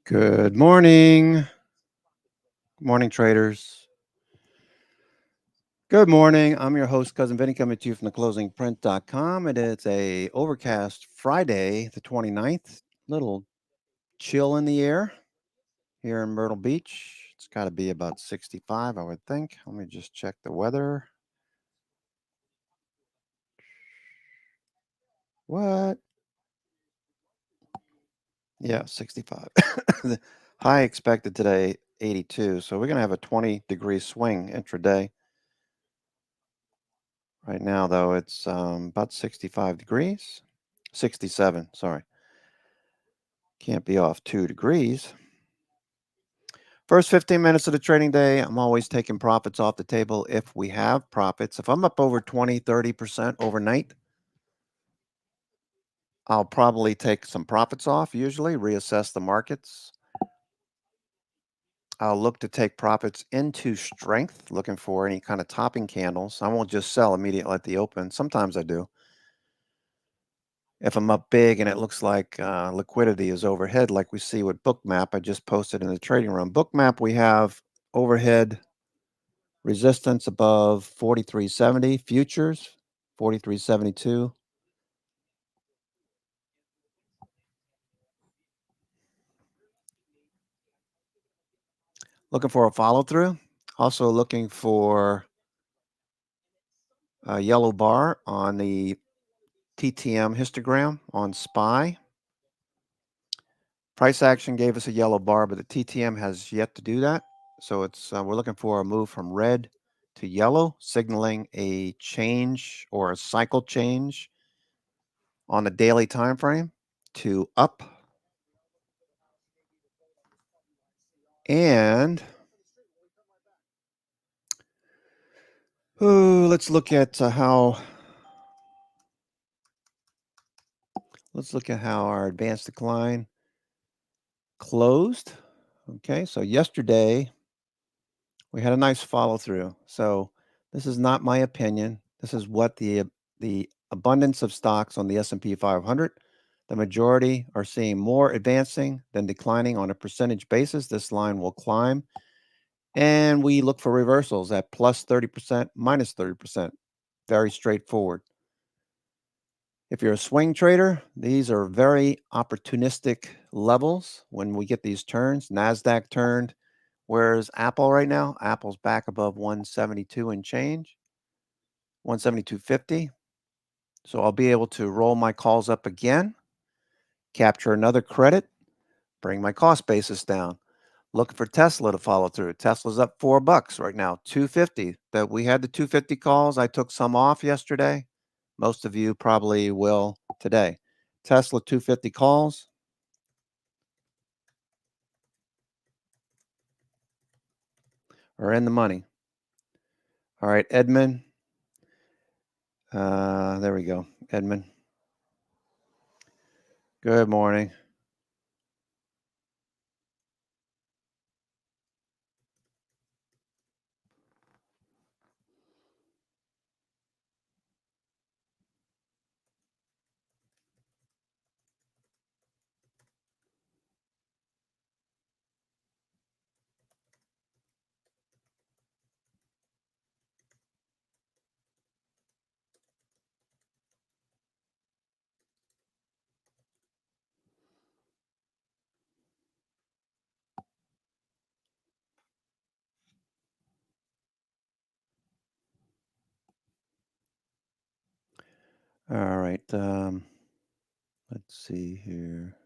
Good morning. Good morning, traders. Good morning. I'm your host, Cousin Vinny, coming to you from theclosingprint.com. It is a overcast Friday, the 29th. Little chill in the air here in Myrtle Beach. It's got to be about 65, I would think. Let me just check the weather. What? Yeah, 65. The high expected today, 82. So we're going to have a 20-degree swing intraday. Right now, though, it's about 65 degrees. 67, sorry. Can't be off 2 degrees. First 15 minutes of the trading day, I'm always taking profits off the table if we have profits. If I'm up over 20, 30% overnight, I'll probably take some profits off, usually reassess the markets. I'll look to take profits into strength, looking for any kind of topping candles. I won't just sell immediately at the open. Sometimes I do. If I'm up big and it looks like liquidity is overhead, like we see with Bookmap, I just posted in the trading room. Bookmap, we have overhead resistance above 43.70, futures 43.72. Looking for a follow through. Also looking for a yellow bar on the TTM histogram on SPY. Price action gave us a yellow bar, but the TTM has yet to do that. So it's we're looking for a move from red to yellow, signaling a change or a cycle change on the daily time frame to up. And let's look at how our advanced decline closed. Okay, so yesterday we had a nice follow through. So this is not my opinion. This is what the abundance of stocks on the S&P 500. The majority are seeing more advancing than declining on a percentage basis. This line will climb, and we look for reversals at plus 30%, minus 30%. Very straightforward. If you're a swing trader, these are very opportunistic levels when we get these turns. NASDAQ turned. Where's Apple right now? Apple's back above 172 and change, 172.50. So I'll be able to roll my calls up again, capture another credit, bring my cost basis down. Looking for Tesla to follow through. Tesla's up $4 right now, 250. That we had the 250 calls. I took some off yesterday. Most of you probably will today. Tesla 250 calls. Are in the money. All right, Edmund. There we go. Edmund. Good morning. All right. Let's see here.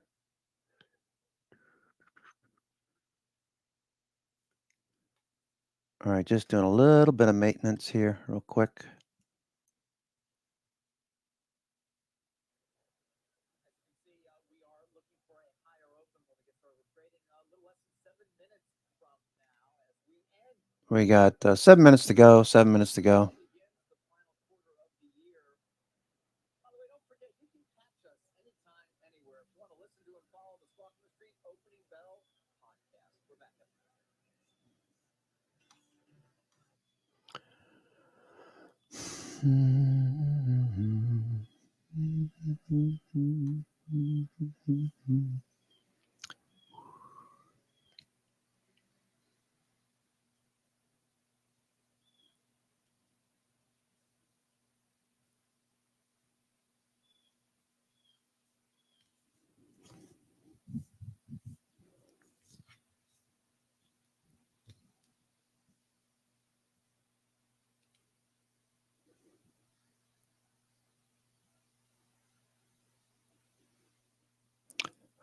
All right, just doing a little bit of maintenance here real quick. We got 7 minutes to go, 7 minutes to go.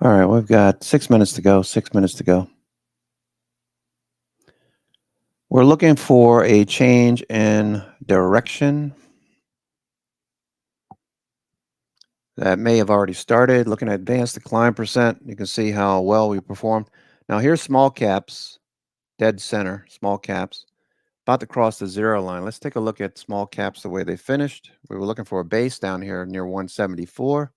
All right, we've got 6 minutes to go. 6 minutes to go. We're looking for a change in direction. That may have already started. Looking at advanced decline percent, you can see how well we performed. Now here's small caps, dead center, small caps, about to cross the zero line. Let's take a look at small caps, the way they finished. We were looking for a base down here near 174.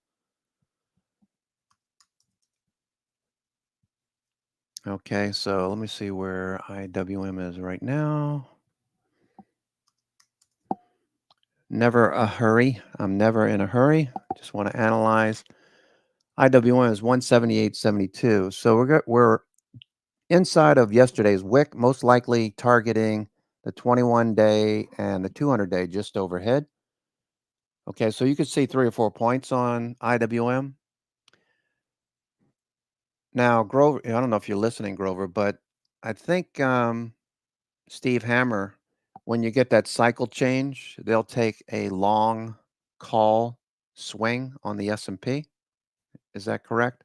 Okay, so let me see where IWM is right now. Never a hurry. I'm never in a hurry. Just want to analyze. IWM is 178.72. So we're inside of yesterday's wick, most likely targeting the 21-day and the 200-day just overhead. Okay, so you could see 3 or 4 points on IWM. Now, Grover, I don't know if you're listening, Grover, but I think Steve Hammer, when you get that cycle change, they'll take a long call swing on the S&P. Is that correct?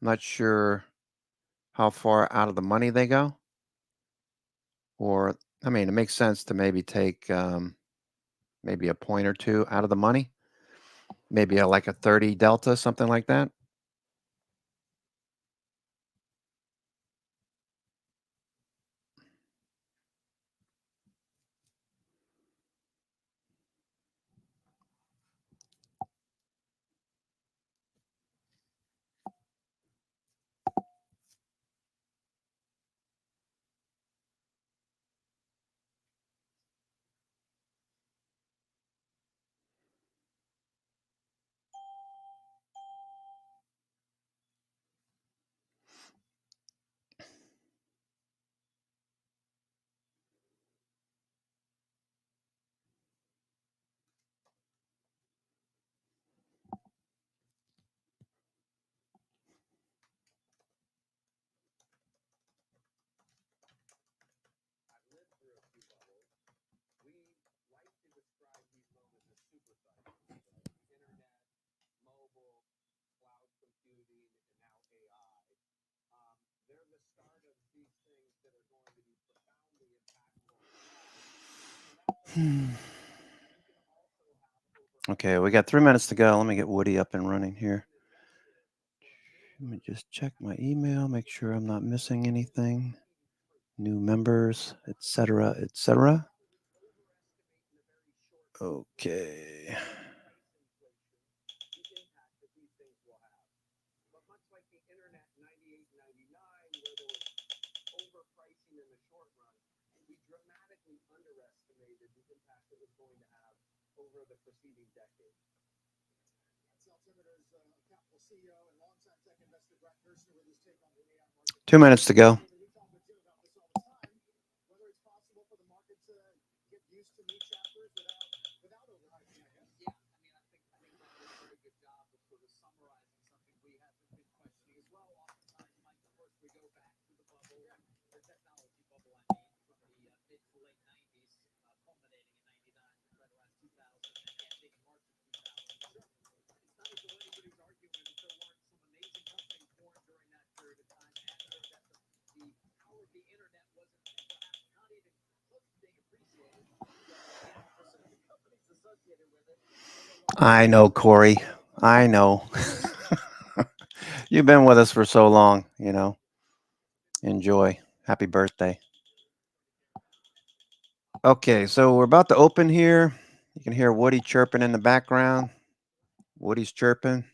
I'm not sure how far out of the money they go. Or, I mean, it makes sense to maybe take maybe a point or two out of the money, maybe like a 30 delta, something like that. Okay, we got 3 minutes to go. Let me get Woody up and running here. Let me just check my email, make sure I'm not missing anything. New members, etc., etc. Okay. Two minutes to go. I know, Corey. I know. You've been with us for so long, you know. Enjoy. Happy birthday. Okay, so we're about to open here. You can hear Woody chirping in the background. Woody's chirping.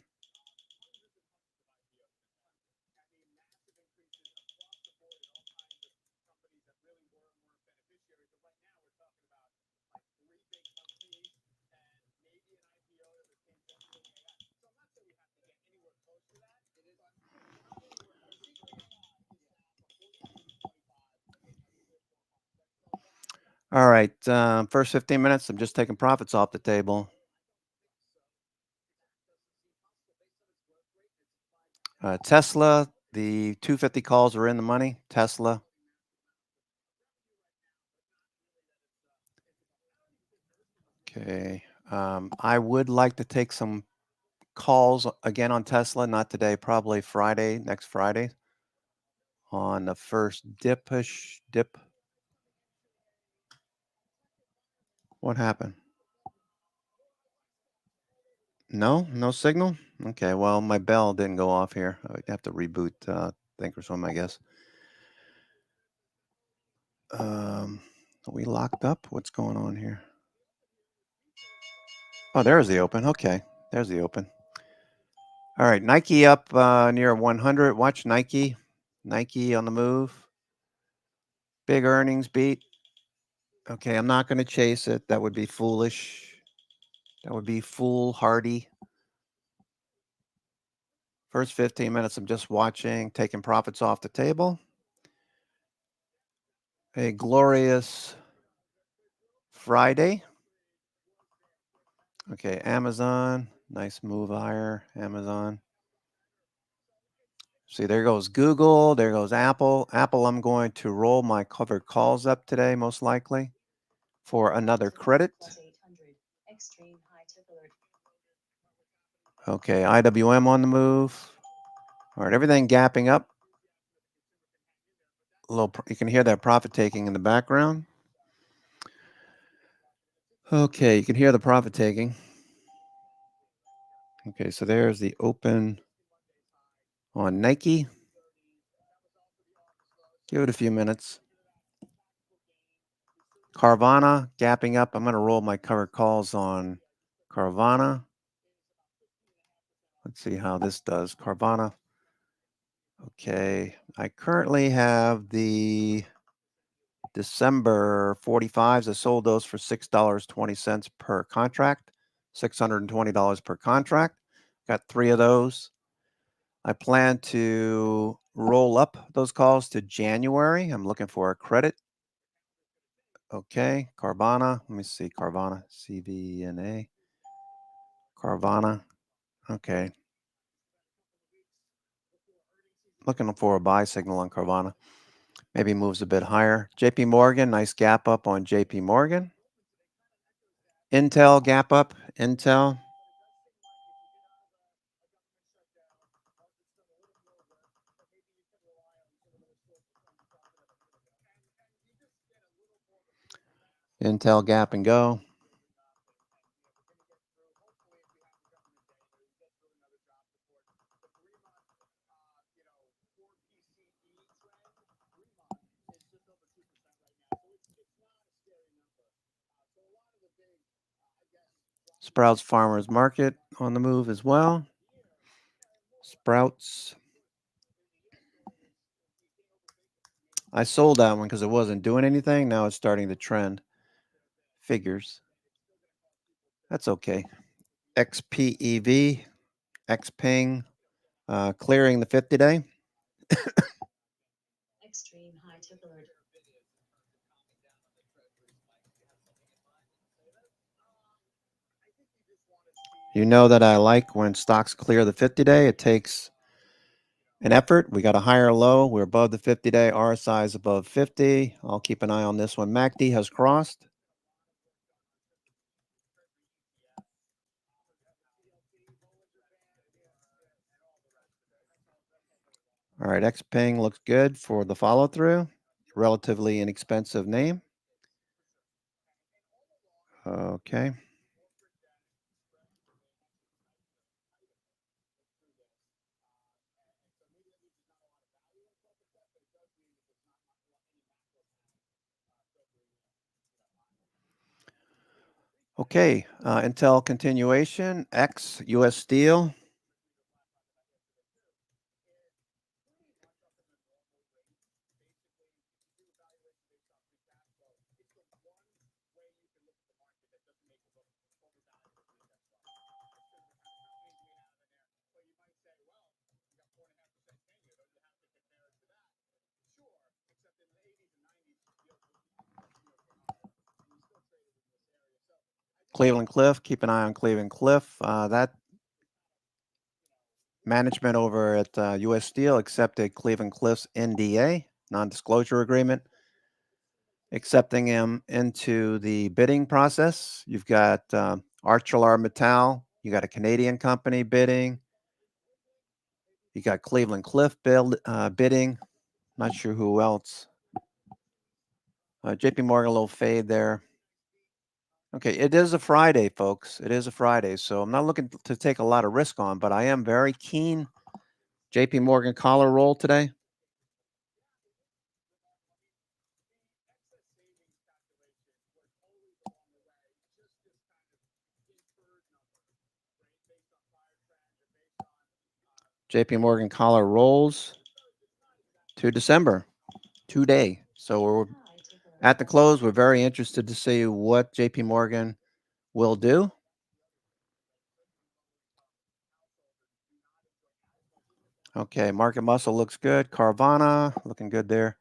All right, first 15 minutes, I'm just taking profits off the table. Tesla, the 250 calls are in the money. Tesla. Okay. I would like to take some calls again on Tesla, not today, probably Friday, next Friday, on the first dip-ish dip. What happened? No? No signal? Okay, well, my bell didn't go off here. I have to reboot Thinkorswim, I guess. Are we locked up? What's going on here? Oh, there's the open. Okay, there's the open. All right, Nike up near 100. Watch Nike. Nike on the move. Big earnings beat. Okay, I'm not going to chase it. That would be foolish. That would be foolhardy. First 15 minutes, I'm just watching, taking profits off the table. A glorious Friday. Okay, Amazon. Nice move higher, Amazon. See, there goes Google. There goes Apple. Apple, I'm going to roll my covered calls up today, most likely, for another credit. Okay, IWM on the move. All right, everything gapping up. You can hear that profit taking in the background. Okay, you can hear the profit taking. Okay, so there's the open on Nike. Give it a few minutes. Carvana gapping up. I'm going to roll my covered calls on Carvana. Let's see how this does. Carvana. Okay, I currently have the December 45s. I sold those for $6.20 per contract, $620 per contract. Got 3 of those. I plan to roll up those calls to January. I'm looking for a credit. Okay, Carvana. Let me see, Carvana, CVNA. Carvana. Okay. Looking for a buy signal on Carvana. Maybe moves a bit higher. JP Morgan, nice gap up on JP Morgan. Intel gap up. Intel. Intel gap and go. Sprouts Farmers Market on the move as well. Sprouts. I sold that one because it wasn't doing anything. Now it's starting to trend. Figures. That's okay. XPEV, XPing, clearing the 50-day. Extreme high tip alert. You know that I like when stocks clear the 50-day. It takes an effort. We got a higher low. We're above the 50-day. RSI is above 50. I'll keep an eye on this one. MACD has crossed. All right, XPeng looks good for the follow through. Relatively inexpensive name. Okay. Okay, Intel continuation, X, US Steel. Cleveland Cliff, keep an eye on Cleveland Cliff. That management over at US Steel accepted Cleveland Cliff's NDA, non-disclosure agreement, accepting him into the bidding process. You've got ArcelorMittal, You got a Canadian company bidding. You got Cleveland Cliff bidding. Not sure who else. JP Morgan, a little fade there. Okay, it is a Friday, folks. It is a Friday, so I'm not looking to take a lot of risk on, but I am very keen. JP Morgan collar roll today. JP Morgan collar rolls to December, today. So we're at the close. We're very interested to see what JP Morgan will do. Okay, market muscle looks good. Carvana looking good there.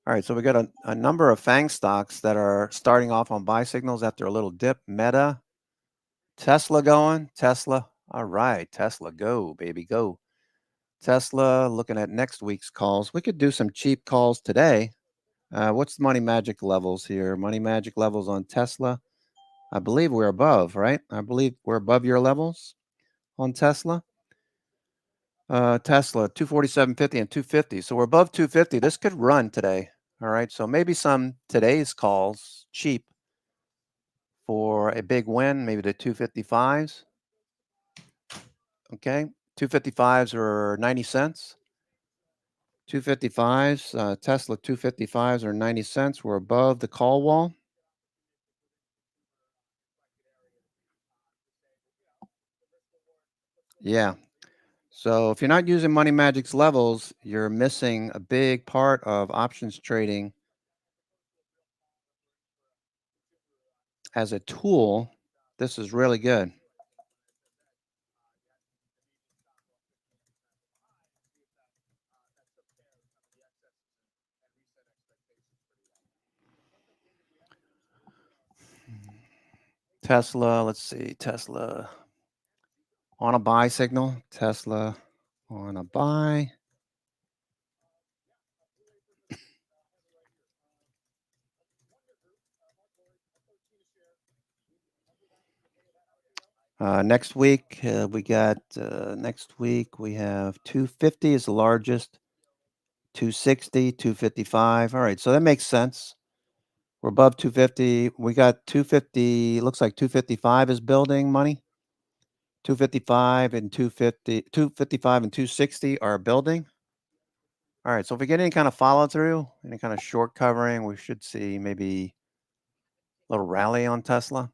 All right, so we got a number of FANG stocks that are starting off on buy signals after a little dip. Meta, Tesla going. Tesla. All right, Tesla, go, baby, go. Tesla, looking at next week's calls. We could do some cheap calls today. What's the Money Magic levels here? Money Magic levels on Tesla. I believe we're above, right? I believe we're above your levels on Tesla. Tesla, 247.50 and 250. So we're above 250. This could run today. All right. So maybe some today's calls cheap for a big win, maybe the 255s. Okay. 255s are 90 cents. 255s, Tesla 255s are 90 cents. We're above the call wall. Yeah. So if you're not using Money Magic's levels, you're missing a big part of options trading as a tool. This is really good. Tesla, let's see, Tesla on a buy signal. Tesla on a buy. Next week, next week we have 250 is the largest, 260, 255. All right, so that makes sense. We're above 250. We got 250, looks like 255 is building money. 255 and 250, 255 and 260 are building. All right, so if we get any kind of follow through, any kind of short covering, we should see maybe a little rally on Tesla.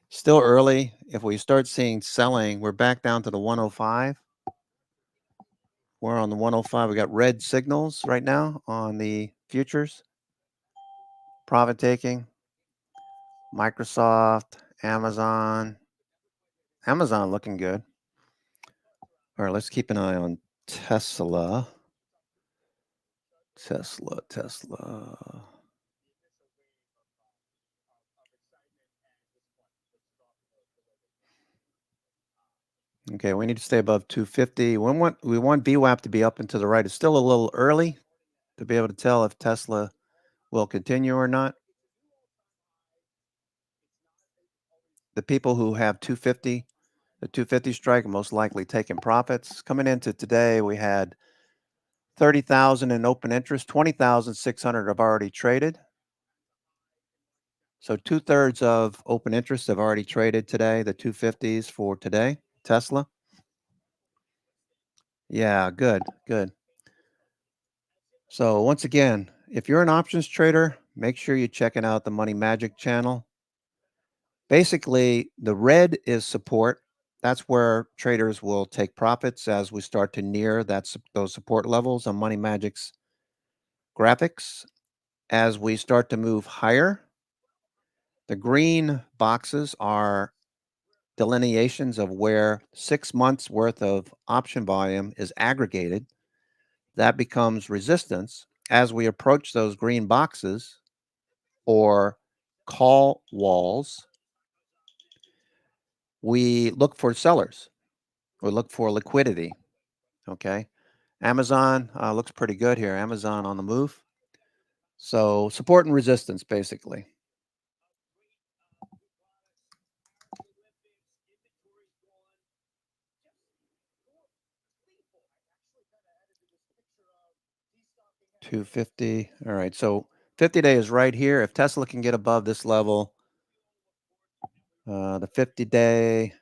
Still early. If we start seeing selling, we're back down to the 105. We're on the 105. We got red signals right now on the futures. Profit taking. Microsoft, Amazon. Amazon looking good. All right, let's keep an eye on Tesla. Tesla. Okay, we need to stay above 250. We want VWAP to be up and to the right. It's still a little early to be able to tell if Tesla will continue or not. The people who have 250, the 250 strike, are most likely taking profits. Coming into today, we had 30,000 in open interest, 20,600 have already traded. So 2/3 of open interest have already traded today, the 250s for today, Tesla. Yeah, good. So once again, if you're an options trader, make sure you're checking out the Money Magic channel. Basically, the red is support. That's where traders will take profits as we start to near those support levels on Money Magic's graphics. As we start to move higher, the green boxes are delineations of where 6 months worth of option volume is aggregated. That becomes resistance. As we approach those green boxes or call walls, we look for sellers. We look for liquidity. Okay. Amazon looks pretty good here. Amazon on the move. So support and resistance, basically. 250. All right, so 50-day is right here. If Tesla can get above this level, the 50-day.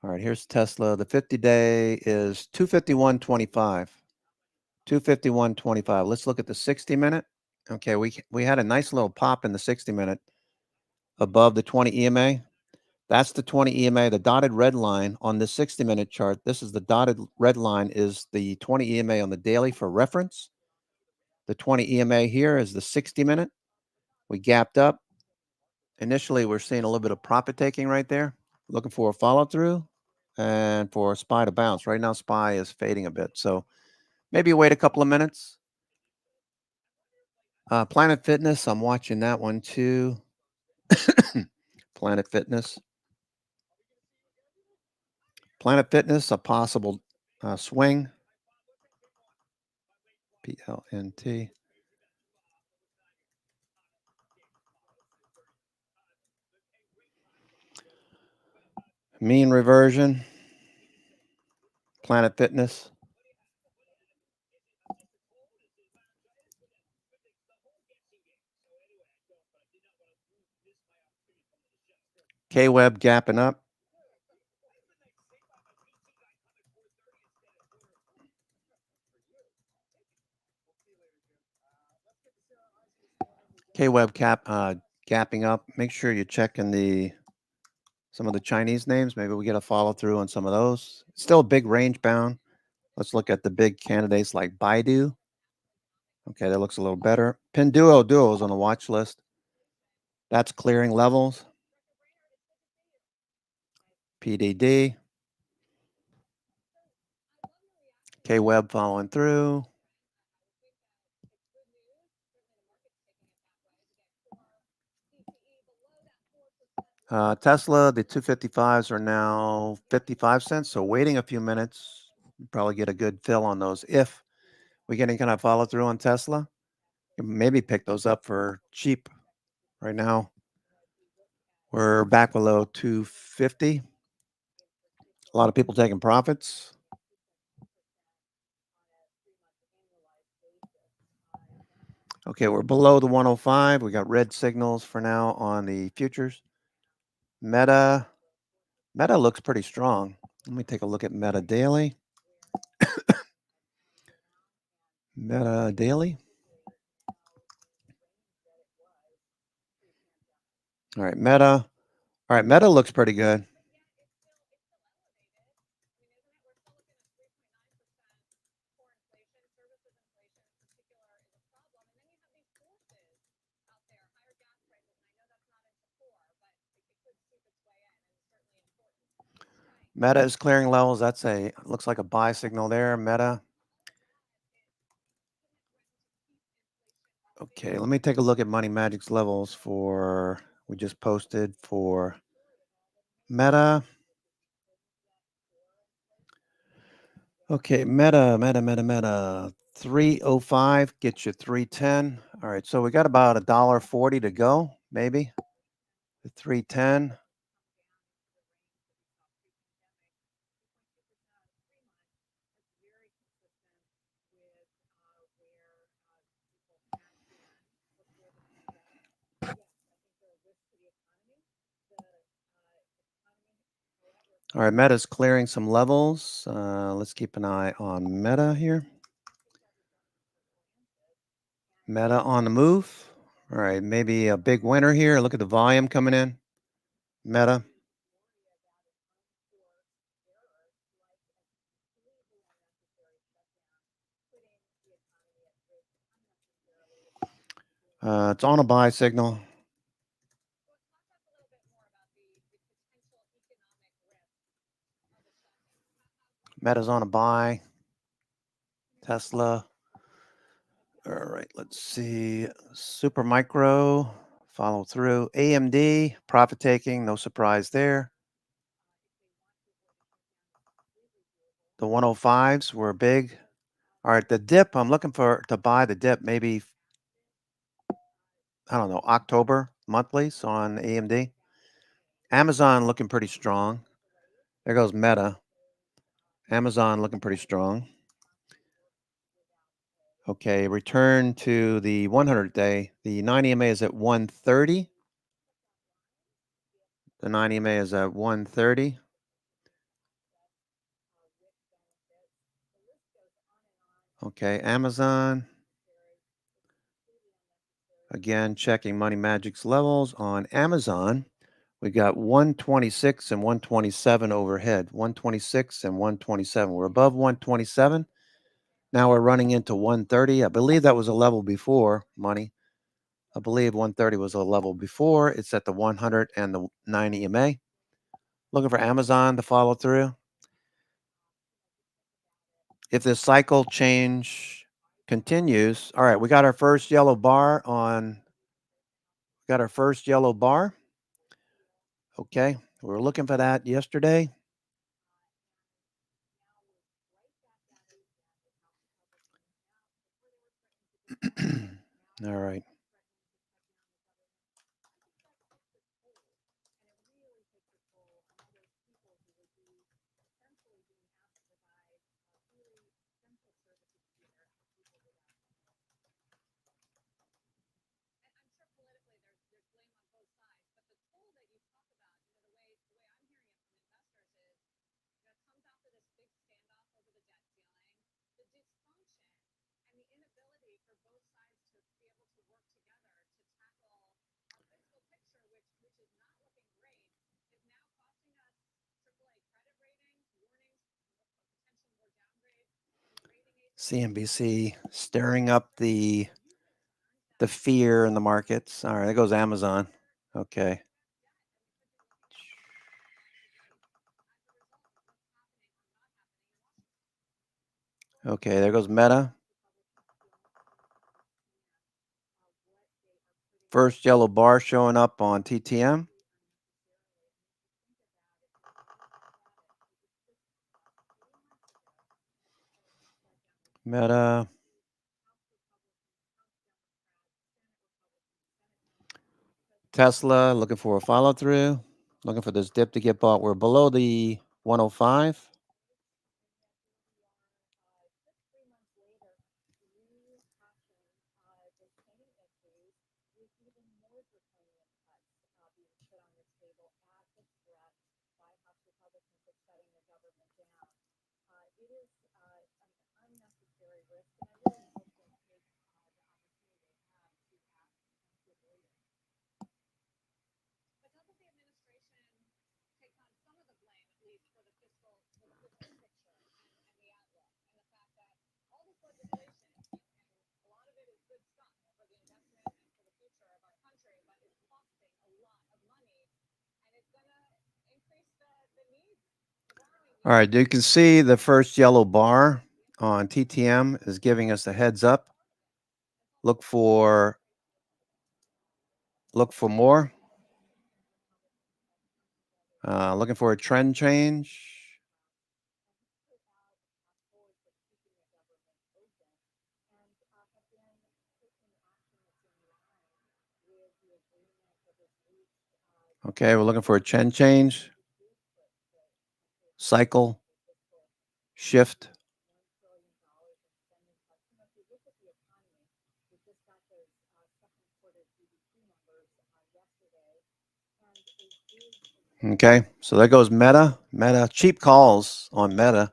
All right, here's Tesla. The 50-day is 251.25. 251.25. Let's look at the 60-minute. Okay, we had a nice little pop in the 60-minute above the 20 EMA. That's the 20 EMA. The dotted red line on the 60-minute chart. This is the dotted red line is the 20 EMA on the daily for reference. The 20 EMA here is the 60-minute. We gapped up. Initially, we're seeing a little bit of profit taking right there. Looking for a follow through and for SPY to bounce. Right now, SPY is fading a bit. So maybe wait a couple of minutes. Planet Fitness, I'm watching that one too. Planet Fitness. Planet Fitness, a possible swing. PLNT. Mean reversion. Planet Fitness. K-Web gapping up. K-Web gapping up. Make sure you're checking some of the Chinese names. Maybe we get a follow through on some of those. Still big range bound. Let's look at the big candidates like Baidu. Okay, that looks a little better. Pinduoduo is on the watch list. That's clearing levels. PDD. K-Web following through. Tesla, the 255s are now 55 cents. So waiting a few minutes, probably get a good fill on those. If we get any kind of follow through on Tesla, maybe pick those up for cheap. Right now, we're back below 250. A lot of people taking profits. Okay, we're below the 105. We got red signals for now on the futures. Meta looks pretty strong. Let me take a look at Meta Daily. Meta Daily. All right, Meta. All right, Meta looks pretty good. Meta is clearing levels. Looks like a buy signal there. Meta. Okay, let me take a look at Money Magic's levels we just posted for Meta. Okay, Meta. 305 gets you 310. All right, so we got about $1.40 to go, maybe. The 310. All right, Meta's clearing some levels. Let's keep an eye on Meta here. Meta on the move. All right, maybe a big winner here. Look at the volume coming in. Meta. It's on a buy signal. Meta's on a buy. Tesla. All right, let's see. Supermicro, follow through. AMD, profit taking, no surprise there. The 105s were big. All right, the dip, I'm looking to buy the dip, maybe, I don't know, October monthlies on AMD. Amazon looking pretty strong. There goes Meta. Amazon looking pretty strong. Okay, return to the 100-day. The 9 EMA is at 130. The 9 EMA is at 130. Okay, Amazon. Again, checking Money Magic's levels on Amazon. We got 126 and 127 overhead. 126 and 127. We're above 127. Now we're running into 130. I believe that was a level before, Money. I believe 130 was a level before. It's at the 100 and the 90 EMA. Looking for Amazon to follow through. If this cycle change continues, all right, we got our first yellow bar on, got our first yellow bar. Okay, we were looking for that yesterday. All right. CNBC stirring up the fear in the markets. All right, there goes Amazon. Okay. Okay, there goes Meta. First yellow bar showing up on TTM. Meta. Tesla, looking for a follow through. Looking for this dip to get bought. We're below the 105. All right, you can see the first yellow bar on TTM is giving us a heads up. Look for more. Looking for a trend change. Okay, we're looking for a trend change. Cycle. Shift. Okay, so there goes Meta. Meta, cheap calls on Meta.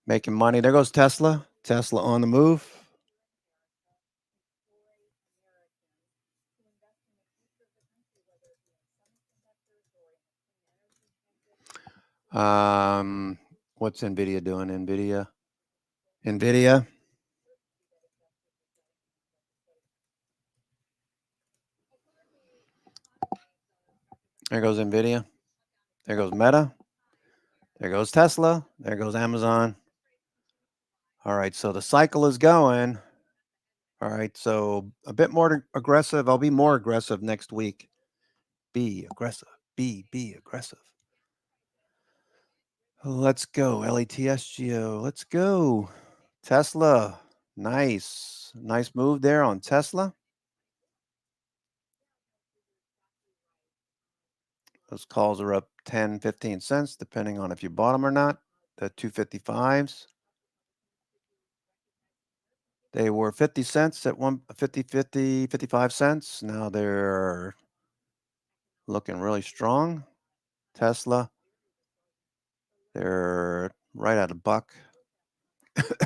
Making money. There goes Tesla. Tesla on the move. What's Nvidia doing? Nvidia. There goes Nvidia. There goes Meta. There goes Tesla. There goes Amazon. All right, so the cycle is going. All right, so a bit more aggressive. I'll be more aggressive next week. Be aggressive. Be aggressive. Let's go. LATSGO. Let's go. Tesla. Nice. Nice move there on Tesla. Those calls are up 10, 15 cents, depending on if you bought them or not. The 255s. They were 50 cents at 55 cents. Now they're looking really strong. Tesla, they're right at a buck.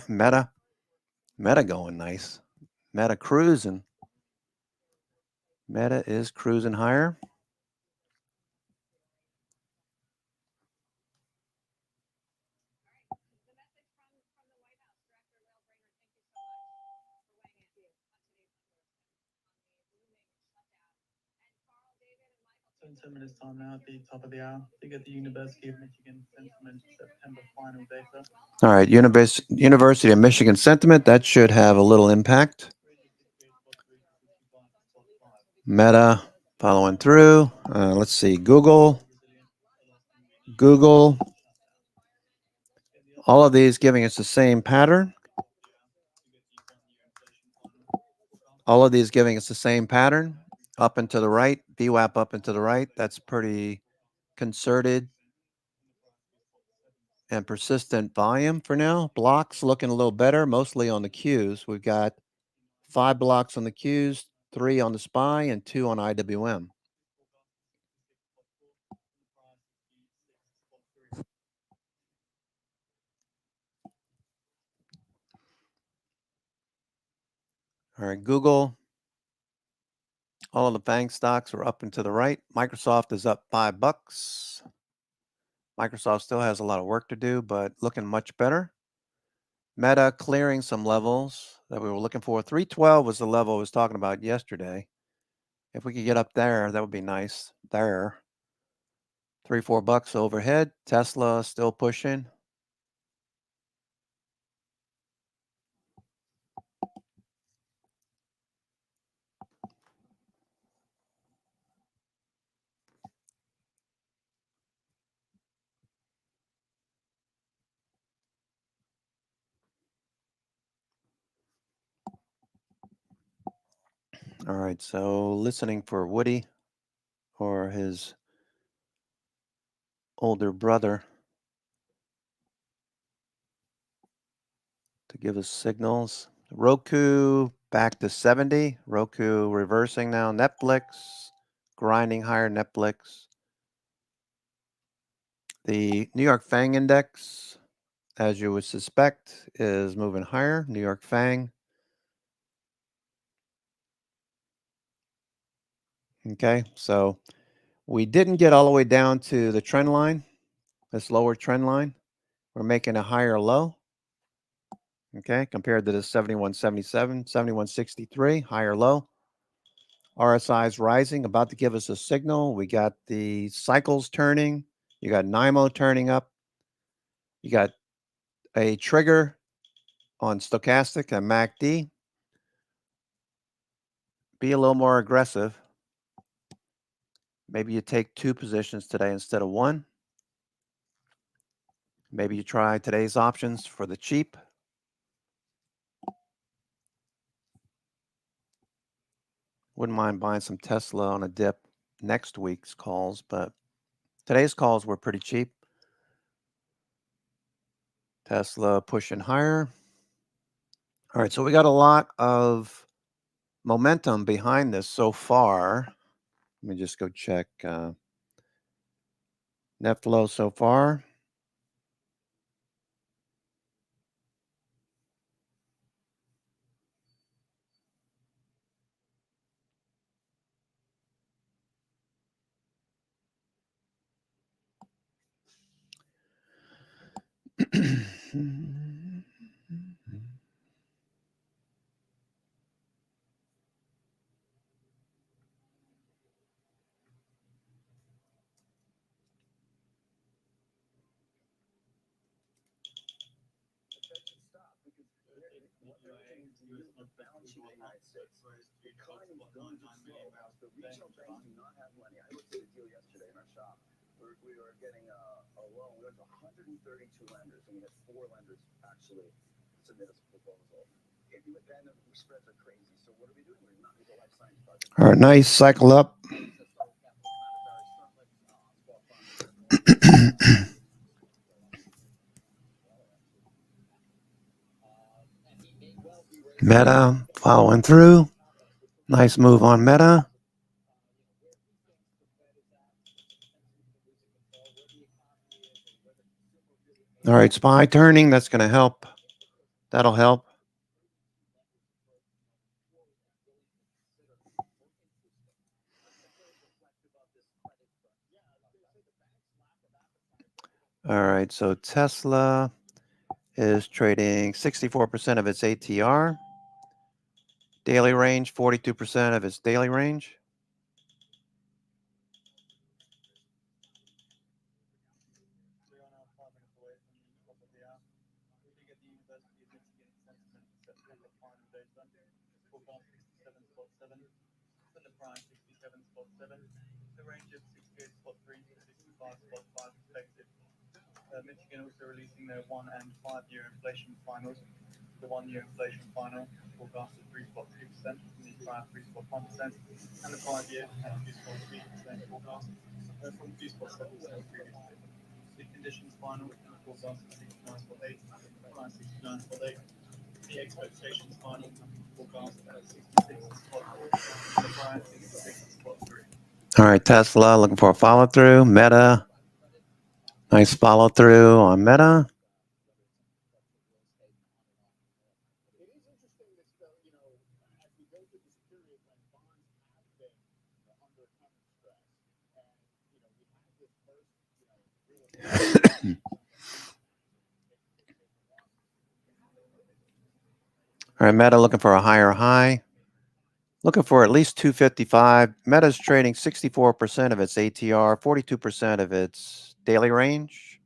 Meta going nice. Meta cruising. Meta is cruising higher. So in 10 minutes time now at the top of the hour to get the University of Michigan Sentiment September final data. All right, University of Michigan Sentiment, that should have a little impact. Meta following through. Let's see, Google. All of these giving us the same pattern. All of these giving us the same pattern. Up and to the right, VWAP up and to the right. That's pretty concerted and persistent volume for now. Blocks looking a little better, mostly on the Qs. We've got 5 blocks on the Qs, 3 on the SPY, and 2 on IWM. All right, Google. All of the FANG stocks are up and to the right. Microsoft is up $5. Microsoft still has a lot of work to do, but looking much better. Meta clearing some levels that we were looking for. 312 was the level I was talking about yesterday. If we could get up there, that would be nice. There. $3-4 overhead. Tesla still pushing. All right, so listening for Woody or his older brother to give us signals. Roku back to 70. Roku reversing now. Netflix grinding higher. Netflix. The New York FANG index, as you would suspect, is moving higher. New York FANG. Okay, so we didn't get all the way down to the trend line, this lower trend line. We're making a higher low. Okay, compared to the 71.77, 71.63, higher low. RSI is rising, about to give us a signal. We got the cycles turning. You got NIMO turning up. You got a trigger on stochastic and MACD. Be a little more aggressive. Maybe you take 2 positions today instead of 1. Maybe you try today's options for the cheap. Wouldn't mind buying some Tesla on a dip next week's calls, but today's calls were pretty cheap. Tesla pushing higher. All right, so we got a lot of momentum behind this so far. Let me just go check net flow so far. All right, nice cycle up. Meta following through. Nice move on Meta. All right, SPY turning. That's going to help. That'll help. All right, so Tesla is trading 64% of its ATR. Daily range, 42% of its daily range. We are now 5 minutes away from the top of the hour. We get the University of Michigan sentiment September final data. Forecast 67.7. The price 67.7. The range of 68.3 to 65.5 expected. Michigan also releasing their 1 and 5 year inflation finals. The 1 year inflation final forecast at 3.2% from the prior 3.1%, and the 5 year at 2.3% forecast from 2.7% previously. The conditions final forecast at 69.8, prior 69.8. The expectations final forecast at 66.4, and the prior 66.3. All right, Tesla looking for a follow through. Meta, nice follow through on Meta. All right, Meta looking for a higher high. Looking for at least 255. Meta's trading 64% of its ATR, 42% of its daily range.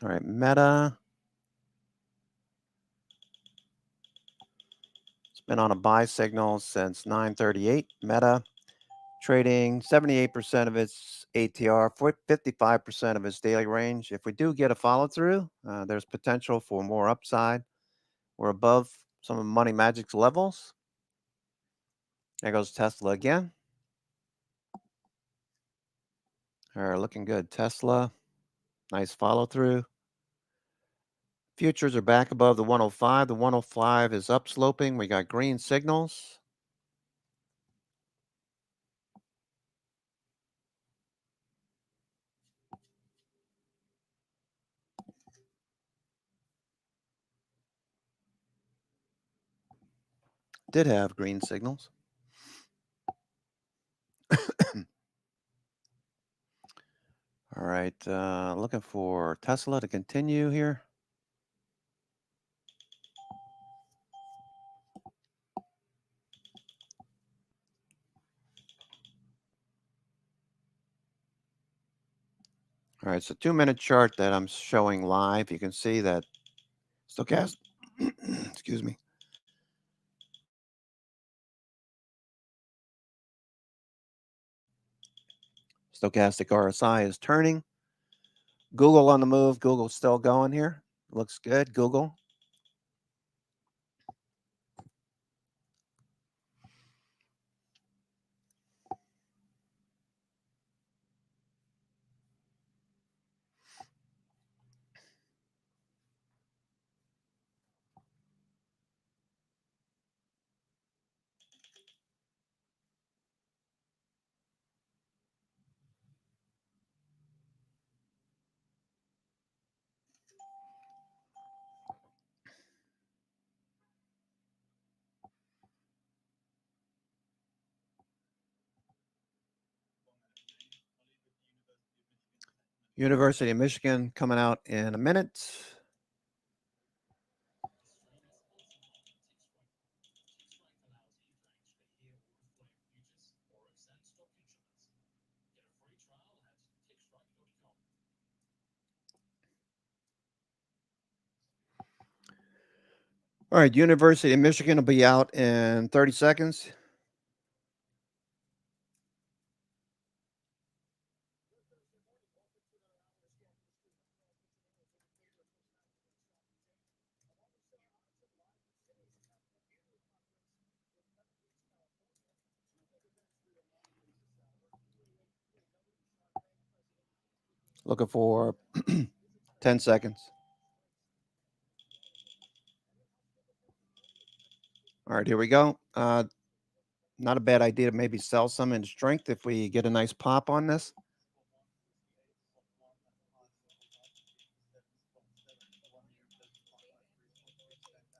All right, Meta. It's been on a buy signal since 9:38. Meta trading 78% of its ATR, 55% of its daily range. If we do get a follow through, there's potential for more upside. We're above some of Money Magic's levels. There goes Tesla again. All right, looking good. Tesla, nice follow through. Futures are back above the 105. The 105 is upsloping. We got green signals. Did have green signals. All right, looking for Tesla to continue here. All right, so 2-minute chart that I'm showing live. You can see that stochastic, excuse me. Stochastic RSI is turning. Google on the move. Google's still going here. Looks good, Google. University of Michigan coming out in a minute. All right, University of Michigan will be out in 30 seconds. Looking for 10 seconds. All right, here we go. Not a bad idea to maybe sell some in strength if we get a nice pop on this.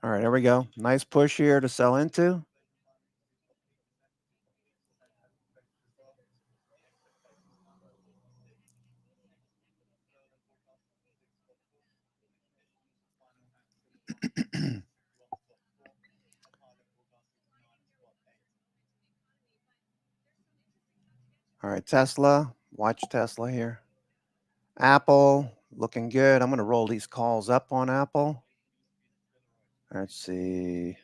All right, there we go. Nice push here to sell into. All right, Tesla. Watch Tesla here. Apple, looking good. I'm going to roll these calls up on Apple. Let's see.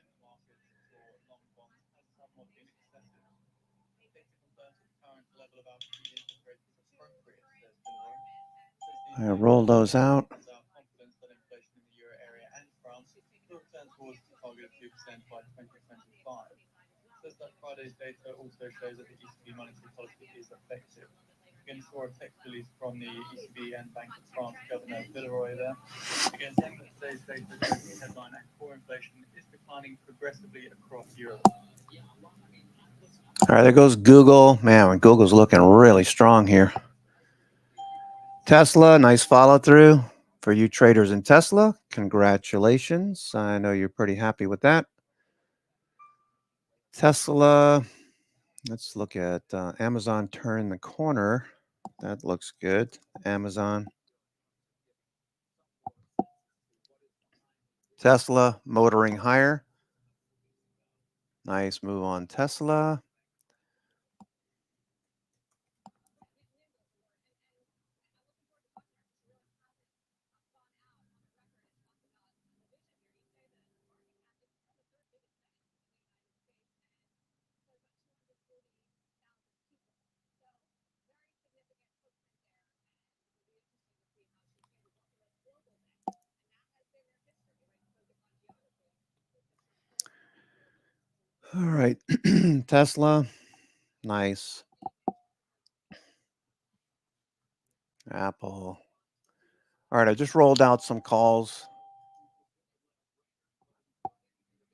I roll those out. Says that Friday's data also shows that the ECB monetary policy is effective. Again, saw a text release from the ECB and Bank of France Governor Villeroy there. Again, saying that today's data shows the headline and core inflation is declining progressively across Europe. All right, there goes Google. Man, Google's looking really strong here. Tesla, nice follow through for you traders in Tesla. Congratulations. I know you're pretty happy with that. Tesla, let's look at Amazon turn the corner. That looks good. Amazon. Tesla motoring higher. Nice move on Tesla. All right. Tesla. Nice. Apple. All right. I just rolled out some calls.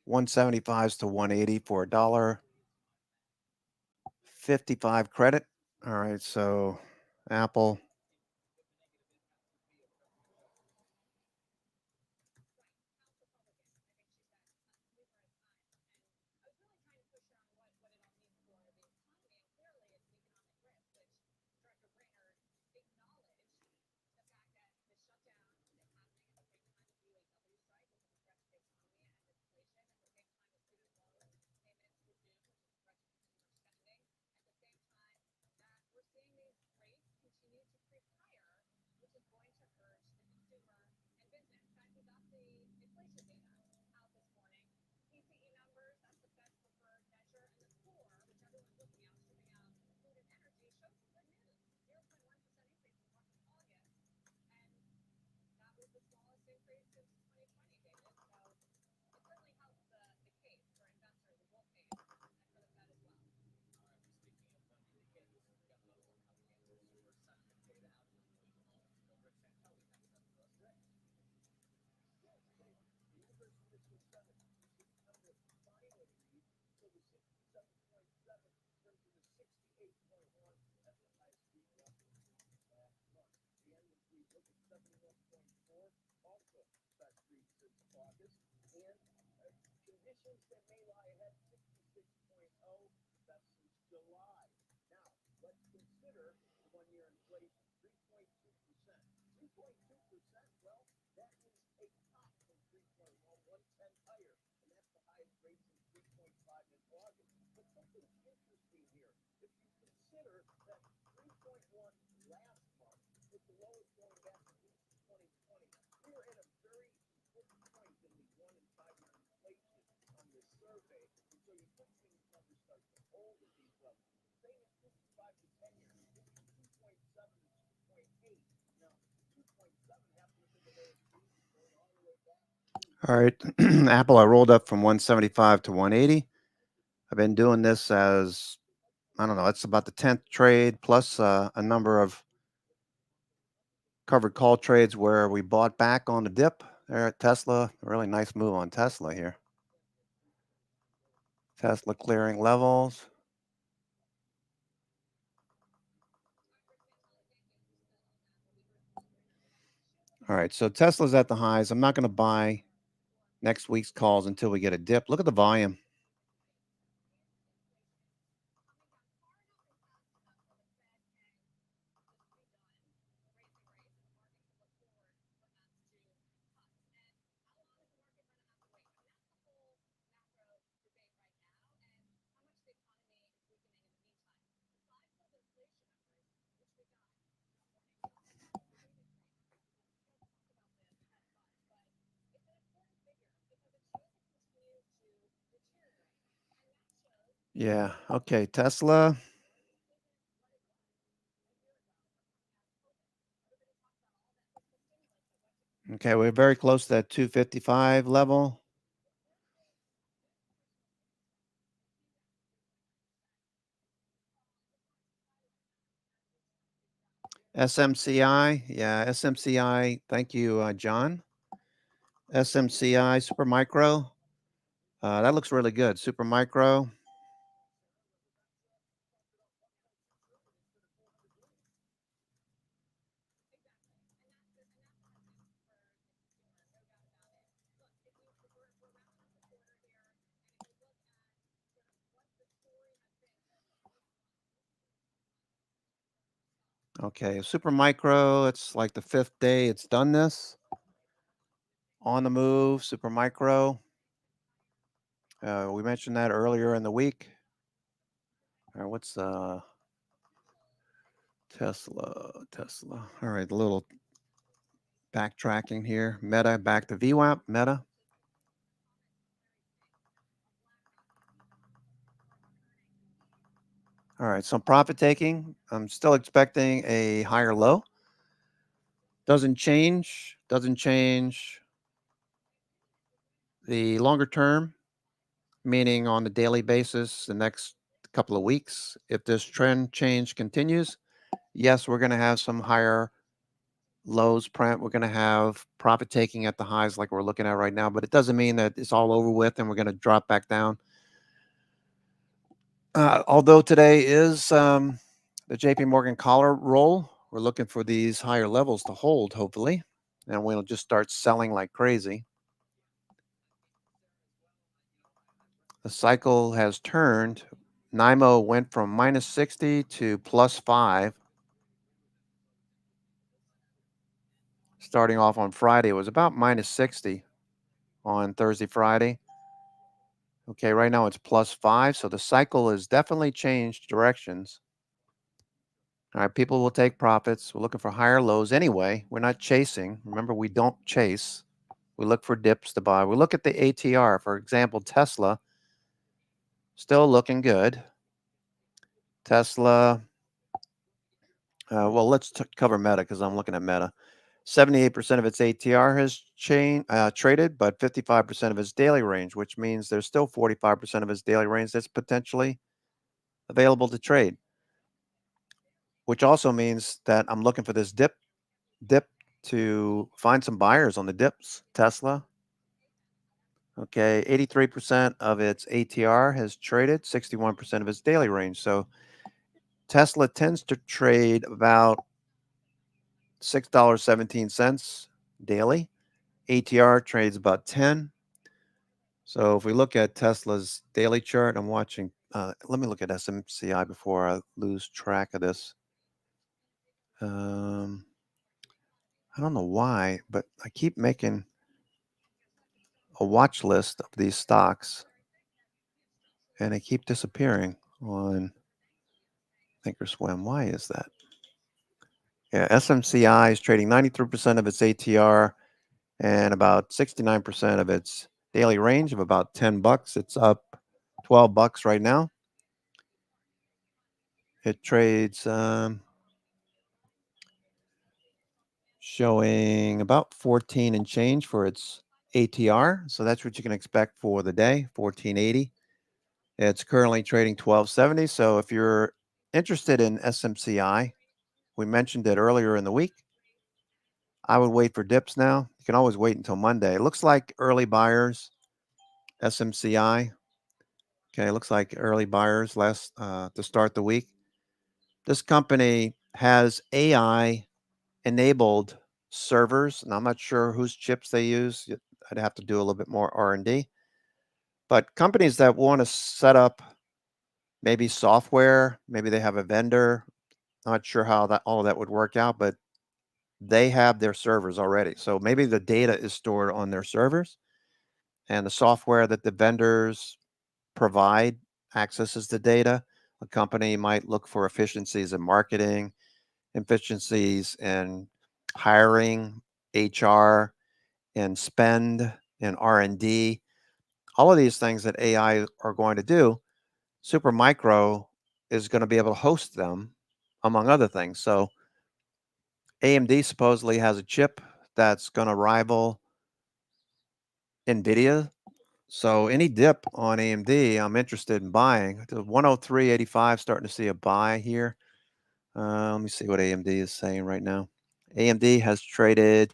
175s to 180 for $1.55 credit. All right. So Apple. All right. Apple, I rolled up from 175 to 180. I've been doing this as, I don't know, it's about the 10th trade plus a number of covered call trades where we bought back on the dip there at Tesla. A really nice move on Tesla here. Tesla clearing levels. All right, so Tesla's at the highs. I'm not going to buy next week's calls until we get a dip. Look at the volume. Yeah, okay, Tesla. Okay, we're very close to that 255 level. SMCI, yeah, SMCI. Thank you, John. SMCI Supermicro. That looks really good. Supermicro. Okay, Supermicro. It's like the fifth day it's done this. On the move, Supermicro. We mentioned that earlier in the week. All right, what's Tesla. All right, a little backtracking here. Meta back to VWAP. Meta. All right, some profit taking. I'm still expecting a higher low. Doesn't change. Doesn't change the longer term, meaning on the daily basis, the next couple of weeks. If this trend change continues, yes, we're going to have some higher lows print. We're going to have profit taking at the highs like we're looking at right now, but it doesn't mean that it's all over with and we're going to drop back down. Although today is the JP Morgan collar roll, we're looking for these higher levels to hold, hopefully, and we'll just start selling like crazy. The cycle has turned. NIMO went from minus 60 to plus 5. Starting off on Friday, it was about minus 60 on Thursday, Friday. Okay, right now it's plus 5. So the cycle has definitely changed directions. All right, people will take profits. We're looking for higher lows anyway. We're not chasing. Remember, we don't chase. We look for dips to buy. We look at the ATR. For example, Tesla, still looking good. Tesla, well, let's cover Meta because I'm looking at Meta. 78% of its ATR has traded, but 55% of its daily range, which means there's still 45% of its daily range that's potentially available to trade, which also means that I'm looking for this dip to find some buyers on the dips. Tesla, okay, 83% of its ATR has traded, 61% of its daily range. So Tesla tends to trade about $6.17 daily. ATR trades about 10. So if we look at Tesla's daily chart, I'm watching. Let me look at SMCI before I lose track of this. I don't know why, but I keep making a watch list of these stocks, and they keep disappearing on Thinkorswim. Why is that? Yeah, SMCI is trading 93% of its ATR and about 69% of its daily range of about $10. It's up $12 right now. It trades showing about 14 and change for its ATR. So that's what you can expect for the day, 1480. It's currently trading 1270. So if you're interested in SMCI, we mentioned it earlier in the week. I would wait for dips now. You can always wait until Monday. It looks like early buyers, SMCI. Okay, it looks like early buyers last to start the week. This company has AI enabled servers, and I'm not sure whose chips they use. I'd have to do a little bit more R&D. But companies that want to set up maybe software, maybe they have a vendor. Not sure how that all of that would work out, but they have their servers already. So maybe the data is stored on their servers, and the software that the vendors provide accesses the data. A company might look for efficiencies in marketing, efficiencies in hiring, HR, and spend, and R&D. All of these things that AI are going to do, Supermicro is going to be able to host them, among other things. So AMD supposedly has a chip that's going to rival NVIDIA. So any dip on AMD, I'm interested in buying. The 103.85, starting to see a buy here. Let me see what AMD is saying right now. AMD has traded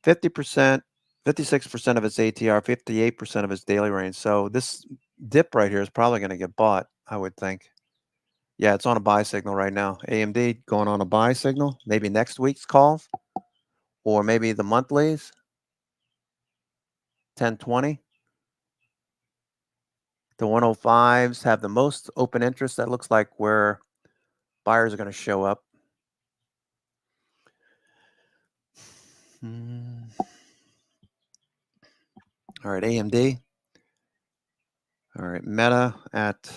50%, 56% of its ATR, 58% of its daily range. So this dip right here is probably going to get bought, I would think. Yeah, it's on a buy signal right now. AMD going on a buy signal. Maybe next week's calls, or maybe the monthlies, 1020. The 105s have the most open interest. That looks like where buyers are going to show up. All right, AMD. All right, Meta at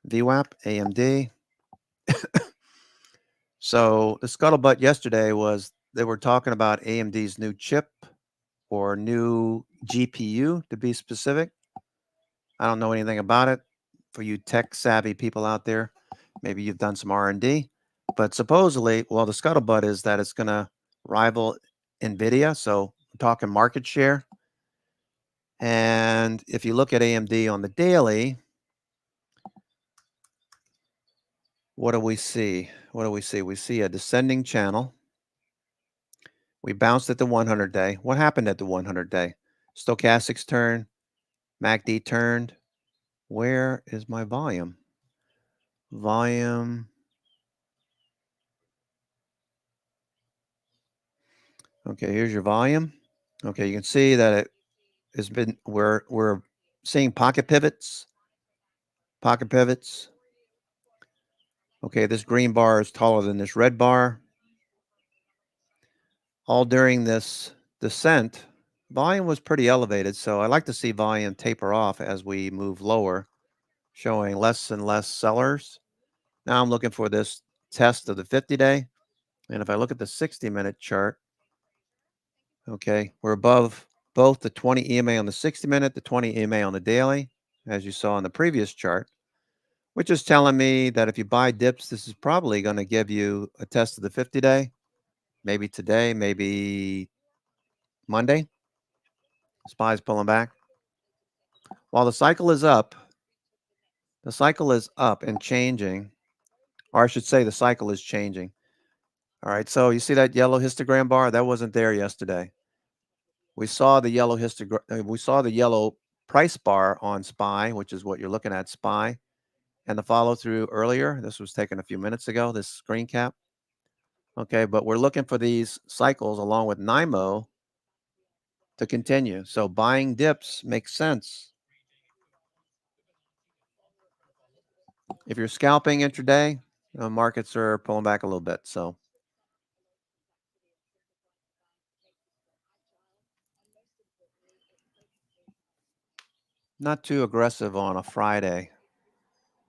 VWAP, AMD. So the scuttlebutt yesterday was they were talking about AMD's new chip or new GPU to be specific. I don't know anything about it. For you tech savvy people out there, maybe you've done some R&D, but supposedly, well, the scuttlebutt is that it's going to rival NVIDIA. So we're talking market share. And if you look at AMD on the daily, what do we see? What do we see? We see a descending channel. We bounced at the 100 day. What happened at the 100 day? Stochastics turned, MACD turned. Where is my volume? Volume. Okay, here's your volume. Okay, you can see that it has been we're seeing pocket pivots. Pocket pivots. Okay, this green bar is taller than this red bar. All during this descent, volume was pretty elevated, so I like to see volume taper off as we move lower, showing less and less sellers. Now I'm looking for this test of the 50-day, and if I look at the 60-minute chart, okay, we're above both the 20 EMA on the 60-minute, the 20 EMA on the daily, as you saw in the previous chart, which is telling me that if you buy dips, this is probably going to give you a test of the 50-day, maybe today, maybe Monday. SPY's pulling back. While the cycle is up and changing, or I should say the cycle is changing. All right, so you see that yellow histogram bar? That wasn't there yesterday. We saw the yellow we saw the yellow price bar on SPY, which is what you're looking at, SPY, and the follow through earlier. This was taken a few minutes ago, this screen cap. Okay, but we're looking for these cycles along with NIMO to continue. So buying dips makes sense. If you're scalping intraday, markets are pulling back a little bit. So not too aggressive on a Friday.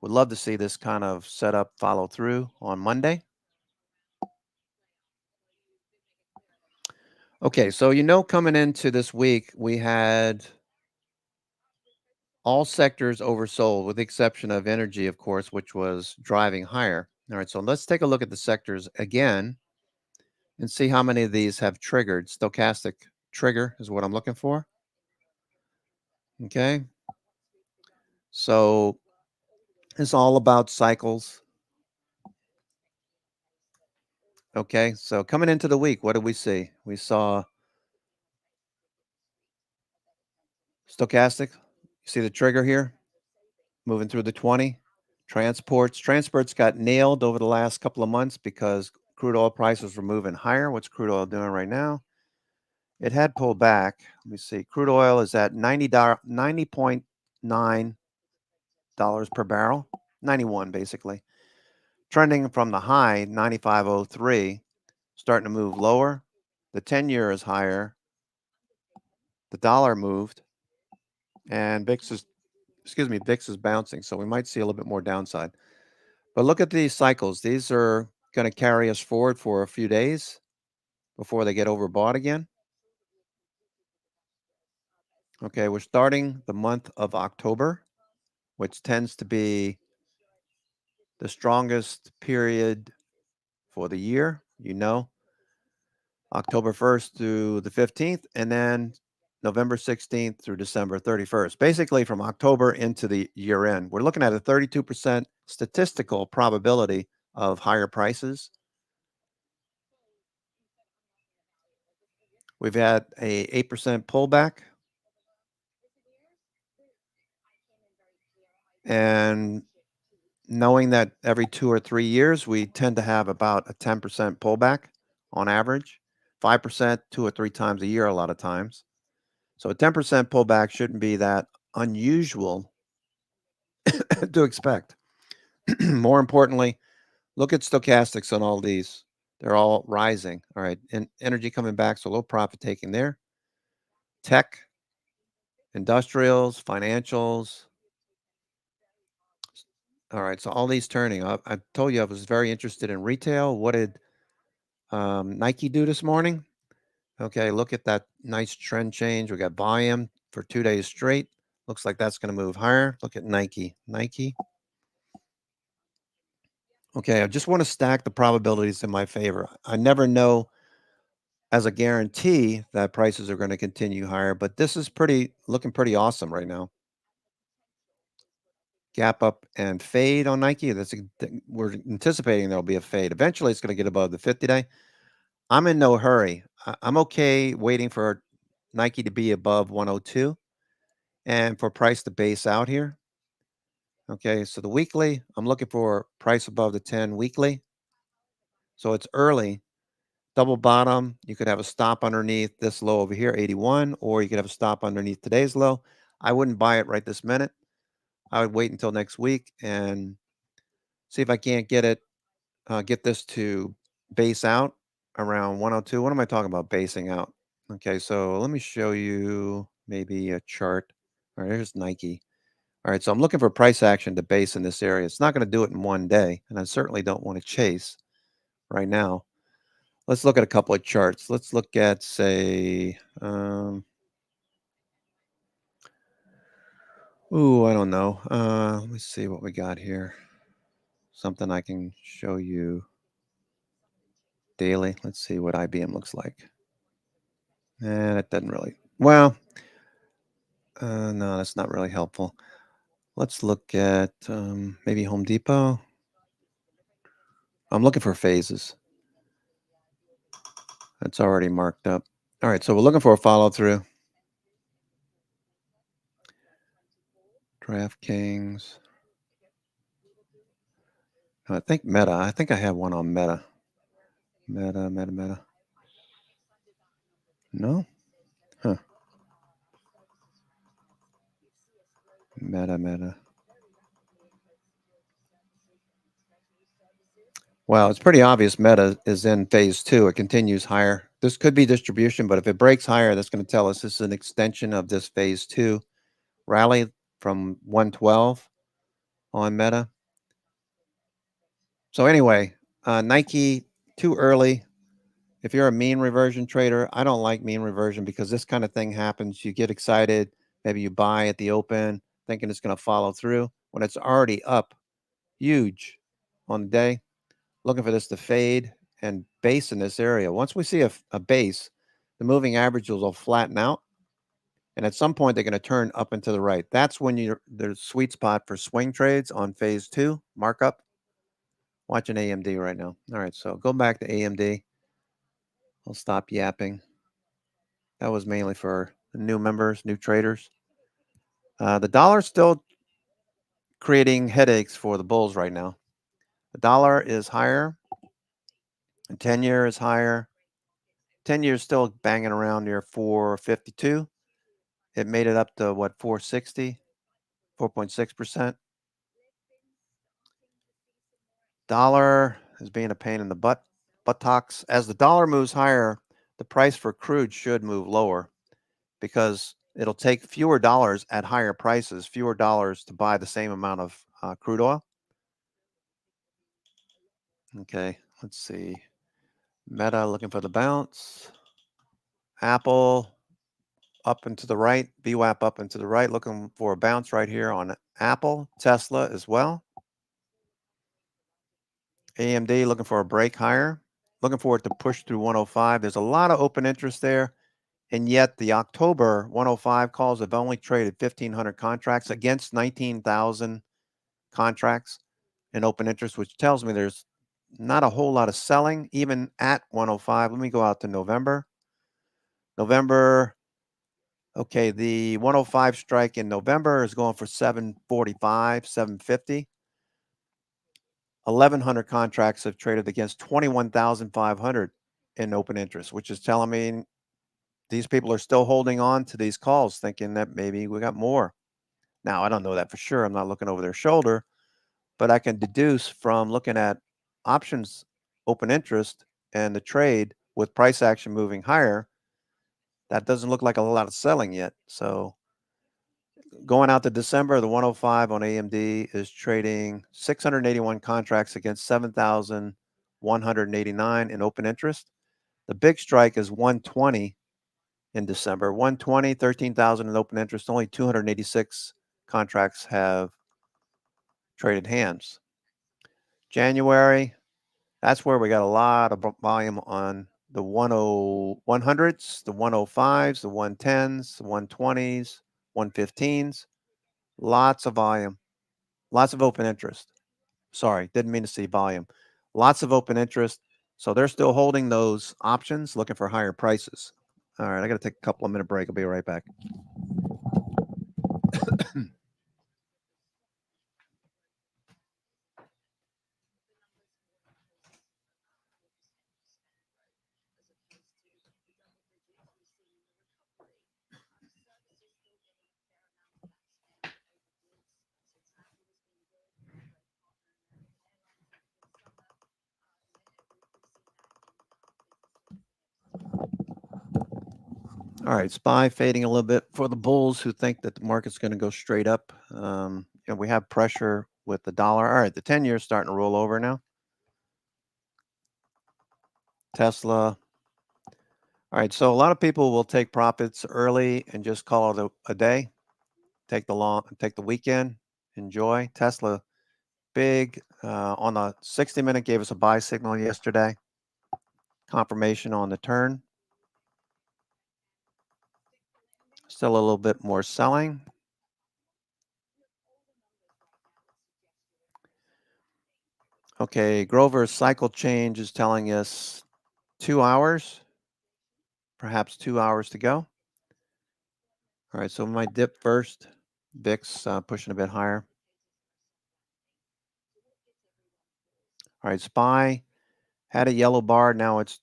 Would love to see this kind of setup follow through on Monday. Okay, so coming into this week, we had all sectors oversold with the exception of energy, of course, which was driving higher. All right, so let's take a look at the sectors again and see how many of these have triggered. Stochastic trigger is what I'm looking for. Okay. So it's all about cycles. Okay. So coming into the week, what did we see? We saw stochastic. You see the trigger here moving through the 20. Transports got nailed over the last couple of months because crude oil prices were moving higher. What's crude oil doing right now? It had pulled back. Let me see. Crude oil is at $90.9 per barrel, 91 basically. Trending from the high 95.03, starting to move lower. The 10-year is higher. The dollar moved, and VIX is bouncing, so we might see a little bit more downside. But look at these cycles. These are going to carry us forward for a few days before they get overbought again. Okay, we're starting the month of October, which tends to be the strongest period for the year, October 1st through the 15th, and then November 16th through December 31st. Basically, from October into the year end, we're looking at a 32% statistical probability of higher prices. We've had a 8% pullback. And knowing that every 2 or 3 years, we tend to have about a 10% pullback on average, 5% 2 or 3 times a year a lot of times. So a 10% pullback shouldn't be that unusual to expect. More importantly, look at stochastics on all these. They're all rising. All right. And energy coming back, so low profit taking there. Tech, industrials, financials. All right. So all these turning. I told you I was very interested in retail. What did Nike do this morning? Okay. Look at that nice trend change. We got volume for 2 days straight. Looks like that's going to move higher. Look at Nike. Okay, I just want to stack the probabilities in my favor. I never know as a guarantee that prices are going to continue higher, but this is looking pretty awesome right now. Gap up and fade on Nike. We're anticipating there'll be a fade. Eventually, it's going to get above the 50-day. I'm in no hurry. I'm okay waiting for Nike to be above 102 and for price to base out here. Okay, so the weekly, I'm looking for price above the 10 weekly. So it's early. Double bottom, you could have a stop underneath this low over here, 81, or you could have a stop underneath today's low. I wouldn't buy it right this minute. I would wait until next week and see if I can't get this to base out around 102. What am I talking about basing out? Okay, so let me show you maybe a chart. All right, here's Nike. All right, so I'm looking for price action to base in this area. It's not going to do it in one day, and I certainly don't want to chase right now. Let's look at a couple of charts. Let's look at, say, I don't know. Let me see what we got here. Something I can show you daily. Let's see what IBM looks like. And it doesn't really. Well, no, that's not really helpful. Let's look at maybe Home Depot. I'm looking for phases. That's already marked up. All right, so we're looking for a follow through. DraftKings. I think Meta. I think I have one on Meta. Meta. No? Huh. Meta. Well, it's pretty obvious Meta is in phase two. It continues higher. This could be distribution, but if it breaks higher, that's going to tell us this is an extension of this phase two rally from 112 on Meta. So anyway, Nike, too early. If you're a mean reversion trader, I don't like mean reversion because this kind of thing happens. You get excited. Maybe you buy at the open thinking it's going to follow through when it's already up huge on the day. Looking for this to fade and base in this area. Once we see a base, the moving averages will flatten out And at some point, they're going to turn up and to the right. That's when the sweet spot for swing trades on phase 2 markup. Watching AMD right now. All right, so go back to AMD. I'll stop yapping. That was mainly for new members, new traders. The dollar's still creating headaches for the bulls right now. The dollar is higher. The 10-year is higher. 10-year is still banging around near 452. It made it up to what, 460, 4.6%. Dollar is being a pain in the buttocks. As the dollar moves higher, the price for crude should move lower because it'll take fewer dollars at higher prices, fewer dollars to buy the same amount of crude oil. Okay, let's see. Meta looking for the bounce. Apple up and to the right. VWAP up and to the right, looking for a bounce right here on Apple. Tesla as well. AMD looking for a break higher. Looking for it to push through 105. There's a lot of open interest there. And yet the October 105 calls have only traded 1,500 contracts against 19,000 contracts in open interest, which tells me there's not a whole lot of selling even at 105. Let me go out to November. Okay, the 105 strike in November is going for 745, 750. 1,100 contracts have traded against 21,500 in open interest, which is telling me these people are still holding on to these calls, thinking that maybe we got more. Now, I don't know that for sure. I'm not looking over their shoulder, but I can deduce from looking at options open interest and the trade with price action moving higher, that doesn't look like a lot of selling yet. So going out to December, the 105 on AMD is trading 681 contracts against 7,189 in open interest. The big strike is 120 in December. 120, 13,000 in open interest. Only 286 contracts have traded hands. January, that's where we got a lot of volume on the 100s, the 105s, the 110s, the 120s, 115s. Lots of volume, lots of open interest. Sorry, didn't mean to say volume. Lots of open interest. So they're still holding those options, looking for higher prices. All right, I got to take a couple of minute break. I'll be right back. All right, SPY fading a little bit for the bulls who think that the market's going to go straight up. We have pressure with the dollar. All right, the 10-year is starting to roll over now. Tesla. All right, so a lot of people will take profits early and just call it a day. Take the weekend, enjoy. Tesla, big on the 60-minute gave us a buy signal yesterday. Confirmation on the turn. Still a little bit more selling. Okay, Grover's cycle change is telling us 2 hours, perhaps 2 hours to go. All right, so we might dip first. VIX pushing a bit higher. All right, SPY had a yellow bar. Now it's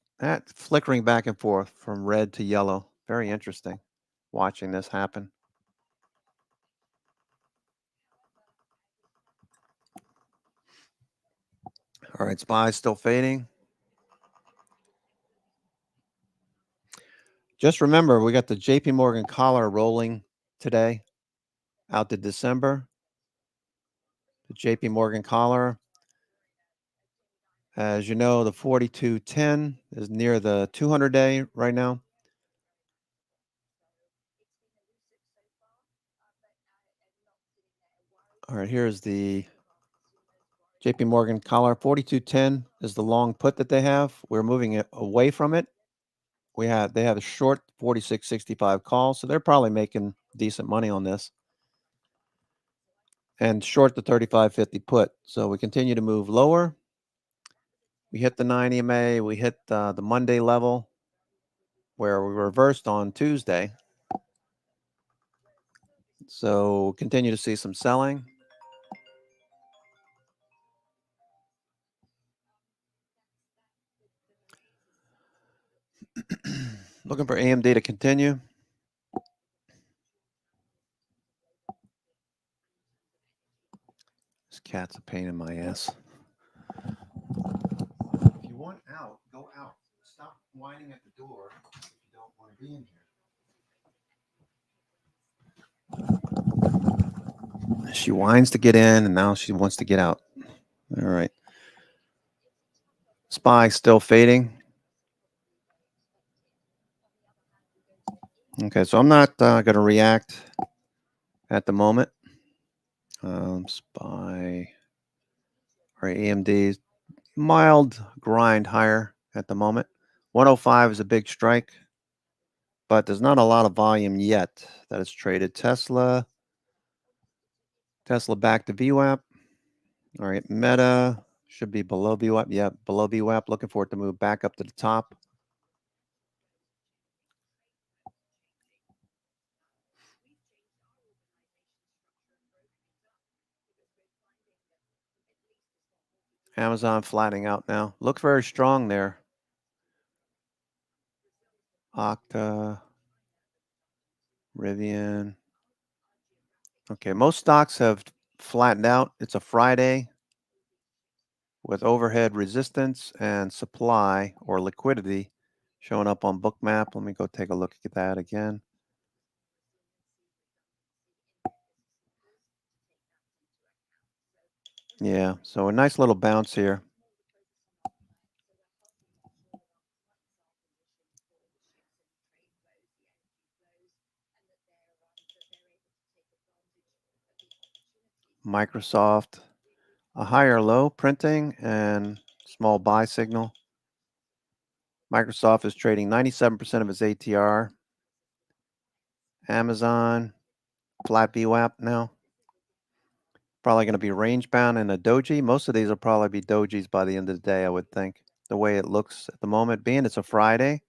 flickering back and forth from red to yellow. Very interesting watching this happen. All right, SPY still fading. Just remember, we got the JP Morgan collar rolling today out to December. The JP Morgan collar. As you know, the 4210 is near the 200-day right now. All right, here's the JP Morgan collar. 4210 is the long put that they have. We're moving it away from it they have a short 46.65 call, so they're probably making decent money on this. And short the 35.50 put. So we continue to move lower. We hit the 9 EMA. We hit the Monday level where we reversed on Tuesday. So continue to see some selling. Looking for AMD to continue. This cat's a pain in my ass. If you want out, go out. Stop whining at the door if you don't want to be in here. She whines to get in, and now she wants to get out. All right. SPY still fading. Okay, so I'm not going to react at the moment. SPY or AMD, mild grind higher at the moment. 105 is a big strike, but there's not a lot of volume yet that is traded. Tesla back to VWAP. All right, Meta should be below VWAP. Yeah, below VWAP. Looking for it to move back up to the top. Amazon flattening out now. Looks very strong there. Okta, Rivian. Okay, most stocks have flattened out. It's a Friday with overhead resistance and supply or liquidity showing up on Bookmap. Let me go take a look at that again. Yeah, so a nice little bounce here. Microsoft, a higher low printing and small buy signal. Microsoft is trading 97% of its ATR. Amazon, flat VWAP now. Probably going to be range bound in a doji. Most of these will probably be dojis by the end of the day, I would think. The way it looks at the moment, being it's a Friday.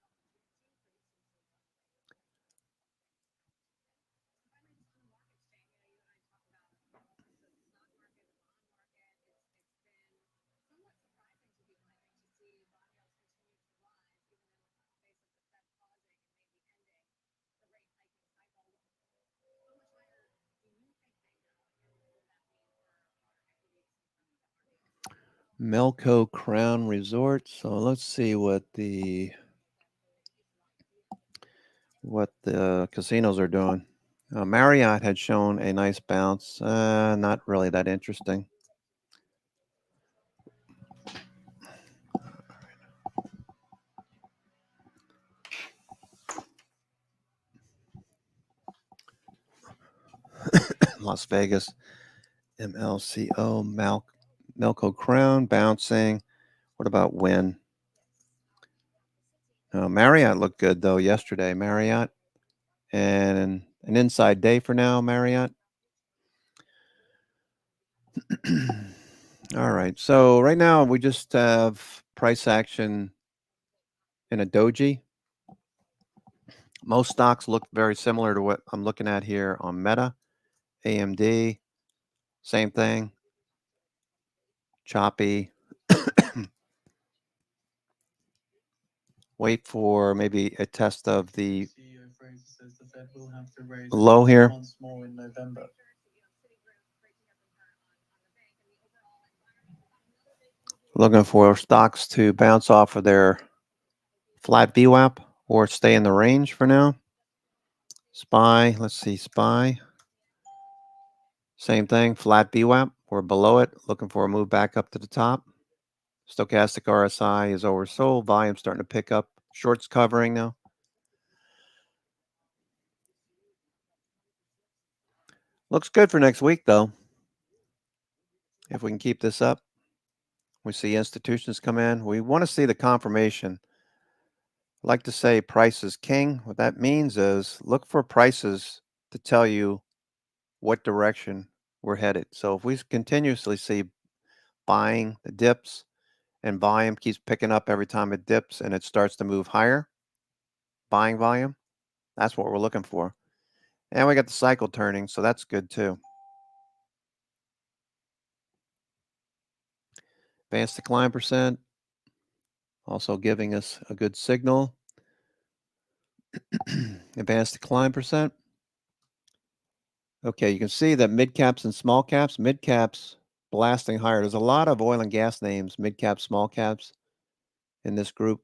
Melco Crown Resort. So let's see what the casinos are doing. Marriott had shown a nice bounce. Not really that interesting. Las Vegas, MLCO, Melco Crown bouncing. What about Wynn? Marriott looked good though yesterday. Marriott, and an inside day for now. Marriott. All right. So right now we just have price action in a doji. Most stocks look very similar to what I'm looking at here on Meta, AMD, same thing. Choppy. Wait for maybe a test of the CEO Fraser says the Fed will have to raise low here. once more in November. Looking for stocks to bounce off of their flat VWAP or stay in the range for now. SPY, let's see, SPY. Same thing, flat VWAP. We're below it, looking for a move back up to the top. Stochastic RSI is oversold. Volume starting to pick up. Shorts covering now. Looks good for next week, though. If we can keep this up. We see institutions come in. We want to see the confirmation. like to say price is king. What that means is look for prices to tell you what direction we're headed. So if we continuously see buying the dips and volume keeps picking up every time it dips and it starts to move higher, buying volume, that's what we're looking for. And we got the cycle turning, so that's good too. Advanced decline percent, also giving us a good signal. Advanced decline percent. Okay, you can see that mid caps and small caps, mid caps blasting higher. There's a lot of oil and gas names, mid caps, small caps in this group.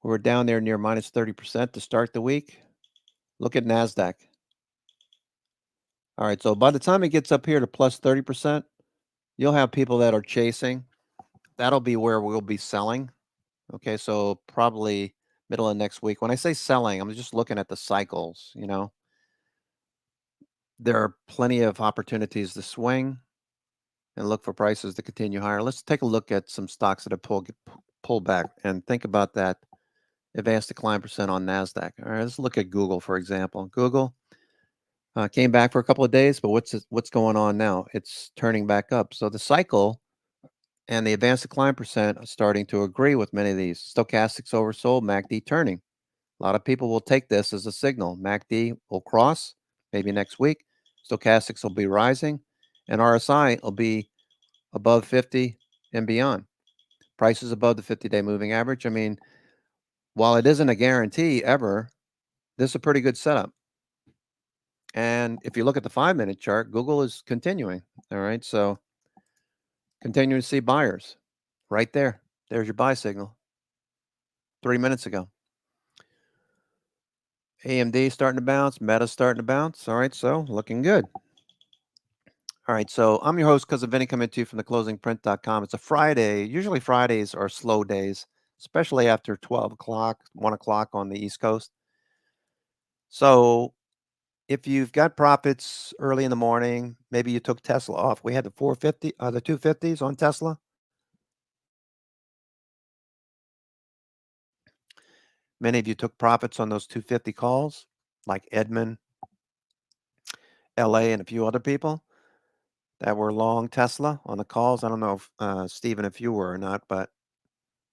We're down there near minus 30% to start the week. Look at NASDAQ. All right, so by the time it gets up here to plus 30%, you'll have people that are chasing. That'll be where we'll be selling. Okay, so probably middle of next week. When I say selling, I'm just looking at the cycles, you know. There are plenty of opportunities to swing and look for prices to continue higher. Let's take a look at some stocks that have pulled back and think about that advanced decline percent on NASDAQ. All right, let's look at Google, for example. Google came back for a couple of days, but what's going on now? It's turning back up. So the cycle and the advanced decline percent are starting to agree with many of these. Stochastics oversold, MACD turning. A lot of people will take this as a signal. MACD will cross maybe next week. Stochastics will be rising, and RSI will be above 50 and beyond. Prices above the 50-day moving average. I mean, while it isn't a guarantee ever, this is a pretty good setup. And if you look at the 5-minute chart, Google is continuing. All right. So continuing to see buyers right there. There's your buy signal 3 minutes ago. AMD starting to bounce. Meta starting to bounce. All right. So looking good. All right. So I'm your host, Cousin Vinny, coming to you from theclosingprint.com. It's a Friday. Usually Fridays are slow days, especially after 12 o'clock, 1 o'clock on the East Coast. So if you've got profits early in the morning, maybe you took Tesla off. We had the 450, the 250s on Tesla. Many of you took profits on those 250 calls, like Edmund, LA, and a few other people that were long Tesla on the calls. I don't know if Stephen, if you were or not, but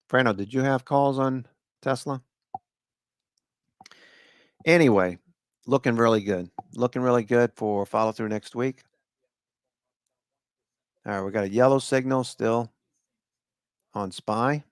Frano, did you have calls on Tesla? Anyway, looking really good. Looking really good for follow through next week. All right, we got a yellow signal still on SPY.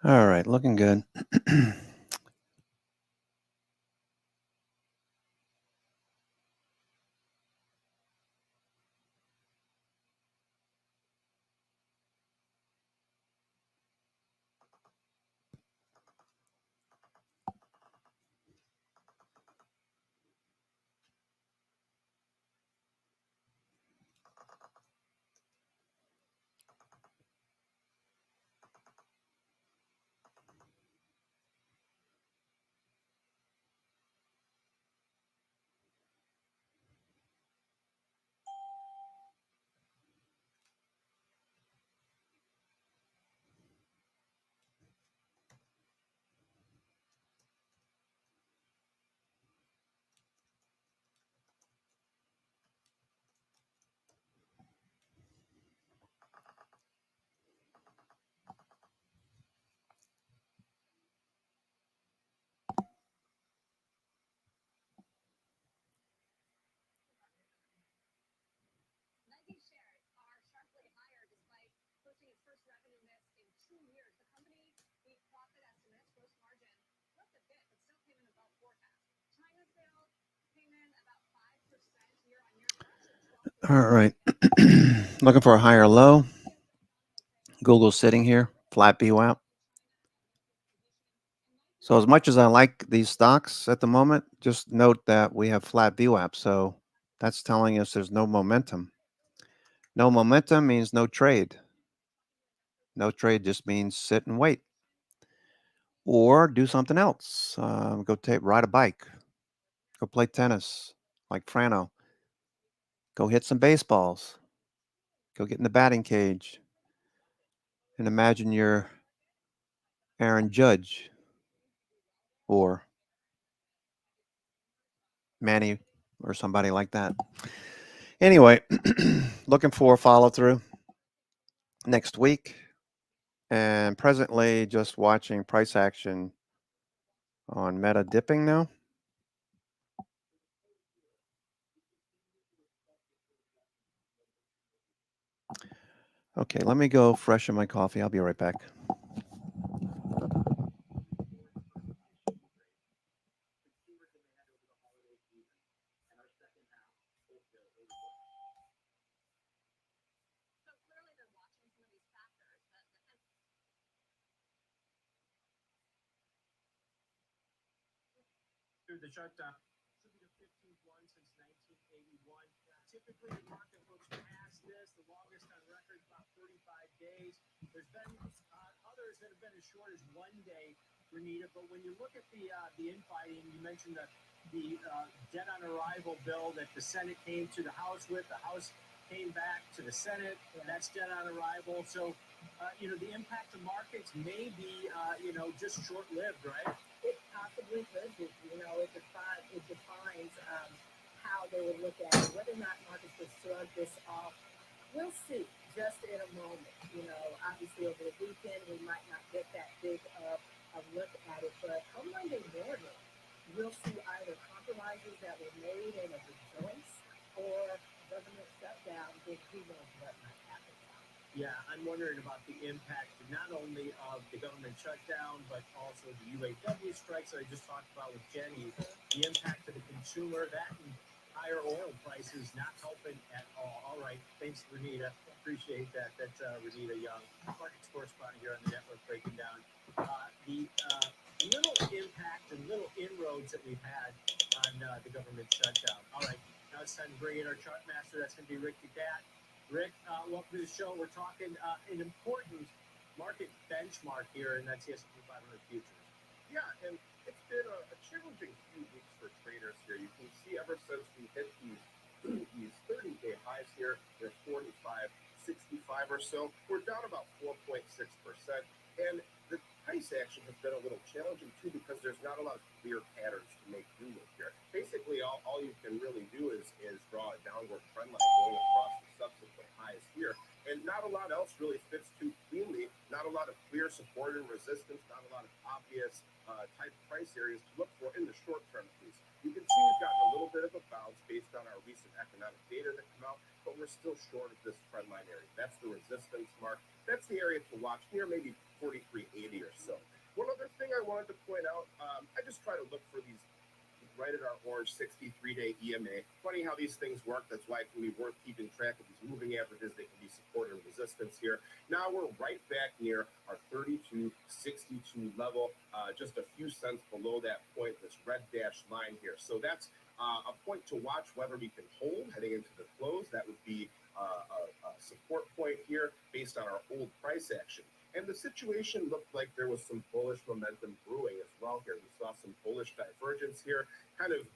All right, looking good. All right. Looking for a higher low. Google's sitting here, flat VWAP. So as much as I like these stocks at the moment, just note that we have flat VWAP. So that's telling us there's no momentum. No momentum means no trade. No trade just means sit and wait. Or do something else. Ride a bike. Go play tennis like Frano. Go hit some baseballs. Go get in the batting cage. And imagine you're Aaron Judge or Manny or somebody like that. Anyway, looking for follow through next week. And presently just watching price action on Meta dipping now. Okay, let me go freshen my coffee. I'll be right back. Through the shutdown. Should be the 15th one since 1981. Typically, the market looks past this. The longest on record, about 35 days. There's been others that have been as short as 1 day, Renita. But when you look at the infighting, you mentioned the dead on arrival bill that the Senate came to the House with. The House came back to the Senate. That's dead on arrival. So, the impact to markets may be, just short-lived, right? It possibly could be. It defines how they would look at it, whether or not markets would shrug this off. We'll see just in a moment. Obviously over the weekend we might not get that big of a look at it, but come Monday morning, we'll see either compromises that were made in a rejoice or government shutdown. Then who knows what might happen. Yeah, I'm wondering about the impact not only of the government shutdown, but also the UAW strikes that I just talked about with Jenny. The impact to the consumer, that and higher oil prices not helping at all. All right, thanks, Renita. Appreciate that. That's Renita Young, markets correspondent here on the network, breaking down the little impact and little inroads that we've had on the government shutdown. All right, now it's time to bring in our chart master. That's going to be Rick DeGat. Rick, welcome to the show. We're talking an important market benchmark here, and that's the S&P 500 futures. Yeah, and it's been a challenging few weeks for traders here. You can see ever since we hit these 30-day highs here, they're 45.65 or so. We're down about 4.6%, and the price action has been a little challenging too because there's not a lot of clear patterns to make do with here. Basically, all you can really do is draw a downward trend line going across the subsequent highs here. And not a lot else really fits too cleanly. Not a lot of clear support and resistance. Not a lot of obvious type price areas to look for in the short term, at least. You can see we've gotten a little bit of a bounce based on our recent economic data that come out, but we're still short of this trend line area. That's the resistance mark. That's the area to watch near maybe 43.80 or so. One other thing I wanted to point out, I just try to look for these right at our orange 63-day EMA. Funny how these things work. That's why it can be worth keeping track of these moving averages. They can be support and resistance here. Now we're right back near our 32.62 level, just a few cents below that point, this red dashed line here. So that's a point to watch whether we can hold heading into the close. That would be a support point here based on our old price action. And the situation looked like there was some bullish momentum brewing as well here. We saw some bullish divergence here, kind of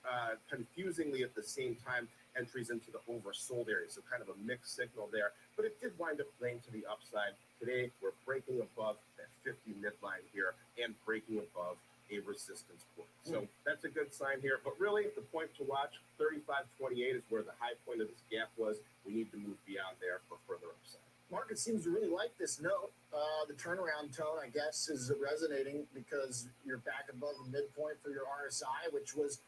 confusingly at the same time, entries into the oversold area. So kind of a mixed signal there, but it did wind up playing to the upside. Today, we're breaking above that 50 midline here and breaking above a resistance point. So that's a good sign here. But really, the point to watch, 35.28 is where the high point of this gap was. We need to move beyond there for further upside. Market seems to really like this note. The turnaround tone, I guess, is resonating because you're back above the midpoint for your RSI, which was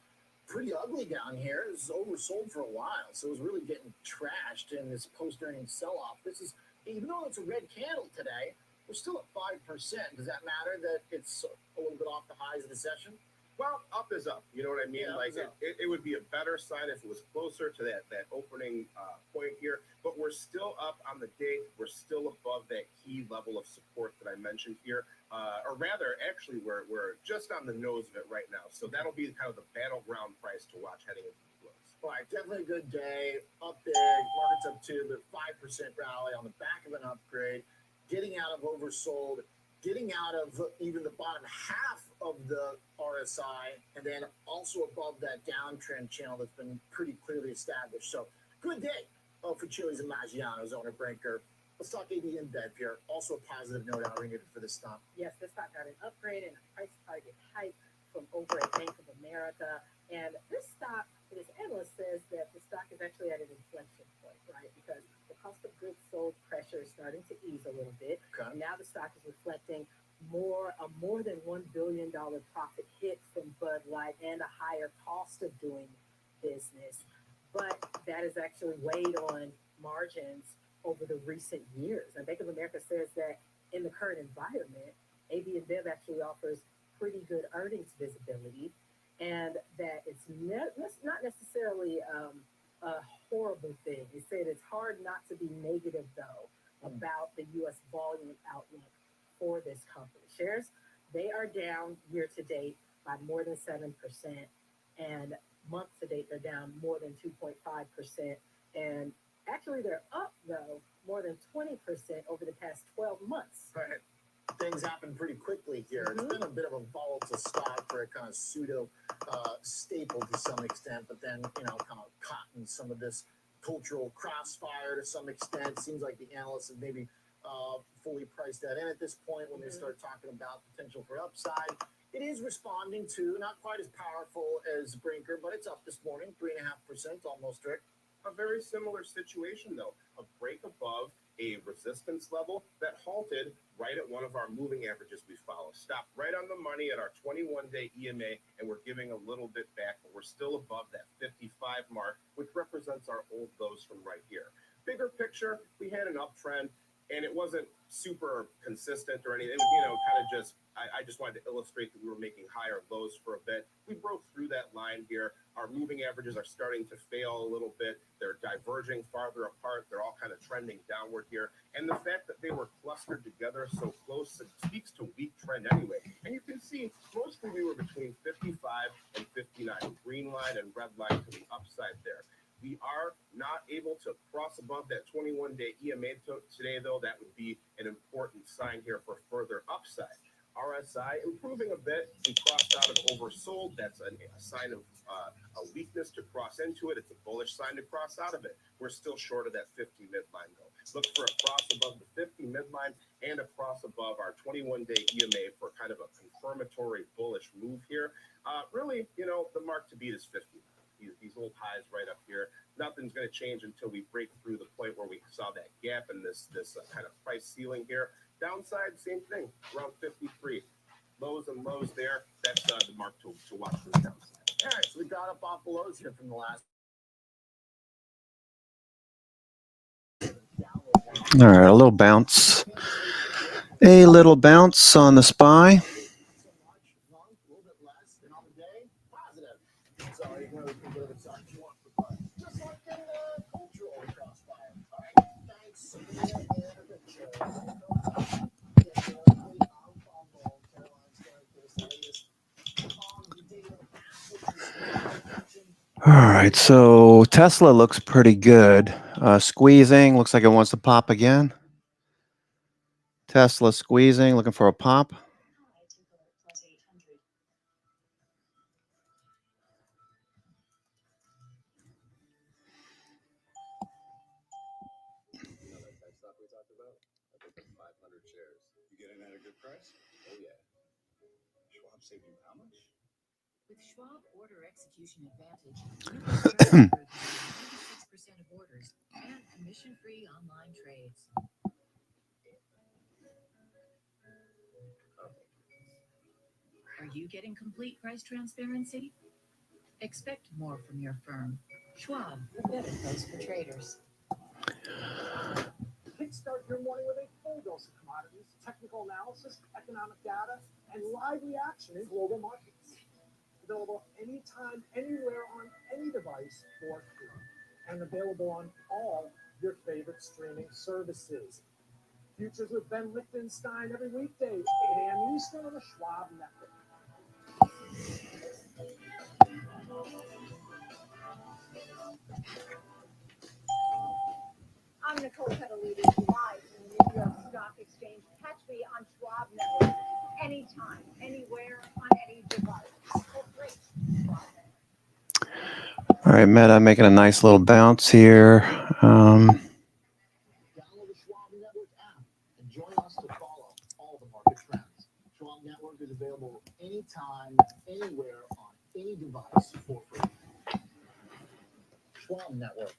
pretty ugly down here. It was oversold for a while, so it was really getting trashed in this post-earnings sell-off. This is, even though it's a red candle today, we're still at 5%. Does that matter that it's a little bit off the highs of the session? Well, up is up. You know what I mean? Yeah, like it would be a better sign if it was closer to that opening point here. But we're still up on the day. We're still above that key level of support that I mentioned here. Or rather, actually, we're just on the nose of it right now. So that'll be kind of the battleground price to watch heading into the close. All right, definitely a good day. Up big, market's up 2, but 5% rally on the back of an upgrade. Getting out of oversold, getting out of even the bottom half of the RSI, and then also above that downtrend channel that's been pretty clearly established. So good day for Chili's and Maggiano's, owner Brinker. Let's talk AB InBev here. Also a positive note out ringing for this stock. Yes, this stock got an upgrade and a price target hike from over at Bank of America. And this stock, this analyst says that the stock is actually at an inflection point, right? Because the cost of goods sold pressure is starting to ease a little bit. Okay. Now the stock is reflecting more than $1 billion profit hit from Bud Light and a higher cost of doing business. But that has actually weighed on margins over the recent years. And Bank of America says that in the current environment, AB InBev actually offers pretty good earnings visibility, and that it's not necessarily a horrible thing. They said it's hard not to be negative, though, about the U.S. volume outlook for this company. Shares, they are down year to date by more than 7%, and month to date, they're down more than 2.5%. And actually, they're up, though, more than 20% over the past 12 months. Right. Things happen pretty quickly here. It's been a bit of a volatile stock for a kind of pseudo staple to some extent, but then, kind of caught in some of this cultural crossfire to some extent. Seems like the analysts have maybe fully priced that in at this point when they start talking about potential for upside. It is responding to, not quite as powerful as Brinker, but it's up this morning, 3.5%, almost, Rick. A very similar situation, though. A break above a resistance level that halted right at one of our moving averages we follow. Stopped right on the money at our 21-day EMA, and we're giving a little bit back, but we're still above that 55 mark, which represents our old lows from right here. Bigger picture, we had an uptrend, and it wasn't super consistent or anything. Kind of just, I just wanted to illustrate that we were making higher lows for a bit. We broke through that line here. Our moving averages are starting to fail a little bit. They're diverging farther apart. They're all kind of trending downward here. And the fact that they were clustered together so close speaks to weak trend anyway. And you can see mostly we were between 55 and 59, green line and red line to the upside there. We are not able to cross above that 21-day EMA today, though. That would be an important sign here for further upside. RSI improving a bit. We crossed out of oversold. That's a sign of a weakness to cross into it. It's a bullish sign to cross out of it. We're still short of that 50 midline, though. Look for a cross above the 50 midline and a cross above our 21-day EMA for kind of a confirmatory bullish move here. Really, the mark to beat is 50. these old highs right up here. Nothing's going to change until we break through the point where we saw that gap in this kind of price ceiling here. Downside, same thing, around 53. Lows and lows there. That's the mark to watch for the downside. All right, so we got up off the lows here from the last. All right, a little bounce. A little bounce on the SPY. So much, long, a little bit less, and on the day, positive. So you know, you can give it some you want for fun. Just like in cultural crossfire. All right, thanks, Sabrina and Richard. All right, so Tesla looks pretty good. Squeezing, looks like it wants to pop again. Tesla squeezing, looking for a pop. With Schwab Order Execution Advantage, you can start orders with 96% of orders and commission-free online trades. Are you getting complete price transparency? Expect more from your firm. Schwab, the better place for traders. Kickstart your morning with a full dose of commodities, technical analysis, economic data, and live reaction in global markets. Available anytime, anywhere, on any device for free. And available on all your favorite streaming services. Futures with Ben Lichtenstein every weekday, 8 a.m. Eastern on the Schwab Network. I'm Nicole Cataluti, live from the New York Stock Exchange. Catch me on Schwab Network anytime, anywhere, on any device. For free. Schwab Network. All right, Meta making a nice little bounce here. Download the Schwab Network app and join us to follow all the market trends. Schwab Network is available anytime, anywhere, on any device for free. Schwab Network.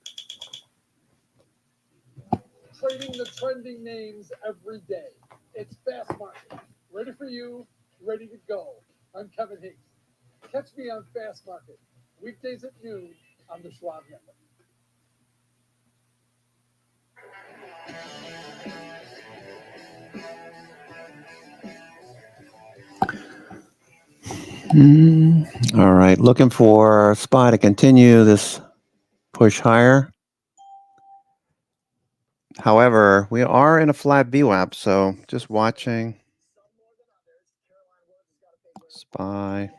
Trading the trending names every day. It's Fast Market. Ready for you, ready to go. I'm Kevin Higgs. Catch me on Fast Market, weekdays at noon on the Schwab Network. All right, looking for SPY to continue this push higher. However, we are in a flat VWAP, so just watching SPY.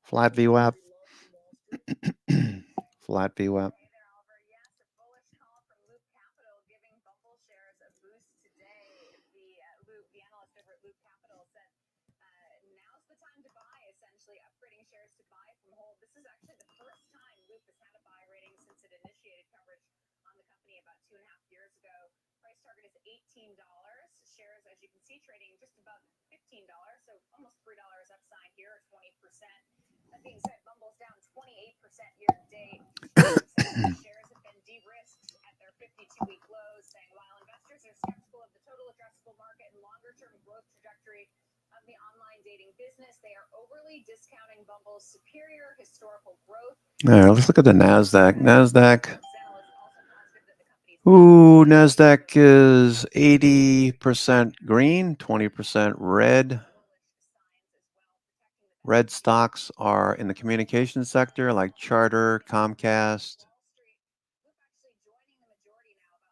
Flat VWAP. Flat VWAP. Hey there, Oliver. Yes, a bullish call from Loop Capital giving Bumble shares a boost today. The analyst over at Loop Capital said now's the time to buy, essentially upgrading shares to buy from hold. This is actually the first time Loop has had a buy rating since it initiated coverage on the company about 2.5 years ago. Price target is $18. Shares, as you can see, trading just about $15, so almost $3 upside here, 20%. That being said, Bumble's down 28% year to date. Shares have been de-risked at their 52-week lows, saying while investors are skeptical of the total addressable market and longer-term growth trajectory of the online dating business, they are overly discounting Bumble's superior historical growth. All right, let's look at the NASDAQ. Ooh, NASDAQ is 80% green, 20% red. Red stocks are in the communications sector like Charter, Comcast.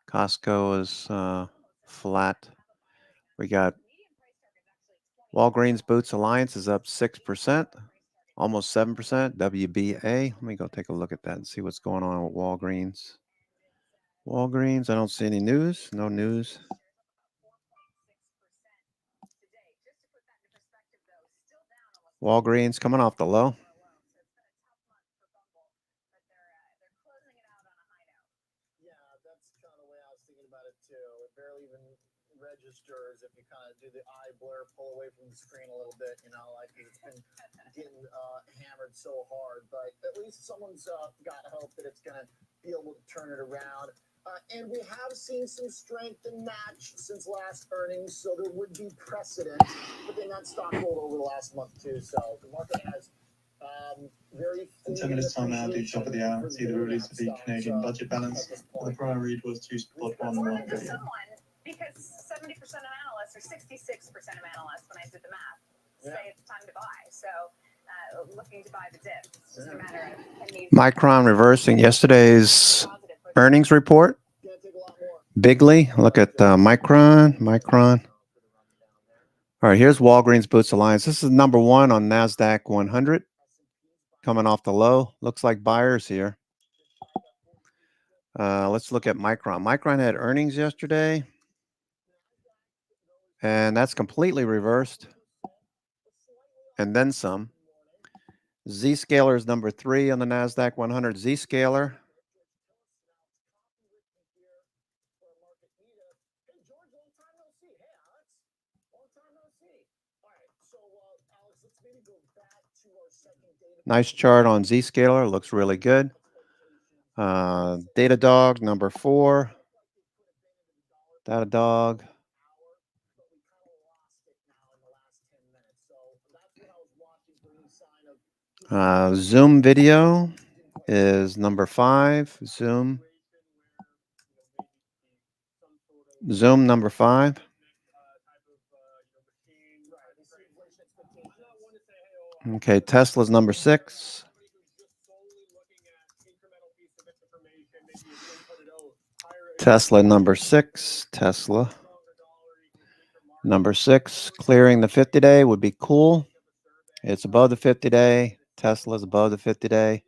Costco is flat. We got Walgreens Boots Alliance is up 6%, almost 7%. WBA. Let me go take a look at that and see what's going on with Walgreens. Walgreens, I don't see any news. No news. Walgreens coming off the low. Yeah, that's kind of the way I was thinking about it too. It barely even registers if you kind of do the eye blur, pull away from the screen a little bit, like it's been getting hammered so hard. But at least someone's got hope that it's going to be able to turn it around. And we have seen some strength in Match since last earnings, so there would be precedent. But then that stock rolled over the last month too, so the market has very. In 10 minutes time now, do top of the hour. See the release of the Canadian budget balance. The prior read was 2.11 billion. Because 70% of analysts, or 66% of analysts, when I did the math, say it's time to buy. So, looking to buy the dip. It's just a matter of can these Micron reversing yesterday's earnings report. Bigly, look at Micron. All right, here's Walgreens Boots Alliance. This is number one on NASDAQ 100. Coming off the low. Looks like buyers here. Let's look at Micron. Micron had earnings yesterday. And that's completely reversed. And then some. Zscaler is number 3 on the NASDAQ 100. Zscaler. Nice chart on Zscaler. Looks really good. Datadog, number 4. Datadog. Zoom video is number 5. Zoom number 5. Okay, Tesla's number 6. Tesla number 6. Tesla number 6. Clearing the 50-day would be cool. It's above the 50-day. Tesla's above the 50-day.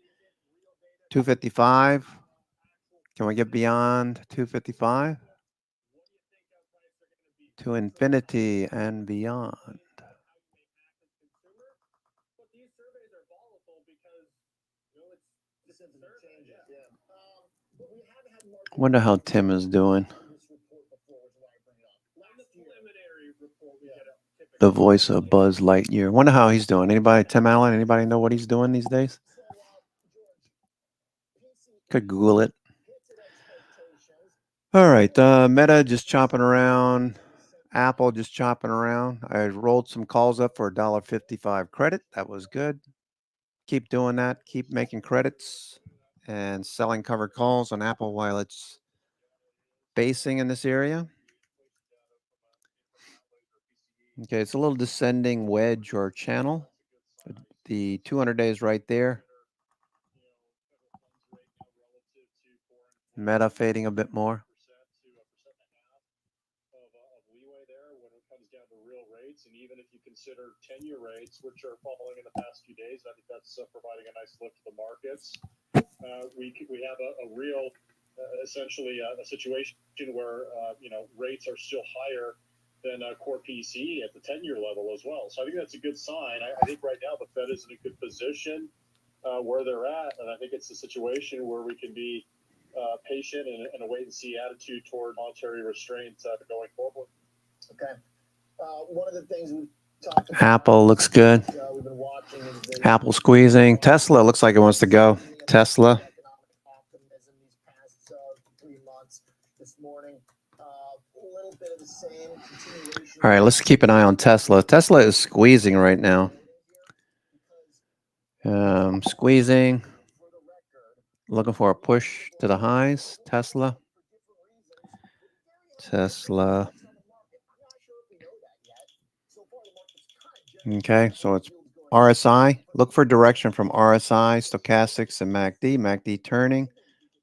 255. Can we get beyond 255? To infinity and beyond. Wonder how Tim is doing. The voice of Buzz Lightyear. Wonder how he's doing. Anybody, Tim Allen, anybody know what he's doing these days? Could Google it. All right, Meta just chopping around. Apple just chopping around. I rolled some calls up for $1.55 credit. That was good. Keep doing that. Keep making credits and selling covered calls on Apple while it's basing in this area. Okay, it's a little descending wedge or channel. The 200 days right there. Meta fading a bit more. And even if you consider 10-year rates, which are falling in the past few days, I think that's providing a nice lift to the markets. We have a real, essentially a situation where rates are still higher than core PCE at the 10-year level as well. So I think that's a good sign. I think right now the Fed is in a good position where they're at, and I think it's a situation where we can be patient and a wait-and-see attitude toward monetary restraint going forward. Okay. One of the things we talked about, Apple looks good. we've been watching is the Apple squeezing. Tesla looks like it wants to go. Tesla. optimism these past 3 months. This morning, a little bit of the same continuation. All right, let's keep an eye on Tesla. Tesla is squeezing right now. Squeezing. Looking for a push to the highs. Tesla. Okay, so it's RSI. Look for direction from RSI, stochastics, and MACD. MACD turning,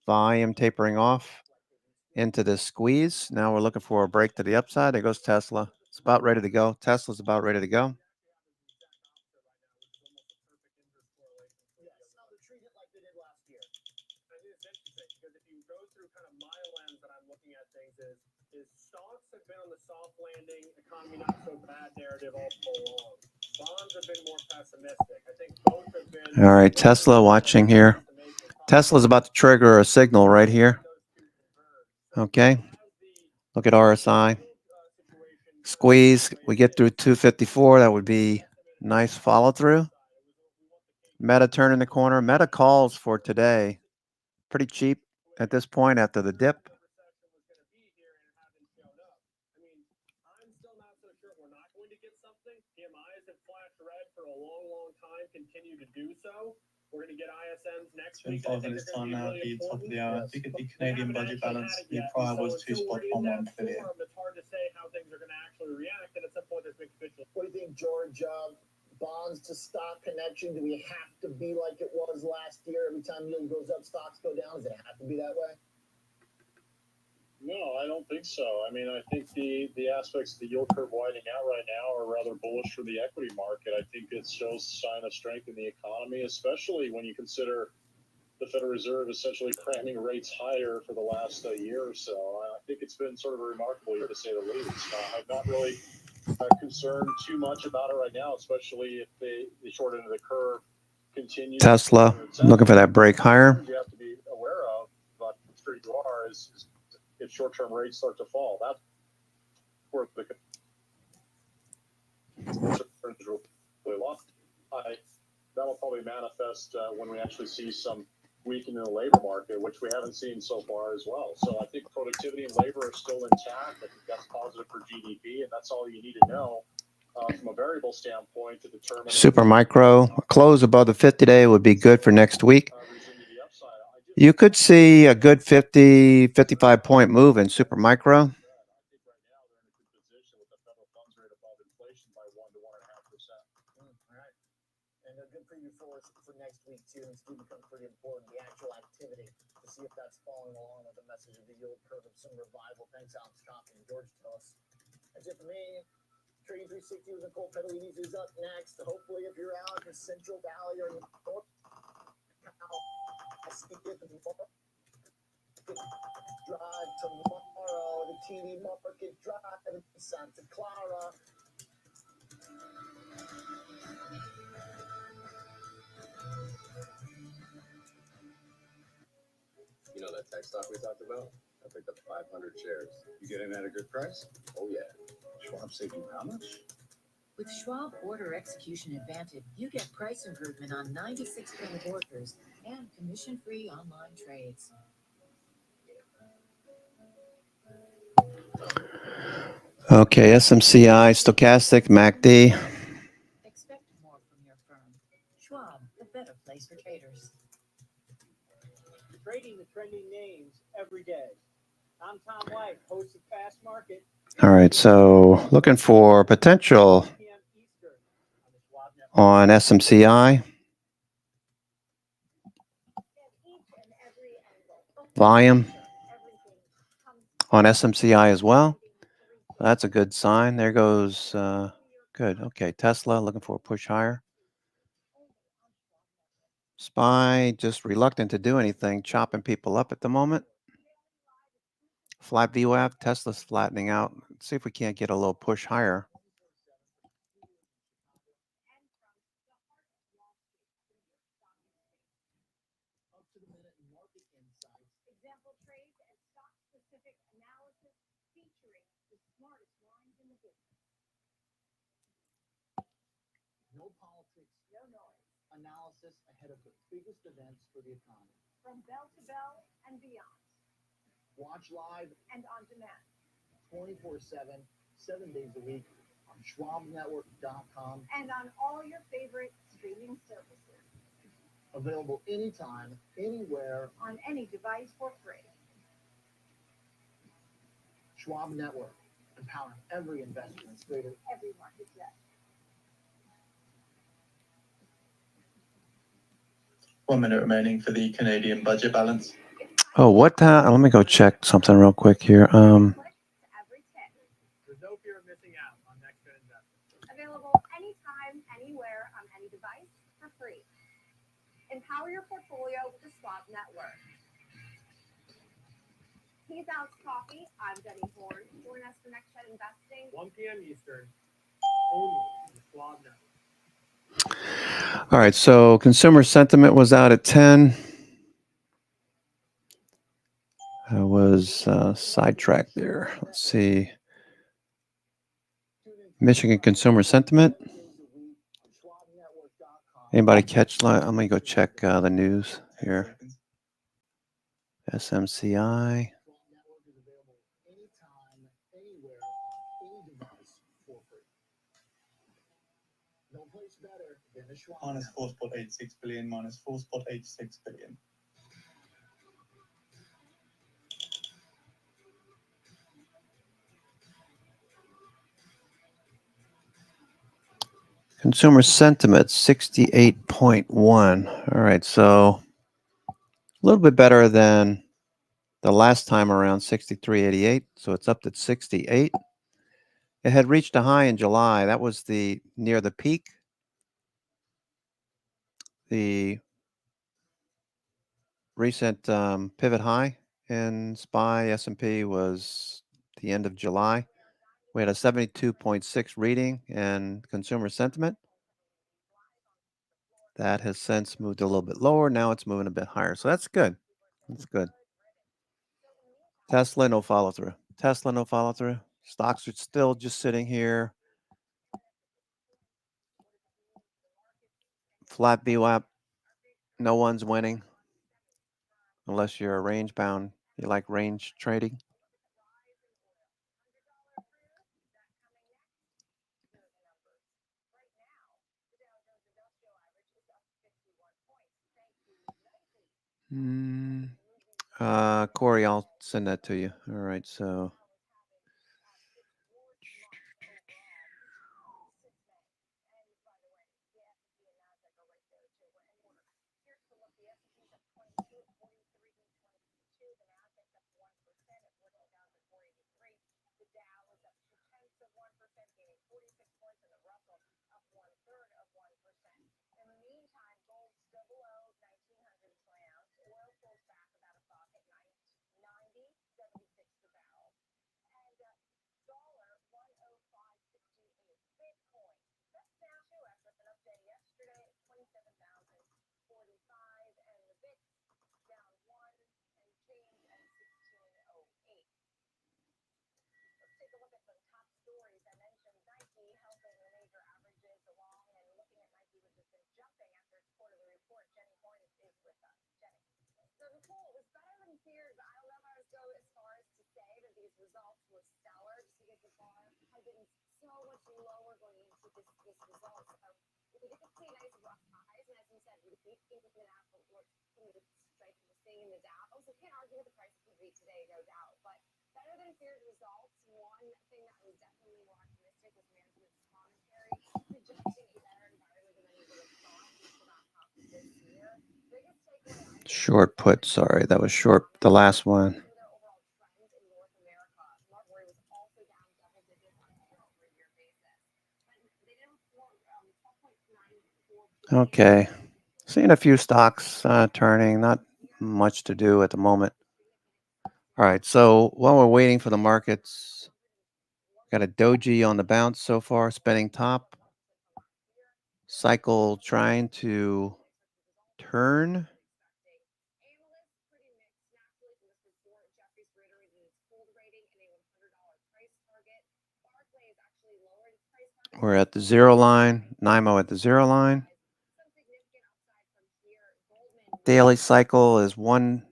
volume tapering off into this squeeze. Now we're looking for a break to the upside. There goes Tesla. It's about ready to go. Tesla's about ready to go. Stocks have been on the soft landing, economy not so bad narrative all along. Bonds have been more pessimistic. I think both have been. All right, Tesla watching here. Tesla's about to trigger a signal right here. Okay. Look at RSI. Squeeze, we get through 254. That would be nice follow through. Meta turning the corner. Meta calls for today. Pretty cheap at this point after the dip. I'm still not so sure we're not going to get something. PMIs have flashed red for a long, long time, continue to do so. We're going to get ISMs next week. I think This they're time going to be now, really the top of important. the hour. If you get the Canadian budget balance, the So prior was two until spot we're in on that 1 billion. form, it's hard to say how things are going to actually react, and at some point, there's big official. What do you think, George? Bonds to stock connection? Do we have to be like it was last year? Every time yield goes up, stocks go down. Does it have to be that way? No, I don't think so. I mean, I think the aspects of the yield curve widening out right now are rather bullish for the equity market. I think it shows a sign of strength in the economy, especially when you consider the Federal Reserve essentially cramming rates higher for the last year or so. I think it's been sort of a remarkable year, to say the least. I'm not really concerned too much about it right now, especially if the short end of the curve continues. Tesla, looking for that break higher. You have to be aware of, but I'm sure you are, is if short-term rates start to fall, that's where the concerns are really lost. That'll probably manifest when we actually see some weakening in the labor market, which we haven't seen so far as well. So I think productivity and labor are still intact. I think that's positive for GDP, and that's all you need to know from a variable standpoint to determine. Super micro, a close above the 50-day would be good for next week. You could see a good 50, 55 point move in super micro. And a good preview for us for next week too. It's going to become pretty important. The actual activity to see if that's following along with the message of the yield curve of some revival. Thanks, Alex Coffey and George Tillis. That's it for me. Trading 360 with Nicole Pedalini is up next. Hopefully, if you're out in the Central Valley or in the North, I'll see you at the drive tomorrow. The TD Market Drive in Santa Clara. You know that tech stock we talked about? I picked up 500 shares. You getting at a good price? Oh yeah. Schwab saved you how much? With Schwab Order Execution Advantage, you get price improvement on 96 credit orders and commission-free online trades. Okay, SMCI, stochastic, MACD. Expect more from your firm. Schwab, the better place for traders. Trading the trending names every day. I'm Tom White, host of Fast Market. All right, so looking for potential PM Eastern on the Schwab Network. on SMCI. Volume on SMCI as well. That's a good sign. There goes, good. Okay, Tesla looking for a push higher. SPY just reluctant to do anything, chopping people up at the moment. Flat VWAP, Tesla's flattening out. Let's see if we can't get a little push higher. Example trades and stock-specific analysis featuring the smartest minds in the business. No politics, No noise. analysis ahead of the biggest events for the economy. From bell to bell and beyond. Watch live And on demand. 24/7, 7 days a week on schwabnetwork.com. And on all your favorite streaming services. Available anytime, anywhere. On any device for free. Schwab Network, empowering every investor in greater. Every market day. 1 minute remaining for the Canadian budget balance. Oh, what? Let me go check something real quick here. Every tip. There's no fear of missing out on next gen investment. Available anytime, anywhere, on any device for free. Empower your portfolio with the Schwab Network. He's Alex Coffey. I'm Jenny Horn. Join us for Next Gen Investing. 1 p.m. Eastern, only on the Schwab Network. All right, so consumer sentiment was out at 10. I was sidetracked there. Let's see. Michigan consumer sentiment. Anybody catch? Let me go check the news here. SMCI. Minus 4.86 billion, minus 4.86 billion. Consumer sentiment 68.1. All right, so a little bit better than the last time around, 63.88. So it's up to 68. It had reached a high in July. That was near the peak. The recent pivot high in SPY S&P was the end of July. We had a 72.6 reading in consumer sentiment. That has since moved a little bit lower. Now it's moving a bit higher. So that's good. That's good. Tesla, no follow through. Tesla, no follow through. Stocks are still just sitting here. Flat VWAP. No one's winning unless you're a range bound. You like range trading. Corey, I'll send that to you. All right, so. Short put, sorry, that was short, the last one. Okay, seeing a few stocks turning, not much to do at the moment. All right, so while we're waiting for the markets, got a doji on the bounce so far, spinning top. Cycle trying to turn. We're at the 0 line, NYMO at the 0 line. Daily cycle is 1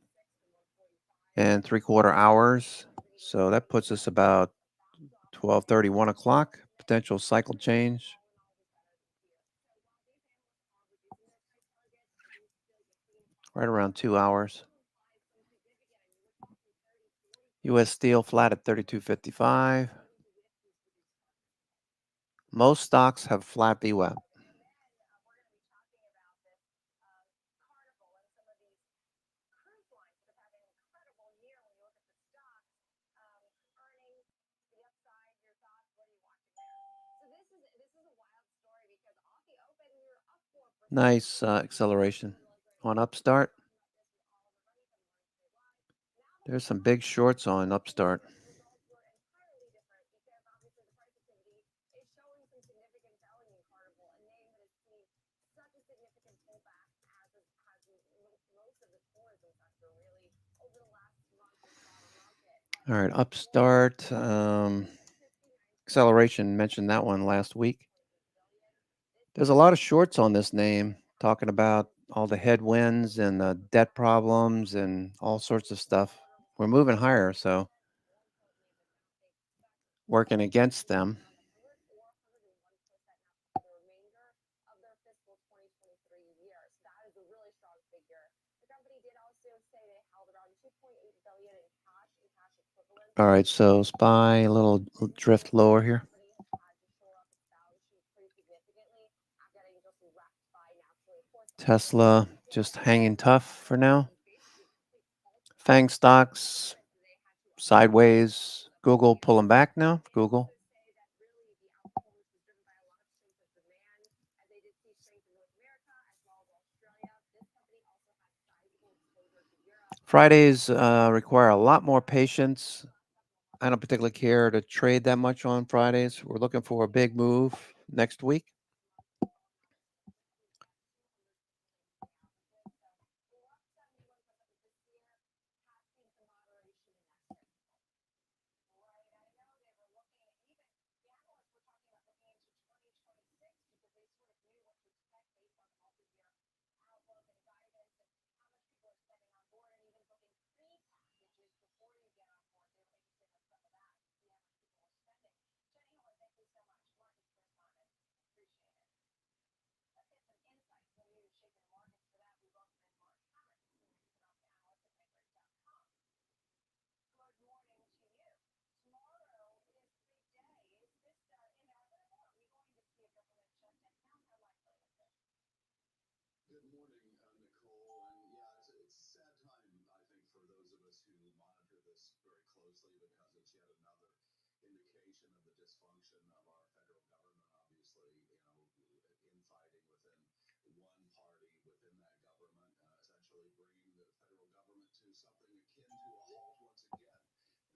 3/4 hours. So that puts us about 12:30, 1 o'clock. Potential cycle change. Right around 2 hours. U.S. Steel flat at 32.55. Most stocks have flat VWAP. Nice acceleration on Upstart. There's some big shorts on Upstart. All right, Upstart, Acceleration mentioned that one last week. There's a lot of shorts on this name talking about all the headwinds and the debt problems and all sorts of stuff. We're moving higher, so working against them. All right, so SPY a little drift lower here. Tesla just hanging tough for now. FANG stocks sideways. Google pulling back now. Google. Fridays require a lot more patience. I don't particularly care to trade that much on Fridays. We're looking for a big move next week. Good morning, Nicole. And yeah, it's a sad time, I think, for those of us who monitor this very closely because it's yet another indication of the dysfunction of our federal government. Obviously, infighting within one party within that government, essentially bringing the federal government to something akin to a halt once again.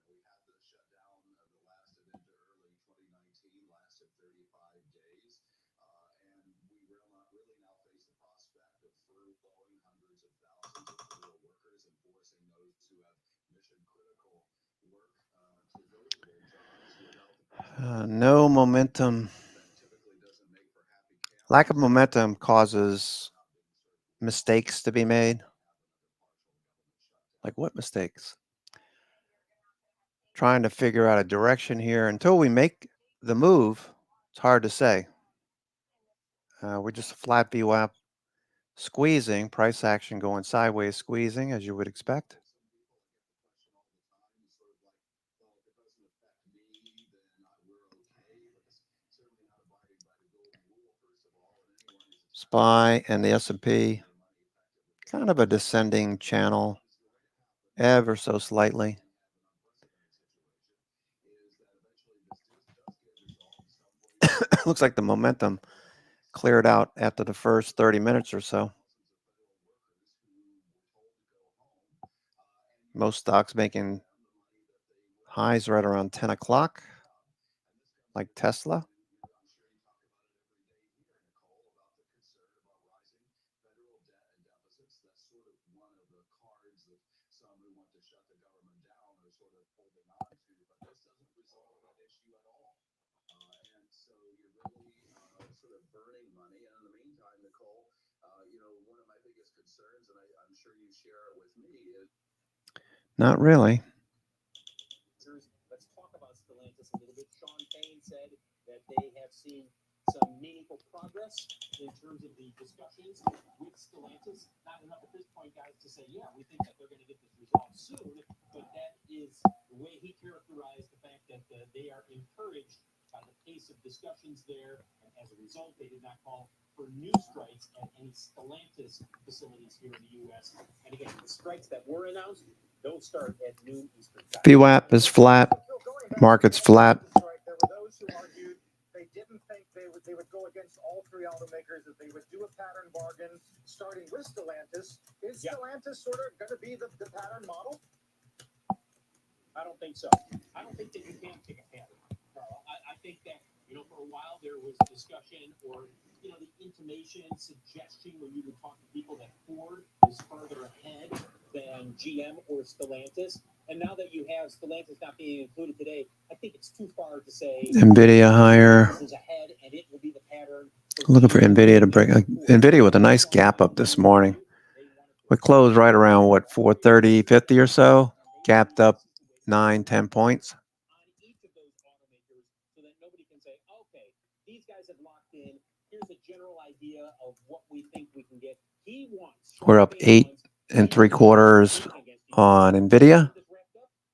We had the shutdown that lasted into early 2019, lasted 35 days. And we will not really now face the prospect of furloughing hundreds of thousands of federal workers and forcing those who have mission critical work to go to their jobs without the No momentum. that typically doesn't make for happy camp. Lack of momentum causes mistakes to be made. Like what mistakes? Trying to figure out a direction here. Until we make the move, it's hard to say. We're just a flat VWAP squeezing, price action going sideways, squeezing as you would expect. SPY and the S&P, kind of a descending channel, ever so slightly. Looks like the momentum cleared out after the first 30 minutes or so. Most stocks making highs right around 10 o'clock, like Tesla. Burning money. And in the meantime, Nicole, one of my biggest concerns, and I'm sure you share it with me, is Not really. Let's talk about Stellantis a little bit. Sean Payne said that they have seen some meaningful progress in terms of the discussions with Stellantis. Not enough at this point, guys, to say, yeah, we think that they're going to get this resolved soon, but that is the way he characterized the fact that they are encouraged by the pace of discussions there, and as a result, they did not call for new strikes at any Stellantis facilities here in the U.S. And again, the strikes that were announced don't start at noon Eastern time. VWAP is flat. Market's flat. There were those who argued they didn't think they would go against all three automakers, that they would do a pattern bargain starting with Stellantis. Is Stellantis sort of going to be the pattern model? I don't think so. I don't think that you can pick a pattern, Carl. I think that, for a while there was discussion or, the intimation, suggestion when you would talk to people that Ford is further ahead than GM or Stellantis. And now that you have Stellantis not being included today, I think it's too far to say NVIDIA higher. Stellantis is ahead, and it will be the pattern. Looking for NVIDIA to break. NVIDIA with a nice gap up this morning. We closed right around, what, 430, 50 or so? Gapped up 9, 10 points. On each of those automakers so that nobody can say, okay, these guys have locked in. Here's a general idea of what we think we can get. He wants. We're up 8 3/4 on NVIDIA.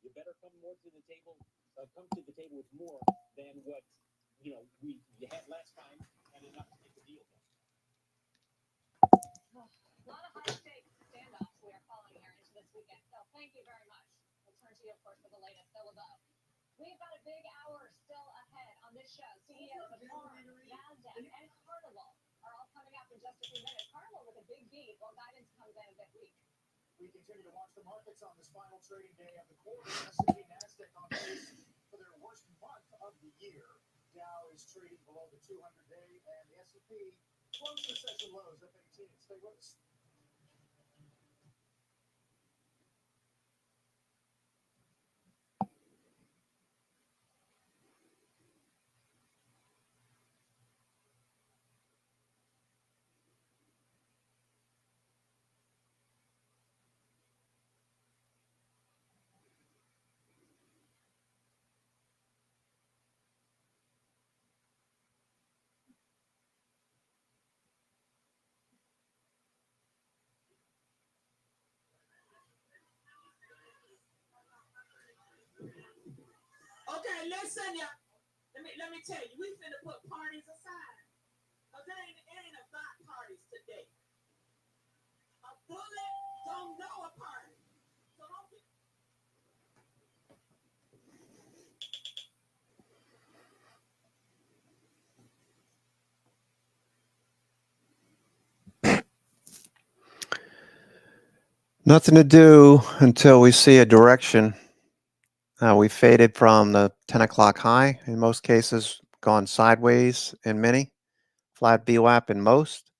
You better come more to the table. Come to the table with more than what you had last time, and enough to make the deal. A lot of high stakes standoffs we are following here into this weekend. So thank you very much. We'll turn to you, of course, for the latest still above. We've got a big hour still ahead on this show. CEOs of Farm, NASDAQ, and Carnival are all coming up in just a few minutes. Carnival with a big beat while guidance comes in a bit weak. We continue to watch the markets on this final trading day of the quarter. S&P Nasdaq on pace for their worst month of the year. Dow is trading below the 200-day, and the S&P close to session lows up 18. Stay with us. Okay, listen, ya. Let me tell you, we finna put parties aside. Cause it ain't about parties today. A bullet don't know a party. So don't get Nothing to do until we see a direction. We faded from the 10 o'clock high in most cases, gone sideways in many, flat VWAP in most.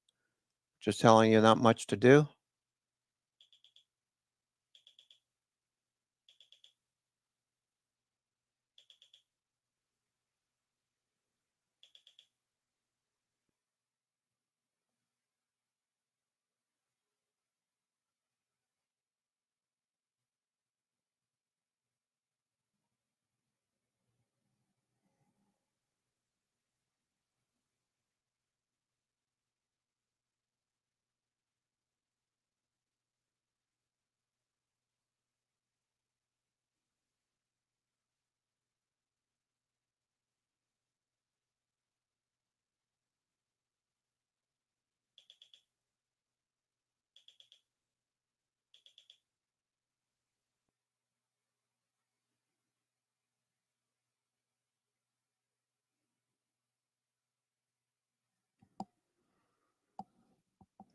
Just telling you, not much to do.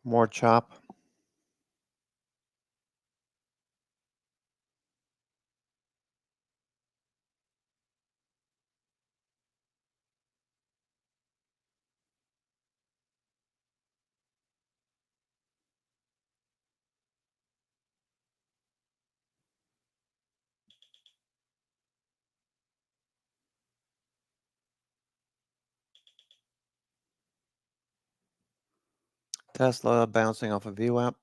More chop. Tesla bouncing off a VWAP.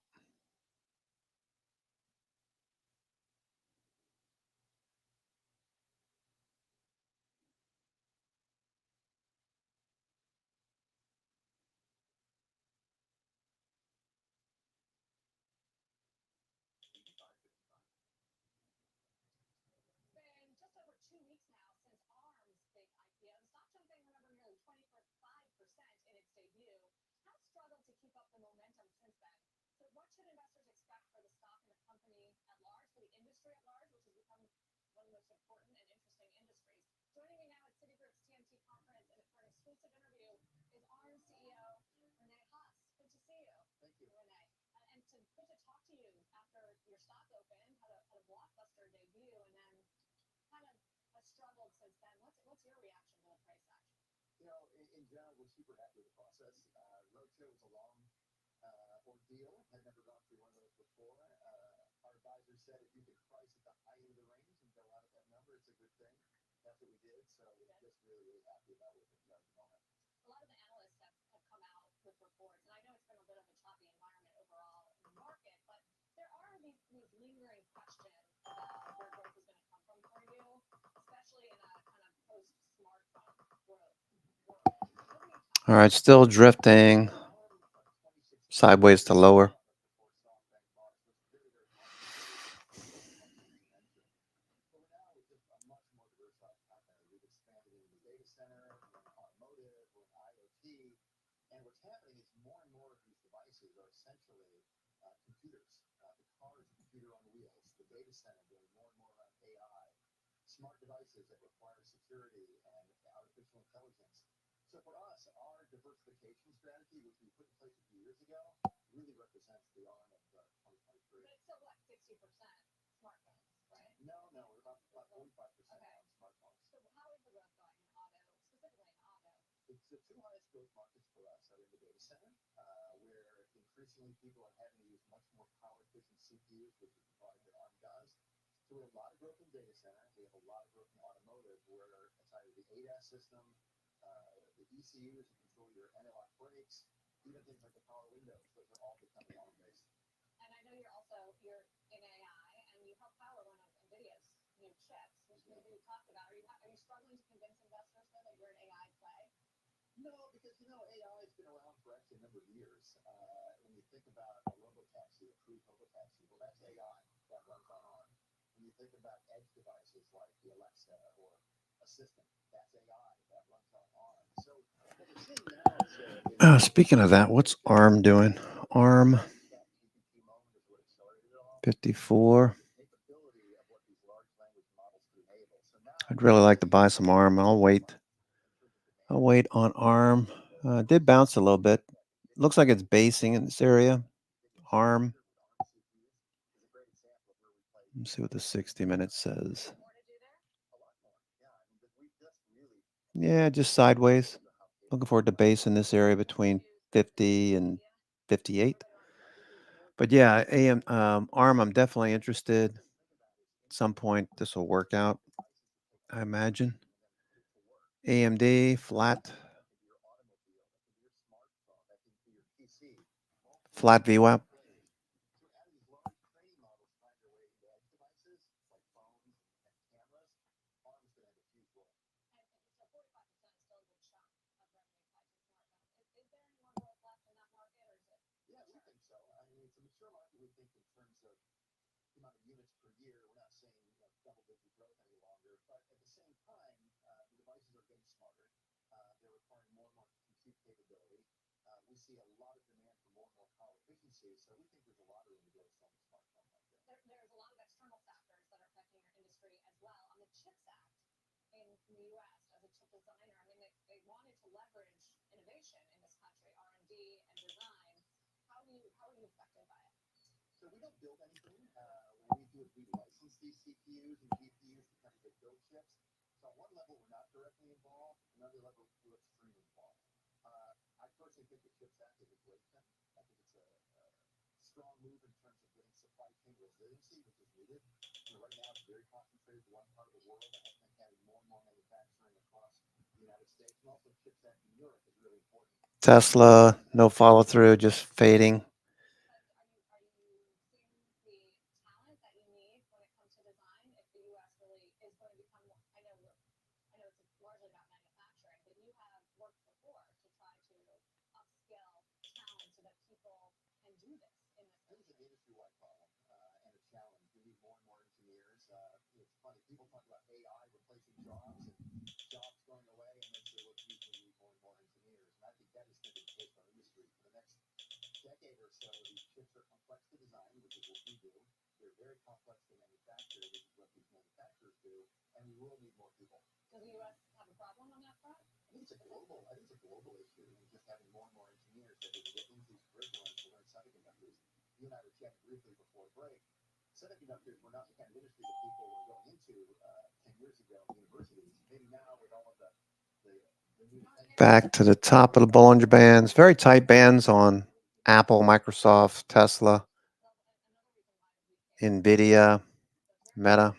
Been just over 2 weeks now since ARM's big IPO. The stock jumped in, remember, nearly 25% in its debut. Has struggled to keep up the momentum since then. So what should investors expect for the stock and the company at large, for the industry at large, which has become one of the most important and interesting industries? Joining me now at Citigroup's TMT conference and for an exclusive interview is ARM CEO Rene Haas. Good to see you. Thank you. Rene. And good to talk to you after your stock opened, had a blockbuster debut, and then kind of has struggled since then. What's your reaction to the price action? In general, we're super happy with the process. Roadshow was a long ordeal. Had never gone through one of those before. our advisor said if you could price at the high end of the range and go out at that number, it's a good thing. That's what we did. So we're just really, really happy about where things are at the moment. A lot of the analysts have come out with reports, and I know it's been a bit of a choppy environment overall in the market, but there are these lingering questions about where growth is going to come from for you, especially in a kind of post-smartphone growth world. All right, still drifting sideways to lower. And what's happening is more and more of these devices are essentially computers. The car is a computer on wheels. The data center doing more and more around AI, smart devices that require security and artificial intelligence. So for us, our diversification strategy, which we put in place a few years ago, really represents the arm of 2023. But it's still like 60% smartphones, right? No, we're about 45% Okay. on smartphones. So how is the growth going in auto, specifically in auto? It's the two highest growth markets for us are in the data center, where increasingly people are having to use much more power efficient CPUs, which is the product that ARM does. So we have a lot of growth in data center. We have a lot of growth in automotive, where it's either the ADAS system, the ECUs that control your analog brakes, even things like the power windows. Those are all becoming ARM-based. And I know you're in AI, and you help power one of NVIDIA's new chips, which maybe we talked about. Are you struggling to convince investors though that you're an AI play? No, because AI has been around for actually a number of years. When you think about a robotaxi, a cruise robotaxi, well, that's AI that runs on ARM. When you think about edge devices like the Alexa or Assistant, that's AI that runs on ARM. So what we're seeing now is Speaking of that, what's ARM doing? ARM 54. I'd really like to buy some ARM. I'll wait on ARM. Did bounce a little bit. Looks like it's basing in this area. ARM. Let's see what the 60 minutes says. Yeah, just sideways. Looking forward to base in this area between 50 and 58. But yeah, ARM, I'm definitely interested. At some point, this will work out, I imagine. AMD, flat VWAP. Units per year, we're not saying double-digit growth any longer, but at the same time, the devices are getting smarter. They're requiring more and more compute capability. We see a lot of demand for more and more power efficiency, so we think there's a lot of room to grow still in the smartphone market. There's a lot of external factors that are affecting your industry as well. On the CHIPS Act in the U.S. as a chip designer, I mean, they wanted to leverage innovation in this country, R&D and design. How are you affected by it? So we don't build anything. What we do is we license these CPUs and GPUs to companies that build chips. So on one level, we're not directly involved. Another level, we're extremely involved. I personally think the CHIPS Act is a great thing. I think it's a strong move in terms of getting supply chain resiliency, which is needed. Right now, it's very concentrated in one part of the world. I think having more and more manufacturing across the United States and also CHIPS Act in Europe is really important. Tesla, no follow through, just fading. Are you seeing the talent that you need when it comes to design? If the U.S. really is going to become, I know it's largely about manufacturing, but you have worked before to try to upskill talent so that people can do this in this This is an industry-wide problem and a challenge. We need more and more engineers. It's funny, people talk about AI replacing jobs and jobs going away, and then say, well, geez, we need more and more engineers. And I think that is going to be the case for our industry for the next decade or so. These chips are complex to design, which is what we do. They're very complex to manufacture, which is what these manufacturers do, and we will need more people. Does the U.S. have a problem on that front? I think it's a global issue. Just having more and more engineers that we can get into these curriculums to learn semiconductors. You and I were chatting briefly before break. Semiconductors were not the kind of industry that people were going into 10 years ago at universities. Maybe now with all of the new Back to the top of the Bollinger Bands. Very tight bands on Apple, Microsoft, Tesla. NVIDIA, Meta.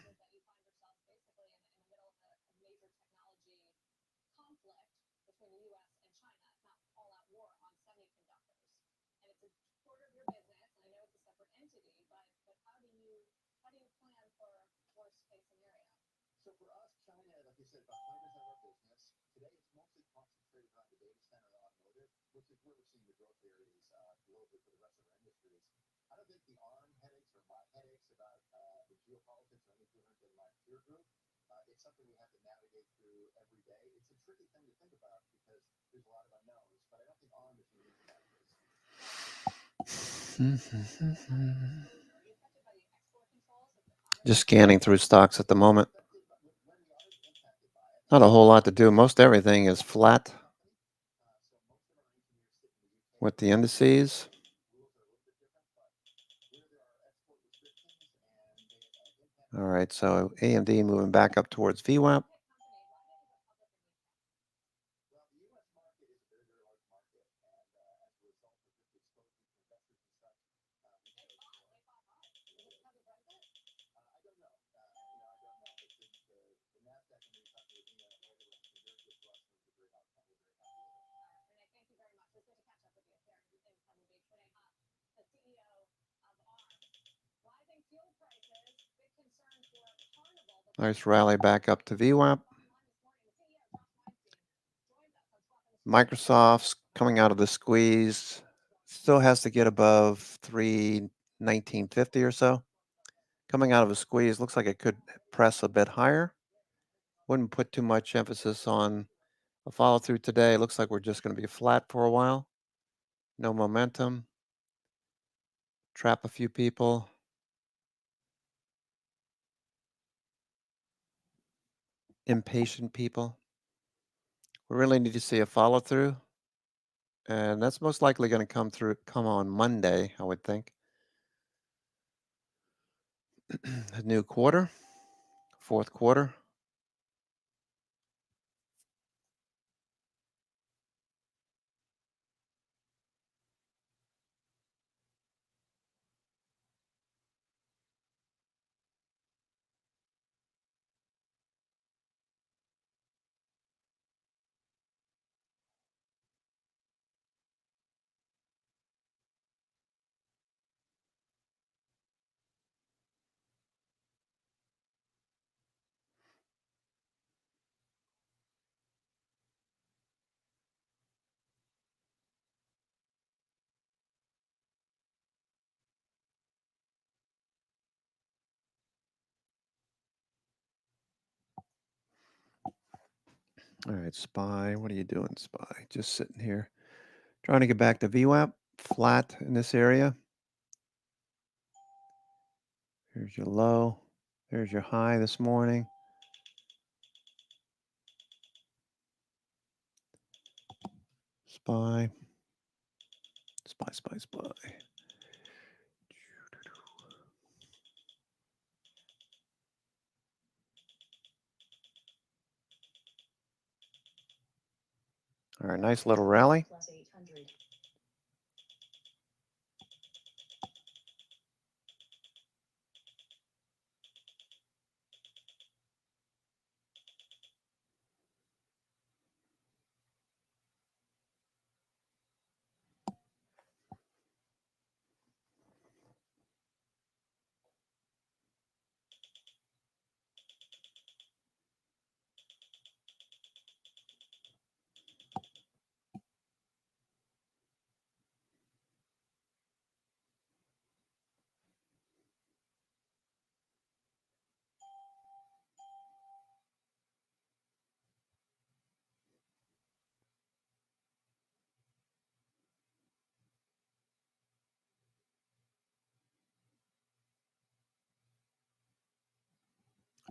So for us, China, like you said, about 20% of our business. Today, it's mostly concentrated around the data center and automotive, which is where we're seeing the growth areas globally for the rest of our industries. I don't think the ARM headaches or my headaches about the geopolitics or anything like that in my peer group. It's something we have to navigate through every day. It's a tricky thing to think about because there's a lot of unknowns, but I don't think ARM is unique in that case. Just scanning through stocks at the moment. Not a whole lot to do. Most everything is flat with the indices. All right, so AMD moving back up towards VWAP. Nice rally back up to VWAP. Microsoft's coming out of the squeeze. Still has to get above 319.50 or so. Coming out of a squeeze, looks like it could press a bit higher. Wouldn't put too much emphasis on a follow through today. Looks like we're just going to be flat for a while. No momentum. Trap a few people. Impatient people. We really need to see a follow through. And that's most likely going to come on Monday, I would think. A new quarter, fourth quarter. All right, SPY. What are you doing, SPY? Just sitting here. Trying to get back to VWAP. Flat in this area. Here's your low. There's your high this morning. SPY. SPY, SPY, SPY. All right, nice little rally. Plus 800.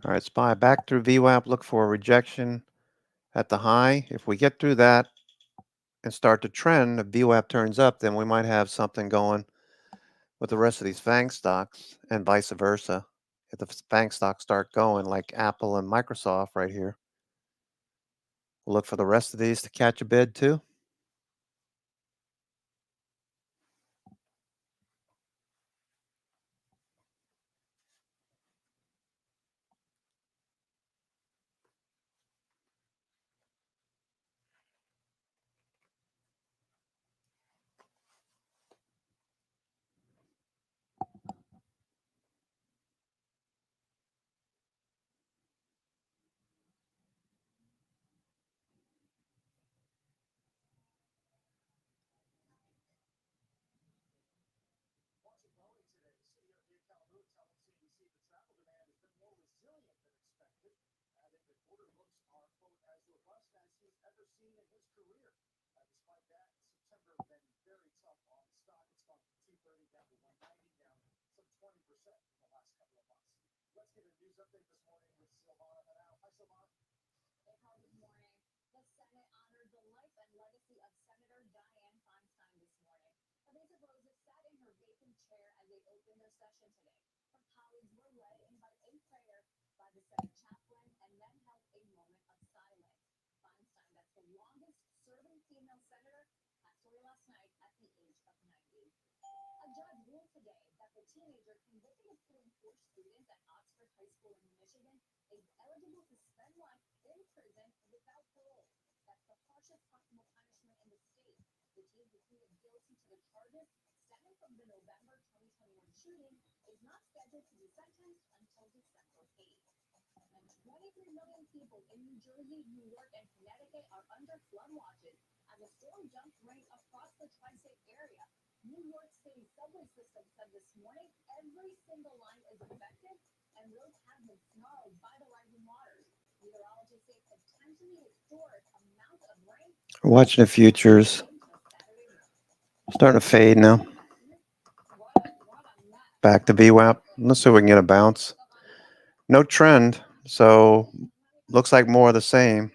All right, SPY back through VWAP. Look for a rejection at the high. If we get through that and start to trend, the VWAP turns up, then we might have something going with the rest of these FANG stocks and vice versa. If the FANG stocks start going like Apple and Microsoft right here, we'll look for the rest of these to catch a bid too. seen in his career. Despite that, September has been very tough on the stock. It's gone from 230 down to 190, down some 20% in the last couple of months. Let's get a news update this morning with Silvana Manal. Hi, Silvana. Hey, Carl, good morning. The Senate honored the life and legacy of Senator Dianne Feinstein this morning. Evasive Roses sat in her vacant chair as they opened their session today. Her colleagues were led in by a prayer by the Senate chaplain and then held a moment of silence. Feinstein, that's the longest serving female senator, passed away last night at the age of 90. A judge ruled today that the teenager convicted of killing 4 students at Oxford High School in Michigan is eligible to spend life in prison without parole. That's the harshest possible punishment in the state. The teen who pleaded guilty to the charges stemming from the November 2021 shooting is not scheduled to be sentenced until December 8th. And 23 million people in New Jersey, New York, and Connecticut are under flood watches as the storm dumped rain across the tri-state area. New York City subway system said this morning every single line is affected and roads have been snarled by the rising waters. Meteorologists say potentially historic amount of rain. We're watching the futures. Starting to fade now. Back to VWAP. Let's see if we can get a bounce. No trend, so looks like more of the same.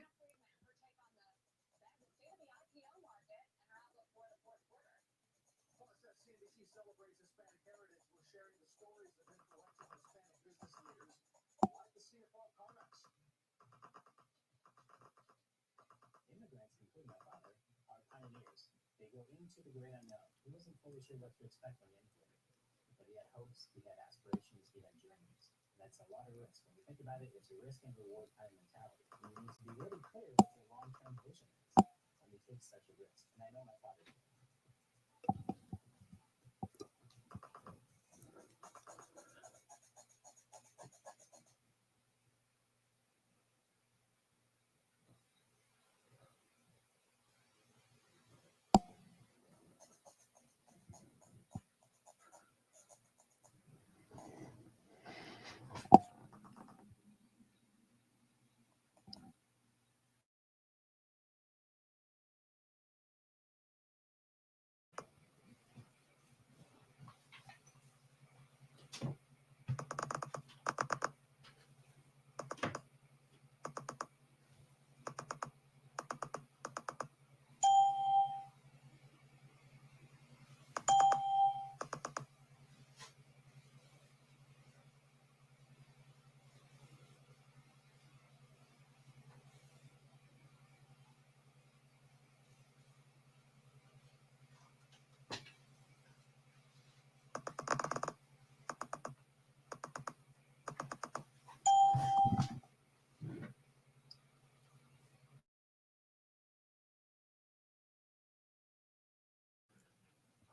CNBC celebrates Hispanic heritage. We're sharing the stories of influential Hispanic business leaders like the CFO of CarMax. Immigrants, including my father, are pioneers. They go into the great unknown. He wasn't fully sure what to expect when he entered it. But he had hopes, he had aspirations, he had dreams. And that's a lot of risk. When you think about it, it's a risk and reward kind of mentality. And you need to be really clear what your long-term vision is when you take such a risk. And I know my father did.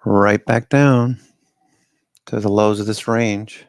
Right back down to the lows of this range.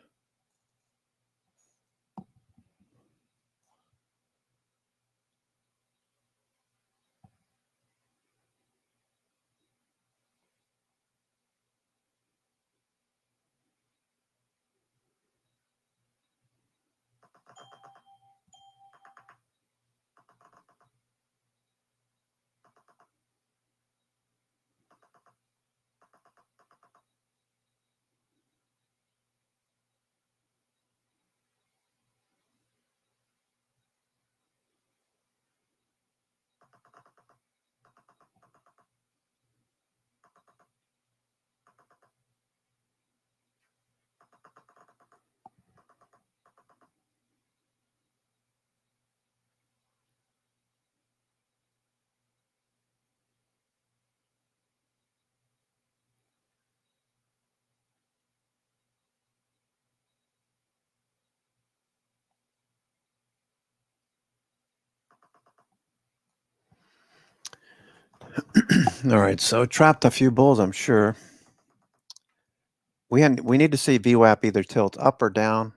All right, so trapped a few bulls, I'm sure. We need to see VWAP either tilt up or down.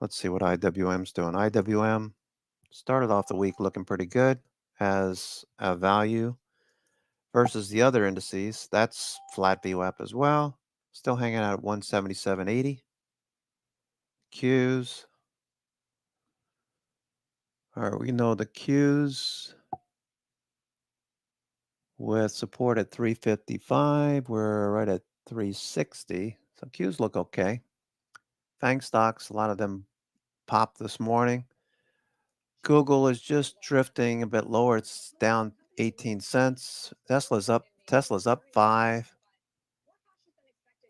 Let's see what IWM's doing. IWM started off the week looking pretty good as a value versus the other indices. That's flat VWAP as well. Still hanging out at 177.80. Qs. All right, we know the Qs with support at 355. We're right at 360. So Qs look okay. FANG stocks, a lot of them popped this morning. Google is just drifting a bit lower. It's down 18 cents. Tesla's up 5.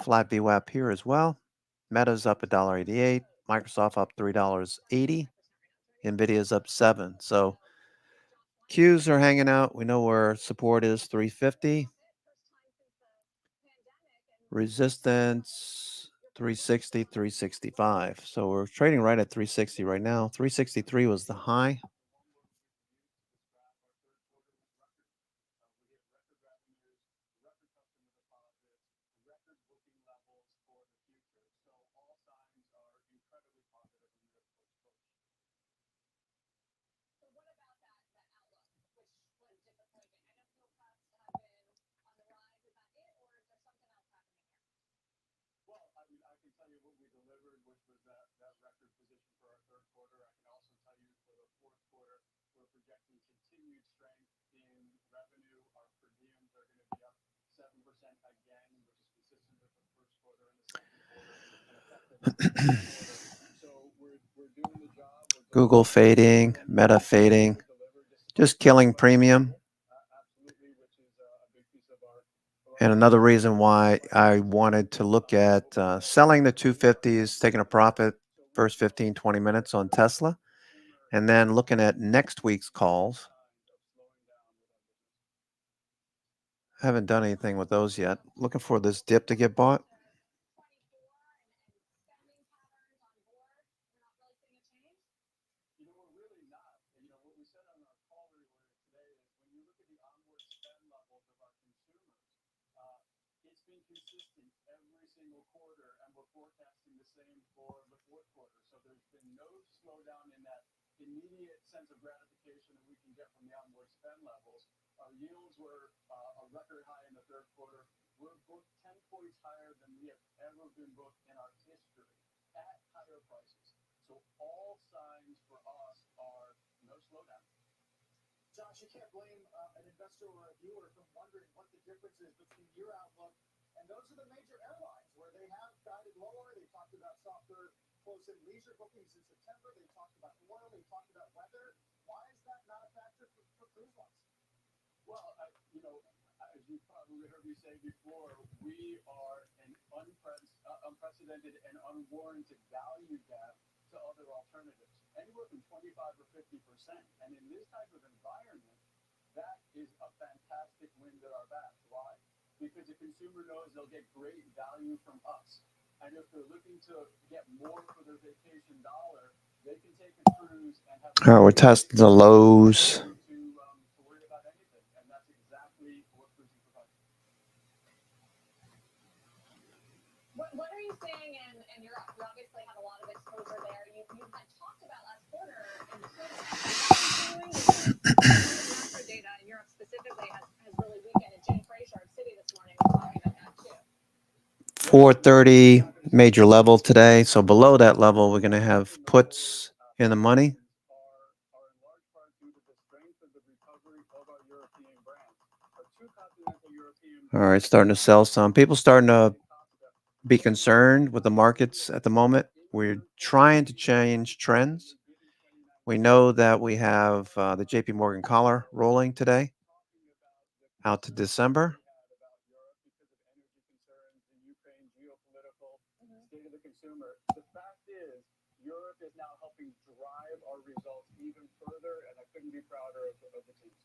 Flat VWAP here as well. Meta's up $1.88. Microsoft up $3.80. Nvidia's up 7. So Qs are hanging out. We know where support is, 350. Resistance 360, 365. So we're trading right at 360 right now. 363 was the high. Well, I mean, I can tell you what we delivered, which was that record position for our third quarter. I can also tell you for the fourth quarter, we're projecting continued strength in revenue. Our per diems are going to be up 7% again, which is consistent with the first quarter and the second quarter and effective in the third quarter. So we're doing the job. Google fading, Meta fading, just killing premium. Absolutely, which is a big piece of our. And another reason why I wanted to look at selling the 250s, taking a profit first 15, 20 minutes on Tesla, and then looking at next week's calls. I haven't done anything with those yet. Looking for this dip to get bought. You know, we're really not. You know, what we said on our call earlier today is when you look at the onward spend levels of our consumers, it's been consistent every single quarter, and we're forecasting the same for the fourth quarter. So there's been no slowdown in that immediate sense of gratification that we can get from the onward spend levels. Our yields were a record high in the third quarter. We're booked 10 points higher than we have ever been booked in our history at higher prices. So all signs for us are no slowdown. Josh, you can't blame an investor or a viewer from wondering what the difference is between your outlook and those of the major airlines where they have guided lower. They talked about softer close-in leisure bookings in September. They talked about oil. They talked about weather. Why is that not a factor for cruise lines? Well, you know, as you probably heard me say before, we are an unprecedented and unwarranted value gap to other alternatives, anywhere from 25 or 50%. And in this type of environment, that is a fantastic wind at our back. Why? Because the consumer knows they'll get great value from us. And if they're looking to get more for their vacation dollar, they can take a cruise and have. All right, we're testing the lows. To worry about anything, and that's exactly what cruising provides. What are you seeing in Europe? You obviously have a lot of exposure there. You had talked about last quarter macro data in Europe specifically has really weakened. And Jim Fraser of Citi this morning was talking about that too. 430 major level today. So below that level, we're going to have puts in the money. Are in large part due to the strength of the recovery of our European brands. Our two continental European. All right, starting to sell some. People starting to be concerned with the markets at the moment. We're trying to change trends. We know that we have the JP Morgan collar rolling today out to December. State of the consumer. The fact is, Europe is now helping drive our results even further, and I couldn't be prouder of the team.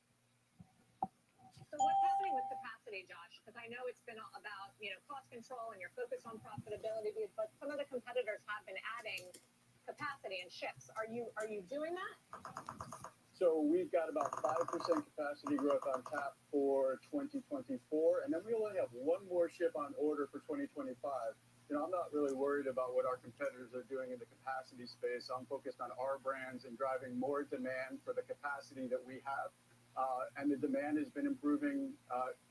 So what's happening with capacity, Josh? Because I know it's been about cost control and your focus on profitability, but some of the competitors have been adding capacity and ships. Are you doing that? So we've got about 5% capacity growth on tap for 2024, and then we only have one more ship on order for 2025. You know, I'm not really worried about what our competitors are doing in the capacity space. I'm focused on our brands and driving more demand for the capacity that we have. And the demand has been improving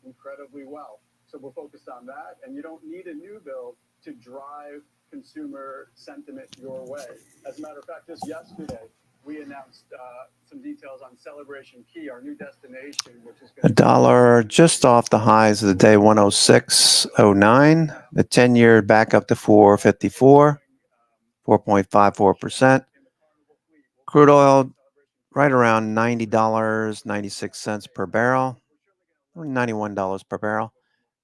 incredibly well. So we're focused on that. And you don't need a new build to drive consumer sentiment your way. As a matter of fact, just yesterday, we announced some details on Celebration Key, our new destination, which is A going dollar just off the highs of the day, 106.09. The 10-year back up to 454, 4.54%. Crude oil right around $90.96 per barrel, or $91 per barrel.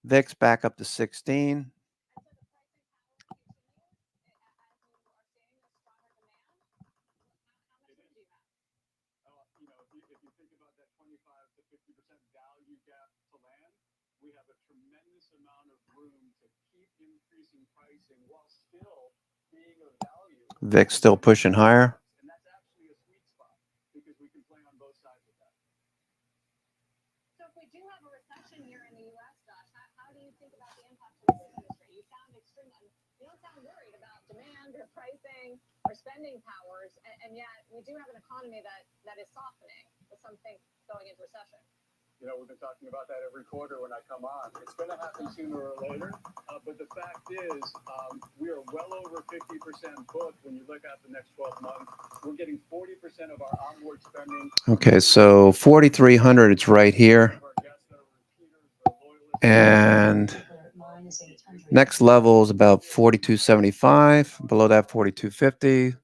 VIX back up to 16. you know, if you think about that 25 to 50% value gap to land, we have a tremendous amount of room to keep increasing pricing while still being of value. VIX still pushing higher. And that's actually a sweet spot because we can play on both sides of that. So if we do have a recession here in the U.S., Josh, how do you think about the impact on the industry? You sound you don't sound worried about demand or pricing or spending powers, and yet we do have an economy that is softening with some things going into recession. You know, we've been talking about that every quarter when I come on. It's going to happen sooner or later, but the fact is we are well over 50% booked when you look at the next 12 months. We're getting 40% of our onboard spending. Okay, so 4,300, it's right here. And next level is about 42.75. Below that, 42.50.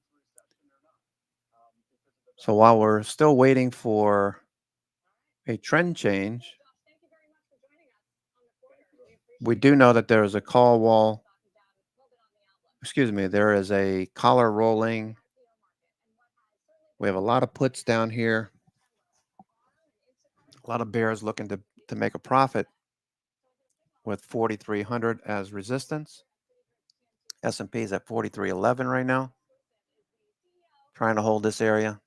So while we're still waiting for a trend change, we do know that there is a call wall. Excuse me, there is a collar rolling. We have a lot of puts down here. A lot of bears looking to make a profit with 4,300 as resistance. S&P is at 43.11 right now. Trying to hold this area.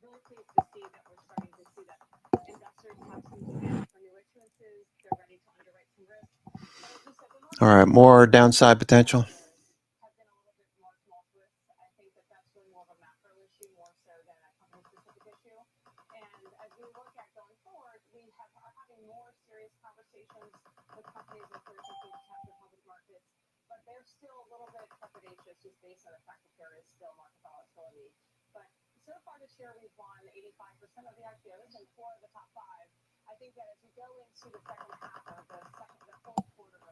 Really pleased to see that we're starting to see that investors have some demand for new issuances. They're ready to underwrite some risk. All right, more downside potential. Have been a little bit more tumultuous. I think that that's really more of a macro issue more so than a company-specific issue. And as we look at going forward, are having more serious conversations with companies and firms looking to tap the public markets, but they're still a little bit trepidatious just based on the fact that there is still market volatility. But so far this year, we've won 85% of the IPOs and 4 of the top 5. I think that as we go into the second half of the fourth quarter,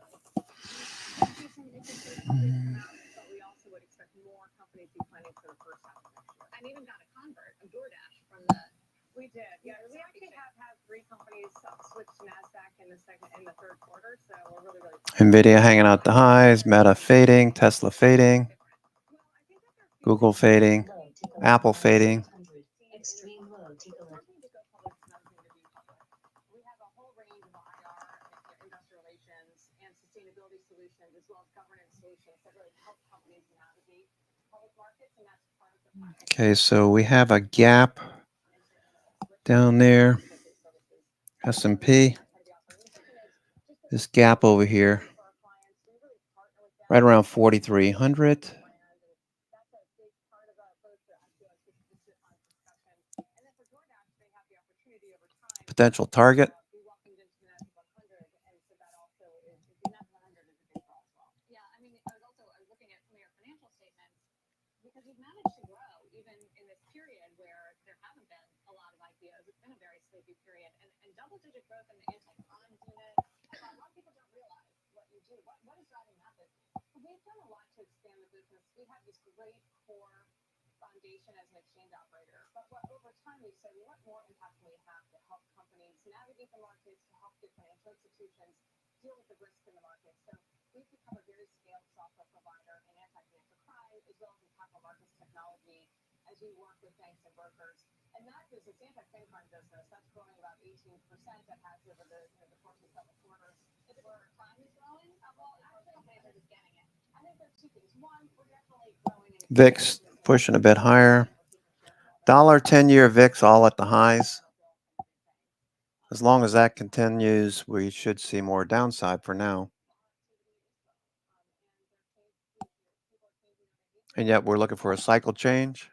see some interesting companies come out, but we also would expect more companies to be planning for the first half of next year. And even got a convert, a DoorDash from the. We did, yeah. We actually have had 3 companies switch to NASDAQ in the third quarter, so we're really, really. NVIDIA hanging out the highs, Meta fading, Tesla fading, Google fading, Apple fading. Extreme low, take a look. We have a whole range of IR, investor relations, and sustainability solutions, as well as governance solutions that really help companies navigate public markets, and that's part of the. Okay, so we have a gap down there, S&P. This gap over here, right around 4,300. Potential target. Yeah, I mean, I was looking at some of your financial statements because you've managed to grow even in this period where there haven't been a lot of IPOs. It's been a very sleepy period, and double-digit growth in the anti-crime unit. A lot of people don't realize what you do. What is driving that business? We've done a lot to expand the business. We have this great core foundation as an exchange operator, but over time we've said what more impact can we have to help companies navigate the markets, to help the financial institutions deal with the risk in the market. So we've become a very scaled software provider in anti-financial crime as well as in capital markets technology as we work with banks and brokers. And that business, anti-fin crime business, that's growing about 18%. That has over the course of several quarters. Is it where crime is growing? Well, actually, companies are just getting it. I think there's 2 things. One, we're definitely growing. VIX pushing a bit higher. $10-year VIX all at the highs. As long as that continues, we should see more downside for now. And yet we're looking for a cycle change.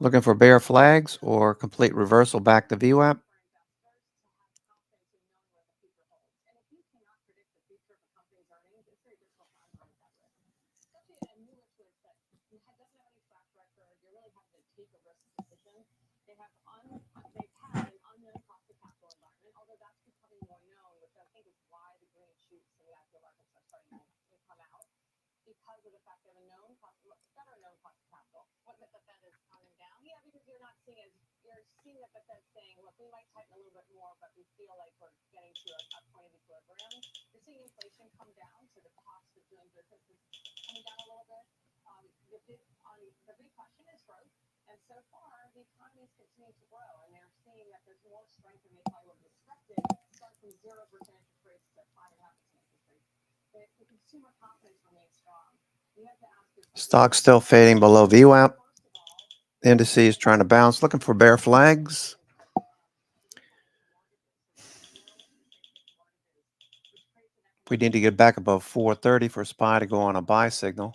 Looking for bear flags or complete reversal back to VWAP. Stock still fading below VWAP. Indices trying to bounce, looking for bear flags. We need to get back above 430 for SPY to go on a buy signal.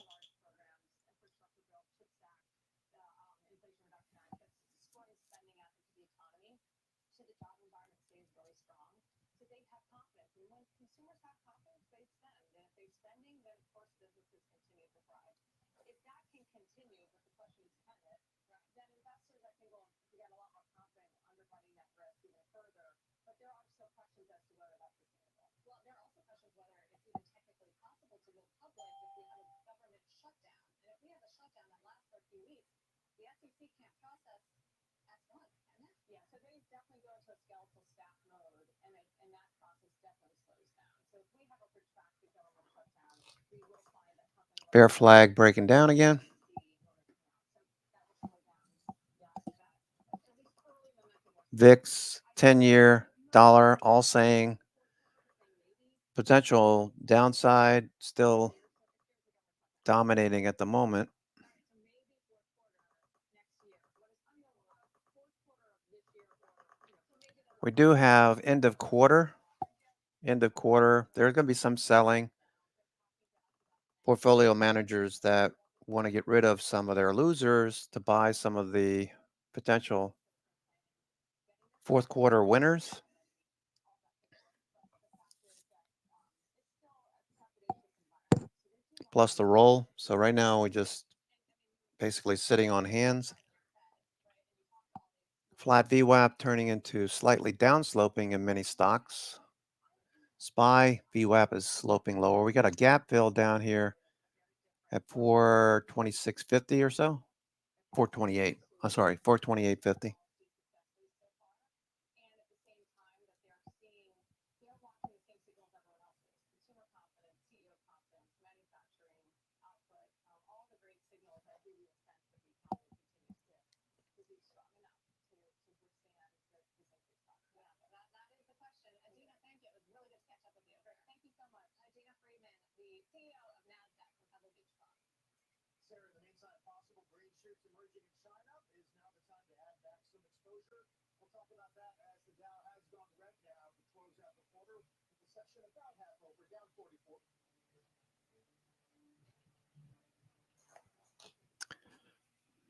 Bear flag breaking down again. VIX, 10-year, dollar, all saying potential downside, still dominating at the moment. We do have end of quarter. There's going to be some selling. Portfolio managers that want to get rid of some of their losers to buy some of the potential fourth quarter winners. Plus the roll. So right now we're just basically sitting on hands. Flat VWAP turning into slightly downsloping in many stocks. SPY VWAP is sloping lower. We got a gap fill down here at 426.50 or so. 428. I'm sorry, 428.50.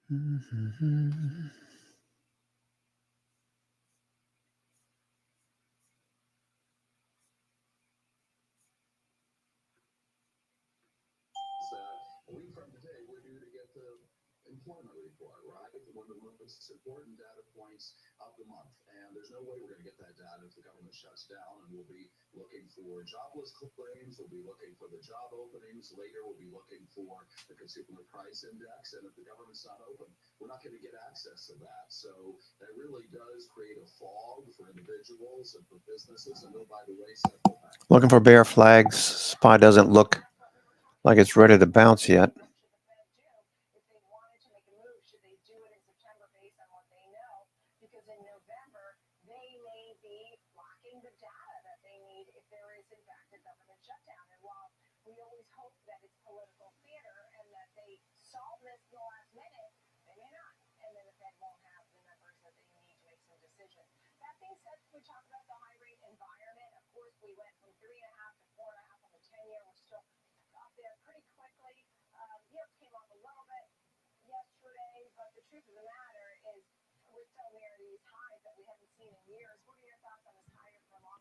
So a week from today, we're due to get the employment report, right? One of the most important data points of the month. And there's no way we're going to get that data if the government shuts down. And we'll be looking for jobless claims. We'll be looking for the job openings. Later, we'll be looking for the consumer price index. And if the government's not open, we're not going to get access to that. So that really does create a fog for individuals and for businesses. And oh, by the way, central bank. Looking for bear flags. SPY doesn't look like it's ready to bounce yet.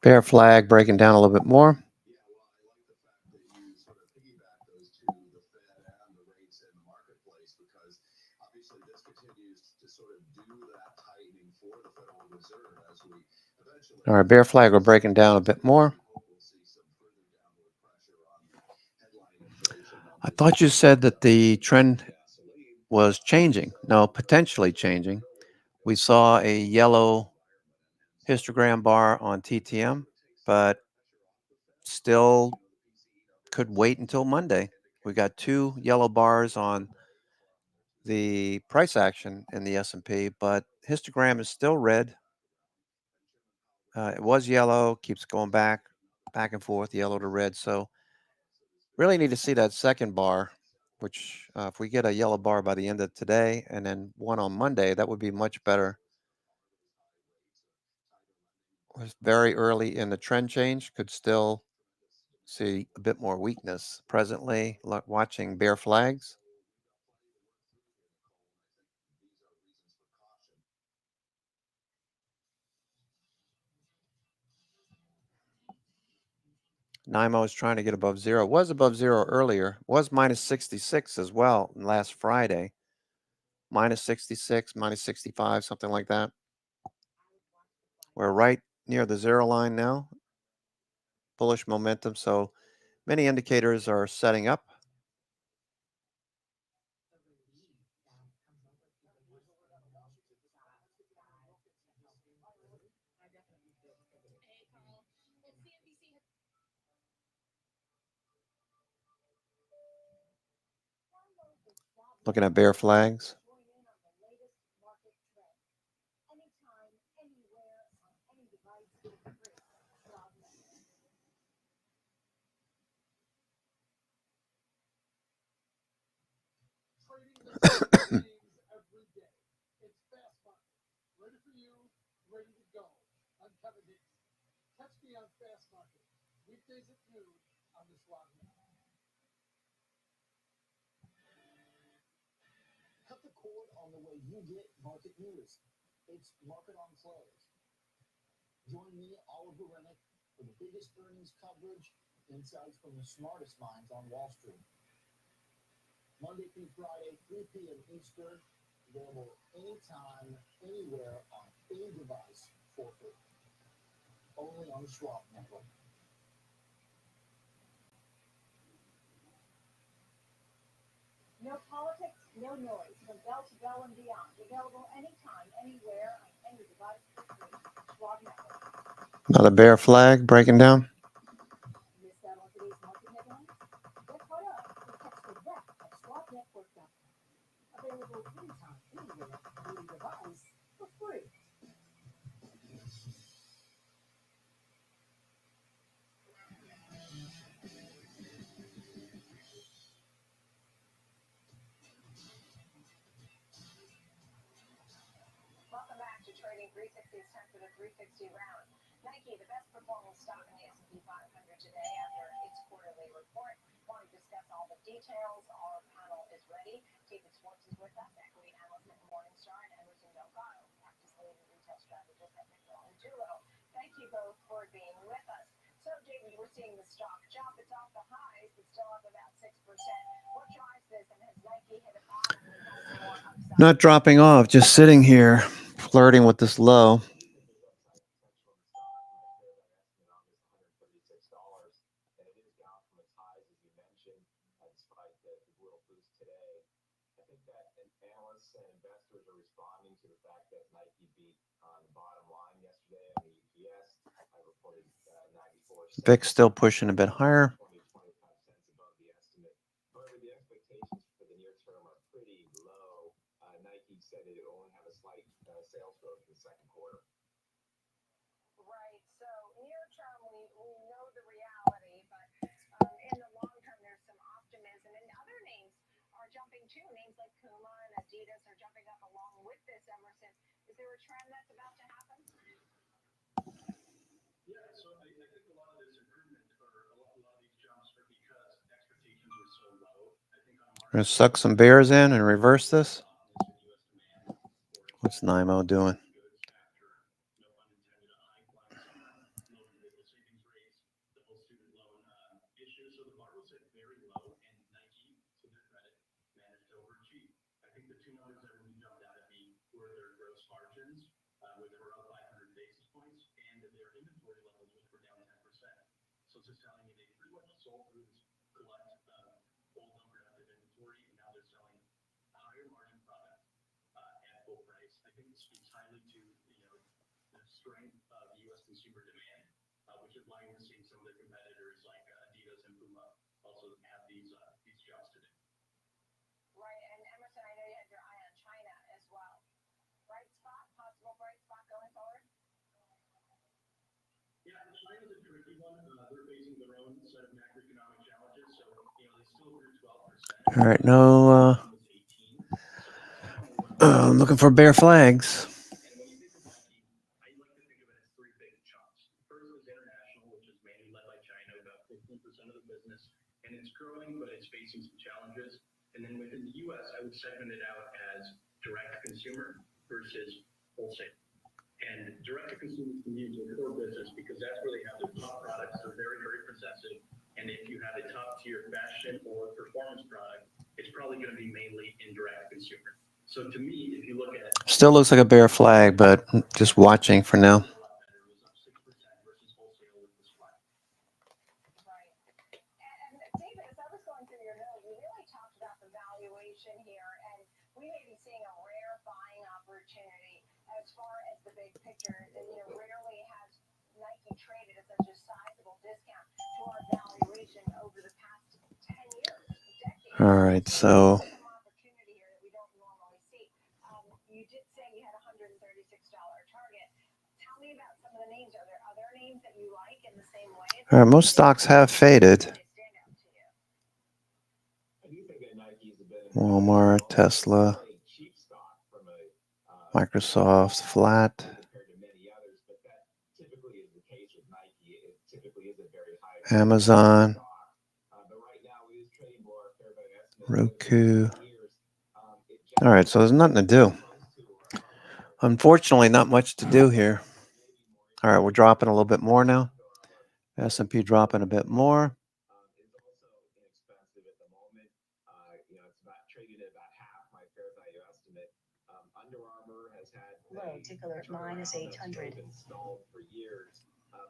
Bear flag breaking down a little bit more. Yeah, well, I like the fact that you sort of piggyback those two, the Fed and the rates in the marketplace, because obviously this continues to sort of do that tightening for the Federal Reserve as we eventually. All right, bear flag, we're breaking down a bit more. We'll see some further downward pressure on the headline inflation numbers. I thought you said that the trend was changing. No, potentially changing. We saw a yellow histogram bar on TTM, but still could wait until Monday. We got 2 yellow bars on the price action in the S&P, but histogram is still red. It was yellow, keeps going back and forth, yellow to red. So really need to see that second bar, which if we get a yellow bar by the end of today and then one on Monday, that would be much better. Was very early in the trend change, could still see a bit more weakness presently. Watching bear flags. NYMO is trying to get above zero. Was above zero earlier. Was minus 66 as well last Friday. Minus 66, minus 65, something like that. We're right near the zero line now. Bullish momentum. So many indicators are setting up. Looking at bear flags. Every day. It's Fast Money. Ready for you, ready to go. I'm Kevin Hayes. Catch me on Fast Money. Weekdays at noon on the Swag Network. Cut the cord on the way you get market news. It's Market on Close. Join me, Oliver Rennick, for the biggest earnings coverage, insights from the smartest minds on Wall Street. Monday through Friday, 3 p.m. Eastern, available anytime, anywhere, on any device for free. Only on the Schwab Network. No politics, no noise. From bell to bell and beyond. Available anytime, anywhere, on any device for free. Schwab Network. Another bear flag breaking down. Miss out on today's market headlines? Get caught up and catch the rest at SchwabNetwork.com. Available anytime, anywhere, on any device for free. Welcome back to Trading 360's time for the 360 round. Nike, the best performing stock in the S&P 500 today after its quarterly report. Want to discuss all the details? Our panel is ready. David Schwartz is with us, equity analyst at Morningstar, and Emerson Delgado, practice leading retail strategist at McMillan Duo. Thank you both for being with us. So, David, we're seeing the stock jump. It's off the highs, but still up about 6%. What drives this, and has Nike Not dropping off, just sitting here, flirting with this low. VIX still pushing a bit higher. Right. So near term, we know the reality, but in the long term, there's some optimism. And other names are jumping too. Names like Puma and Adidas are jumping up along with this, Emerson. Is there a trend that's about to happen? Yeah, so I think a lot of this improvement or a lot of these jumps are because expectations were so low. I think on a We're gonna suck some bears in and reverse this. What's NIMO doing? So it's just telling you they pretty much sold through this collect old unproductive inventory, and now they're selling higher margin product at full price. I think it speaks highly to the strength of U.S. consumer demand, which is why we're seeing some of the competitors like Adidas and Puma also have these jumps today. Right. And Emerson, I know you had your eye on China as well. Bright spot, possible bright spot going forward? Yeah, China's a tricky one. They're facing their own set of macroeconomic challenges, so they still grew 12%. All right, no. I'm looking for bear flags. And when you think of Nike, I like to think of it as three big chunks. First is international, which is mainly led by China, about 15% of the business, and it's growing, but it's facing some challenges. And then within the U.S., I would segment it out as direct-to-consumer versus wholesale. And direct-to-consumer continues a core business because that's where they have their top products. They're very, very possessive. And if you have a top-tier fashion or performance product, it's probably going to be mainly in direct-to-consumer. So to me, if you look at Still looks like a bear flag, but just watching for now. Right. And David, as I was going through your note, you really talked about the valuation here, and we may be seeing a rare buying opportunity as far as the big picture. Rarely has Nike traded at such a sizable discount to our valuation over the past 10 years, decades. All right, so Some opportunity here that we don't normally see. You did say you had a $136 target. Tell me about some of the names. Are there other names that you like in the same way? all right, most stocks have faded. Walmart, Tesla, Microsoft, flat. Amazon, Roku. All right, so there's nothing to do. Unfortunately, not much to do here. All right, we're dropping a little bit more now. S&P dropping a bit more. Low tick alert minus 800.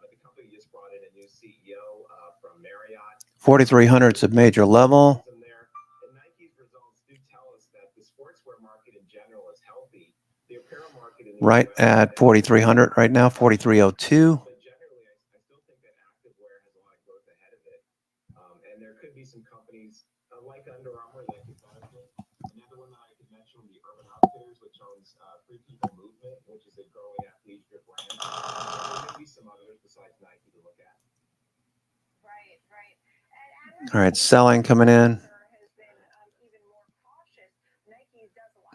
But the company just brought in a new CEO from Marriott. 4,300 is a major level. And Nike's results do tell us that the sportswear market in general is healthy. The apparel market in the Right at 4,300 right now, 4,302. But generally, I still think that activewear has a lot of growth ahead of it. And there could be some companies like Under Armour that could benefit. Another one that I could mention would be Urban Outfitters, which owns Free People Movement, which is a growing athleisure brand. There could be some others besides Nike to look at. Right, right. All right, selling coming in.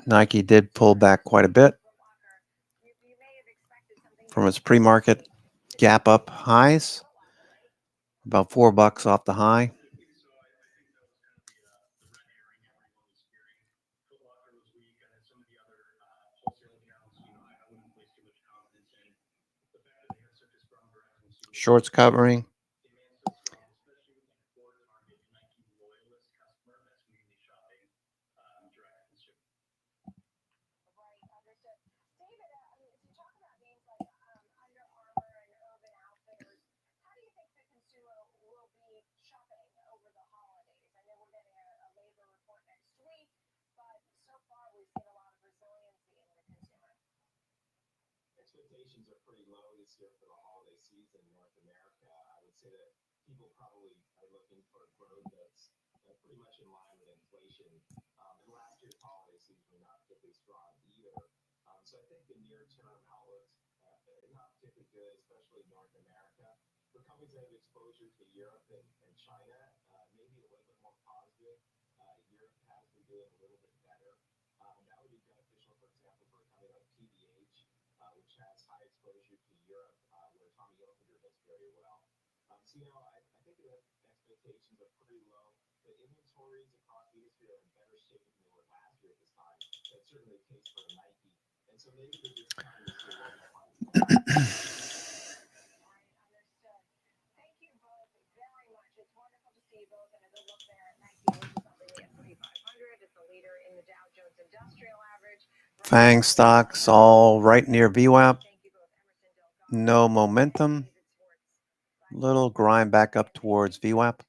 Nike did pull back quite a bit from its pre-market gap up highs, about $4 off the high. Shorts covering. expectations are pretty low this year for the holiday season in North America. I would say that people probably are looking for growth that's pretty much in line with inflation. And last year's holiday season was not particularly strong either. So I think the near-term outlook's not particularly good, especially in North America. For companies that have exposure to Europe and China, maybe a little bit more positive. Europe has been doing a little bit better. That would be beneficial, for example, for a company like PVH, which has high exposure to Europe, where Tommy Hilfiger does very well. So, I think the expectations are pretty low. The inventories across the industry are in better shape than they were last year at this time. That's certainly the case for Nike. And so maybe they're just trying to see what Thank you both very much. It's wonderful to see you both and a good look there at Nike, which is up at 3,500. It's the leader in the Dow Jones Industrial Average. FANG stocks all right near VWAP. No momentum. Little grind back up towards VWAP.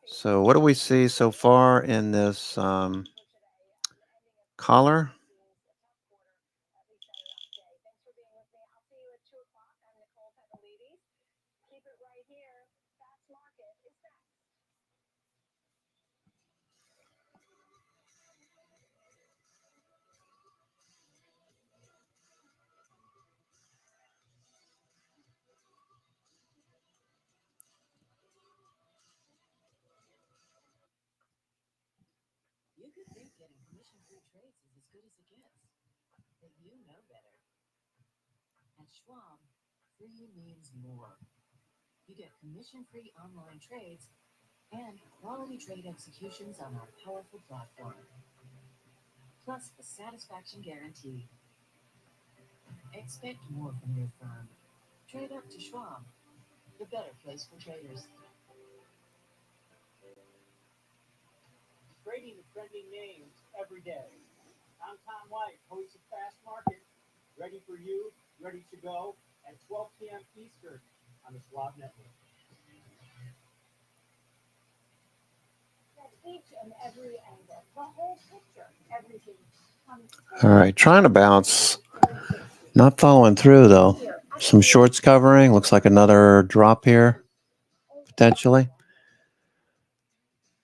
So what do we see so far in this collar? You could think getting commission-free trades is as good as it gets, but you know better. At Schwab, free means more. You get commission-free online trades and quality trade executions on our powerful platform. Plus the satisfaction guarantee. Expect more from your firm. Trade up to Schwab, the better place for traders. Trading the trending names every day. I'm Tom White, host of Fast Market. Ready for you, ready to go at 12 p.m. Eastern on the Schwab Network. At each and every angle, the whole picture, everything. All right, trying to bounce. Not following through though. Some shorts covering. Looks like another drop here, potentially.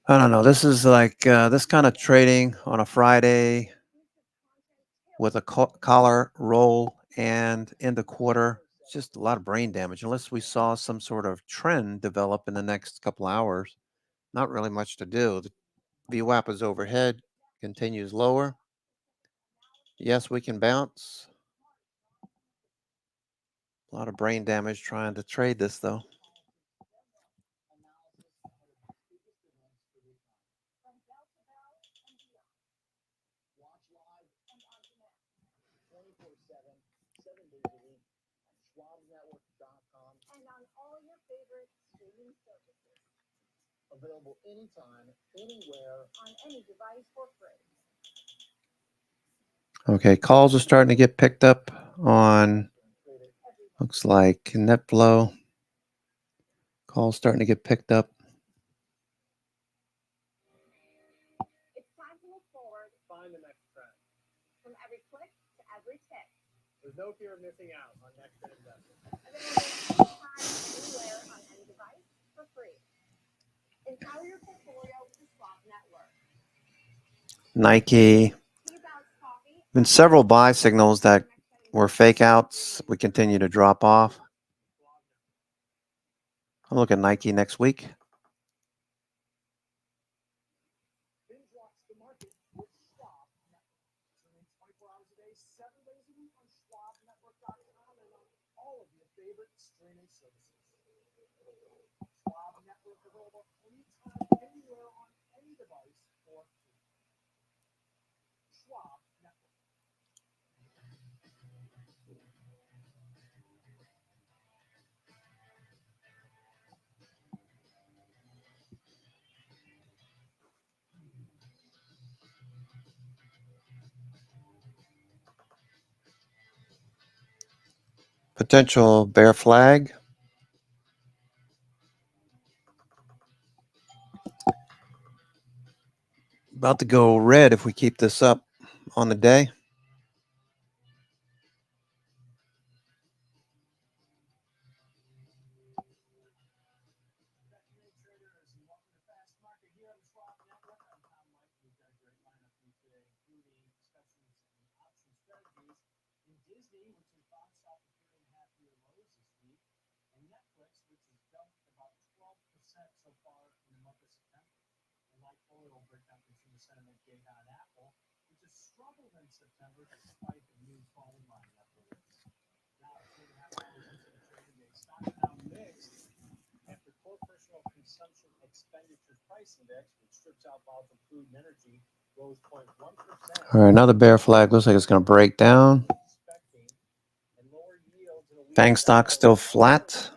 I don't know. This is like this kind of trading on a Friday with a collar roll and in the quarter. It's just a lot of brain damage. Unless we saw some sort of trend develop in the next couple hours, not really much to do. The VWAP is overhead, continues lower. Yes, we can bounce. A lot of brain damage trying to trade this though. Watch live and on demand 24/7, 7 days a week at schwabnetwork.com. And on all your favorite streaming services. Available anytime, anywhere. On any device for free. Okay, calls are starting to get picked up on, looks like NetFlow. Calls starting to get picked up. It's time to look forward. Find the next trend. From every click to every tick. There's no fear of missing out on next trend investing. Available anytime, anywhere, on any device for free. Empower your portfolio with the Schwab Network. Nike. Been several buy signals that were fake outs. We continue to drop off. I'll look at Nike next week. Binge watch the market with Schwab Network. Tune in 24 hours a day, 7 days a week on schwabnetwork.com and on all of your favorite streaming services. Schwab Network available anytime, anywhere, on any device for free. Schwab Network. Potential bear flag. About to go red if we keep this up on the day. After core personal consumption expenditures price index, which strips out volatile food and energy, rose 0.1%. All right, another bear flag. Looks like it's going to break down. Bang stock still flat.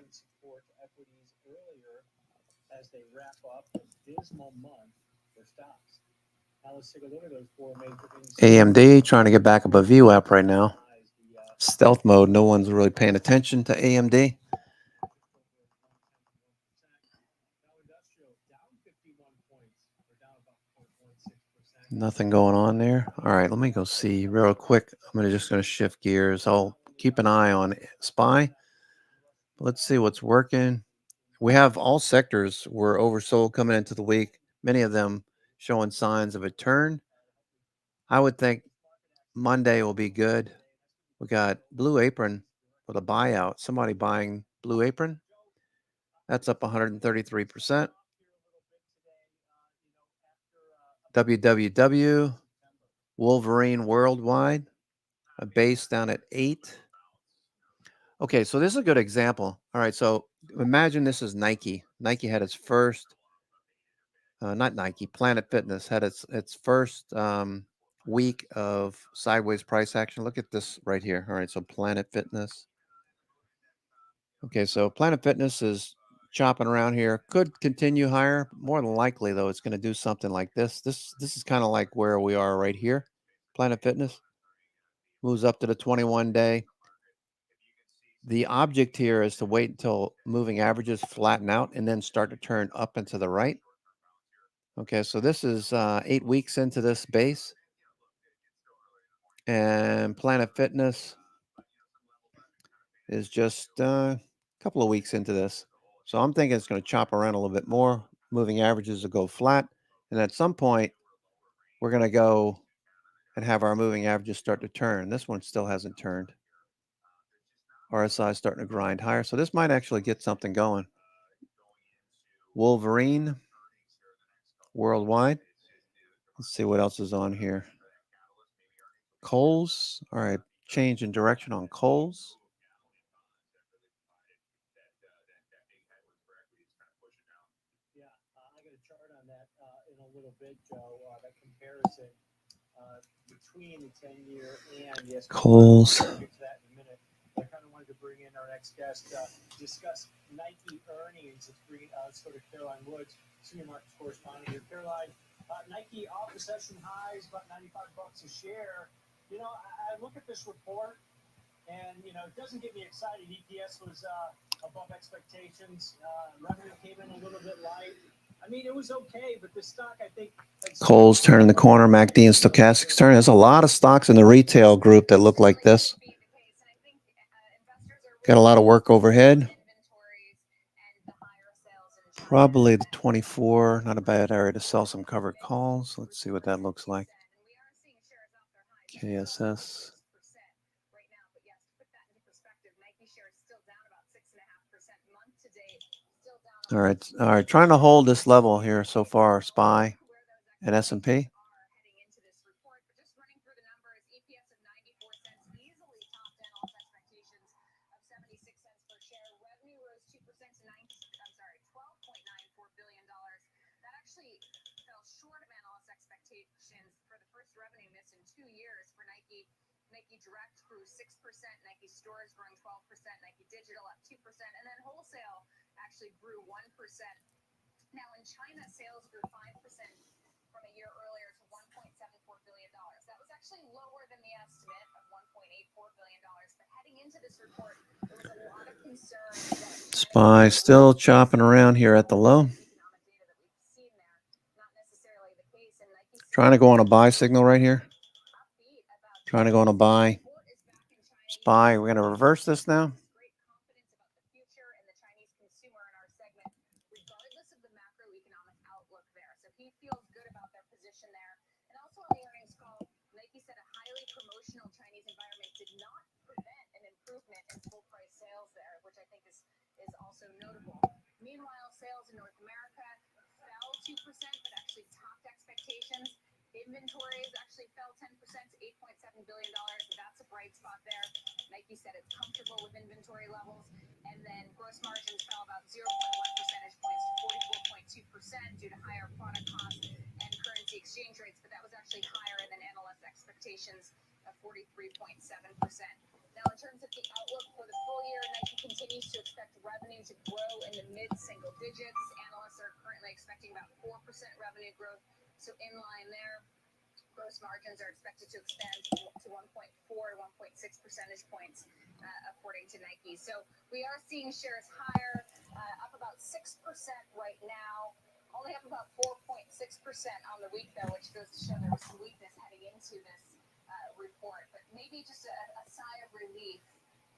As they wrap up a dismal month for stocks. Now let's take a look at those four major AMD trying to get back above VWAP right now. Stealth mode. No one's really paying attention to AMD. Nothing going on there. All right, let me go see real quick. I'm just going to shift gears. I'll keep an eye on SPY. Let's see what's working. We have all sectors were oversold coming into the week. Many of them showing signs of a turn. I would think Monday will be good. We got Blue Apron with a buyout. Somebody buying Blue Apron. That's up 133%. WWW, Wolverine Worldwide, a base down at 8. Okay, so this is a good example. All right, so imagine this is Nike. Nike had its first, not Nike, Planet Fitness had its first week of sideways price action. Look at this right here. All right, so Planet Fitness. Okay, so Planet Fitness is chopping around here. Could continue higher. More than likely, though, it's going to do something like this. This is kind of like where we are right here. Planet Fitness moves up to the 21-day. The object here is to wait until moving averages flatten out and then start to turn up and to the right. Okay, so this is 8 weeks into this base. And Planet Fitness is just a couple of weeks into this. So I'm thinking it's going to chop around a little bit more. Moving averages will go flat. And at some point, we're going to go and have our moving averages start to turn. This one still hasn't turned. RSI is starting to grind higher. So this might actually get something going. Wolverine Worldwide. Let's see what else is on here. Kohl's. All right. Change in direction on Kohl's. Yeah, I got a chart on that in a little bit, Joe. That comparison between the 10-year and the S&P. Kohl's. We'll get to that in a minute. I kind of wanted to bring in our next guest, discuss Nike earnings. Let's go to Caroline Woods, senior markets correspondent here. Caroline, Nike off the session highs, about $95 a share. You know, I look at this report, and you know, it doesn't get me excited. EPS was above expectations. Revenue came in a little bit light. I mean, it was okay, but the stock, I think, Kohl's turning the corner. MACD and Stochastics turning. There's a lot of stocks in the retail group that look like this. Got a lot of work overhead. Probably the 24. Not a bad area to sell some covered calls. Let's see what that looks like. KSS. All right. Trying to hold this level here so far. SPY and S&P. Nike Direct grew 6%, Nike Stores growing 12%, Nike Digital up 2%, and then wholesale actually grew 1%. Now in China, sales grew 5% from a year earlier to $1.74 billion. That was actually lower than the estimate of $1.84 billion. But heading into this report, there was a lot of concern that SPY still chopping around here at the low. Trying to go on a buy signal right here. Trying to go on a buy. SPY. We're going to reverse this now. Great confidence about the future and the Chinese consumer in our segment, regardless of the macroeconomic outlook there. So he feels good about their position there. And also on the earnings call, Nike said a highly promotional Chinese environment did not prevent an improvement in full price sales there, which I think is also notable. Meanwhile, sales in North America fell 2%, but actually topped expectations. Inventories actually fell 10% to $8.7 billion. That's a bright spot there. Nike said it's comfortable with inventory levels. And then gross margins fell about 0.1 percentage points to 44.2% due to higher product costs and currency exchange rates. But that was actually higher than analyst expectations of 43.7%. Now, in terms of the outlook for the full year, Nike continues to expect revenue to grow in the mid-single digits. Analysts are currently expecting about 4% revenue growth. So in line there, gross margins are expected to expand to 1.4 to 1.6 percentage points, according to Nike. So we are seeing shares higher, up about 6% right now. Only up about 4.6% on the week, though, which goes to show there was some weakness heading into this report. But maybe just a sigh of relief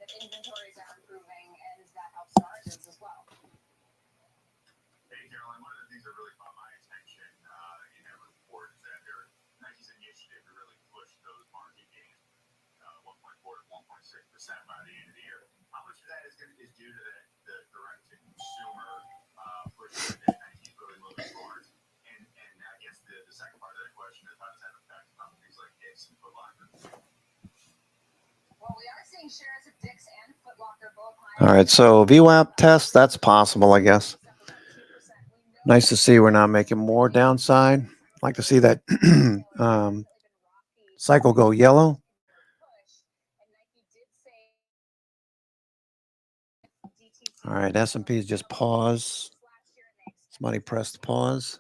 that inventories are improving, and that helps margins as well. Hey, Caroline, one of the things that really caught my attention in that report is that Nike's initiative to really push those market gains, 1.4 to 1.6% by the end of the year. How much of that is due to the direct-to-consumer push that Nike's really moving towards? And I guess the second part of that question is, how does that affect companies like Dick's and Foot Locker? Well, we are seeing shares of Dick's and Foot Locker both higher. All right, so VWAP test, that's possible, I guess. Nice to see we're not making more downside. Like to see that cycle go yellow. All right, S&P is just pause. Somebody pressed pause.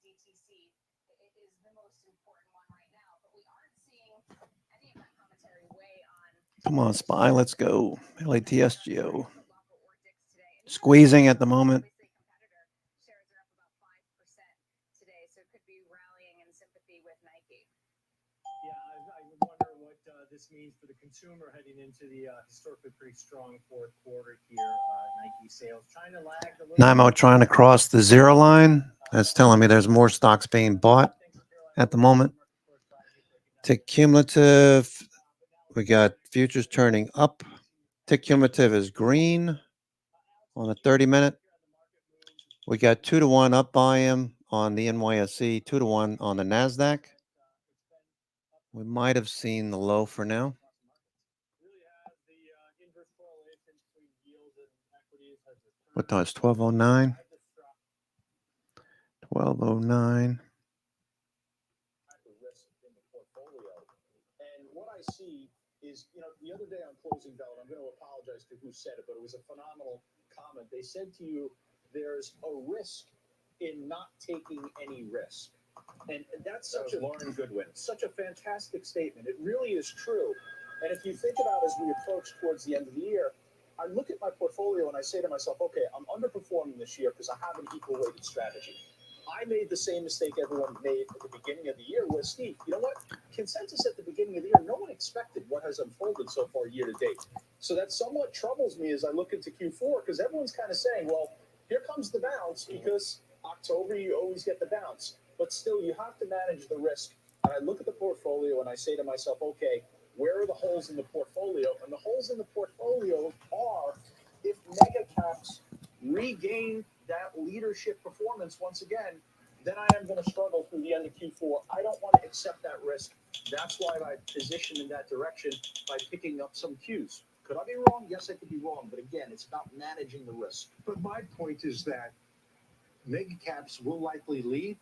DTC is the most important one right now, but we aren't seeing any of that commentary weigh on. Come on, SPY, let's go. LATSGO. Squeezing at the moment. Shares are up about 5% today, so it could be rallying in sympathy with Nike. Yeah, I wonder what this means for the consumer heading into the historically pretty strong fourth quarter here. Nike sales. China lagged a little. NIMO trying to cross the zero line. That's telling me there's more stocks being bought at the moment. Tick cumulative. We got futures turning up. Tick cumulative is green on a 30-minute. We got 2-to-1 up by him on the NYSE, 2-to-1 on the NASDAQ. We might have seen the low for now. What time is 12:09? 12:09. And what I see is, the other day on Closing Bell, and I'm going to apologize to who said it, but it was a phenomenal comment. They said to you, there's a risk in not taking any risk. And that's such a Lauren Goodwin, such a fantastic statement. It really is true. And if you think about as we approach towards the end of the year, I look at my portfolio and I say to myself, okay, I'm underperforming this year because I have an equal weighted strategy. I made the same mistake everyone made at the beginning of the year was, Steve, you know what? Consensus at the beginning of the year, no one expected what has unfolded so far year to date. So that somewhat troubles me as I look into Q4 because everyone's kind of saying, well, here comes the bounce because October you always get the bounce. But still, you have to manage the risk. And I look at the portfolio and I say to myself, okay, where are the holes in the portfolio? And the holes in the portfolio are if mega caps regain that leadership performance once again, then I am going to struggle through the end of Q4. I don't want to accept that risk. That's why I position in that direction by picking up some cues. Could I be wrong? Yes, I could be wrong. But again, it's about managing the risk. But my point is that mega caps will likely lead,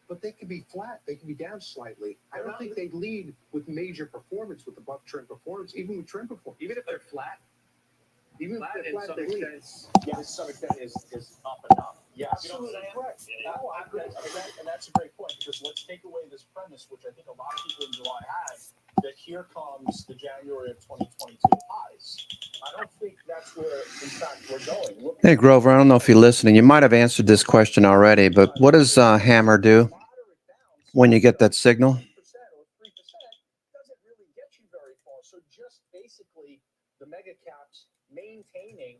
but they could be flat. They could be down slightly. I don't think they lead with major performance, with above trend performance, even with trend performance. Even if they're flat, Even if flat they're in flat, some they lead. extent, yeah, to some extent is up and up. Yeah, Absolutely correct. No, I agree. And that's a great point because let's take away this premise, which I think a lot of people in July had, that here comes the January of 2022 highs. I don't think that's where, in fact, we're going. Look Hey, Grover, I don't know if you're listening. You might have answered this question already, but what does Hammer do when you get that signal? 1% or 3% doesn't really get you very far. So just basically the mega caps maintaining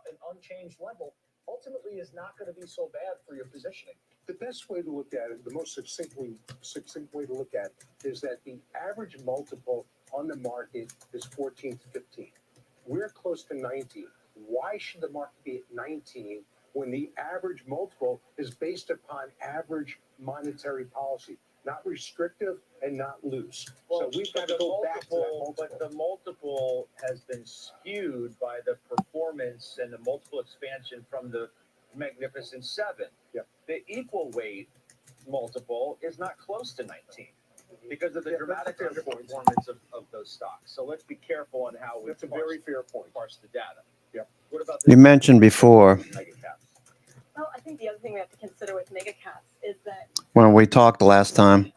an unchanged level ultimately is not going to be so bad for your positioning. The best way to look at it, the most succinct way to look at it, is that the average multiple on the market is 14 to 15. We're close to 19. Why should the market be at 19 when the average multiple is based upon average monetary policy, not restrictive and not loose? So we've got to go back to that multiple. But the multiple has been skewed by the performance and the multiple expansion from the Magnificent Seven. Yeah. The equal weight multiple is not close to 19 because of the dramatic underperformance of those stocks. So let's be careful on how we That's a very fair point. parse the data. Yeah. What about You mentioned before mega caps? Well, I think the other thing we have to consider with mega caps is that when we talked last time,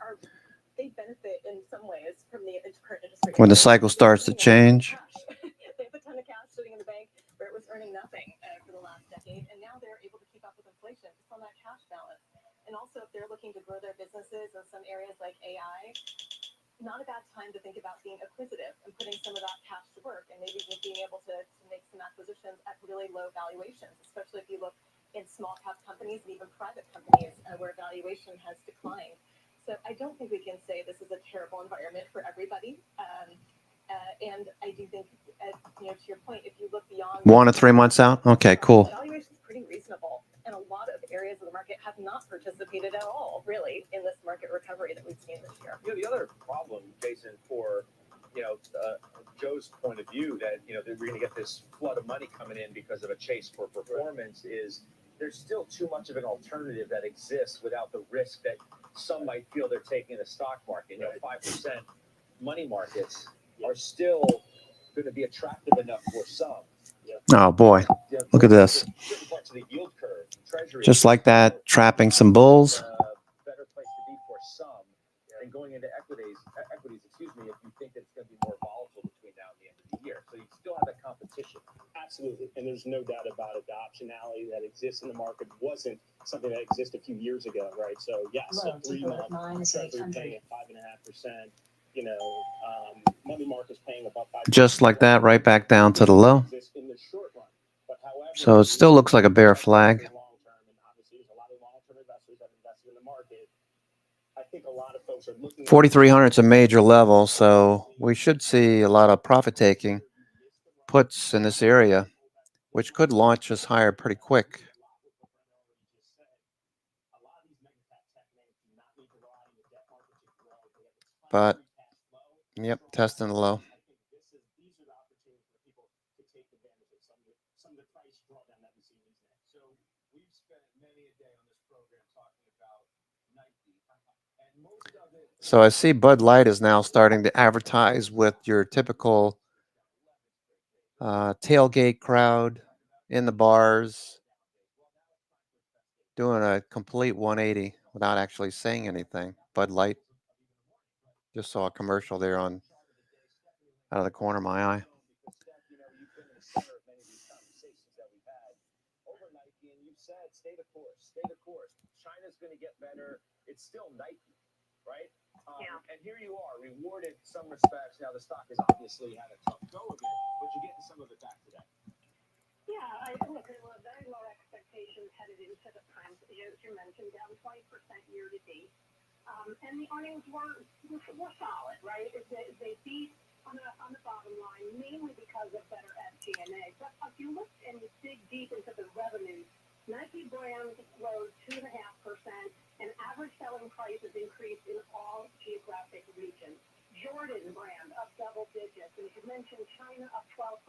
they benefit in some ways from the current interest rate. when the cycle starts to change. They have a ton of cash sitting in the bank where it was earning nothing for the last decade, and now they're able to keep up with inflation just on that cash balance. And also, if they're looking to grow their businesses in some areas like AI, not a bad time to think about being acquisitive and putting some of that cash to work, and maybe being able to make some acquisitions at really low valuations, especially if you look in small cap companies and even private companies where valuation has declined. So I don't think we can say this is a terrible environment for everybody. And I do think, to your point, if you look beyond 1 to 3 months out. Okay, cool. valuation is pretty reasonable, and a lot of areas of the market have not participated at all, really, in this market recovery that we've seen this year. The other problem, Jason, for Joe's point of view that we're going to get this flood of money coming in because of a chase for performance is there's still too much of an alternative that exists without the risk that some might feel they're taking in the stock market. 5% money markets are still going to be attractive enough for some. Oh boy, look at this. Certain parts of the yield curve, treasury, Just like that, trapping some bulls. better place to be for some than going into equities, if you think that it's going to be more volatile between now and the end of the year. So you still have that competition. Absolutely. And there's no doubt about it. The optionality that exists in the market wasn't something that existed a few years ago, right? So yes, a 3-month treasury paying at 5.5%, money market's paying about 5%. Just like that, right back down to the low. In the short run. But however, So it still looks like a bear flag. Long-term, and obviously there's a lot of long-term investors that invested in the market. I think a lot of folks are looking 4,300 is a major level, so we should see a lot of profit taking puts in this area, which could launch us higher pretty quick. But, yep, testing the low. These are the opportunities for people to take advantage of some of the price drawdown that we see these days. So we've spent many a day on this program talking about Nike, and most of it. So I see Bud Light is now starting to advertise with your typical tailgate crowd in the bars, doing a complete 180 without actually saying anything. Bud Light. Just saw a commercial there out of the corner of my eye. You've been in the center of many of these conversations that we've had over Nike, and you've said, stay the course, stay the course. China's going to get better. It's still Nike, right? And here you are, rewarded in some respects. Now, the stock has obviously had a tough go of it, but you're getting some of it back today. Yeah, look, there were very low expectations headed into the print, as you mentioned, down 20% year to date. And the earnings were solid, right? They beat on the bottom line, mainly because of better SG&A. But if you look and you dig deep into the revenues, Nike brand rose 2.5%, and average selling prices increased in all geographic regions. Jordan brand up double digits, and you mentioned China up 12%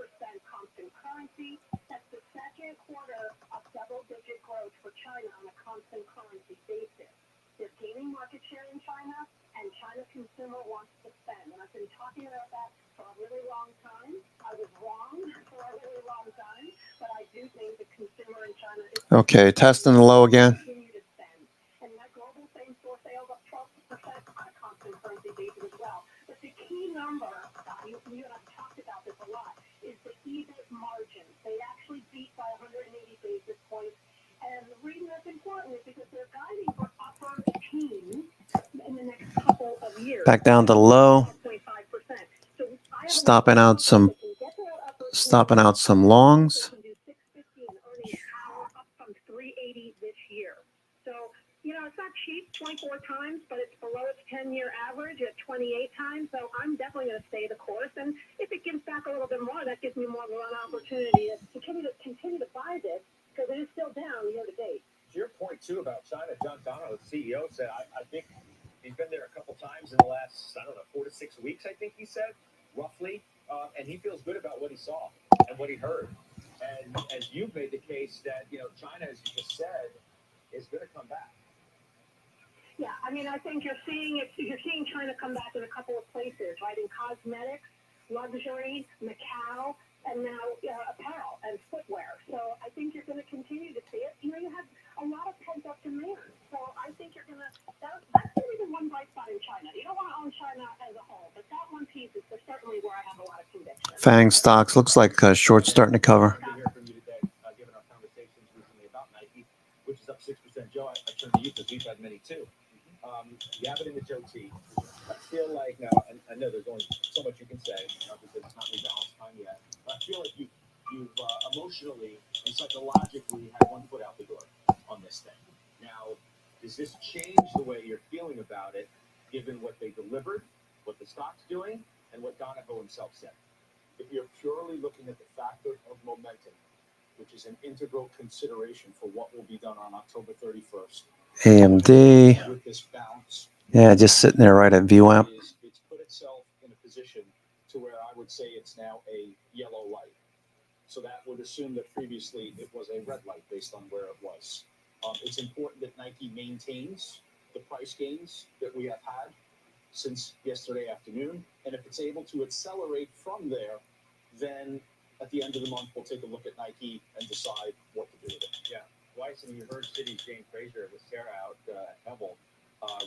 constant currency. That's the second quarter of double-digit growth for China on a constant currency basis. They're gaining market share in China, and China consumer wants to spend. And I've been talking about that for a really long time. I was wrong for a really long time, but I do think the consumer in China is Okay, testing the low again. continue to spend. And that global same-store sales up 12% on a constant currency basis as well. But the key number, you and I've talked about this a lot, is the EBIT margin. They actually beat by 180 basis points. And the reason that's important is because they're guiding for upper teens in the next couple of years. Back down to low. 12.5%. So I have Stopping out some longs. can do 650 in earnings power, up from 380 this year. So, it's not cheap, 24 times, but it's below its 10-year average at 28 times. So I'm definitely going to stay the course. And if it gives back a little bit more, that gives me more of an opportunity to continue to buy this, because it is still down year to date. To your point, too, about China, John Donahoe, the CEO, said, I think he's been there a couple times in the last, 4 to 6 weeks, I think he said, roughly. And he feels good about what he saw and what he heard. And as you've made the case that, China, as you just said, is going to come back. Yeah, I think you're seeing China come back in a couple of places, right? In cosmetics, luxury, Macau, and now apparel and footwear. So I think you're going to continue to see it. You have a lot of pent-up demand. So I think you're going to, that's going to be the one bright spot in China. You don't want to own China as a whole, but that one piece is certainly where I have a lot of conviction. Fang stocks looks like short starting to cover. Good to hear from you today, given our conversations recently about Nike, which is up 6%. Joe, I turn to you because we've had many too. You have it in the Joe T. I feel like now, I know there's only so much you can say because it's not rebalanced time yet. But I feel like you've emotionally and psychologically had one foot out the door on this thing. Now, does this change the way you're feeling about it, given what they delivered, what the stock's doing, and what Donahoe himself said? If you're purely looking at the factor of momentum, which is an integral consideration for what will be done on October 31st, AMD. with this bounce, Yeah, just sitting there right at VWAP. it's put itself in a position to where I would say it's now a yellow light. So that would assume that previously it was a red light based on where it was. It's important that Nike maintains the price gains that we have had since yesterday afternoon. And if it's able to accelerate from there, then at the end of the month, we'll take a look at Nike and decide what to do with it. Yeah. Weiss, and you heard Citi's Jane Fraser with Sarah out at Pebble.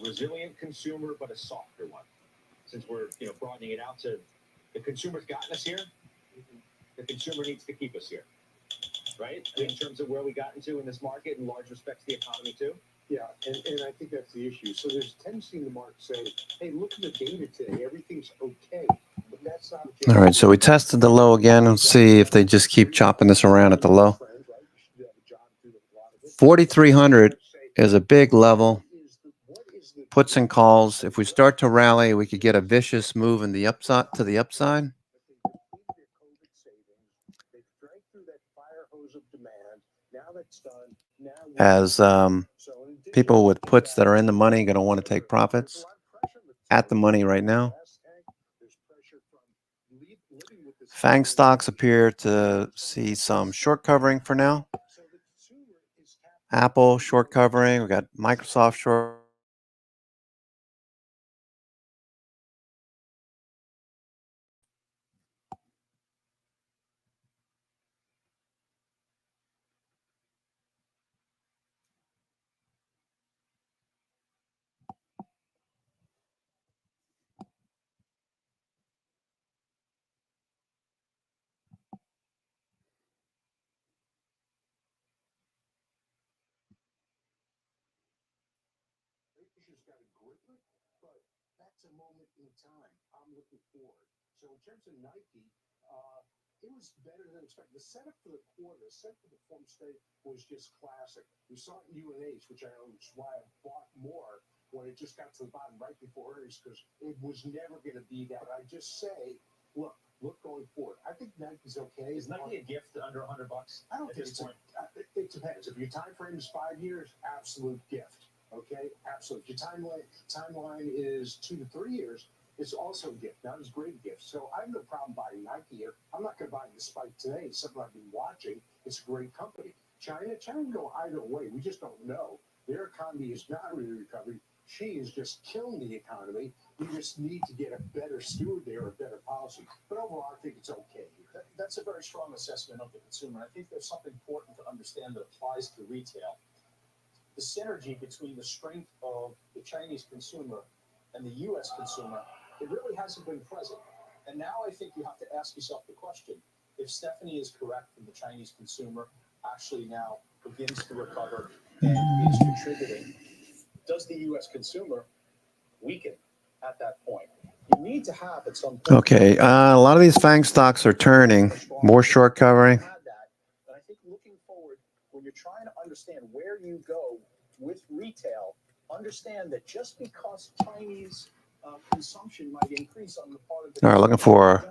Resilient consumer, but a softer one. Since we're broadening it out to the consumer's gotten us here, the consumer needs to keep us here, right? In terms of where we got into in this market, in large respects, the economy too. Yeah, and I think that's the issue. So there's a tendency in the market to say, hey, look at the data today, everything's okay. But that's not All right, so we tested the low again and see if they just keep chopping this around at the low. 4,300 is a big level. Puts and calls. If we start to rally, we could get a vicious move in the upside to the upside. As people with puts that are in the money going to want to take profits at the money right now. Fang stocks appear to see some short covering for now. Apple short covering. We got Microsoft short. That's a moment in time. I'm looking forward. So in terms of Nike, it was better than expected. The setup for the quarter, the setup for the form state was just classic. We saw it in UNH, which is why I bought more when it just got to the bottom right before earnings, because it was never going to be that. I just say, look going forward. I think Nike's okay. Is Nike a gift under $100? I don't think it depends. If your time frame is 5 years, absolute gift. Okay, absolute. If your timeline is 2 to 3 years, it's also a gift, not as great a gift. So I have no problem buying Nike here. I'm not going to buy it despite today. It's something I've been watching. It's a great company. China can go either way. We just don't know. Their economy is not really recovering. Xi is just killing the economy. We just need to get a better steward there, a better policy. But overall, I think it's okay. That's a very strong assessment of the consumer. I think there's something important to understand that applies to retail. The synergy between the strength of the Chinese consumer and the U.S. consumer, it really hasn't been present. And now I think you have to ask yourself the question, if Stephanie is correct and the Chinese consumer actually now begins to recover and is contributing, does the U.S. consumer weaken at that point? You need to have at some point. Okay, a lot of these FANG stocks are turning, more short covering. And I think looking forward, when you're trying to understand where you go with retail, understand that just because Chinese consumption might increase on the part of the All right, looking for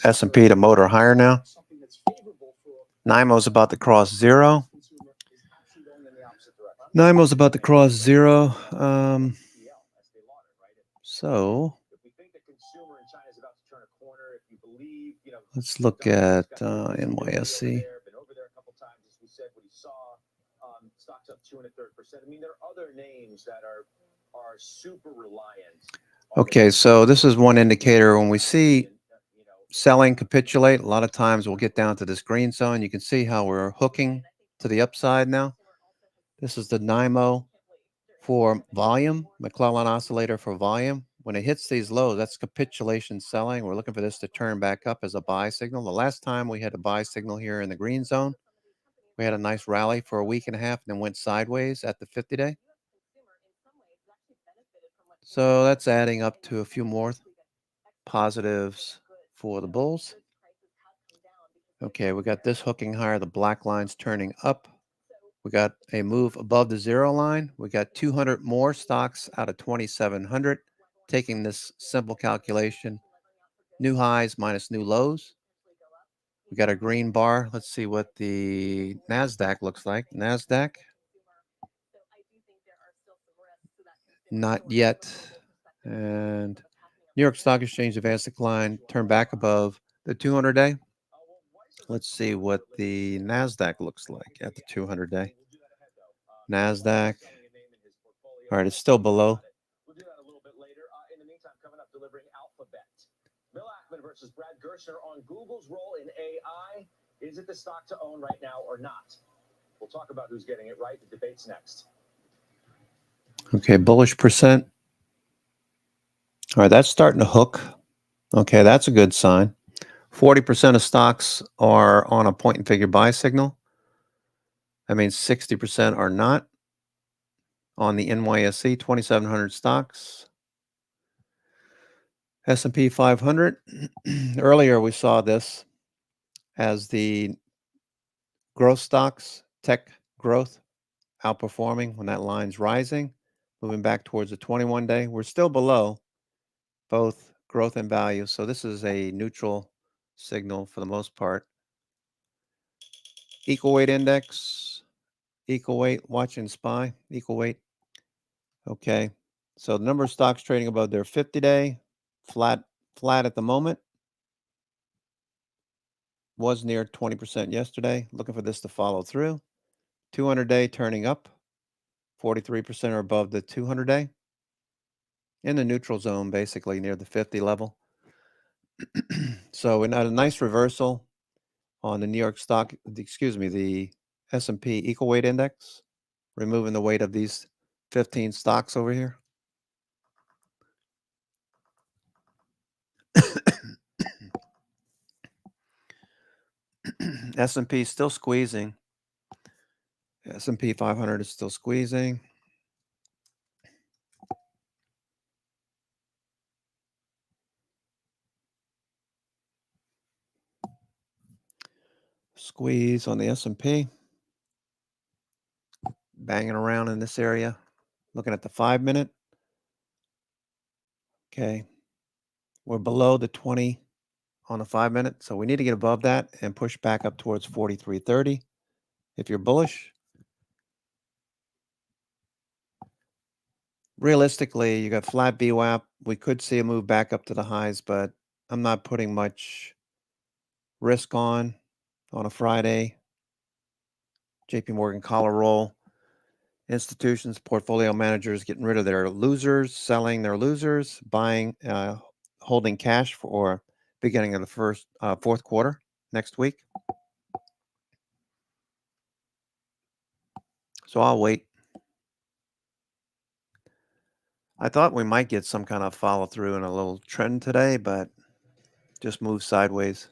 S&P to motor higher now. something that's favorable for NIMO's about to cross zero. consumer is actually going in the opposite direction. NIMO's about to cross zero. Estee Lauder, right? So If we think the consumer in China is about to turn a corner, if you believe, let's look at NYSE. been over there a couple times, as we said, what he saw, stocks up 2 1/3%. I mean, there are other names that are super reliant. Okay, so this is one indicator when we see selling capitulate. A lot of times we'll get down to this green zone. You can see how we're hooking to the upside now. This is the NIMO for volume, McClellan oscillator for volume. When it hits these lows, that's capitulation selling. We're looking for this to turn back up as a buy signal. The last time we had a buy signal here in the green zone, we had a nice rally for a week and a half and then went sideways at the 50-day. So that's adding up to a few more positives for the bulls. Okay, we got this hooking higher. The black line's turning up. We got a move above the zero line. We got 200 more stocks out of 2,700. Taking this simple calculation, new highs minus new lows. We got a green bar. Let's see what the NASDAQ looks like. NASDAQ. Not yet. And New York Stock Exchange advanced decline, turned back above the 200-day. Let's see what the NASDAQ looks like at the 200-day. NASDAQ. All right, it's still below. We'll do that a little bit later. In the meantime, coming up, delivering Alphabet. Bill Ackman versus Brad Gerstner on Google's role in AI. Is it the stock to own right now or not? We'll talk about who's getting it right. The debate's next. Okay, bullish percent. All right, that's starting to hook. Okay, that's a good sign. 40% of stocks are on a point and figure buy signal. That means 60% are not. On the NYSE, 2,700 stocks. S&P 500. Earlier, we saw this as the growth stocks, tech growth, outperforming when that line's rising, moving back towards the 21-day. We're still below both growth and value. So this is a neutral signal for the most part. Equal weight index, equal weight, watch and spy, equal weight. Okay. So the number of stocks trading above their 50-day, flat at the moment. Was near 20% yesterday. Looking for this to follow through. 200-day turning up. 43% are above the 200-day. In the neutral zone, basically near the 50 level. So we had a nice reversal on the New York stock, the S&P equal weight index, removing the weight of these 15 stocks over here. S&P still squeezing. S&P 500 is still squeezing. Squeeze on the S&P. Banging around in this area. Looking at the 5-minute. Okay. We're below the 20 on the 5-minute, so we need to get above that and push back up towards 43.30 if you're bullish. Realistically, you got flat VWAP. We could see a move back up to the highs, but I'm not putting much risk on a Friday. JP Morgan collar roll. Institutions, portfolio managers getting rid of their losers, selling their losers, buying, holding cash for beginning of the fourth quarter next week. So I'll wait. I thought we might get some kind of follow through and a little trend today, but just move sideways.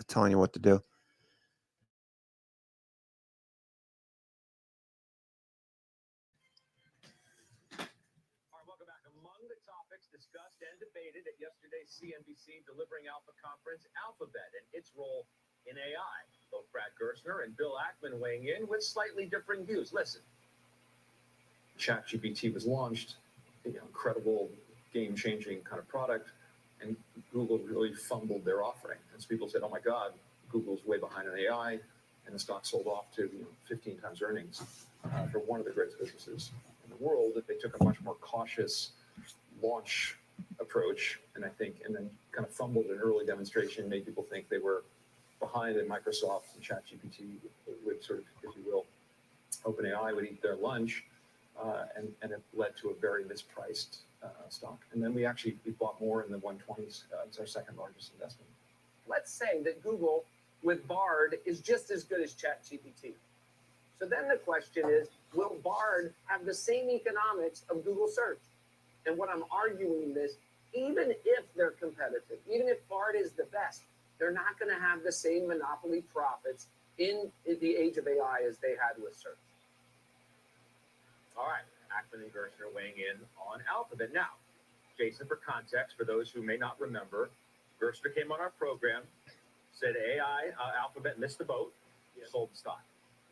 Telling you what to do. Welcome back. Among the topics discussed and debated at yesterday's CNBC Delivering Alpha conference, Alphabet and its role in AI. Both Brad Gerstner and Bill Ackman weighing in with slightly differing views. Listen. ChatGPT was launched, incredible, game-changing kind of product, and Google really fumbled their offering. As people said, "Oh my God, Google's way behind on AI," and the stock sold off to 15 times earnings for one of the greatest businesses in the world. That they took a much more cautious launch approach, and then kind of fumbled an early demonstration, made people think they were behind, and Microsoft and ChatGPT would sort of, if you will, OpenAI would eat their lunch. And it led to a very mispriced stock. And then we bought more in the 120s. It's our second largest investment. Let's say that Google with Bard is just as good as ChatGPT. So then the question is, will Bard have the same economics of Google search? And what I'm arguing this, even if they're competitive, even if Bard is the best, they're not going to have the same monopoly profits in the age of AI as they had with search. All right, Ackman and Gerstner weighing in on Alphabet. Now, Jason, for context, for those who may not remember, Gerstner came on our program, said AI, Alphabet missed the boat, sold the stock.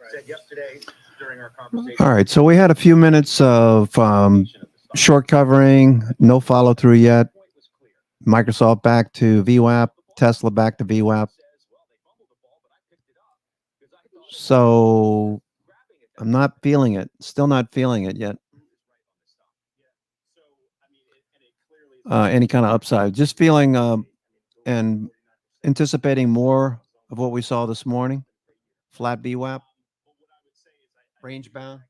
Right. Said yesterday during our conversation. All right, so we had a few minutes of short covering, no follow through yet. Microsoft back to VWAP, Tesla back to VWAP. So I'm not feeling it. Still not feeling it yet. Any kind of upside. Just feeling and anticipating more of what we saw this morning. Flat VWAP. Range bound.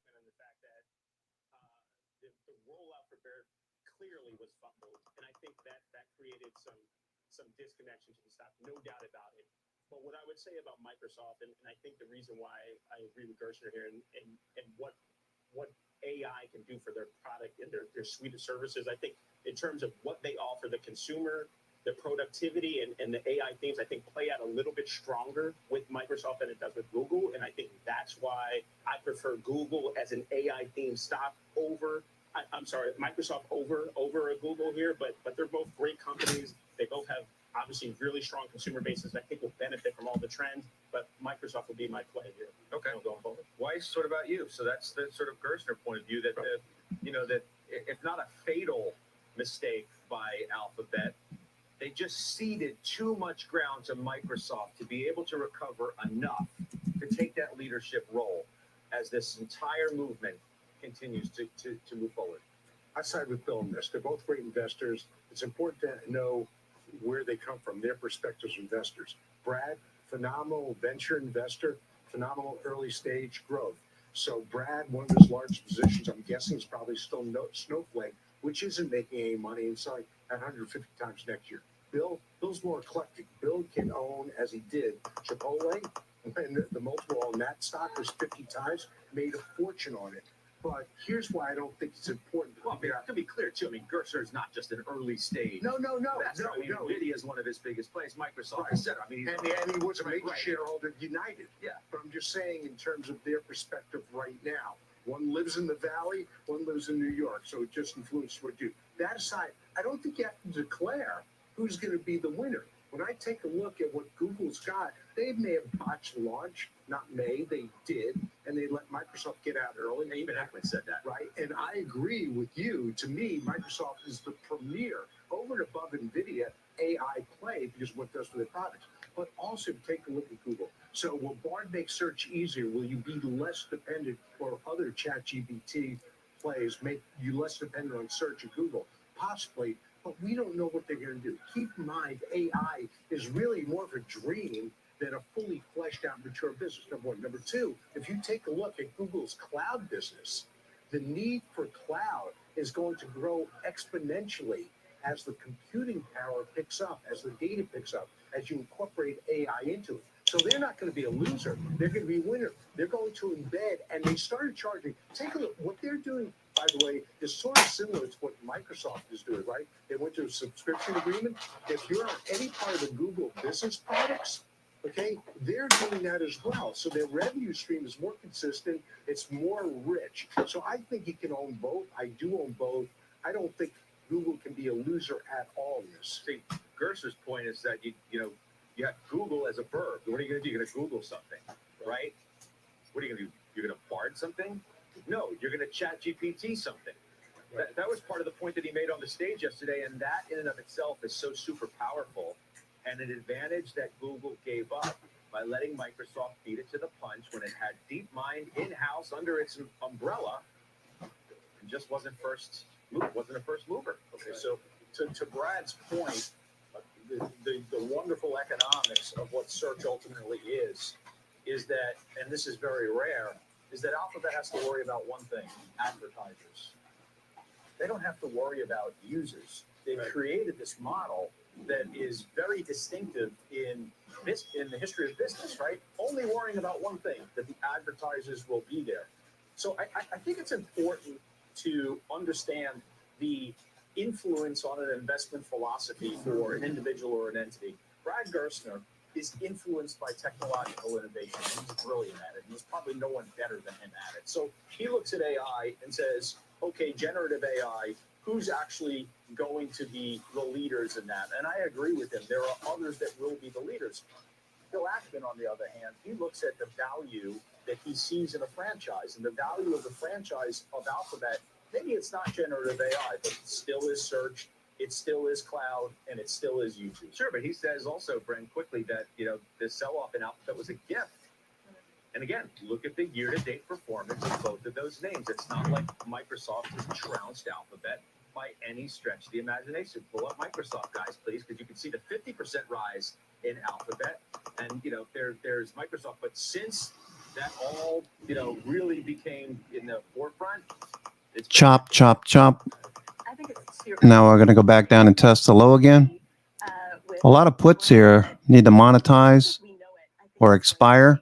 The rollout for Bear clearly was fumbled, and I think that created some disconnection to the stock, no doubt about it. But what I would say about Microsoft, and I think the reason why I agree with Gerstner here, and what AI can do for their product and their suite of services, I think in terms of what they offer the consumer, the productivity and the AI themes, I think play out a little bit stronger with Microsoft than it does with Google. And I think that's why I prefer Google as an AI themed stock over, Microsoft over a Google here, but they're both great companies. They both have obviously really strong consumer bases that I think will benefit from all the trends, but Microsoft will be my play here. Okay. Going forward. Weiss, what about you? So that's the sort of Gerstner point of view that, that if not a fatal mistake by Alphabet, they just ceded too much ground to Microsoft to be able to recover enough to take that leadership role as this entire movement continues to move forward. I side with Bill on this. They're both great investors. It's important to know where they come from, their perspectives as investors. Brad, phenomenal venture investor, phenomenal early stage growth. So Brad, one of his largest positions, I'm guessing, is probably still Snowflake, which isn't making any money and selling at 150 times next year. Bill's more eclectic. Bill can own, as he did, Chipotle, and the multiple on that stock was 50 times, made a fortune on it. But here's why I don't think it's important. Well, to be clear, too, I mean, Gerstner is not just an early stage. No. NVIDIA is one of his biggest plays. Microsoft, etc. I mean, and he was a major shareholder of United. Yeah. But I'm just saying, in terms of their perspective right now, one lives in the Valley, one lives in New York, so it just influences what you do. That aside, I don't think you have to declare who's going to be the winner. When I take a look at what Google's got, They may have botched launch, not may, they did, and they let Microsoft get out early. And even Ekman said that. Right, and I agree with you. To me, Microsoft is the premier, over and above NVIDIA, AI play because of what it does for their products. But also take a look at Google. So will Bard make search easier? Will you be less dependent, or other ChatGPT plays make you less dependent on search at Google? Possibly, but we don't know what they're going to do. Keep in mind, AI is really more of a dream than a fully fleshed out, mature business, number one. Number two, if you take a look at Google's cloud business, the need for cloud is going to grow exponentially as the computing power picks up, as the data picks up, as you incorporate AI into it. So they're not going to be a loser. They're going to be a winner. They're going to embed, and they started charging. Take a look. What they're doing, by the way, is sort of similar to what Microsoft is doing, right? They went to a subscription agreement. If you're on any part of the Google business products, okay, they're doing that as well. So their revenue stream is more consistent. It's more rich. So I think you can own both. I do own both. I don't think Google can be a loser at all in this. See, Gersser's point is that you have Google as a verb. What are you going to do? You're going to Google something, right? What are you going to do? You're going to Bard something? No, you're going to chat GPT something. Right. That was part of the point that he made on the stage yesterday, and that in and of itself is so super powerful, and an advantage that Google gave up by letting Microsoft beat it to the punch when it had DeepMind in-house under its umbrella, and just wasn't a first mover. Okay, so to Brad's point, the wonderful economics of what search ultimately is that, and this is very rare, is that Alphabet has to worry about one thing: advertisers. They don't have to worry about users. They've created this model that is very distinctive in the history of business, right? Only worrying about one thing, that the advertisers will be there. So I think it's important to understand the influence on an investment philosophy for an individual or an entity. Brad Gerstner is influenced by technological innovation, and he's brilliant at it. And there's probably no one better than him at it. So he looks at AI and says, okay, generative AI, who's actually going to be the leaders in that? And I agree with him. There are others that will be the leaders. Bill Ackman, on the other hand, he looks at the value that he sees in a franchise, and the value of the franchise of Alphabet. Maybe it's not generative AI, but it still is search, it still is cloud, and it still is YouTube. Sure, but he says also, Brent, quickly that the sell-off in Alphabet was a gift. And again, look at the year-to-date performance of both of those names. It's not like Microsoft has trounced Alphabet by any stretch of the imagination. Pull up Microsoft, guys, please, because you can see the 50% rise in Alphabet. And there's Microsoft, but since that all really became in the forefront, it's Chop, chop, chop. I think it's Now we're going to go back down and test the low again. A lot of puts here need to monetize or expire.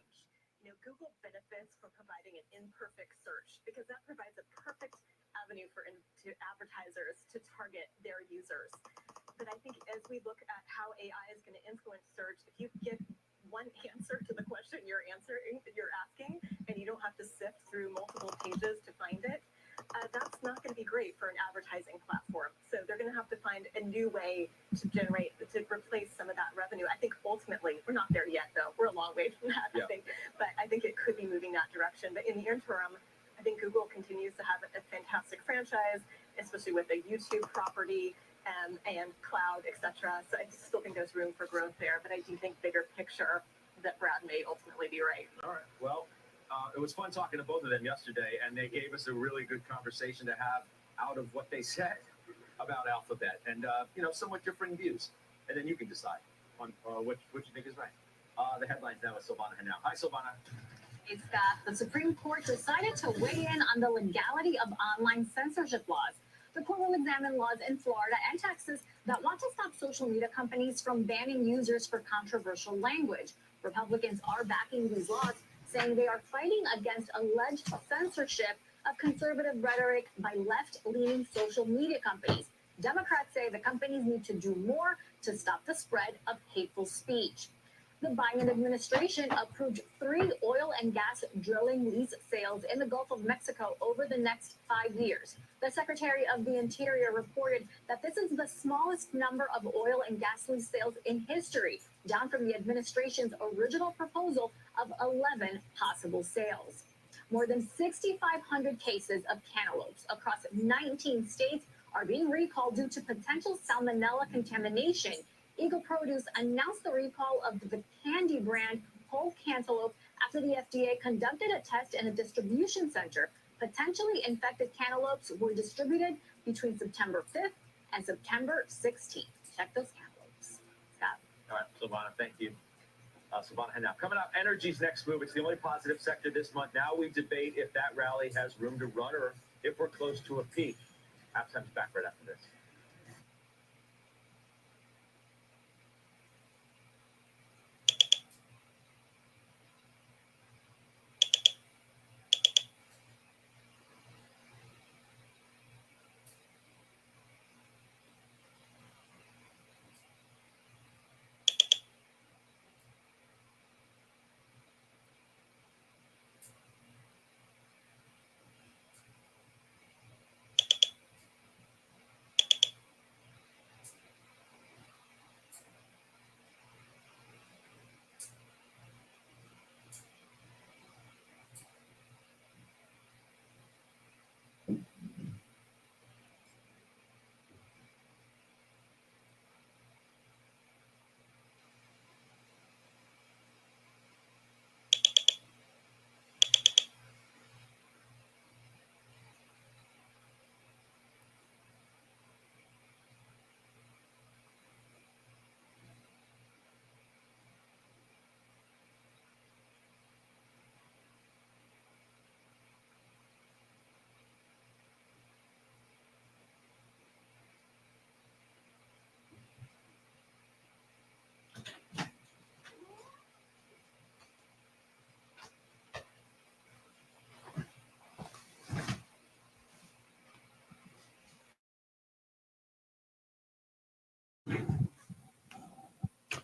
Google benefits from providing an imperfect search because that provides a perfect avenue to advertisers to target their users. But I think as we look at how AI is going to influence search, if you get one answer to the question you're asking, and you don't have to sift through multiple pages to find it, that's not going to be great for an advertising platform. So they're going to have to find a new way to replace some of that revenue. I think ultimately, we're not there yet, though. We're a long way from that, I think. But I think it could be moving that direction. But in the interim, I think Google continues to have a fantastic franchise, especially with the YouTube property and cloud, etc. So I still think there's room for growth there. But I do think bigger picture that Brad may ultimately be right. all right. Well, it was fun talking to both of them yesterday, and they gave us a really good conversation to have out of what they said about Alphabet, and somewhat differing views. And then you can decide on what you think is right. The headlines now with Silvana Henao. Hi, Silvana. Hey, Scott. The Supreme Court decided to weigh in on the legality of online censorship laws. The court will examine laws in Florida and Texas that want to stop social media companies from banning users for controversial language. Republicans are backing these laws, saying they are fighting against alleged censorship of conservative rhetoric by left-leaning social media companies. Democrats say the companies need to do more to stop the spread of hateful speech. The Biden administration approved 3 oil and gas drilling lease sales in the Gulf of Mexico over the next 5 years. The Secretary of the Interior reported that this is the smallest number of oil and gas lease sales in history, down from the administration's original proposal of 11 possible sales. More than 6,500 cases of cantaloupes across 19 states are being recalled due to potential salmonella contamination. Eagle Produce announced the recall of the Candy brand whole cantaloupe after the FDA conducted a test in a distribution center. Potentially infected cantaloupes were distributed between September 5th and September 16th. Check those cantaloupes. Scott. All right, Silvana, thank you. Silvana Henao. Coming up, energy's next move. It's the only positive sector this month. Now we debate if that rally has room to run or if we're close to a peak. Halftime's back right after this.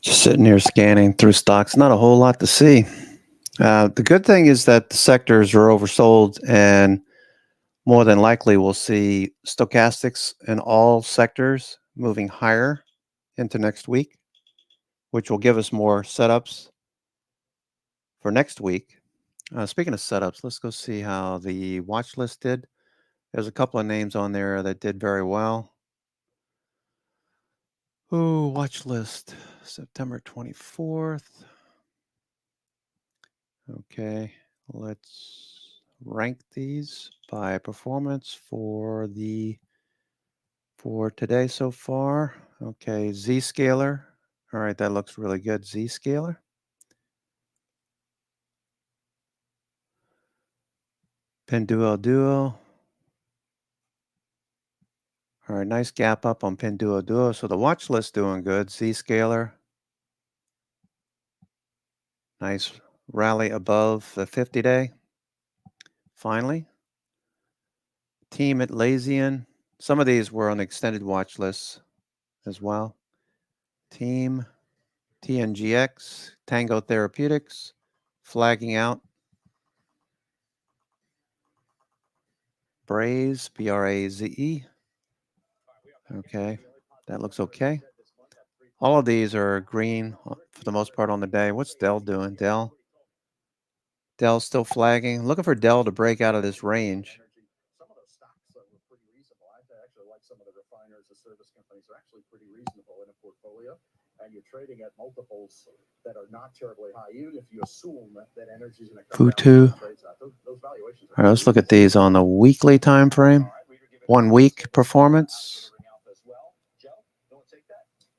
Just sitting here scanning through stocks. Not a whole lot to see. The good thing is that the sectors are oversold, and more than likely we'll see stochastics in all sectors moving higher into next week, which will give us more setups for next week. Speaking of setups, let's go see how the watch list did. There's a couple of names on there that did very well. Ooh, watch list, September 24th. Okay, let's rank these by performance for today so far. Okay, Zscaler. All right, that looks really good. Zscaler. Pinduoduo. All right, nice gap up on Pinduoduo. So the watch list doing good. Zscaler. Nice rally above the 50-day. Finally. Team Atlassian. Some of these were on the extended watch lists as well. Team, TNGX, Tango Therapeutics, flagging out. Braze, BRAZE. Okay, that looks okay. All of these are green for the most part on the day. What's Dell doing? Dell's still flagging. Looking for Dell to break out of this range. Some of those stocks were pretty reasonable. I actually like some of the refiners, the service companies are actually pretty reasonable in a portfolio. And you're trading at multiples that are not terribly high, even if you assume that energy is going to come down. Those valuations. All right, let's look at these on the weekly time frame. 1 week performance.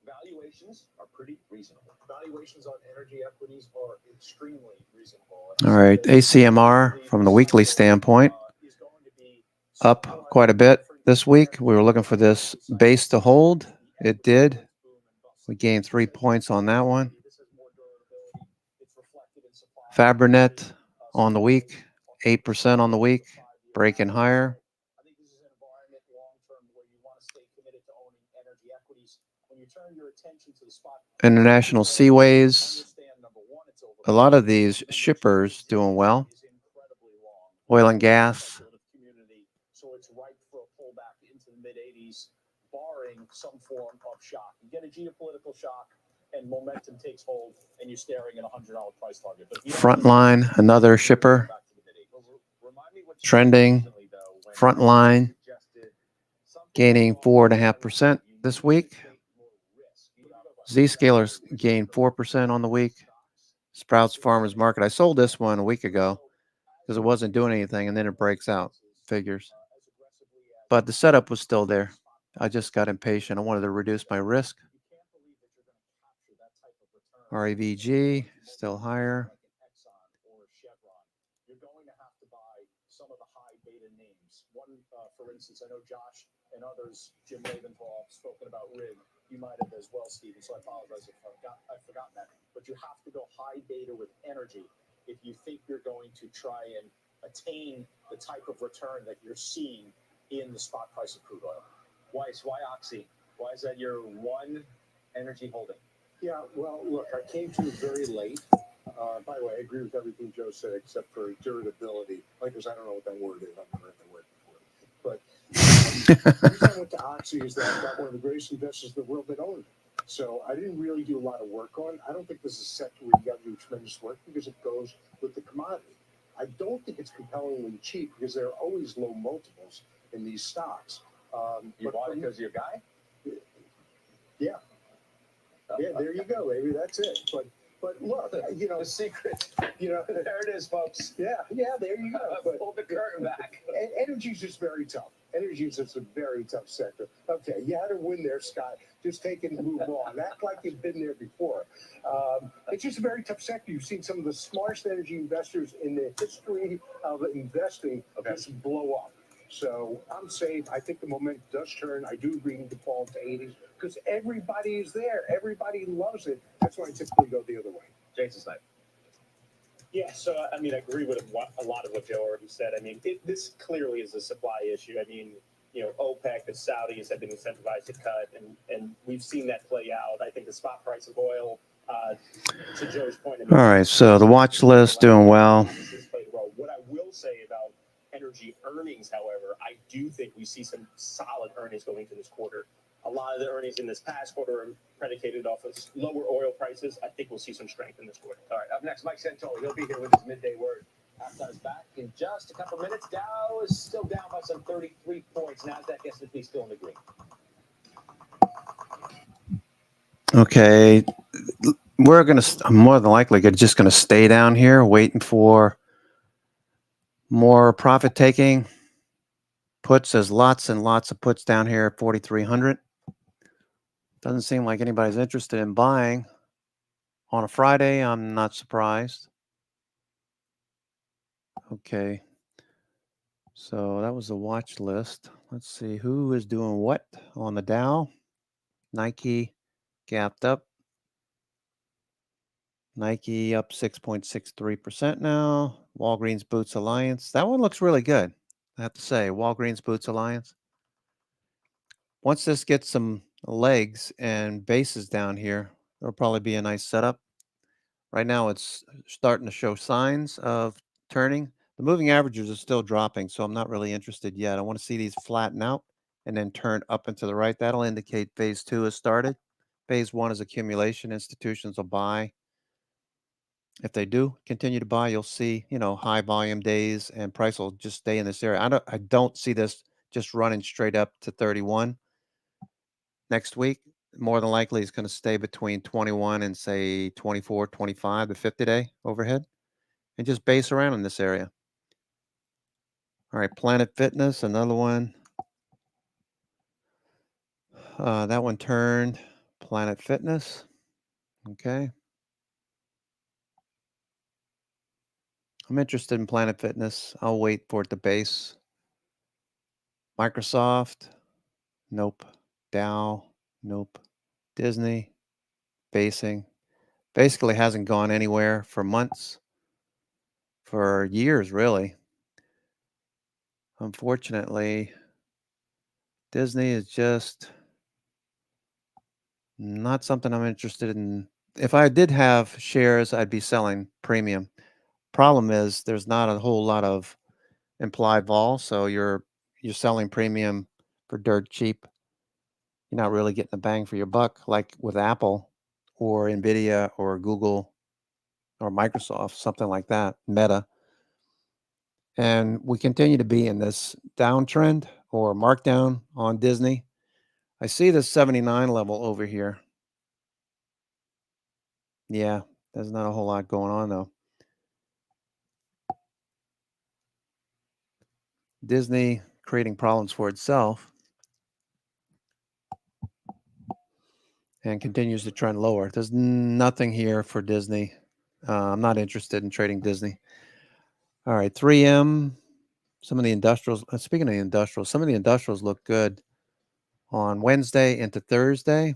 Valuations are pretty reasonable. Valuations on energy equities are extremely reasonable. All right, ACMR from the weekly standpoint, up quite a bit this week. We were looking for this base to hold. It did. We gained 3 points on that one. Fabrinet on the week, 8% on the week, breaking higher. International Seaways a lot of these shippers doing well. Oil and gas. So it's ripe for a pullback into the mid 80s, barring some form of shock. You get a geopolitical shock and momentum takes hold, and you're staring at a $100 price target. But if you don't Frontline, another shipper. Trending. Frontline gaining 4.5% this week. Zscaler's gained 4% on the week. Sprouts Farmers Market. I sold this one a week ago because it wasn't doing anything, and then it breaks out. Figures. But the setup was still there. I just got impatient. I wanted to reduce my risk. REVG still higher. You're going to have to buy some of the high beta names. One, for instance, I know Josh and others, Jim Leventhal, have spoken about RIG. You might have as well, Stephen. So I apologize if I've forgotten that. But you have to go high beta with energy if you think you're going to try and attain the type of return that you're seeing in the spot price of crude oil. Why Oxy? Why is that your one energy holding? Yeah, well, look, I came to it very late. By the way, I agree with everything Joe said except for durability. Because I don't know what that word is. I've never heard that word before. But the reason I went to Oxy is that I got one of the greatest investors in the world that owned it. So I didn't really do a lot of work on. I don't think this is a sector where you got to do tremendous work because it goes with the commodity. I don't think it's compellingly cheap because there are always low multiples in these stocks. You bought it because you're a guy? Yeah. Yeah, there you go, baby. That's it. But look, you know, The secret. you know, There it is, folks. yeah, there you go. But Pull the curtain back. energy's just very tough. Energy is just a very tough sector. Okay, you had to win there, Scott. Just take it and move on. Act like you've been there before. It's just a very tough sector. You've seen some of the smartest energy investors in the history of investing just blow up. So I'm safe. I think the momentum does turn. I do agree to fall to 80s because everybody is there. Everybody loves it. That's why I typically go the other way. Jason Snipe. Yeah, so I mean, I agree with a lot of what Joe already said. I mean, this clearly is a supply issue. I mean, you know, OPEC, the Saudis have been incentivized to cut, and we've seen that play out. I think the spot price of oil, to Joe's point. I mean, All right, so the watch list doing well. this has played a role. What I will say about energy earnings, however, I do think we see some solid earnings going into this quarter. A lot of the earnings in this past quarter are predicated off of lower oil prices. I think we'll see some strength in this quarter. All right, up next, Mike Santoli. He'll be here with his midday word. Halftime is back in just a couple minutes. Dow is still down by some 33 points. NASDAQ, S&P still in the green. Okay, we're gonna more than likely just gonna stay down here, waiting for more profit taking. Puts, there's lots and lots of puts down here at 4,300. Doesn't seem like anybody's interested in buying on a Friday. I'm not surprised. Okay, so that was the watch list. Let's see who is doing what on the Dow. Nike gapped up. Nike up 6.63% now. Walgreens Boots Alliance. That one looks really good, I have to say. Walgreens Boots Alliance. Once this gets some legs and bases down here, it'll probably be a nice setup. Right now, it's starting to show signs of turning. The moving averages are still dropping, so I'm not really interested yet. I want to see these flatten out and then turn up and to the right. That'll indicate phase 2 has started. Phase 1 is accumulation. Institutions will buy. If they do continue to buy, you'll see, you know, high volume days and price will just stay in this area. I don't see this just running straight up to 31 next week. More than likely it's going to stay between 21 and say 24, 25, the 50-day overhead, and just base around in this area. All right, Planet Fitness, another one. That one turned. Planet Fitness. Okay. I'm interested in Planet Fitness. I'll wait for it to base. Microsoft. Nope. Dow. Nope. Disney. Basing. Basically hasn't gone anywhere for months. For years, really. Unfortunately, Disney is just not something I'm interested in if I did have shares, I'd be selling premium. Problem is there's not a whole lot of implied vol, so you're selling premium for dirt cheap. You're not really getting a bang for your buck like with Apple or Nvidia or Google or Microsoft, something like that, Meta. And we continue to be in this downtrend or markdown on Disney. I see the 79 level over here. Yeah, there's not a whole lot going on though. Disney creating problems for itself and continues to trend lower. There's nothing here for Disney. I'm not interested in trading Disney. All right, 3M, some of the industrials. Speaking of the industrials, some of the industrials look good on Wednesday into Thursday.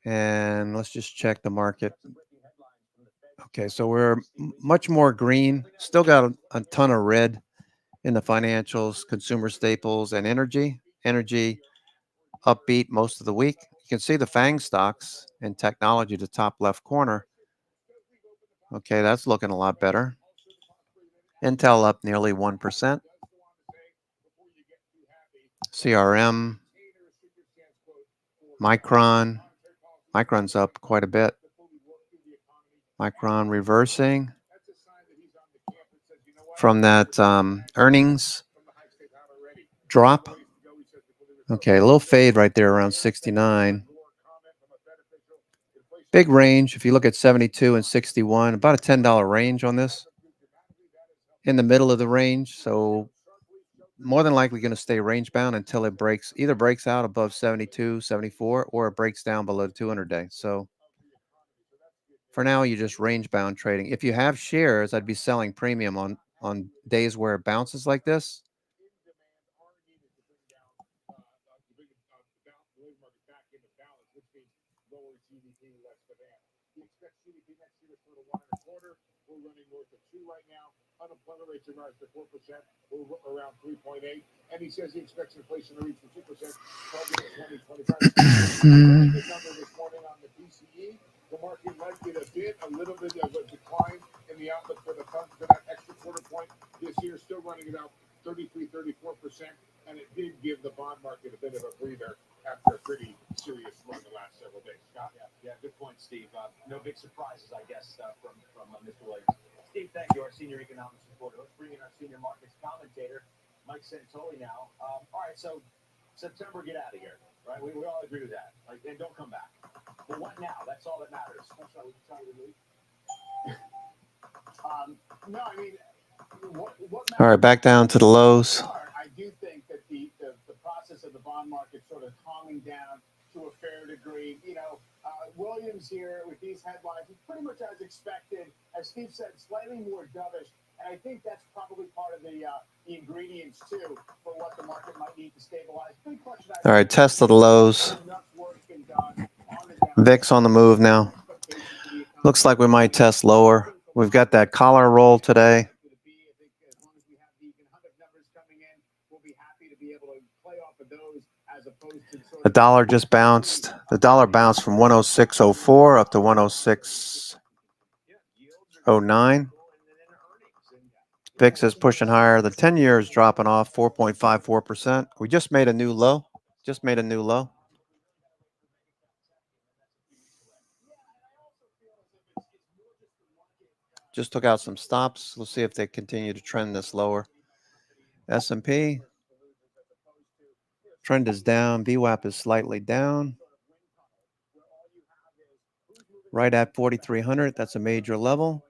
And let's just check the market. Okay, so we're much more green. Still got a ton of red in the financials, consumer staples, and energy. Energy upbeat most of the week. You can see the FANG stocks and technology, the top left corner. Okay, that's looking a lot better. Intel up nearly 1%. CRM, Micron. Micron's up quite a bit. Micron reversing from that earnings drop. Okay, a little fade right there around 69. Big range. If you look at 72 and 61, about a $10 range on this. In the middle of the range. So more than likely going to stay range bound until it either breaks out above 72, 74, or it breaks down below the 200 day. So for now, you're just range bound trading. If you have shares, I'd be selling premium on days where it bounces like this. We're running north of 2 right now. Unemployment rates are rise to 4%. We're around 3.8. And he says he expects inflation to reach the 2% target in 2025. The number this morning on the PCE, the market might get a little bit of a decline in the outlook for the funds for that extra quarter point this year, still running about 33, 34%. And it did give the bond market a bit of a breather after a pretty serious run the last several days. Scott? Yeah, good point, Steve. No big surprises, I guess, from Mr. Williams. Steve, thank you, our senior economics reporter. Let's bring in our senior markets commentator, Mike Santoli now. All right, so September, get out of here, right? We all agree with that. Like, and don't come back. But what now? That's all that matters. No, I mean, what All right, back down to the lows. I do think that the process of the bond market sort of calming down to a fair degree. You know, Williams here with these headlines is pretty much as expected. As Steve said, slightly more dovish. And I think that's probably part of the ingredients, too, for what the market might need to stabilize. Big question. All right, test of the lows. VIX on the move now. Looks like we might test lower. We've got that collar roll today. The dollar just bounced. The dollar bounced from 106.04 up to 106.09. VIX is pushing higher. The 10-year is dropping off 4.54%. We just made a new low. Just took out some stops. We'll see if they continue to trend this lower. S&P. Trend is down. VWAP is slightly down. Right at 4,300. That's a major level.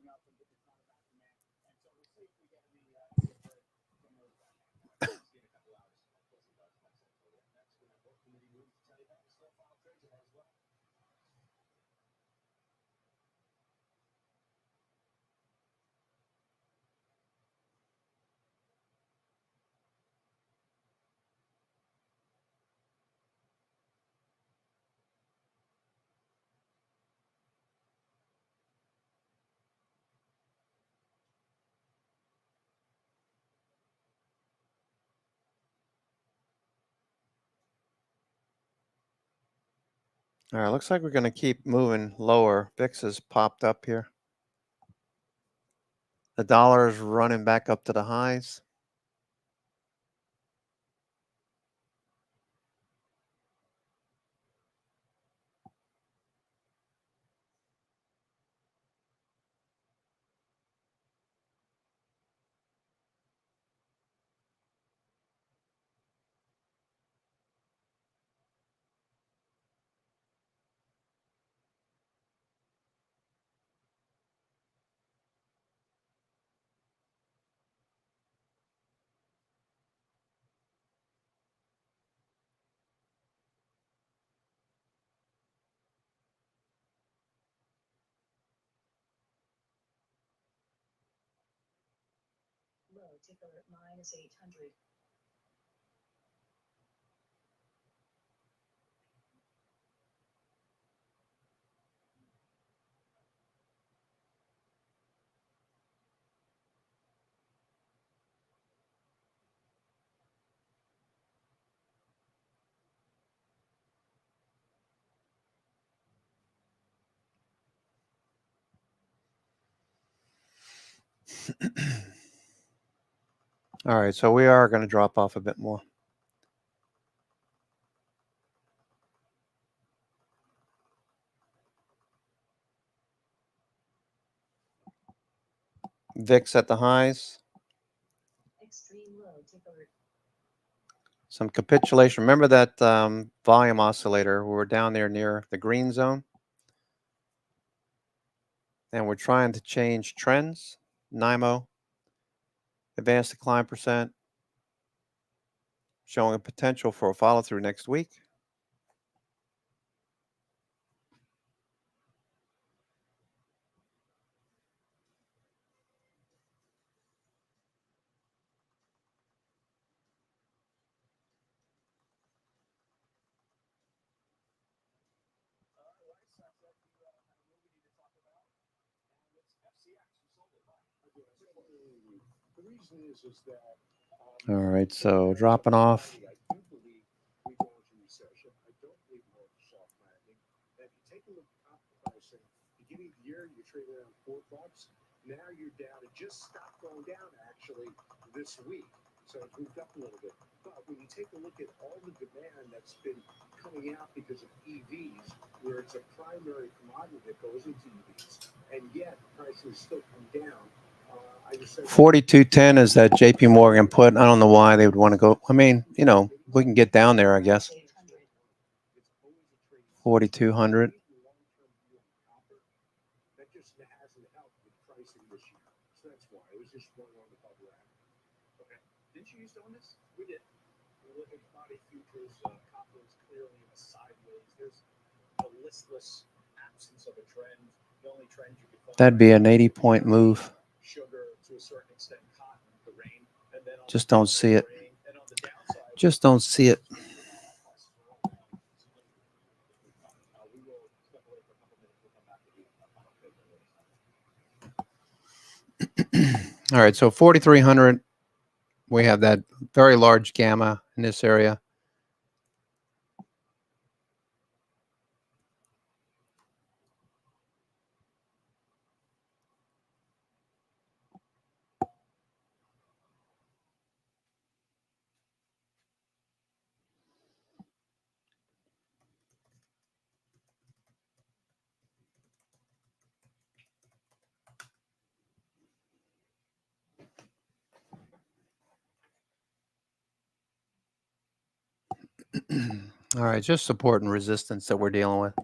All right, looks like we're going to keep moving lower. VIX has popped up here. The dollar is running back up to the highs. Low ticker at -800. All right, so we are going to drop off a bit more. VIX at the highs. Extreme low ticker. Some capitulation. Remember that volume oscillator? We were down there near the green zone. And we're trying to change trends. NIMO, advanced decline percent, showing a potential for a follow through next week. The reason is that All right, so dropping off. I do believe we go into recession. I don't believe more of a soft landing. And if you take a look at copper pricing, beginning of the year, you trade around $4. Now you're down. It just stopped going down actually this week. So it's moved up a little bit. But when you take a look at all the demand that's been coming out because of EVs, where it's a primary commodity that goes into EVs, and yet prices still come down. I just said 4210 is that JP Morgan put. I don't know why they would want to go. I mean, you know, we can get down there, I guess. 4200. that just hasn't helped with pricing this year. So that's why it was just one on the bubble act. Okay. Didn't you used to own this? We did. We look at commodity futures, copper is clearly in a sideways. There's a listless absence of a trend. The only trend you could find. That'd be an 80-point move. Sugar to a certain extent, cotton, the rain, and then on Just don't see it. Just don't see it. we will step away for a couple minutes. We'll come back to the final page. All right, so 4300. We have that very large gamma in this area. All right, just support and resistance that we're dealing with.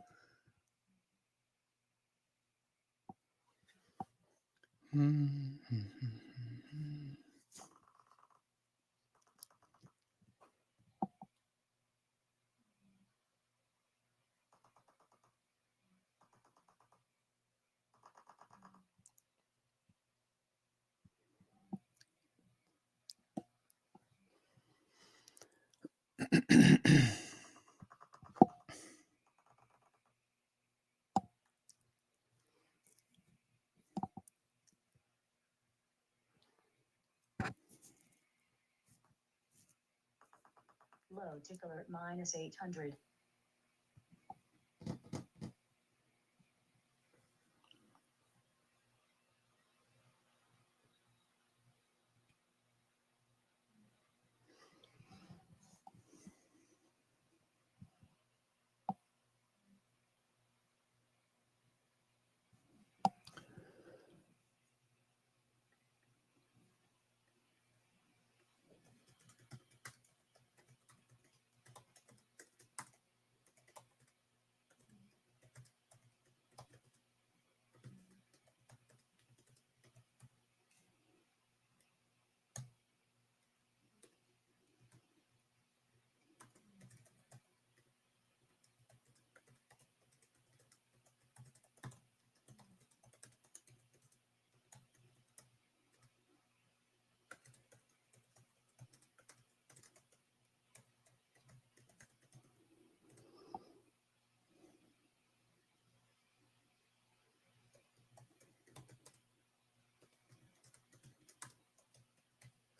Low ticker at -800.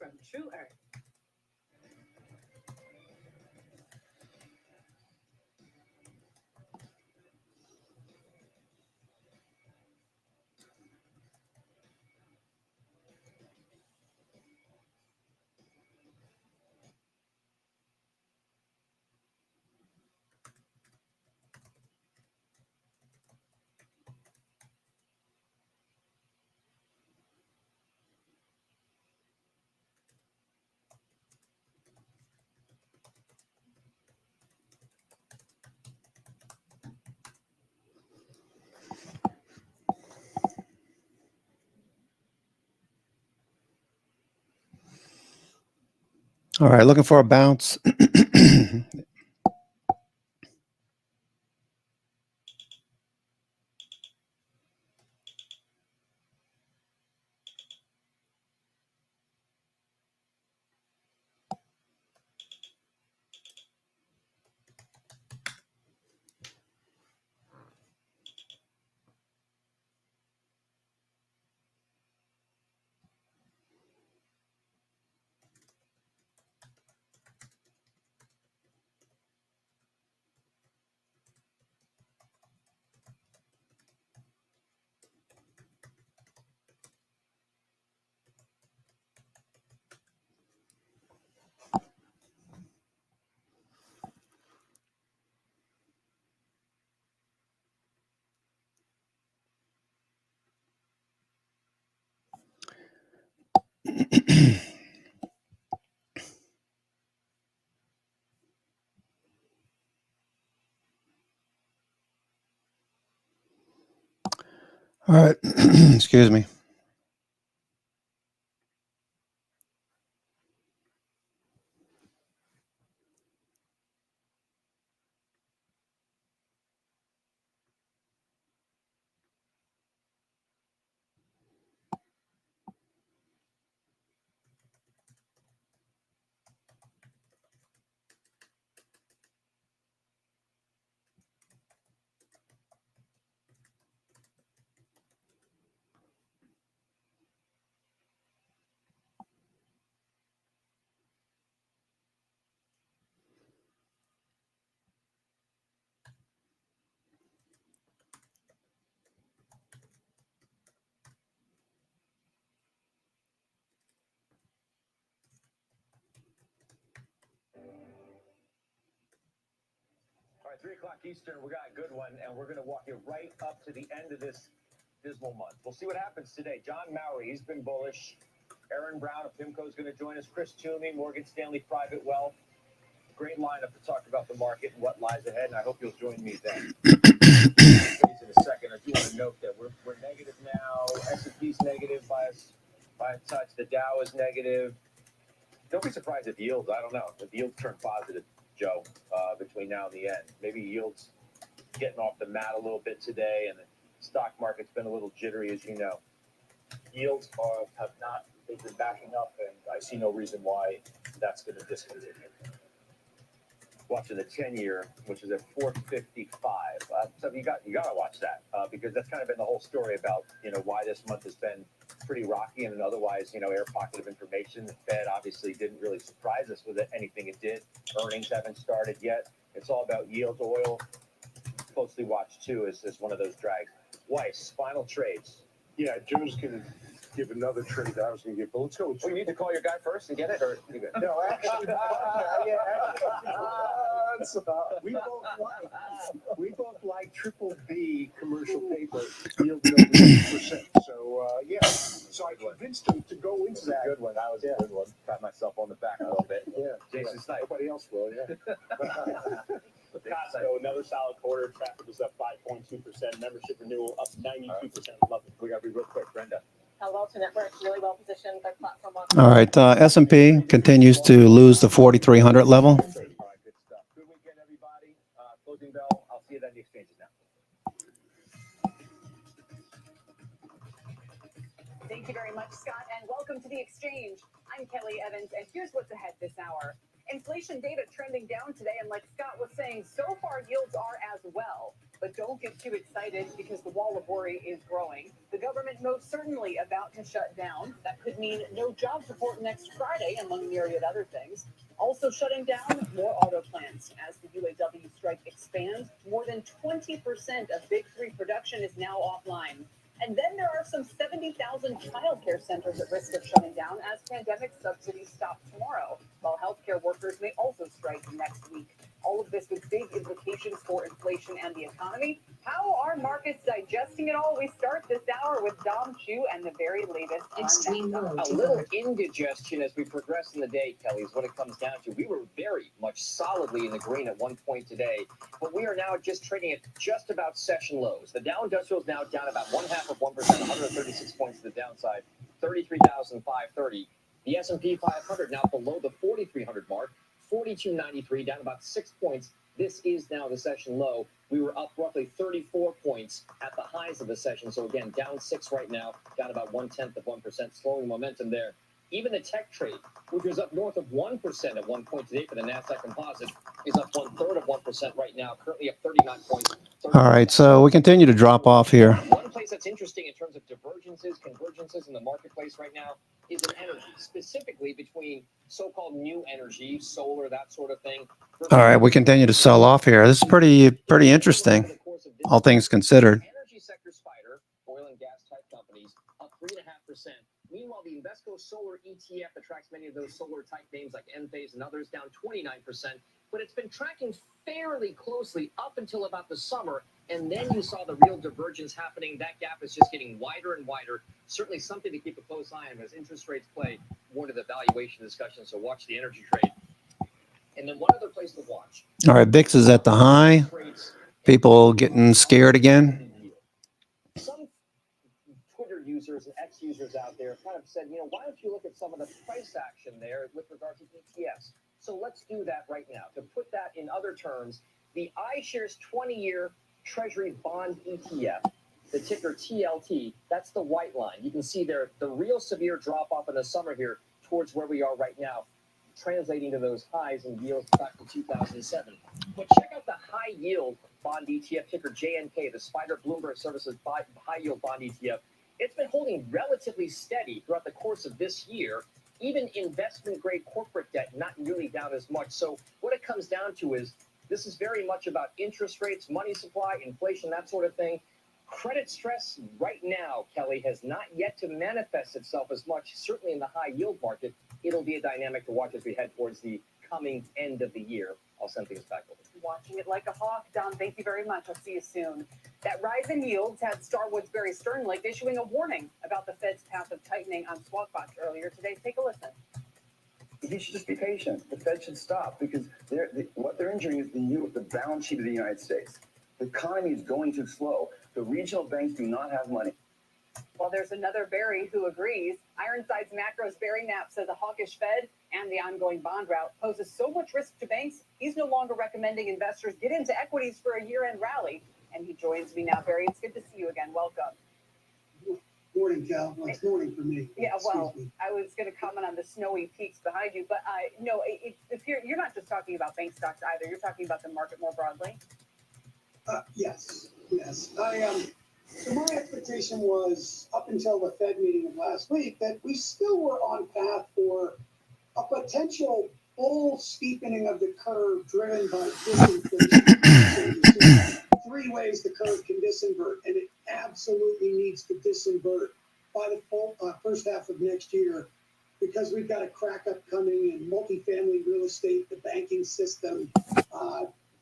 from True Earth. All right, looking for a bounce. All right, excuse me. All right, 3 o'clock Eastern, we got a good one, and we're going to walk you right up to the end of this dismal month. We'll see what happens today. John Maury, he's been bullish. Aaron Brown of PIMCO is going to join us. Chris Toomey, Morgan Stanley Private Wealth. Great lineup to talk about the market and what lies ahead, and I hope you'll join me then. In a second, I do want to note that we're negative now. S&P's negative by a touch. The Dow is negative. Don't be surprised if yields, I don't know, if yields turn positive, Joe, between now and the end. Maybe yields getting off the mat a little bit today, and the stock market's been a little jittery, as you know. Yields have not, they've been backing up, and I see no reason why that's going to discontinue. Watching the 10-year, which is at 455. So you got to watch that because that's kind of been the whole story about why this month has been pretty rocky and otherwise air pocket of information. The Fed obviously didn't really surprise us with anything it did. Earnings haven't started yet. It's all about yields. Oil closely watched too is one of those drags. Weiss, final trades. Yeah, Joe's going to give another trade that I was going to give, but let's go with you need to call your guy first and get it, or you good? No, actually, we both like triple B commercial paper yielding over 6%. So so I convinced him to go into that. Good one. That was a good one. Pat myself on the back a little bit. Yeah, Jason Snipe. Nobody else will. Yeah. Costco, another solid quarter. Traffic was up 5.2%. Membership renewal up 92%. Love it. We got to be real quick, Brenda. Palo Alto Networks really well positioned. Their platform. All right, S&P continues to lose the 4,300 level. All right, good stuff. Good weekend, everybody. Closing bell. I'll see you then in the exchanges now. Thank you very much, Scott, and welcome to the exchange. I'm Kelly Evans, and here's what's ahead this hour. Inflation data trending down today, and like Scott was saying, so far yields are as well. But don't get too excited because the wall of worry is growing. The government most certainly about to shut down. That could mean no jobs report next Friday, among myriad other things. Also shutting down more auto plants as the UAW strike expands. More than 20% of Big Three production is now offline. And then there are some 70,000 childcare centers at risk of shutting down as pandemic subsidies stop tomorrow, while healthcare workers may also strike next week. All of this with big implications for inflation and the economy. How are markets digesting it all? We start this hour with Dom Chu and the very latest on that. A little indigestion as we progress in the day, Kelly, is what it comes down to. We were very much solidly in the green at one point today, but we are now just trading at just about session lows. The Dow Industrial is now down about 0.5%, 136 points to the downside, 33,530. The S&P 500 now below the 4,300 mark, 42.93, down about 6 points. This is now the session low. We were up roughly 34 points at the highs of the session. So again, down 6 right now, down about 0.1%, slowing momentum there. Even the tech trade, which was up north of 1% at one point today for the NASDAQ Composite, is up 1/3 of 1% right now, currently up 39 points. All right, so we continue to drop off here. One place that's interesting in terms of divergences, convergences in the marketplace right now is in energy, specifically between so-called new energy, solar, that sort of thing. All right, we continue to sell off here. This is pretty interesting, all things considered. Energy sector spider, oil and gas type companies, up 3.5%. Meanwhile, the Invesco Solar ETF that tracks many of those solar type names like Enphase and others, down 29%. But it's been tracking fairly closely up until about the summer, and then you saw the real divergence happening. That gap is just getting wider and wider. Certainly something to keep a close eye on as interest rates play more to the valuation discussion. So watch the energy trade. And then one other place to watch. All right, VIX is at the high. People getting scared again. Some Twitter users and ex-users out there kind of said, why don't you look at some of the price action there with regard to ETFs? So let's do that right now. To put that in other terms, the iShares 20-year Treasury Bond ETF, the ticker TLT, that's the white line. You can see there the real severe drop-off in the summer here towards where we are right now, translating to those highs and yields back to 2007. But check out the high-yield bond ETF, ticker JNK, the Spider Bloomberg Services high-yield bond ETF. It's been holding relatively steady throughout the course of this year. Even investment-grade corporate debt not really down as much. So what it comes down to is this is very much about interest rates, money supply, inflation, that sort of thing. Credit stress right now, Kelly, has not yet to manifest itself as much, certainly in the high-yield market. It'll be a dynamic to watch as we head towards the coming end of the year. I'll send things back over. Watching it like a hawk. Dom, thank you very much. I'll see you soon. That rise in yields had Starwood's Barry Sternlicht issuing a warning about the Fed's path of tightening on swap box earlier today. Take a listen. He should just be patient. The Fed should stop because what they're injuring is the balance sheet of the United States. The economy is going too slow. The regional banks do not have money. Well, there's another Barry who agrees. Ironside's Macro's Barry Knapp says a hawkish Fed and the ongoing bond rout poses so much risk to banks, he's no longer recommending investors get into equities for a year-end rally. And he joins me now, Barry. It's good to see you again. Welcome. Morning, Cal. Well, it's morning for me. Yeah, well, I was going to comment on the snowy peaks behind you, but no, you're not just talking about bank stocks either. You're talking about the market more broadly. Yes. So my expectation was, up until the Fed meeting of last week, that we still were on path for a potential bull steepening of the curve driven by disinflation. 3 ways the curve can disinvert, and it absolutely needs to disinvert by the first half of next year, because we've got a crack up coming in multifamily real estate, the banking system,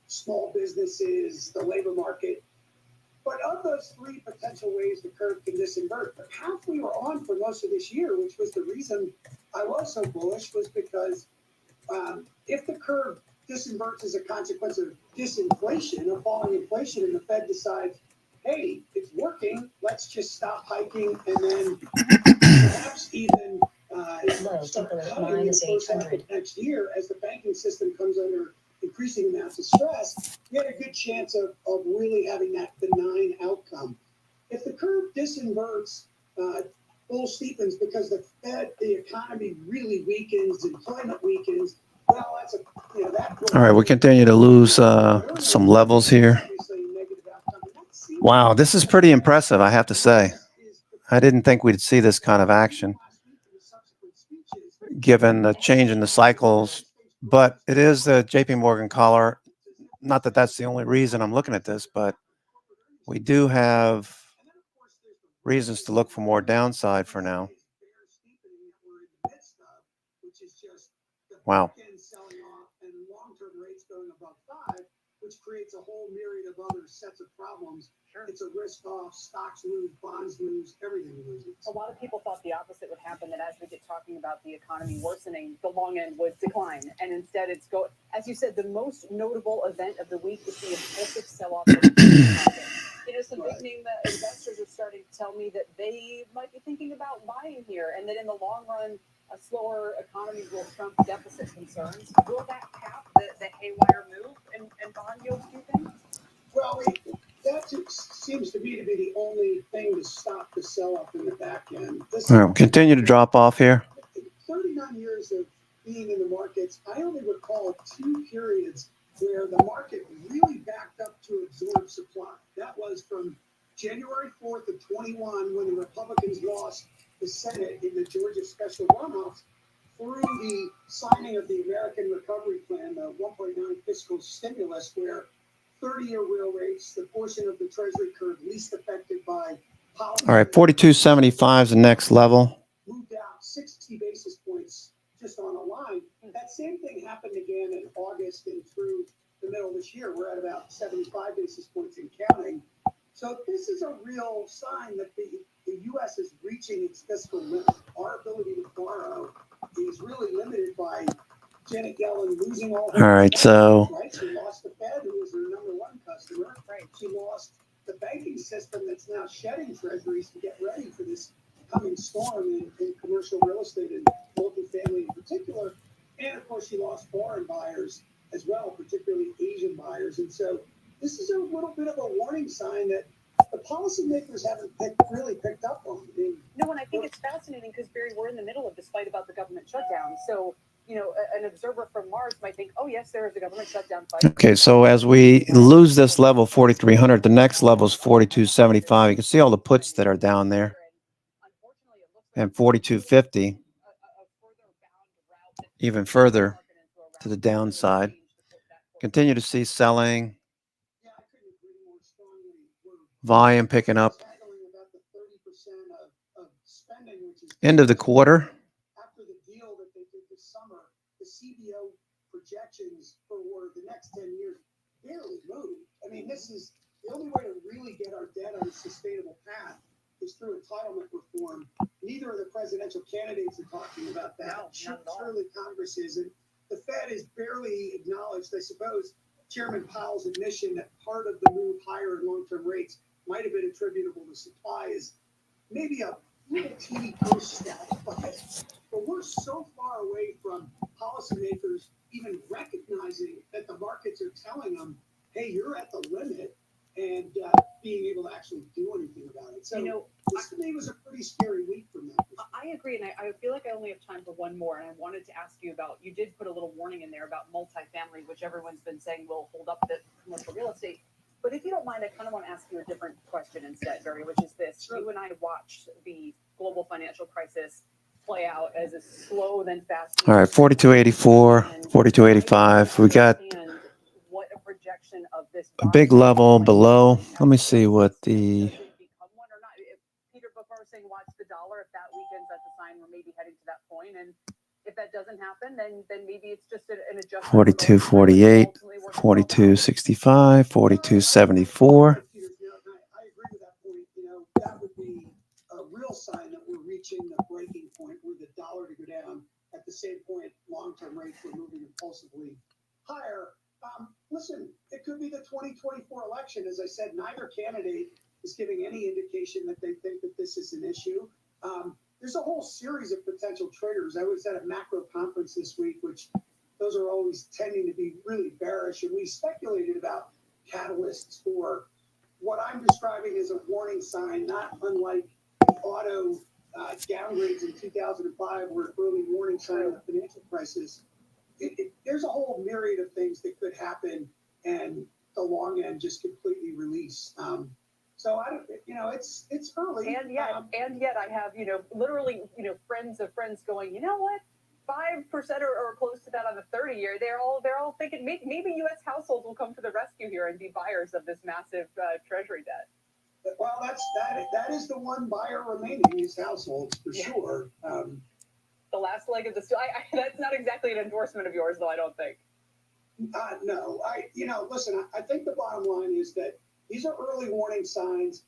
small businesses, the labor market. But of those 3 potential ways the curve can disinvert, the path we were on for most of this year, which was the reason I was so bullish, was because if the curve disinverts as a consequence of disinflation, of falling inflation, and the Fed decides, hey, it's working, let's just stop hiking, and then perhaps even start cutting in the first half of next year as the banking system comes under increasing amounts of stress, we had a good chance of really having that benign outcome. If the curve disinverts, bull steepens because the economy really weakens, employment weakens, well, that's All right, we continue to lose some levels here. Wow, this is pretty impressive, I have to say. I didn't think we'd see this kind of action given the change in the cycles, but it is the JP Morgan collar. Not that that's the only reason I'm looking at this, but we do have reasons to look for more downside for now. Wow. Which creates a whole myriad of other sets of problems. Sure. It's a risk off, stocks lose, bonds lose, everything loses. A lot of people thought the opposite would happen, that as we get talking about the economy worsening, the long end would decline. And instead it's as you said, the most notable event of the week is the impulsive sell-off of the market. You know, some big name investors are starting to tell me that they might be thinking about buying here, and that in the long run, a slower economy will trump deficit concerns. Will that cap the haywire move and bond yields, do you think? Well, that seems to me to be the only thing to stop the sell-off in the back end. All right, we'll continue to drop off here. 39 years of being in the markets, I only recall 2 periods where the market really backed up to absorb supply. That was from January 4th of 21, when the Republicans lost the Senate in the Georgia special runoff, through the signing of the American Recovery Plan, the 1.9 fiscal stimulus, where 30-year real rates, the portion of the Treasury curve least affected by policy. All right, 42.75 is the next level. Moved out 60 basis points just on a line. That same thing happened again in August and through the middle of this year. We're at about 75 basis points and counting. So this is a real sign that the U.S. is reaching its fiscal limit. Our ability to borrow is really limited by Janet Yellen losing all her. All right, so Right? She lost the Fed, who was her #1 customer. Right. She lost the banking system that's now shedding treasuries to get ready for this coming storm in commercial real estate and multifamily in particular. And of course, she lost foreign buyers as well, particularly Asian buyers. And so this is a little bit of a warning sign that the policymakers haven't really picked up on. No, and I think it's fascinating because, Barry, we're in the middle of this fight about the government shutdown. So, you know, an observer from Mars might think, oh, yes, there is a government shutdown fight. okay, so as we lose this level, 4,300, the next level is 42.75. You can see all the puts that are down there. And 42.50, even further to the downside. Continue to see selling, volume picking up. End of the quarter. After the deal that they did this summer, the CBO projections for the next 10 years barely moved. I mean, this is the only way to really get our debt on a sustainable path is through entitlement reform. Neither of the presidential candidates are talking about that. Surely Congress is. And the Fed is barely acknowledged. I suppose Chairman Powell's admission that part of the move higher in long-term rates might have been attributable to supply is maybe a teeny first step. But we're so far away from policymakers even recognizing that the markets are telling them, hey, you're at the limit, and being able to actually do anything about it. So, you know, this to me was a pretty scary week from that perspective. I agree, and I feel like I only have time for one more, and I wanted to ask you about, you did put a little warning in there about multifamily, which everyone's been saying will hold up the commercial real estate. But if you don't mind, I kind of want to ask you a different question instead, Barry, which is this. Sure. You and I watched the global financial crisis play out as a slow then fast. All right, 42.84, 42.85. We got what a projection of this a big level below. Let me see what the... Peter Booker saying watch the dollar. If that weakens, that's a sign we're maybe heading to that point. And if that doesn't happen, then maybe it's just an adjustment. 42.48, 42.65, 42.74. I agree with that point. You know, that would be a real sign that we're reaching the breaking point where the dollar to go down. At the same point, long-term rates were moving impulsively higher. Listen, it could be the 2024 election. As I said, neither candidate is giving any indication that they think that this is an issue. There's a whole series of potential triggers. I was at a macro conference this week, which those are always tending to be really bearish. And we speculated about catalysts for what I'm describing as a warning sign, not unlike the auto downgrades in 2005 were an early warning sign of the financial crisis. There's a whole myriad of things that could happen and the long end just completely release. So I don't, it's early. And yet I have, literally, friends of friends going, you know what? 5% or close to that on the 30-year. They're all thinking maybe U.S. households will come to the rescue here and be buyers of this massive treasury debt. Well, that is the one buyer remaining is households for sure. The last leg of the stool. That's not exactly an endorsement of yours, though. I don't think. No, listen. I think the bottom line is that these are early warning signs.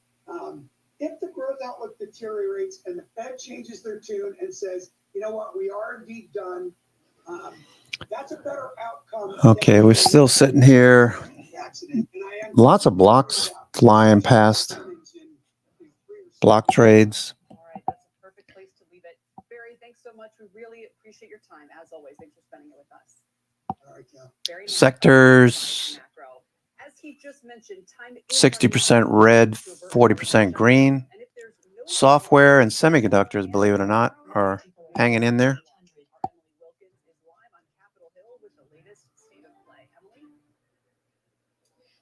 If the growth outlook deteriorates and the Fed changes their tune and says, you know what, we are indeed done, that's a better outcome. Okay, we're still sitting here. Lots of blocks flying past. Block trades. All right, that's a perfect place to leave it. Barry, thanks so much. We really appreciate your time, as always. Thanks for spending it with us. All right, Cal. Very nice. Sectors. As he just mentioned, time is 60% red, 40% green. Software and semiconductors, believe it or not, are hanging in there.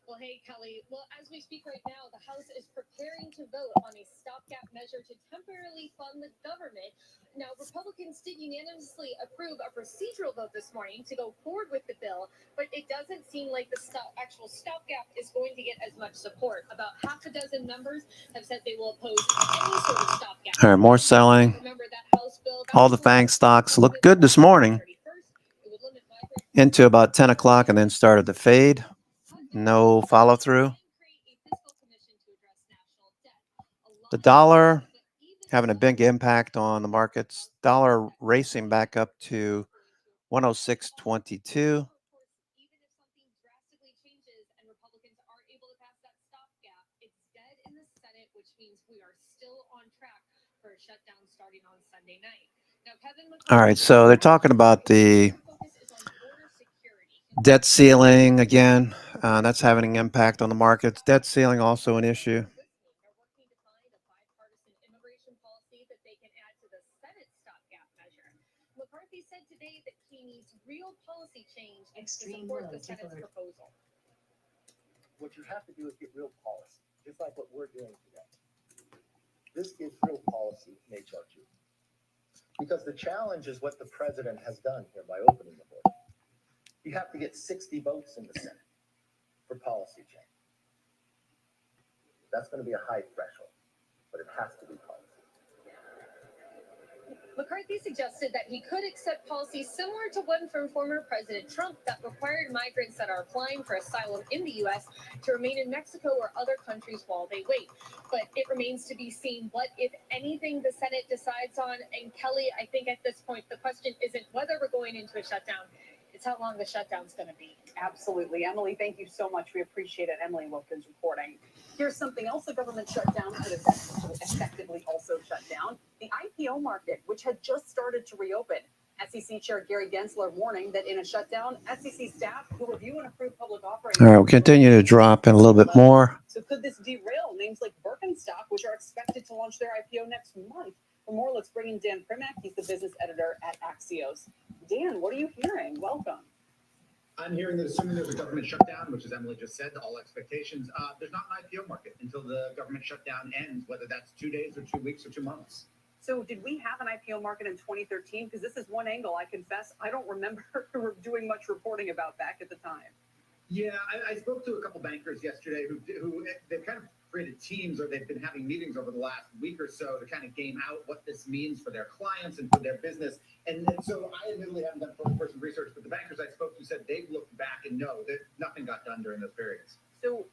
Well, hey, Kelly. Well, as we speak right now, the House is preparing to vote on a stopgap measure to temporarily fund the government. Now, Republicans did unanimously approve a procedural vote this morning to go forward with the bill, but it doesn't seem like the actual stopgap is going to get as much support. About half a dozen members have said they will oppose any sort of stopgap. All right, more selling. Remember that House bill? All the FANG stocks looked good this morning into about 10 o'clock and then started to fade. No follow through. The dollar having a big impact on the markets. Dollar racing back up to 106.22. All right, so they're talking about the debt ceiling again. That's having an impact on the markets. Debt ceiling also an issue. McCarthy said today that he needs real policy change to support the Senate's proposal. What you have to do is get real policy, just like what we're doing today. This is real policy in HR2. Because the challenge is what the president has done here by opening the board. You have to get 60 votes in the Senate for policy change. That's going to be a high threshold, but it has to be policy. McCarthy suggested that he could accept policies similar to one from former President Trump that required migrants that are applying for asylum in the U.S. to remain in Mexico or other countries while they wait. But it remains to be seen what, if anything, the Senate decides on. And Kelly, I think at this point, the question isn't whether we're going into a shutdown. It's how long the shutdown's going to be. Absolutely. Emily, thank you so much. We appreciate it. Emily Wilkins reporting. Here's something else the government shutdown could effectively also shut down. The IPO market, which had just started to reopen. SEC Chair Gary Gensler warning that in a shutdown, SEC staff will review and approve public offerings. All right, we'll continue to drop in a little bit more. So could this derail names like Birkenstock, which are expected to launch their IPO next month? For more, let's bring in Dan Primack. He's the business editor at Axios. Dan, what are you hearing? Welcome. I'm hearing that assuming there's a government shutdown, which as Emily just said, all expectations, there's not an IPO market until the government shutdown ends, whether that's 2 days or 2 weeks or 2 months. So did we have an IPO market in 2013? Because this is one angle, I confess, I don't remember doing much reporting about back at the time. Yeah, I spoke to a couple bankers yesterday who they've kind of created teams, or they've been having meetings over the last week or so to kind of game out what this means for their clients and for their business. And so I admittedly haven't done first-person research, but the bankers I spoke to said they've looked back and know that nothing got done during those periods. So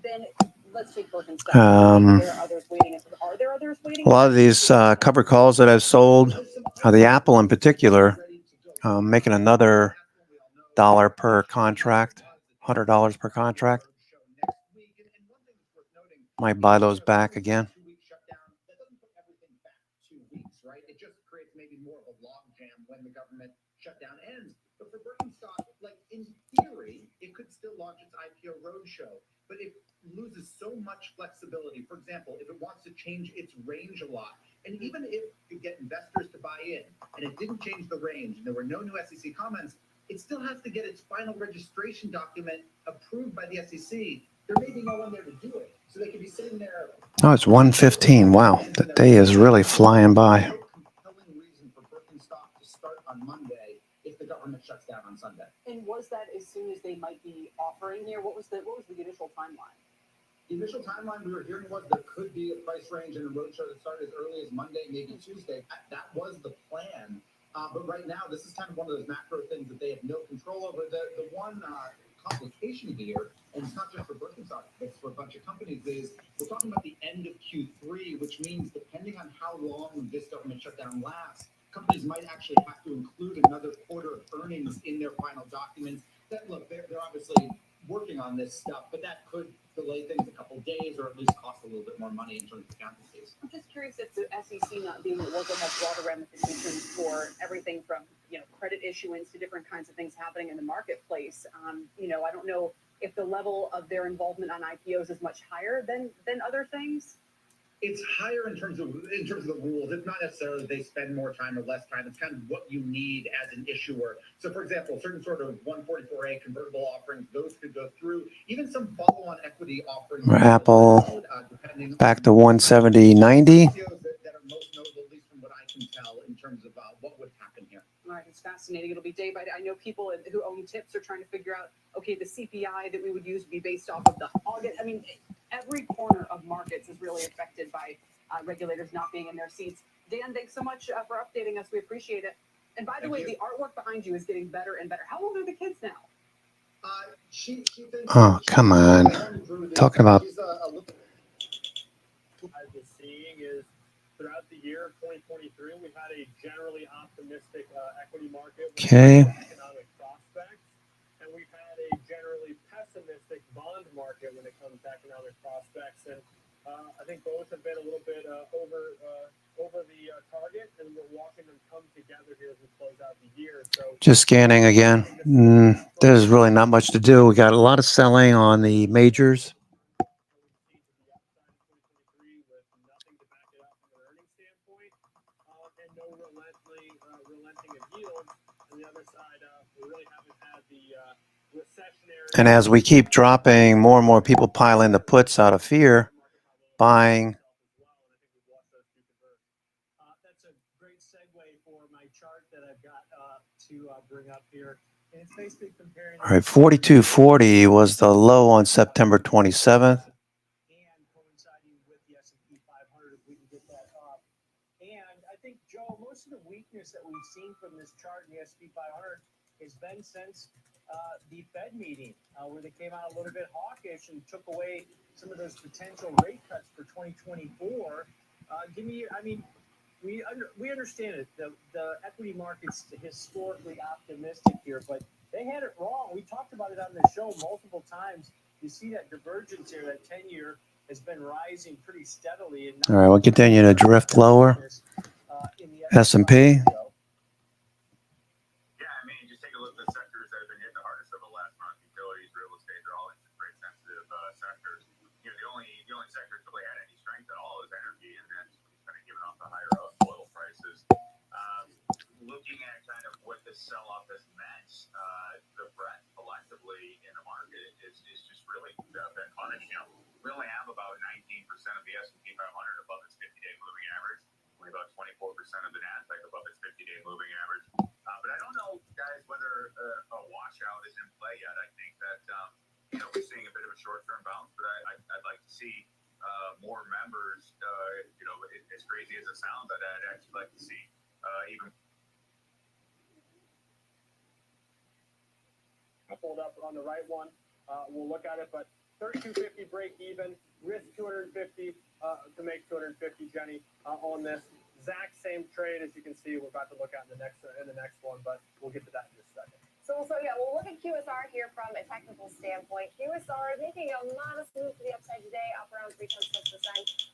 then let's take Birkenstock. There are others waiting. Are there others waiting? A lot of these covered calls that I've sold, the Apple in particular, making another $1 per contract, $100 per contract. Might buy those back again. 2 week shutdown, that doesn't put everything back 2 weeks, right? It just creates maybe more of a logjam when the government shutdown ends. But for Birkenstock, like in theory, it could still launch its IPO roadshow, but it loses so much flexibility. For example, if it wants to change its range a lot, and even if it could get investors to buy in, and it didn't change the range, and there were no new SEC comments, it still has to get its final registration document approved by the SEC. There may be no one there to do it. So they could be sitting there. Oh, it's 1:15. Wow, the day is really flying by. No compelling reason for Birkenstock to start on Monday if the government shuts down on Sunday. And was that as soon as they might be offering here? What was the initial timeline? The initial timeline we were hearing was there could be a price range and a roadshow that started as early as Monday, maybe Tuesday. That was the plan. But right now, this is kind of one of those macro things that they have no control over. The one complication here, and it's not just for Birkenstock, it's for a bunch of companies, is we're talking about the end of Q3, which means depending on how long this government shutdown lasts, companies might actually have to include another quarter of earnings in their final documents. That look, they're obviously working on this stuff, but that could delay things a couple days or at least cost a little bit more money in terms of accounting fees. I'm just curious if the SEC not being able to have broader ramifications for everything from, credit issuance to different kinds of things happening in the marketplace. I don't know if the level of their involvement on IPOs is much higher than other things. It's higher in terms of the rules. It's not necessarily they spend more time or less time. It's kind of what you need as an issuer. So, for example, certain sort of 144A convertible offerings, those could go through. Even some follow-on equity offerings. Apple back to 170.90. That are most notable, at least from what I can tell, in terms of what would happen here. All right, it's fascinating. It'll be day by day. I know people who own tips are trying to figure out, okay, the CPI that we would use would be based off of the August. I mean, every corner of markets is really affected by regulators not being in their seats. Dan, thanks so much for updating us. We appreciate it. And by the way, the artwork behind you is getting better and better. How old are the kids now? Oh, come on. Talking about I've been seeing is throughout the year 2023, we've had a generally optimistic equity market with economic prospects, and we've had a generally pessimistic bond market when it comes to economic prospects. And I think both have been a little bit over the target, and we're watching them come together here as we close out the year. So just scanning again. There's really not much to do. We got a lot of selling on the majors. And as we keep dropping, more and more people pile into puts out of fear, buying. That's a great segue for my chart that I've got to bring up here. And it's basically comparing. All right, 4240 was the low on September 27th. And coinciding with the S&P 500, if we can get that up. And I think, Joe, most of the weakness that we've seen from this chart in the S&P 500 has been since the Fed meeting, where they came out a little bit hawkish and took away some of those potential rate cuts for 2024. We understand it. The equity market's historically optimistic here, but they had it wrong. We talked about it on the show multiple times. You see that divergence here, that 10-year has been rising pretty steadily. And all right, we'll continue to drift lower. S&P. Looking at kind of what the sell-off has meant, the breadth collectively in the market is just really been punished. We only have about 19% of the S&P 500 above its 50-day moving average. Only about 24% of the Nasdaq above its 50-day moving average. But I don't know, guys, whether a washout is in play yet. I think that we're seeing a bit of a short-term bounce, but I'd like to see more members. As crazy as it sounds, I'd actually like to see even. Pulled up on the right one. We'll look at it, but 3250 break even, risk 250 to make 250. Jenny on this exact same trade as you can see. We're about to look at in the next one, but we'll get to that in just a second. So we'll look at QSR here from a technical standpoint. QSR making a modest move to the upside today, up around 3.6%.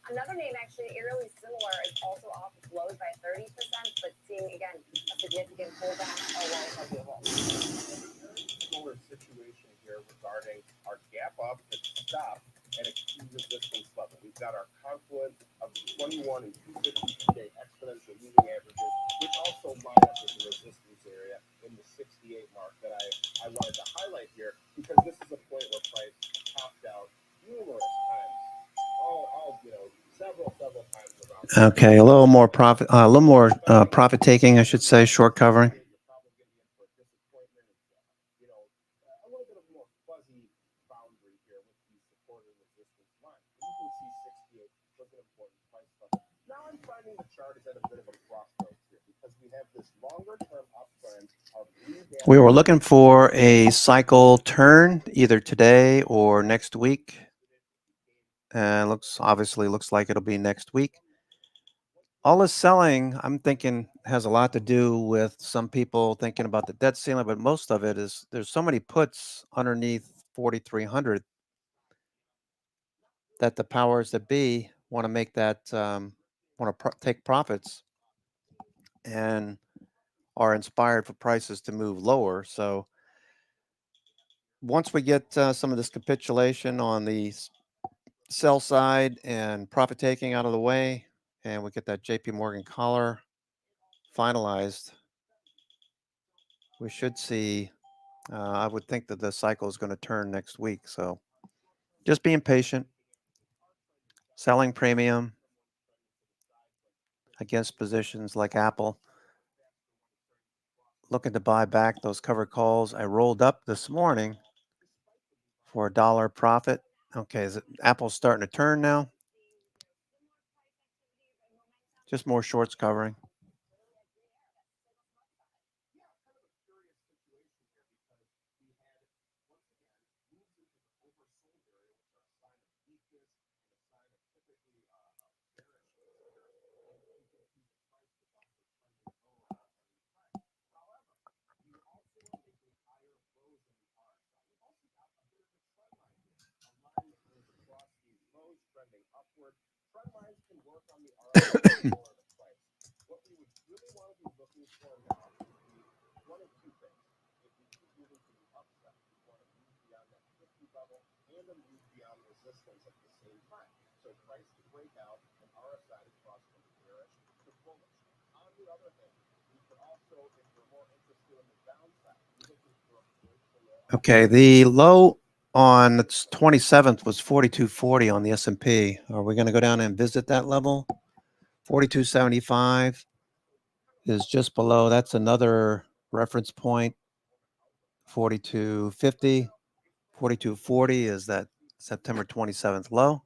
Another name actually eerily similar is also off its lows by 30%, but seeing again a significant pullback alongside the overall. Similar situation here regarding our gap up that stopped at a key resistance level. We've got our confluence of 21 and 250-day exponential moving averages, which also line up with the resistance area in the 68 mark that I wanted to highlight here, because this is a point where price topped out numerous times Okay, a little more profit, profit taking, I should say, short covering. A little bit of more fuzzy boundary here with the support and resistance line. You can see 68 was an important price level. Now I'm finding the chart is at a bit of a crossroads here because we have this longer term uptrend of We were looking for a cycle turn either today or next week. Obviously looks like it'll be next week. All this selling, I'm thinking, has a lot to do with some people thinking about the debt ceiling, but most of it is there's so many puts underneath 4,300 that the powers that be want to make that, want to take profits and are inspired for prices to move lower. So once we get some of this capitulation on the sell side and profit taking out of the way, and we get that JP Morgan collar finalized, we should see, I would think that the cycle is going to turn next week. So just being patient, selling premium against positions like Apple, looking to buy back those covered calls. I rolled up this morning for $1 profit. Okay, is it Apple's starting to turn now? Just more shorts covering. Trend lines can work on the RSI or the price. What we would really want to be looking for now is one of two things. If we keep moving to the upside, we want to move beyond that 50 level and then move beyond resistance at the same time. So price to break out and RSI to cross from bearish to bullish. On the other hand, we could also, if we're more interested in the downside, be looking for a break below. Okay, the low on the 27th was 42.40 on the S&P. Are we going to go down and visit that level? 42.75 is just below. That's another reference point. 42.50, 42.40 is that September 27th low.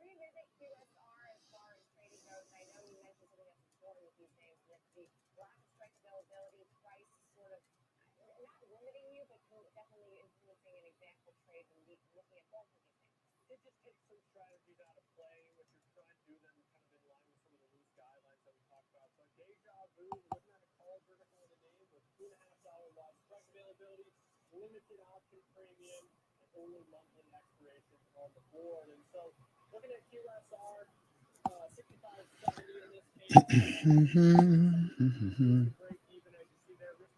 Revisit QSR as far as trading goes. I know you mentioned something that's important with these names, and it's the lack of strike availability, price sort of not limiting you, but definitely influencing an example trade when looking at both of these things. It just gets some strategies out of play, what you're trying to do, then kind of in line with some of the loose guidelines that we talked about. So deja vu, looking at a call vertical in the name with $2.5 loss strike availability, limited option premium, and only monthly expirations on the board. And so looking at QSR, 65.70 in this case. Break even, as you see there, risk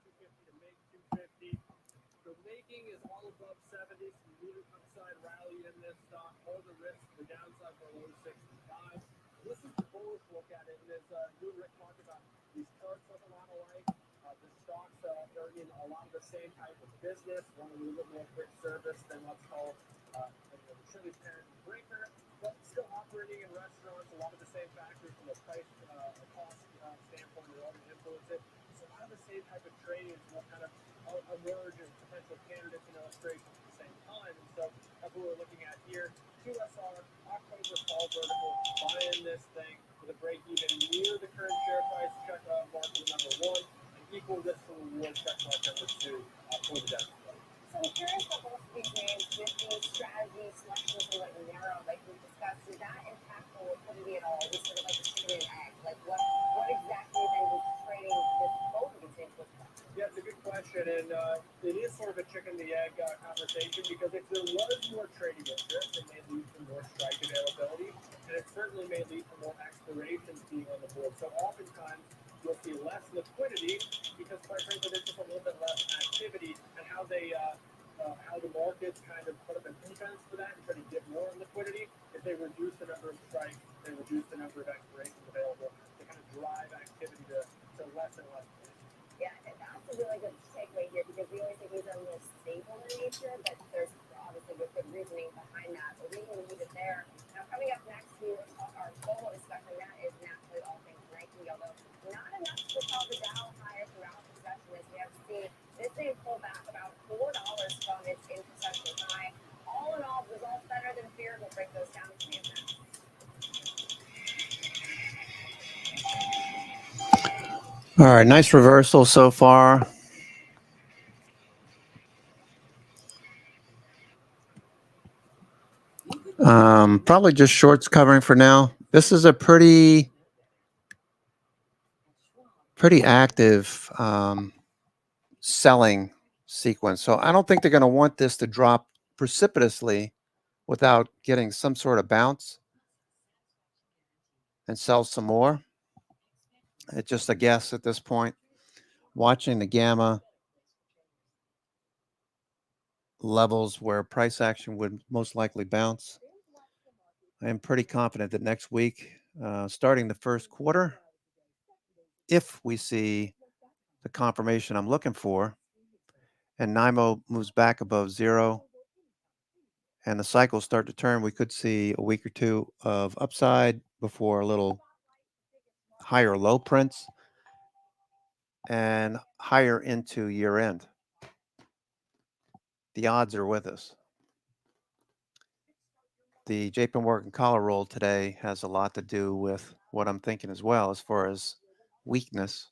the risk, the downside below 65. This is the bullish look at it. And as you and Rick talked about, these charts look a lot alike. The stocks are in a lot of the same type of business, one a little bit more quick service than let's call the Chili's parent breaker, but still operating in restaurants. A lot of the same factors from a price, cost standpoint are all going to influence it. So a lot of the same type of trades will kind of emerge as potential candidates and illustrations at the same time. And so that's what we're looking at here. QSR, October call vertical, buying this thing with a break even near the current share price, check mark number 1, and equal risk to reward check mark number 2 for the demo. So I'm curious about both of these names with the strategy selections and what narrow, like we discussed, does that impact the liquidity at all? Is it sort of like a chicken and egg? Like what exactly then does trading with both of these names look like? Yeah, it's a good question, and it is sort of a chicken the egg conversation because if there was more trading interest, it may lead to more strike availability, and it certainly may lead to more expirations being on the board. So oftentimes you'll see less liquidity because, quite frankly, there's just a little bit less activity, and how the markets kind of put up a defense for that and try to get more liquidity. If they reduce the number of strikes, they reduce the number of expirations available to kind of drive activity to less and less. Yeah, and that's a really good takeaway here because we always think these are more stable in nature, but there's obviously good reasoning behind that. But we can leave it there. Now, coming up next to our solo discussion, that is naturally all things Nike, although not enough to propel the Dow higher throughout the session as we have seen this thing pull back about $4 from its intersection high. All in all, results better than feared. We'll break those down to you next. All right, nice reversal so far. Probably just shorts covering for now. This is a pretty active selling sequence. So I don't think they're going to want this to drop precipitously without getting some sort of bounce and sell some more. It's just a guess at this point. Watching the gamma levels where price action would most likely bounce. I am pretty confident that next week, starting the first quarter, if we see the confirmation I'm looking for, and NIMO moves back above 0, and the cycles start to turn, we could see a week or two of upside before a little higher low prints and higher into year end. The odds are with us. The JP Morgan collar roll today has a lot to do with what I'm thinking as well as far as weakness.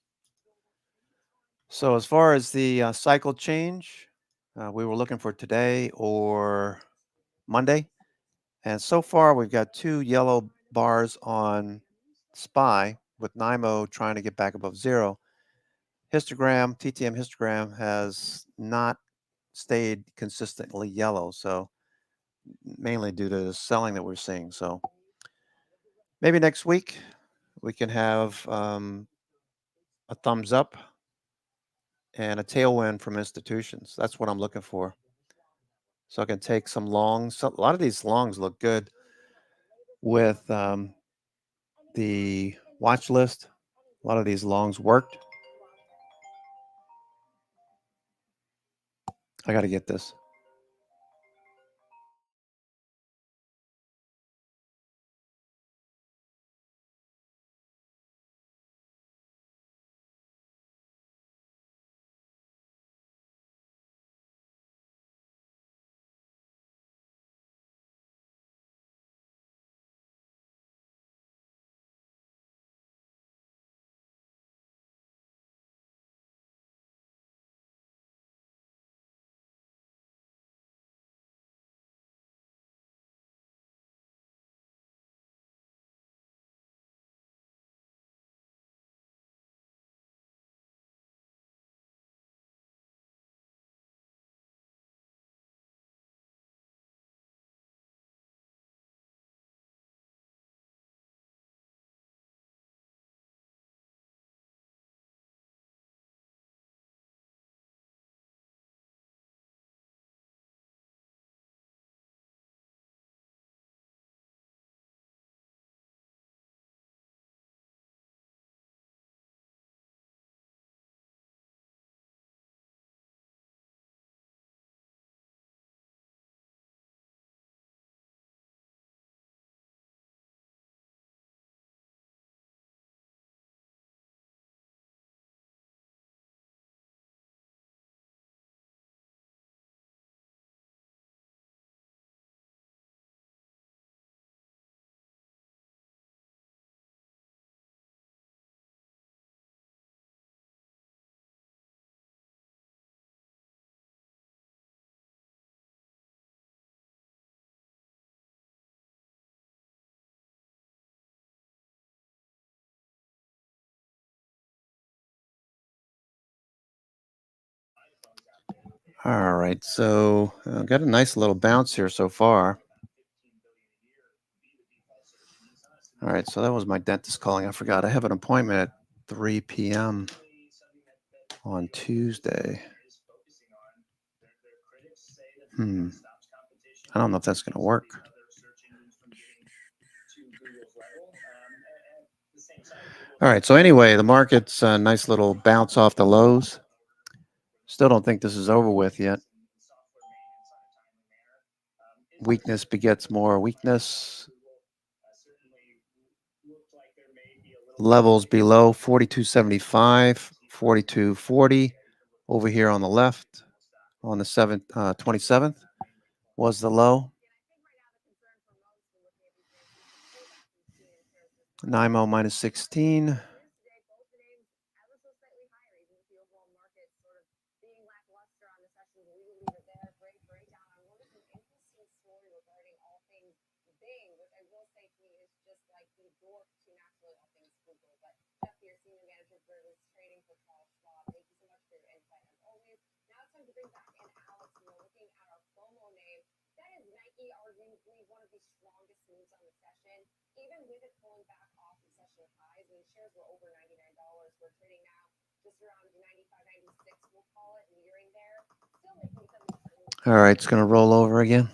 So as far as the cycle change, we were looking for today or Monday. And so far, we've got 2 yellow bars on SPY with NIMO trying to get back above 0. Histogram, TTM histogram has not stayed consistently yellow. So mainly due to the selling that we're seeing. So maybe next week we can have a thumbs up and a tailwind from institutions. That's what I'm looking for. So I can take some longs. So a lot of these longs look good with the watch list. A lot of these longs worked. I got to get this. All right, so got a nice little bounce here so far. All right, so that was my dentist calling. I forgot I have an appointment at 3 p.m. on Tuesday. I don't know if that's going to work. All right, so anyway, the market's a nice little bounce off the lows. Still don't think this is over with yet. Weakness begets more weakness. Levels below 42.75, 42.40 over here on the left on the 27th was the low. NYMO minus 16. Even with it pulling back off the session highs, I mean, shares were over $99. We're trading now just around 95, 96, we'll call it, nearing there. Still making some. All right, it's going to roll over again.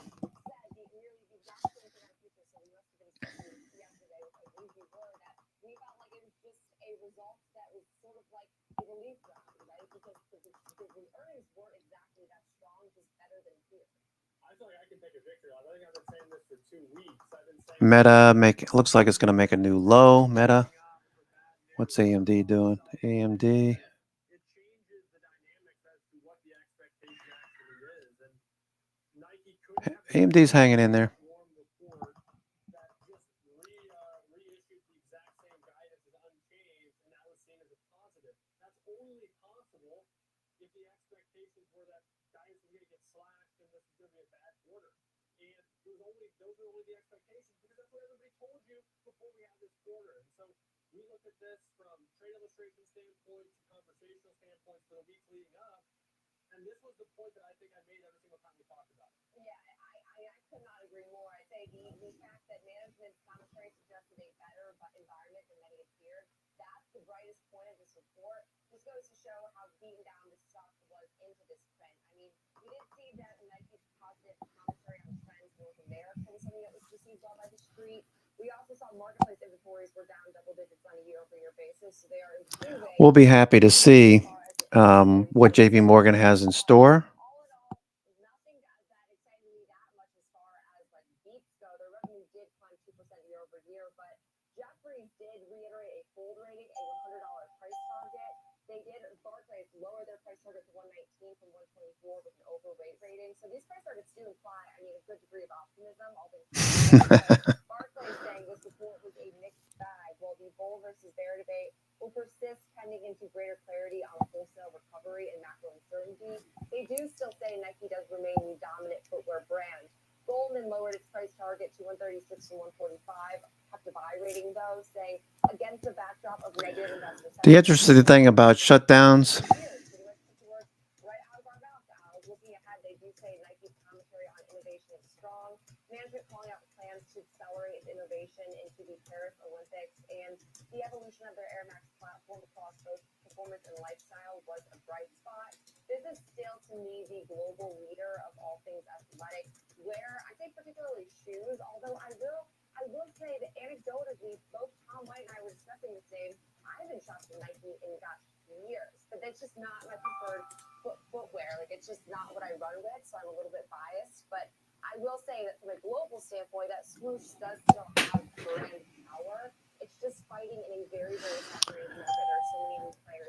Meta looks like it's going to make a new low. Meta. What's AMD doing? AMD. AMD's hanging in there. We'll be happy to see what JP Morgan has in store. The interesting thing about shutdowns,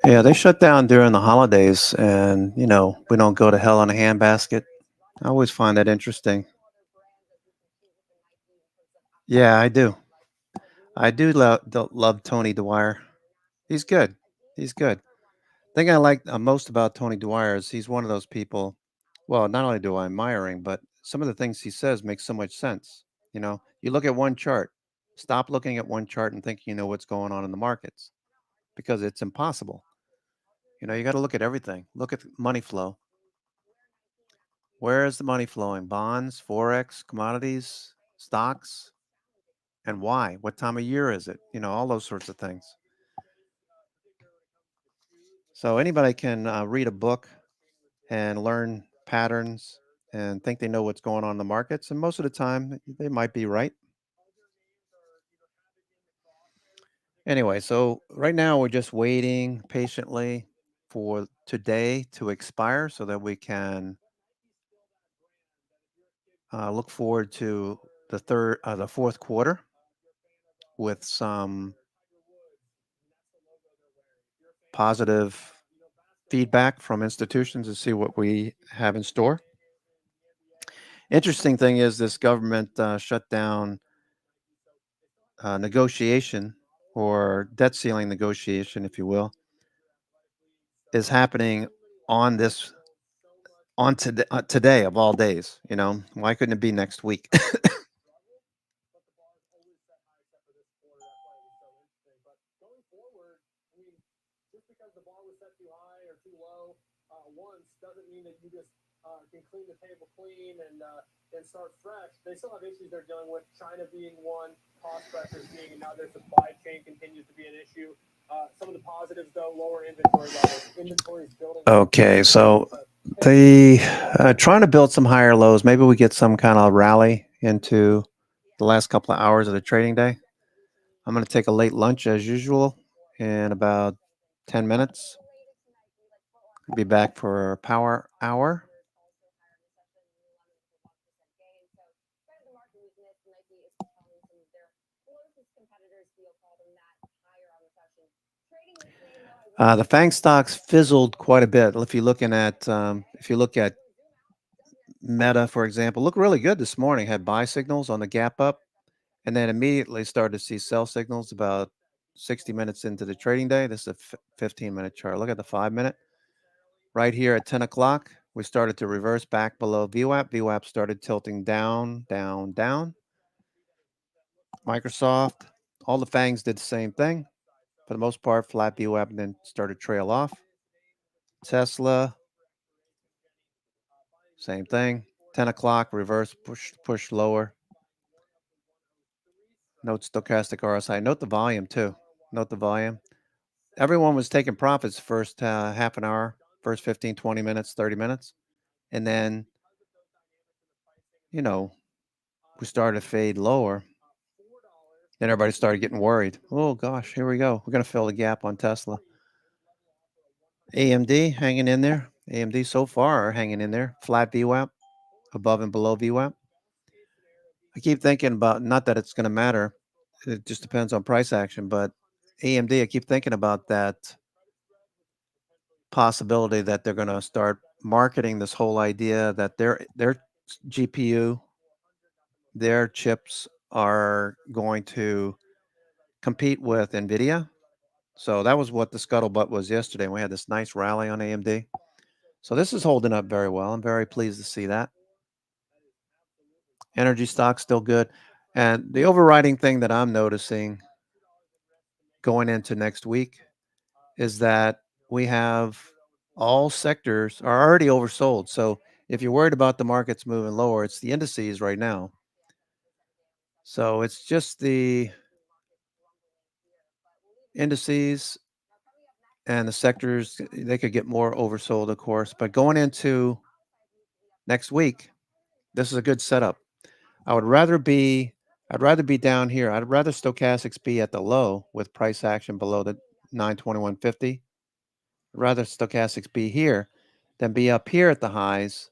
yeah, they shut down during the holidays, and we don't go to hell in a handbasket. I always find that interesting. Yeah, I do. I do love Tony Dwyer. He's good. He's good. The thing I like most about Tony Dwyer is he's one of those people. Well, not only do I admire him, but some of the things he says make so much sense. You look at one chart. Stop looking at one chart and thinking you know what's going on in the markets, because it's impossible. You got to look at everything. Look at money flow. Where is the money flowing? Bonds, Forex, commodities, stocks, and why? What time of year is it? You know, all those sorts of things. So anybody can read a book and learn patterns and think they know what's going on in the markets. And most of the time, they might be right. Anyway, so right now we're just waiting patiently for today to expire so that we can look forward to the fourth quarter with some positive feedback from institutions to see what we have in store. Interesting thing is this government shut down negotiation or debt ceiling negotiation, if you will, is happening on today of all days. You know, why couldn't it be next week? Doesn't mean that you just can clean the table clean and start fresh. They still have issues they're dealing with. China being one, cost pressures being another, supply chain continues to be an issue. Some of the positives, though, lower inventory levels. Inventory is building. Okay, so they trying to build some higher lows. Maybe we get some kind of rally into the last couple of hours of the trading day. I'm going to take a late lunch as usual in about 10 minutes. Be back for Power Hour. The FANG stocks fizzled quite a bit. If you look at Meta, for example, looked really good this morning. Had buy signals on the gap up, and then immediately started to see sell signals about 60 minutes into the trading day. This is a 15-minute chart. Look at the 5-minute. Right here at 10 o'clock, we started to reverse back below VWAP. VWAP started tilting down, down, down. Microsoft, all the FANGs did the same thing. For the most part, flat VWAP and then started to trail off. Tesla, same thing. 10 o'clock, reverse, push lower. Note stochastic RSI. Note the volume too. Note the volume. Everyone was taking profits first half an hour, first 15, 20 minutes, 30 minutes. And then, you know, we started to fade lower. Then everybody started getting worried. Oh, gosh, here we go. We're going to fill the gap on Tesla. AMD hanging in there. AMD so far are hanging in there. Flat VWAP, above and below VWAP. I keep thinking about, not that it's going to matter. It just depends on price action. But AMD, I keep thinking about that possibility that they're going to start marketing this whole idea that their GPU, their chips are going to compete with NVIDIA. So that was what the scuttlebutt was yesterday. We had this nice rally on AMD. So this is holding up very well. I'm very pleased to see that. Energy stocks still good. And the overriding thing that I'm noticing going into next week is that we have all sectors are already oversold. So if you're worried about the markets moving lower, it's the indices right now. So it's just the indices and the sectors. They could get more oversold, of course. But going into next week, this is a good setup. I'd rather be down here. I'd rather stochastics be at the low with price action below the 921.50. I'd rather stochastics be here than be up here at the highs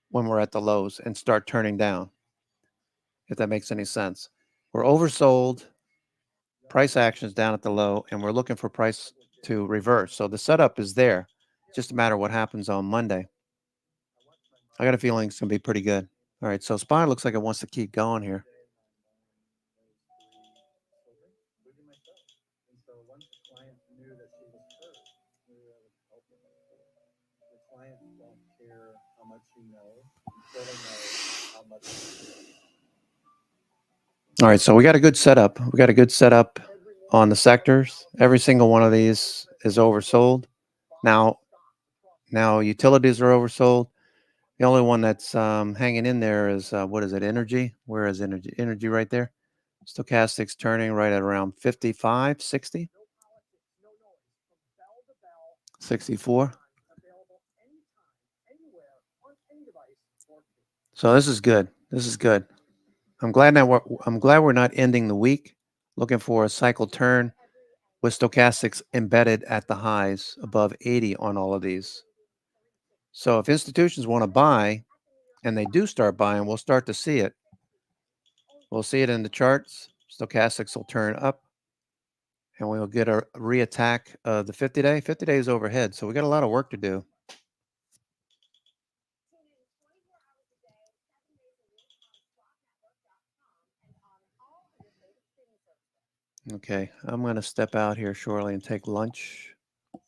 when we're at the lows and start turning down, if that makes any sense. We're oversold, price action is down at the low, and we're looking for price to reverse. So the setup is there. It's just a matter of what happens on Monday. I got a feeling it's going to be pretty good. All right, so SPY looks like it wants to keep going here. All right, so we got a good setup. We got a good setup on the sectors. Every single one of these is oversold. Now utilities are oversold. The only one that's hanging in there is, what is it, energy? Where is energy? Energy right there. Stochastics turning right at around 55, 60, 64. So this is good. This is good. I'm glad we're not ending the week looking for a cycle turn with stochastics embedded at the highs above 80 on all of these. So if institutions want to buy, and they do start buying, we'll start to see it. We'll see it in the charts. Stochastics will turn up, and we'll get a reattack of the 50-day. 50-day is overhead, so we got a lot of work to do. Okay, I'm going to step out here shortly and take lunch.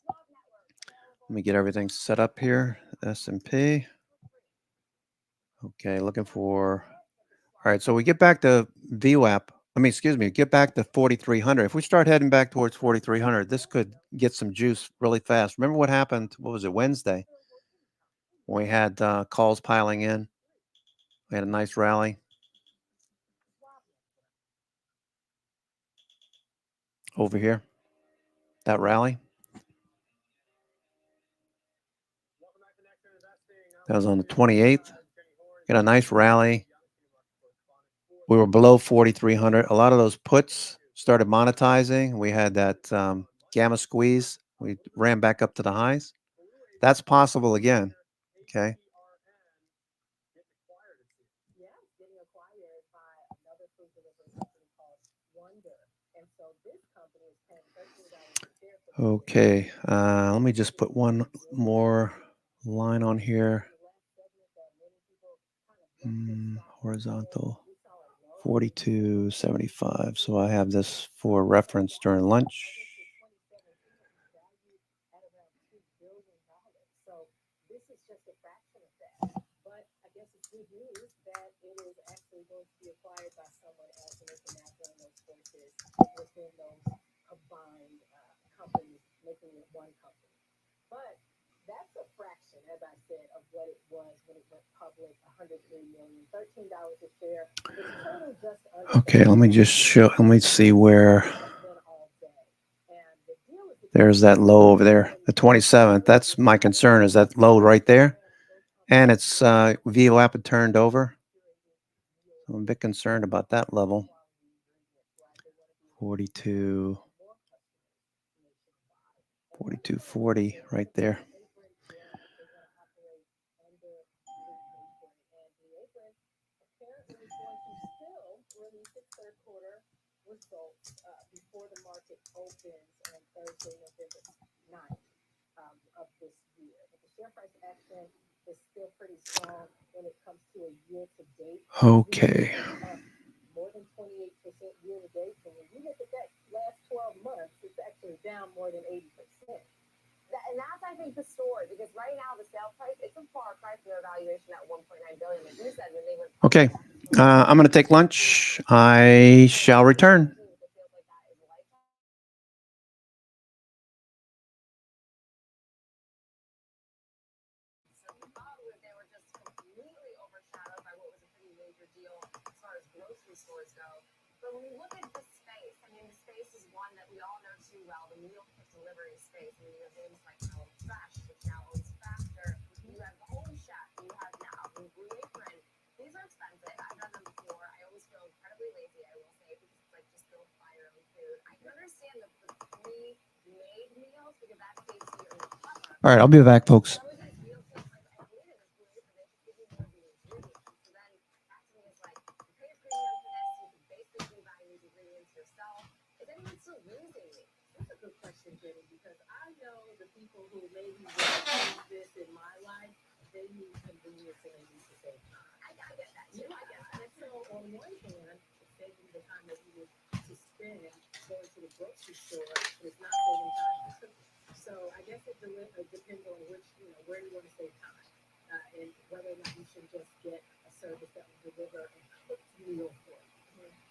Let me get everything set up here. S&P. Okay, looking for. All right, so we get back to VWAP. Get back to 4,300. If we start heading back towards 4,300, this could get some juice really fast. Remember what happened? What was it, Wednesday? When we had calls piling in. We had a nice rally. Over here. That rally. That was on the 28th. Got a nice rally. We were below 4,300. A lot of those puts started monetizing. We had that gamma squeeze. We ran back up to the highs. That's possible again. Okay. Okay. Let me just put one more line on here. Horizontal. 42.75. So I have this for reference during lunch. But that's a fraction, as I said, of what it was when it went public. 103 million, $13 a share. It's totally just under. Okay, let me see where. There's that low over there, the 27th. That's my concern, is that low right there. And it's VWAP had turned over. I'm a bit concerned about that level. 42.40 right there. Before the market opens on Thursday, November 9th of this year. But the share price action is still pretty strong when it comes to a year-to-date. Okay. More than 28% year-to-date. So when you look at that last 12 months, it's actually down more than 80%. And that's, I think, the story, because right now the sale price, it's a far cry from their valuation at 1.9 billion. Like you said, when they went. Okay. I'm going to take lunch. I shall return. Stores go. But when we look at the space, I mean, the space is one that we all know too well, the meal kit delivery space. I mean, you have names like Fresh, which now owns Factor. You have Home Chef, you have now Blue Apron. These are expensive. I've done them before. I always feel incredibly lazy, I will say, because it's like just go buy your own food. I can understand the pre-made meals because that saves you in the summer. All right, I'll be back, folks. That's a good question, Jenny, because I know the people who maybe will use this in my life, they need convenience and they need to save time. I get that too. I get that. And so on one hand, it's saving the time that you would to spend going to the grocery store, but it's not saving time for cooking. So I guess it depends on which, where you want to save time, and whether or not you should just get a service that will deliver a cooked meal for you.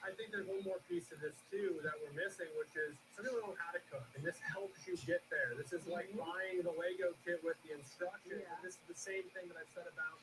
I think there's one more piece of this too that we're missing, which is some people don't know how to cook, and this helps you get there. This is like buying the Lego kit with the instructions. Yeah. This is the same thing that I've said about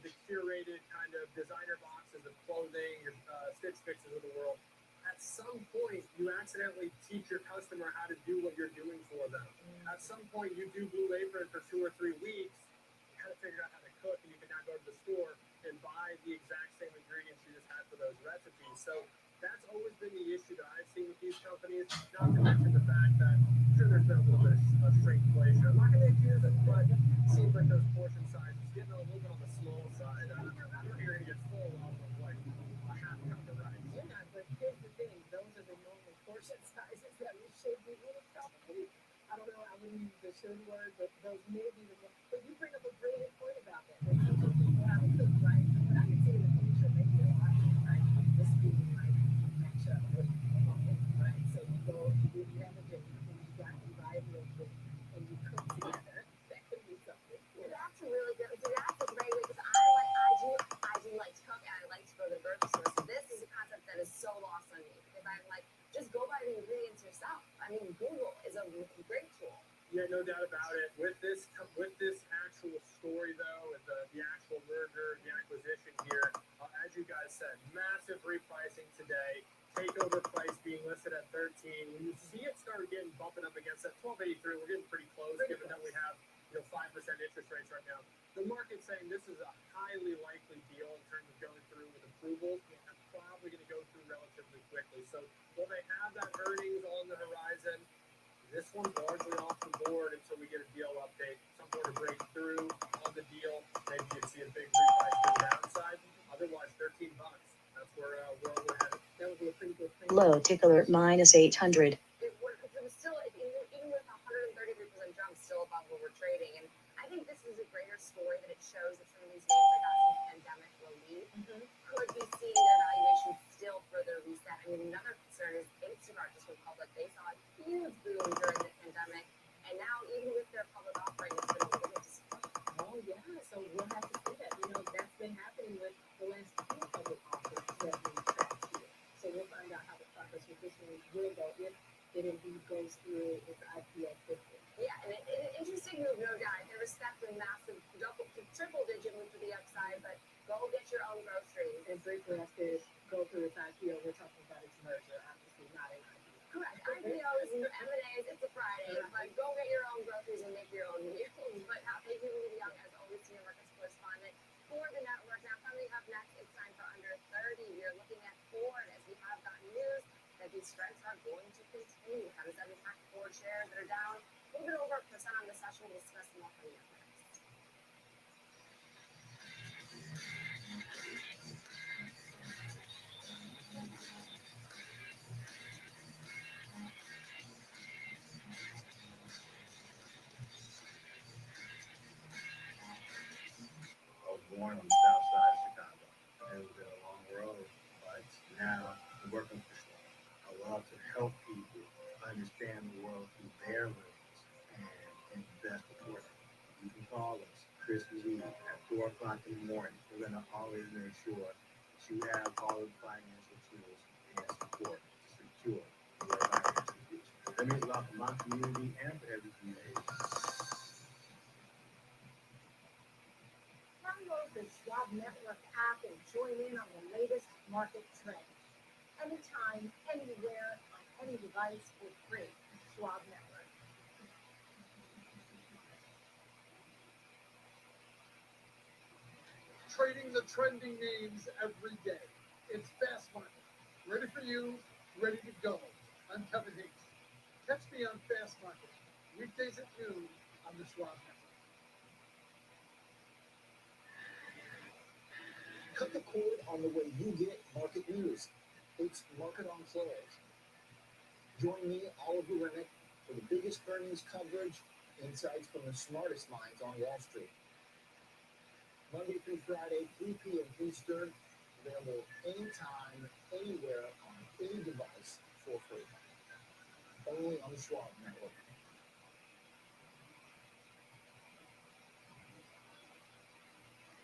the curated kind of designer boxes of clothing, your Stitch Fixes of the world. At some point, you accidentally teach your customer how to do what you're doing for them. At some point, you do Blue Apron for 2 or 3 weeks, you kind of figure out how to cook, and you can now go to the store and buy the exact same ingredients you just had for those recipes. So that's always been the issue that I've seen with these companies, not to mention the fact that sure there's been a little bit of shrinkflation. I'm not going to accuse it, but it seems like those portion sizes getting a little bit on the small side. I don't think you're going to get full off of like a half cup of rice. Yeah, but here's the thing, those are the normal portion sizes that we should be eating probably. I don't know, I wouldn't use the should word, but those may be the most, but you bring up a brilliant point about that. They teach people how to cook, right? But I can see in the future, maybe a lot, right? This food might match up with, right? So you go, you have a date, and you buy a meal kit, and you cook together. That could be something. Well, that's a really good. See, that's a great way because I do like to cook and I like to go to the grocery store. So this is a concept that is so lost on me because I'm like, just go buy the ingredients yourself. I mean, Google is a great tool. Yeah, no doubt about it. With this actual story, though, and the actual merger, the acquisition here, as you guys said, massive repricing today. Takeover price being listed at 13. When you see it start bumping up against that 1283, we're getting pretty close, given that we have 5% interest rates right now. The market's saying this is a highly likely deal in terms of going through with approvals. It's probably going to go through relatively quickly. So will they have that earnings on the horizon? This one's largely off the board until we get a deal update. Some sort of breakthrough on the deal. Maybe you'd see a big reprice to the downside. Otherwise, $13. That's where we're headed. That would be a pretty good thing. Low tick alert -800. It was still, even with 133% jump, still above where we're trading. And I think this is a greater story that it shows that some of these names that got some pandemic relief could be seeing their valuation still further reset. I mean, another concern is Instacart just went public. They saw a huge boom during the pandemic. And now, even with their public offering, it's been a little bit disappointing. Oh, yeah. So we'll have to see that. That's been happening with the last few public offerings that we tracked here. So we'll find out how the progress with this one will go if it indeed goes through its IPO quickly. Yeah, and an interesting move, no doubt. They respect the massive triple-digit move to the upside, but go get your own groceries. And Draper has to go through its IPO. We're talking about its merger, obviously not an IPO. Correct. IPOs and M&As, it's a Friday, but go get your own groceries and make your own meals. But thank you, Lee Young, as always, senior markets correspondent for the network. Now, coming up next, it's time for Under 30. We're looking at Ford as we have gotten news that these strengths are going to continue. How does that impact Ford shares that are down a little bit over 1% on the session? We'll discuss them all coming up next. I was born on the south side of Chicago. It's been a long road, but now I'm working for Schwab. I love to help people understand the world through their lens and invest accordingly. You can call us Christmas Eve at 4 o'clock in the morning. We're going to always make sure that you have all the financial tools and support to secure your financial future. That means a lot for my community and for every community. Download the Schwab Network app and join in on the latest market trends. Anytime, anywhere, on any device for free. Schwab Network. Trading the trending names every day. It's Fast Market. Ready for you, ready to go. I'm Kevin Hicks. Catch me on Fast Market, weekdays at noon on the Schwab Network. Cut the cord on the way you get market news. It's Market on Close. Join me, Oliver Remick, for the biggest earnings coverage, insights from the smartest minds on Wall Street. Monday through Friday, 3 p.m. Eastern, available anytime, anywhere, on any device for free. Only on the Schwab Network.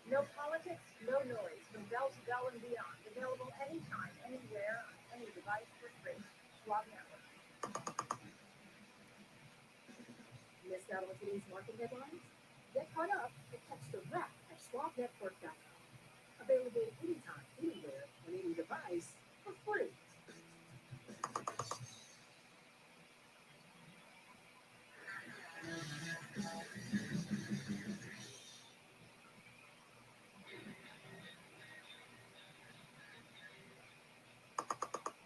No politics, no noise. From bell to bell and beyond. Available anytime, anywhere, on any device for free. Schwab Network. Missed out on today's market headlines? Get caught up and catch the wrap at SwapNetwork.com. Available anytime, anywhere, on any device for free.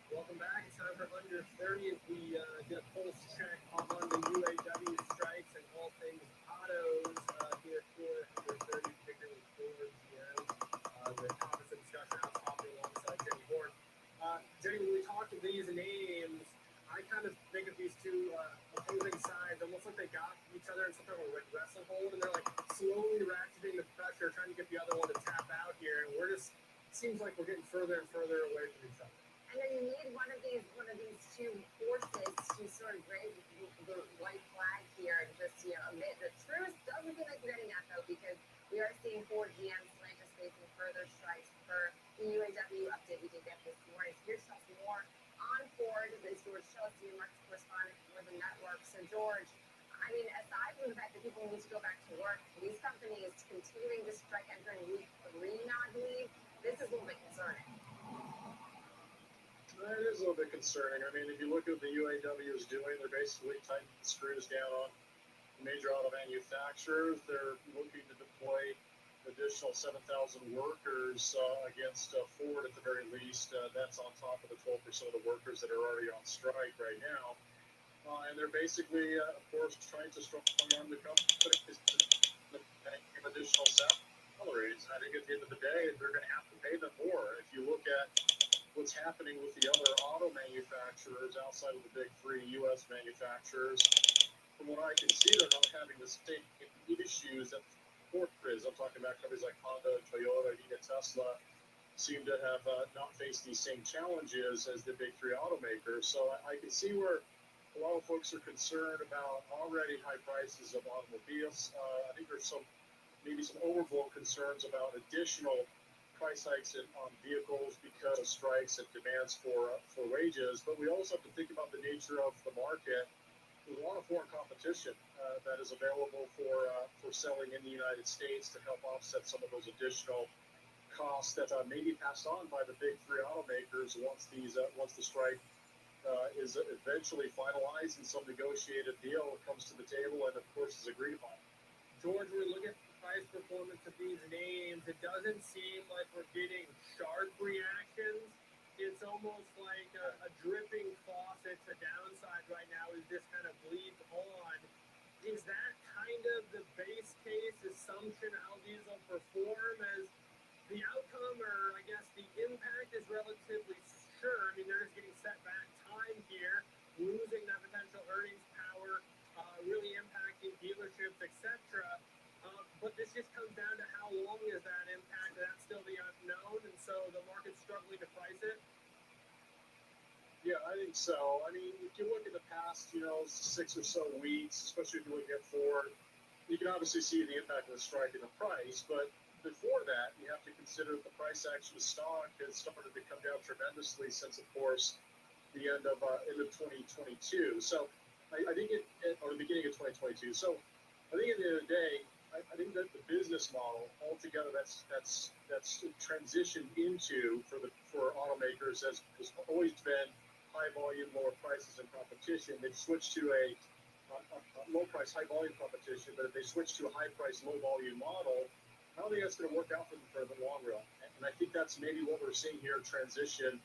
Welcome back. It's time for Under 30 as we get a pulse check on the UAW strikes and all things autos here for Under 30, particularly for GM. The topics of discussion out talking alongside Jenny Horn. Jenny, when we talk of these names, I kind of think of these two opposing sides almost like they got each other in some kind of a wrestling hold, and they're like slowly ratcheting the pressure, trying to get the other one to tap out here, and we're just seems like we're getting further and further away from each other. And then you need one of these two forces to sort of raise the white flag here and just admit the truth. Doesn't feel like we're getting that though, because we are seeing Ford, GM, Stellantis facing further strikes per the UAW update we did get this morning. So here's some more on Ford. This is George Chelsea, market correspondent for the network. So George, I mean, aside from the fact that people need to go back to work, these companies continuing to strike entering week 3 now, I believe, this is a little bit concerning. It is a little bit concerning. I mean, if you look at what the UAW is doing, they're basically tightening the screws down on major auto manufacturers. They're looking to deploy additional 7,000 workers against Ford at the very least. That's on top of the 12% of the workers that are already on strike right now. And they're basically, of course, trying to strong arm the company to give additional salaries. I think at the end of the day, they're going to have to pay them more. If you look at what's happening with the other auto manufacturers outside of the big 3 U.S. manufacturers, from what I can see, they're not having the same issues that Ford is. I'm talking about companies like Honda, Toyota, even Tesla seem to have not faced these same challenges as the big 3 automakers. So I can see where a lot of folks are concerned about already high prices of automobiles. I think there's maybe some overblown concerns about additional price hikes on vehicles because of strikes and demands for wages. But we also have to think about the nature of the market. There's a lot of foreign competition that is available for selling in the United States to help offset some of those additional costs that may be passed on by the big 3 automakers once the strike is eventually finalized and some negotiated deal comes to the table and of course is agreed upon. George, we look at price performance of these names, it doesn't seem like we're getting sharp reactions. It's almost like a dripping faucet. The downside right now is just kind of bleeds on. Is that kind of the base case assumption how these will perform, as the outcome, or I guess the impact is relatively sure? I mean, they're just getting set back time here, losing that potential earnings power, really impacting dealerships, etc. But this just comes down to how long is that impact, and that's still the unknown, and so the market's struggling to price it. Yeah, I think so. I mean, if you look at the past, 6 or so weeks, especially if you look at Ford, you can obviously see the impact of the strike in the price, but before that, you have to consider that the price action of stock has started to come down tremendously since, of course, the end of 2022. So I think or the beginning of 2022. So I think at the end of the day, I think that the business model altogether that's transitioned into for automakers has always been high volume, lower prices, and competition. They've switched to a low price, high volume competition, but if they switch to a high price, low volume model, I don't think that's going to work out for them for the long run. And I think that's maybe what we're seeing here transition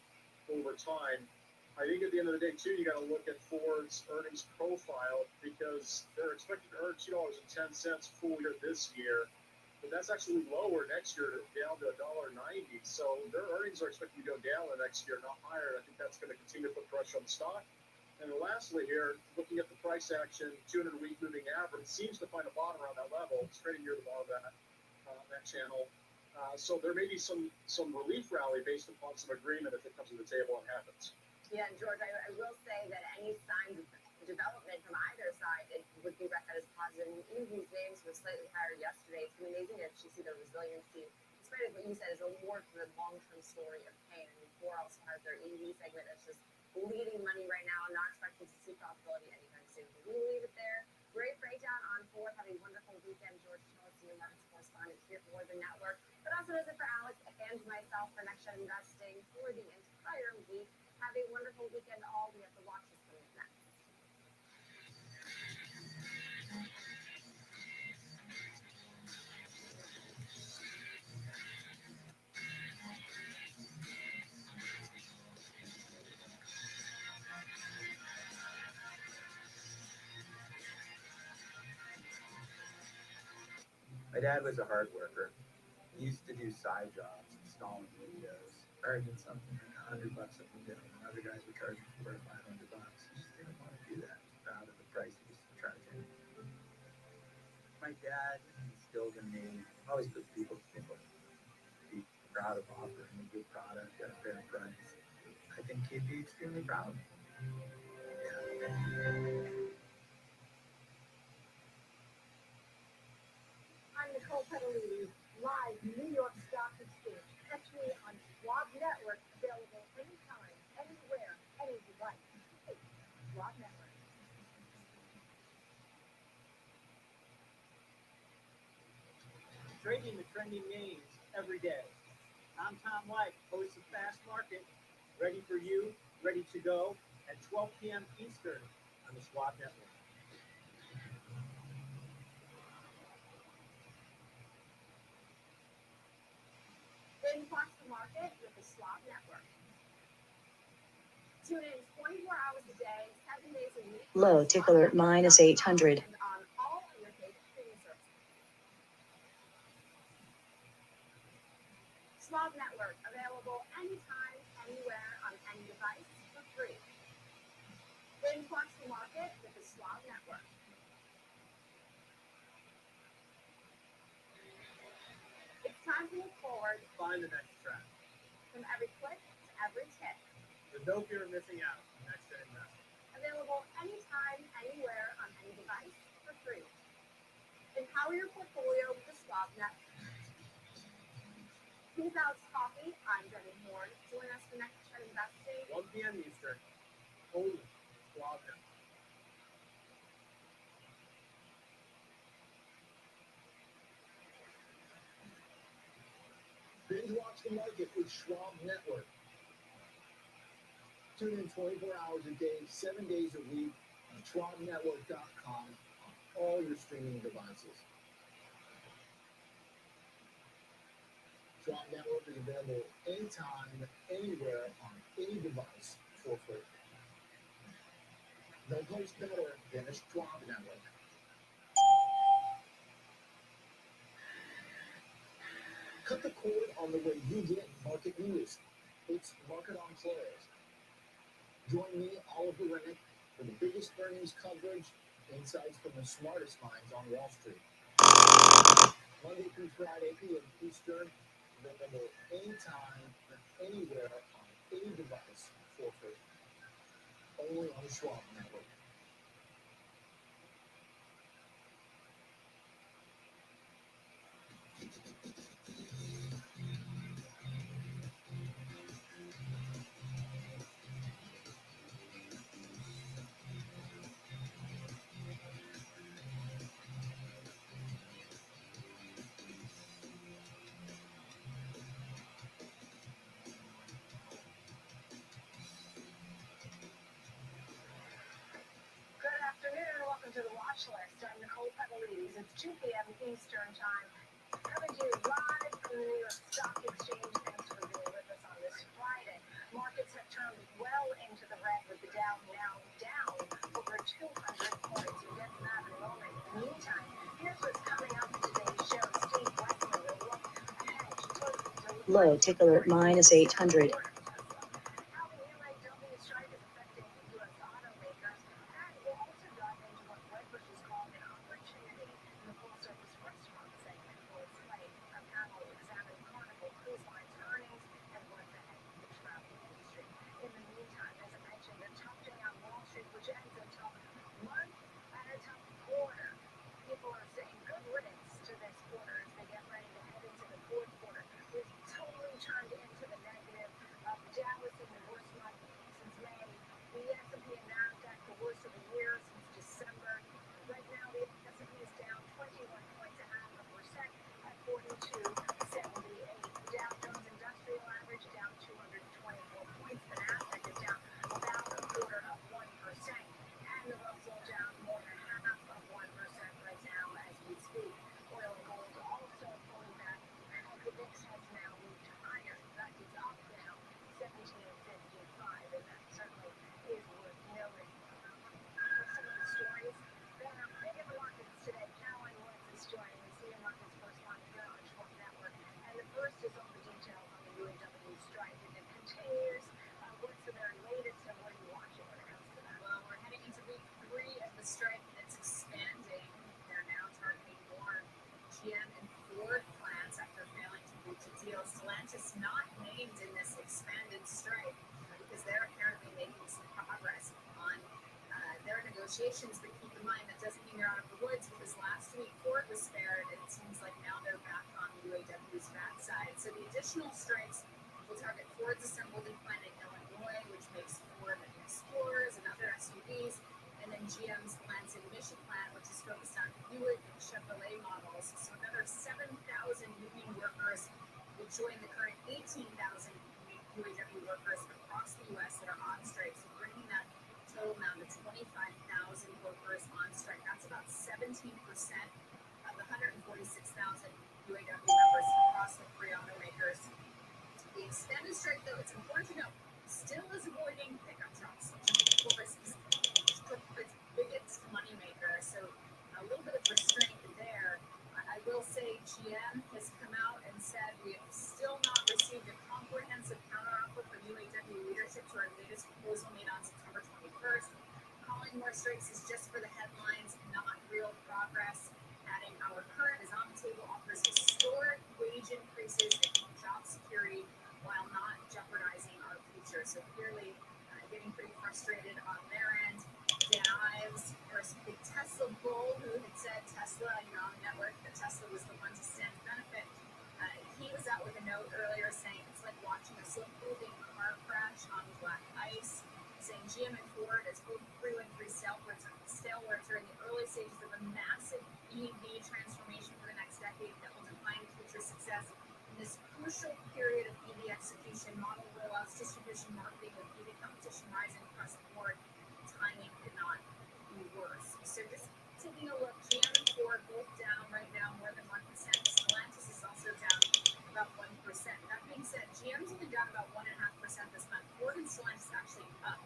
over time. I think at the end of the day, too, you got to look at Ford's earnings profile, because they're expected to earn $2.10 full year this year, but that's actually lower next year, down to $1.90. So their earnings are expected to go down the next year, not higher. I think that's going to continue to put pressure on the stock. And lastly here, looking at the price action, 200-week moving average seems to find a bottom around that level. It's trading near the bottom of that channel. So there may be some relief rally based upon some agreement if it comes to the table and happens. Yeah, and George, I will say that any signs of development from either side, it would be reckoned as positive. And even these names were slightly higher yesterday. It's amazing to see the resiliency. In spite of what you said, is a more for the long-term story of pain. I mean, Ford also has their EV segment that's just bleeding money right now, and not expecting to see profitability anytime soon. So we will leave it there. Great breakdown on Ford. Have a wonderful weekend, George Chelsea, senior markets correspondent here for the network. But also does it for Alex and myself for Next Gen Investing for the entire week. Have a wonderful weekend, all. We have to watch this one next. My dad was a hard worker. He used to do side jobs, installing windows, charging something like $100 a window, and other guys were charging $400 or $500. He just didn't want to do that. He was proud of the price he was charging. My dad instilled in me always put people first. Be proud of offering a good product at a fair price. I think he'd be extremely proud. I'm Nicole Petalini, live New York Stock Exchange. Catch me on Schwab Network, available anytime, anywhere, any device. Schwab Network. Trading the trending names every day. I'm Tom White, host of Fast Market, ready for you, ready to go at 12 p.m. Eastern on the Schwab Network. Then watch the market with the Schwab Network. Tune in 24 hours a day, 7 days a week. Low tick alert -800. And on all of your favorite streaming services. Schwab Network, available anytime, anywhere, on any device for free. Then watch the market with the Schwab Network. It's time to look forward Find the next trend. from every click to every tick. With no fear of missing out. Next Gen Investing. Available anytime, anywhere, on any device for free. Empower your portfolio with the Schwab Network. Peace out, coffee. I'm Debbie Horn. Join us for Next Gen Investing. 1 p.m. Eastern. Only Schwab Network. Binge watch the market with Schwab Network. Tune in 24 hours a day, 7 days a week on schwabnetwork.com on all your streaming devices. Schwab Network is available anytime, anywhere, on any device for free. No place better than a Schwab Network. Cut the cord on the way you get market news. It's Market on Close. Join me, Oliver Rennick, for the biggest earnings coverage, insights from the smartest minds on Wall Street. Monday through Friday, p.m. Eastern, available anytime, anywhere, on any device for free. Only on the Schwab Network. Good afternoon. Welcome to the Watch List. I'm Nicole Petalini. It's 2 p.m. Eastern Time. Coming to you live from the New York Stock Exchange. Thanks for being with us on this Friday. Markets have turned well into the red with the Dow now down over 200 points. We'll get to that in a moment. In the meantime, here's what's coming up in today's show. Steve Westman will look ahead to Low tick alert -800. negotiations, but keep in mind that doesn't mean they're out of the woods because last week Ford was spared, and it seems like now they're back on the UAW's backside. So the additional strikes will target Ford's assembled plant in Illinois, which makes Ford Explorers and other SUVs, and then GM's plants in Michigan plant, which is focused on Buick and Chevrolet models. So another 7,000 union workers will join the current 18,000 UAW workers across the U.S. that are on strike, so bringing that total amount to 25,000 workers on strike. That's about 17% of the 146,000 UAW members across the three automakers. The extended strike, though, it's important to note, still is avoiding pickup trucks, which of course is its biggest moneymaker. So a little bit of restraint there. I will say GM has come out and said we have still not received a comprehensive counteroffer from UAW leadership to our latest proposal made on September 21st. Calling more strikes is just for the headlines, not real progress. Adding our current is on the table offers historic wage increases and job security while not jeopardizing our future. So clearly getting pretty frustrated on their end. Dan Ives, first big Tesla bull who had said Tesla, on the network, that Tesla was the one to stand to benefit. He was out with a note earlier saying it's like watching a slow-moving car crash on black ice, saying GM and Ford as both through and three stalwarts are in the early stages of a massive EV transformation for the next decade that will define future success. In this crucial period of EV execution, model rollouts, distribution, marketing, with EV competition rising across the board, timing could not be worse. So just taking a look, GM and Ford both down right now more than 1%. Stellantis is also down about 1%. That being said, GM's even down about 1.5% this month. Ford and Stellantis actually up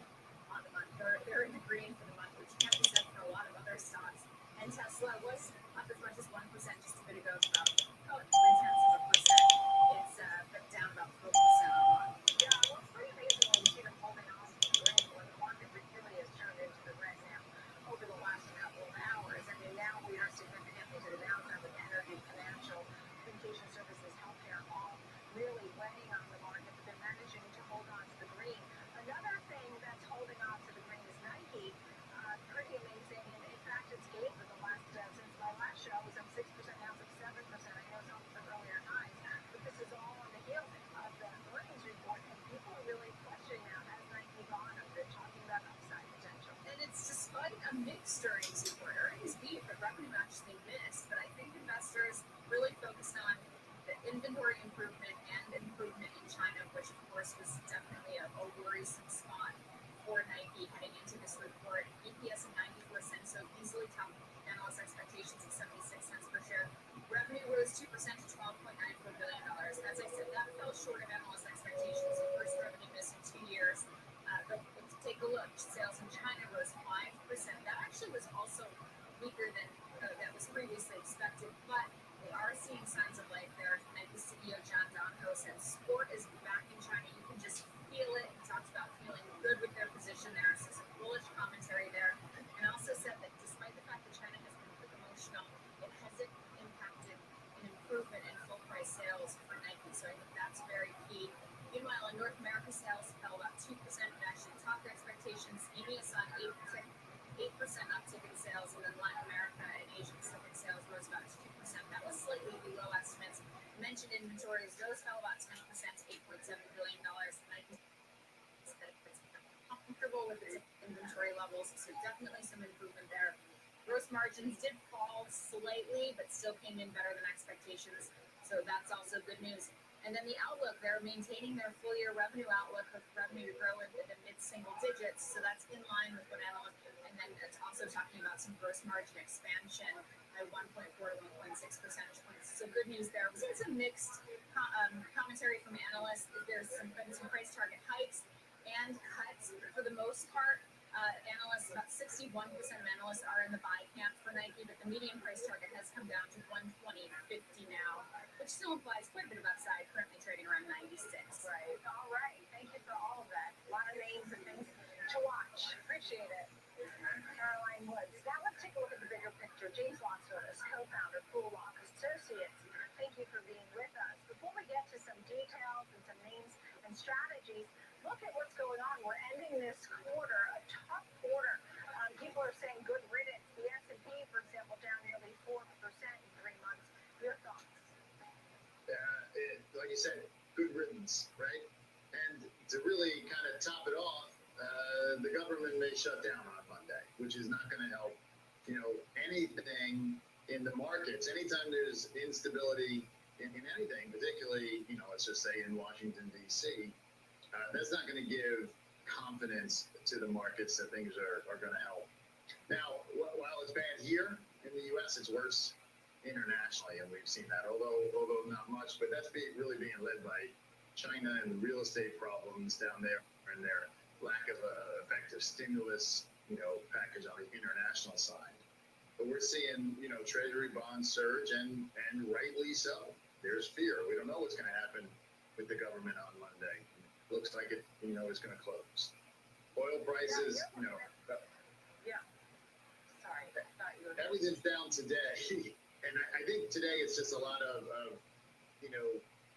on the month. They're in the green for the month, which can't be said for a lot of other stocks. And Tesla was up as much as 1% just a bit ago, about 0.3%. It's down about 4% on the month. Yeah, well, it's pretty amazing when you see them holding on to the ring when the market really has turned into the red now over the last couple of hours. I mean, now we are significantly to the downside with energy, financial, communication services, healthcare, all really weighing on the market, but they're managing to hold on to the green. Another thing that's holding on to the green is Nike. Pretty amazing. And in fact, it's gained for the last, since my last show, it was up 6%, now it's up 7%. I know it's off some earlier highs, but this is all on the heels of the earnings report, and people are really questioning now, has Nike gone up? They're talking about upside potential. And it's despite a mixed earnings report. Earnings beat, but revenue actually missed. But I think investors really focused on the inventory improvement and improvement in China, which of course was definitely a worrisome spot for Nike heading into this report. EPS of 94 cents, so easily topped analyst expectations of 76 cents per share. Revenue rose 2% to $12.94 billion. As I said, that fell short of analyst expectations. The first revenue miss in 2 years. But let's take a look. Sales in China rose 5%. That actually was also weaker than that was previously expected, but they are seeing signs of life there. Nike CEO John Donahoe said sport is back in China. You can just feel it. He talked about feeling good with their position there. So some bullish commentary there. And also said that despite the fact that China has been promotional, it hasn't impacted an improvement in full price sales for Nike. So I think that's very key. Meanwhile, in North America, sales fell about 2%, and actually topped expectations. EMEA saw an 8% uptick in sales, and then Latin America and Asia Pacific sales rose about 2%. That was slightly below estimates. Mentioned inventories, those fell about 10% to $8.7 billion. Nike said it's comfortable with its inventory levels, so definitely some improvement there. Gross margins did fall slightly, but still came in better than expectations, so that's also good news. And then the outlook, they're maintaining their full year revenue outlook with revenue to grow in the mid-single digits. So that's in line with what analysts, and then it's also talking about some gross margin expansion by 1.4 to 1.6 percentage points. So good news there. We've seen some mixed commentary from analysts. There's been some price target hikes and cuts for the most part. Analysts, about 61% of analysts are in the buy camp for Nike, but the median price target has come down to $120.50 now, which still implies quite a bit of upside, currently trading around 96. Right. All right. Thank you for all of that. A lot of names and things to watch. Appreciate it. Caroline Woods. Now let's take a look at the bigger picture. James Watsworth, co-founder, Poollock Associates. Thank you for being with us. Before we get to some details and some names and strategies, look at what's going on. We're ending this quarter, a tough quarter. People are saying top it off, the government may shut down on Monday, which is not going to help, anything in the markets. Anytime there's instability in anything, particularly, let's just say in Washington, D.C., that's not going to give confidence to the markets that things are going to help. Now, while it's bad here in the U.S., it's worse internationally, and we've seen that, although not much, but that's really being led by China and the real estate problems down there and their lack of effective stimulus, package on the international side. But we're seeing, Treasury bonds surge, and rightly so. There's fear. We don't know what's going to happen with the government on Monday. Looks like it, is going to close. Oil prices, Yeah. Sorry, I thought you were. everything's down today. And I think today it's just a lot of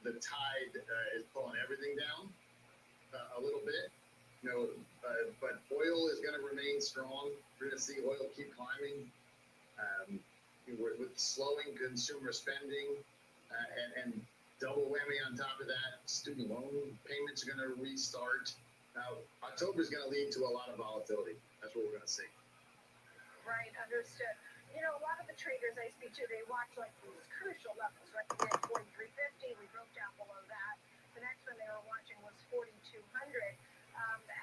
the tide is pulling everything down a little bit. But oil is going to remain strong. We're going to see oil keep climbing. With slowing consumer spending and double whammy on top of that, student loan payments are going to restart. Now, October is going to lead to a lot of volatility. That's what we're going to see. Right, understood. A lot of the traders I speak to, they watch like these crucial levels, right? We had 43.50, we broke down below that. The next one they were watching was 4,200.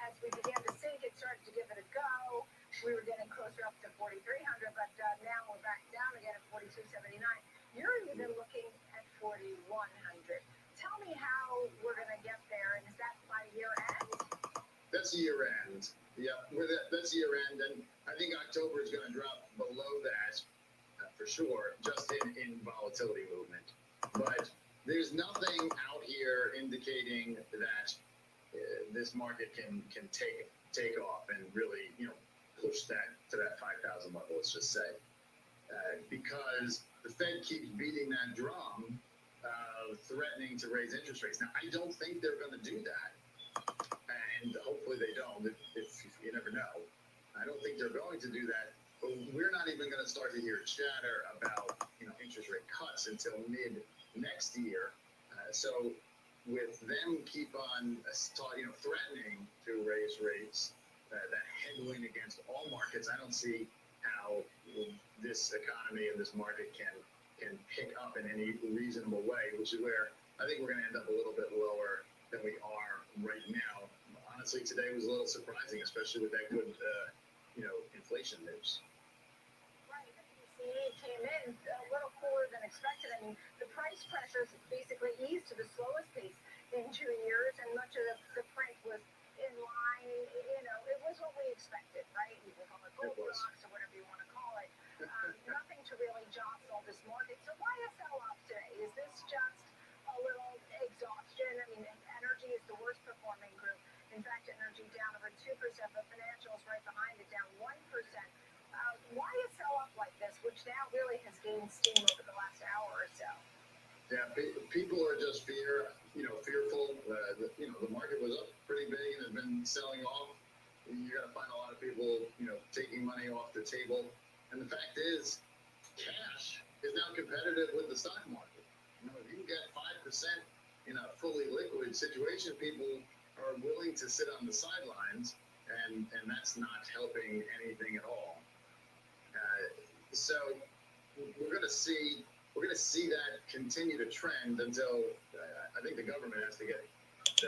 As we began to sink, it started to give it a go. We were getting closer up to 4,300, but now we're back down again at 4,279. You're even looking at 4,100. Tell me how we're going to get there, and is that by year end? That's year end. Yeah, that's year end, and I think October is going to drop below that for sure, just in volatility movement. But there's nothing out here indicating that this market can take off and really push that to that 5,000 level. Let's just say because the Fed keeps beating that drum, threatening to raise interest rates. Now, I don't think they're going to do that. And hopefully they don't, if you never know. I don't think they're going to do that, but we're not even going to start to hear chatter about, interest rate cuts until mid next year. So with them keep on, threatening to raise rates, that headwind against all markets, I don't see how this economy and this market can pick up in any reasonable way, which is where I think we're going to end up a little bit lower than we are right now. Honestly, today was a little surprising, especially with that good, inflation news. Right, the PCE came in a little cooler than expected. I mean, the price pressures basically eased to the slowest pace in 2 years, and much of the print was in line. It was what we expected, right? You can call it Goldilocks or whatever you want to call it. Nothing to really jostle this market. So why a sell-off today? Is this just a little exhaustion? I mean, energy is the worst performing group. In fact, energy down over 2%, but financials right behind it, down 1%. Why a sell-off like this, which now really has gained steam over the last hour or so? Yeah, people are just fearful. The market was up pretty big and has been selling off. You're going to find a lot of people, taking money off the table. And the fact is, cash is now competitive with the stock market. If you can get 5% in a fully liquid situation, people are willing to sit on the sidelines, and that's not helping anything at all. So we're going to see that continue to trend until I think the government has to get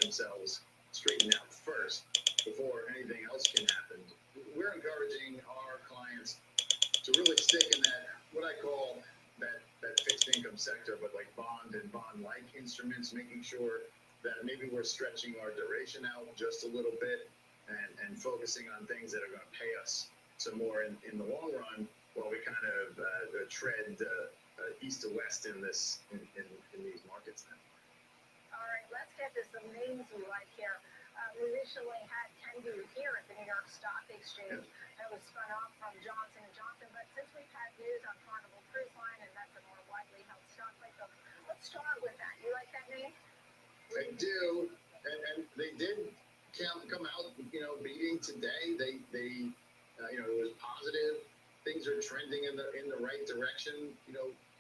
themselves straightened out first before anything else can happen. We're encouraging our clients to really stick in that, what I call that fixed income sector, but like bond and bond-like instruments, making sure that maybe we're stretching our duration out just a little bit and focusing on things that are going to pay us some more in the long run, while we kind of tread east to west in these markets now. All right, let's get to some names we like here. We recently had Kenvue here at the New York Stock Exchange. That was spun off from Johnson & Johnson, but since we've had news on Carnival Cruise Line, and that's a more widely held stock like them, let's start with that. You like that name? I do, and they did come out, beating today. They it was positive. Things are trending in the right direction.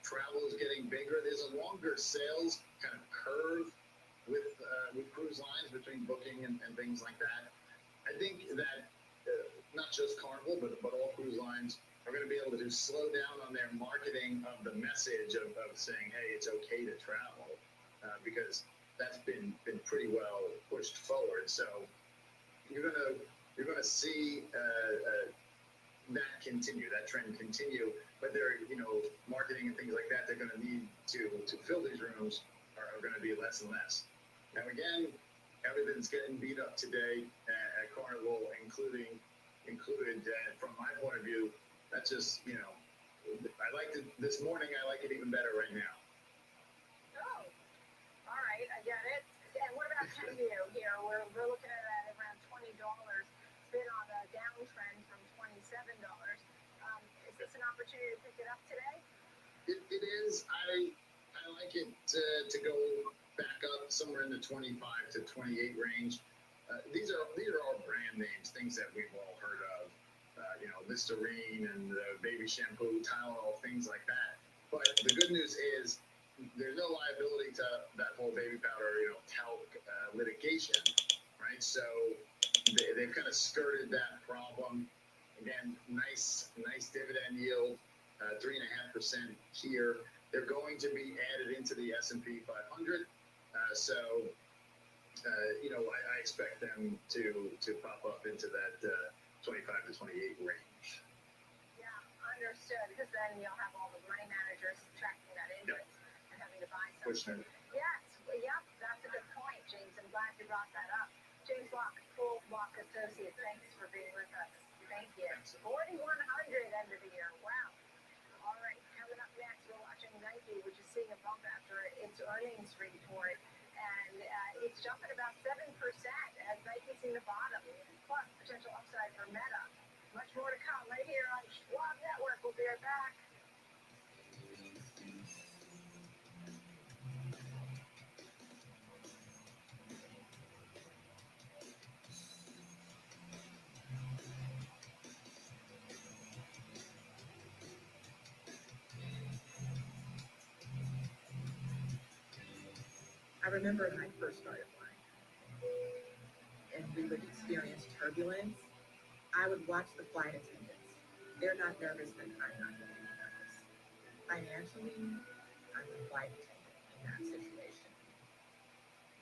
Travel is getting bigger. There's a longer sales kind of curve with cruise lines between booking and things like that. I think that not just Carnival, but all cruise lines are going to be able to slow down on their marketing of the message of saying, hey, it's okay to travel, because that's been pretty well pushed forward. So you're gonna see that continue, that trend continue. But they're, marketing and things like that, they're going to need to fill these rooms are going to be less and less. Now again, everything's getting beat up today at Carnival, included from my point of view. That's just, I liked it this morning. I like it even better right now. Oh, all right, I get it. And what about Kenview here? We're looking at around $20. It's been on a downtrend from $27. Is this an opportunity to pick it up today? It is. I like it to go back up somewhere in the 25 to 28 range. These are all brand names, things that we've all heard of. Listerine and baby shampoo, Tylenol, things like that. But the good news is there's no liability to that whole baby powder, talc litigation, right? So they've kind of skirted that problem. Again, nice dividend yield, 3.5% here. They're going to be added into the S&P 500. I expect them to pop up into that 25 to 28 range. Yeah, understood. Because then you'll have all the money managers tracking that index and having to buy something. Yes, yep, that's a good point, James. I'm glad you brought that up. James Locke, Full Lock Associates, thanks for being with us. Thank you. 4,100 end of the year. Wow. All right, coming up next, we're watching Nike, which is seeing a bump after its earnings report. And it's jumping about 7% as Nike's in the bottom. Plus, potential upside for Meta. Much more to come right here on Schwab Network. We'll be right back. I remember when I first started flying and we would experience turbulence, I would watch the flight attendants. They're not nervous, then I'm not going to be nervous. Financially, I'm the flight attendant in that situation.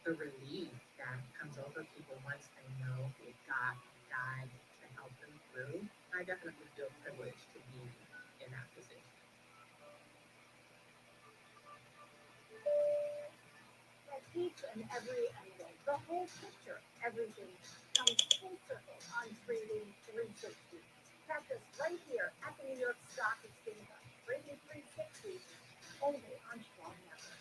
The relief that comes over people once they know they've got a guide to help them through, I definitely feel privileged to be in that position. Each and every angle, the whole picture, everything comes full circle on Trading 360. Catch us right here at the New York Stock Exchange on Trading 360, only on Schwab Network.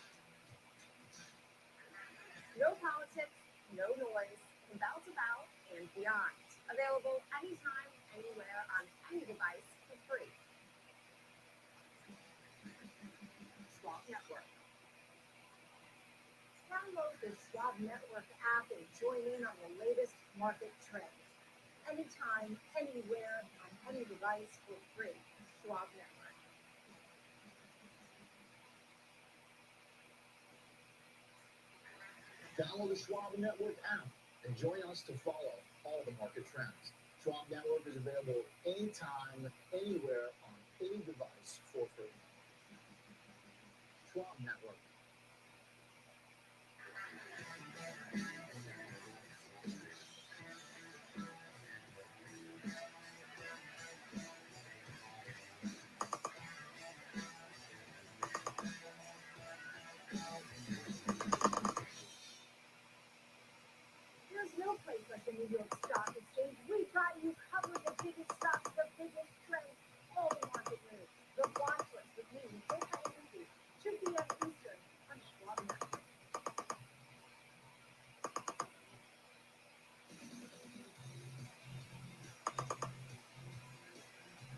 No politics, no noise, about and beyond. Available anytime, anywhere, on any device for free. Schwab Network. Download the Schwab Network app and join in on the latest market trends. Anytime, anywhere, on any device for free. Schwab Network. Download the Schwab Network app and join us to follow all the market trends. Schwab Network is available anytime, anywhere, on any device for free. Schwab Network. There's no place like the New York Stock Exchange. We got you covered, the biggest stocks, the biggest trends, all the market news. The watch list with me, Jake Hennessy, 2 p.m. Eastern on Schwab Network.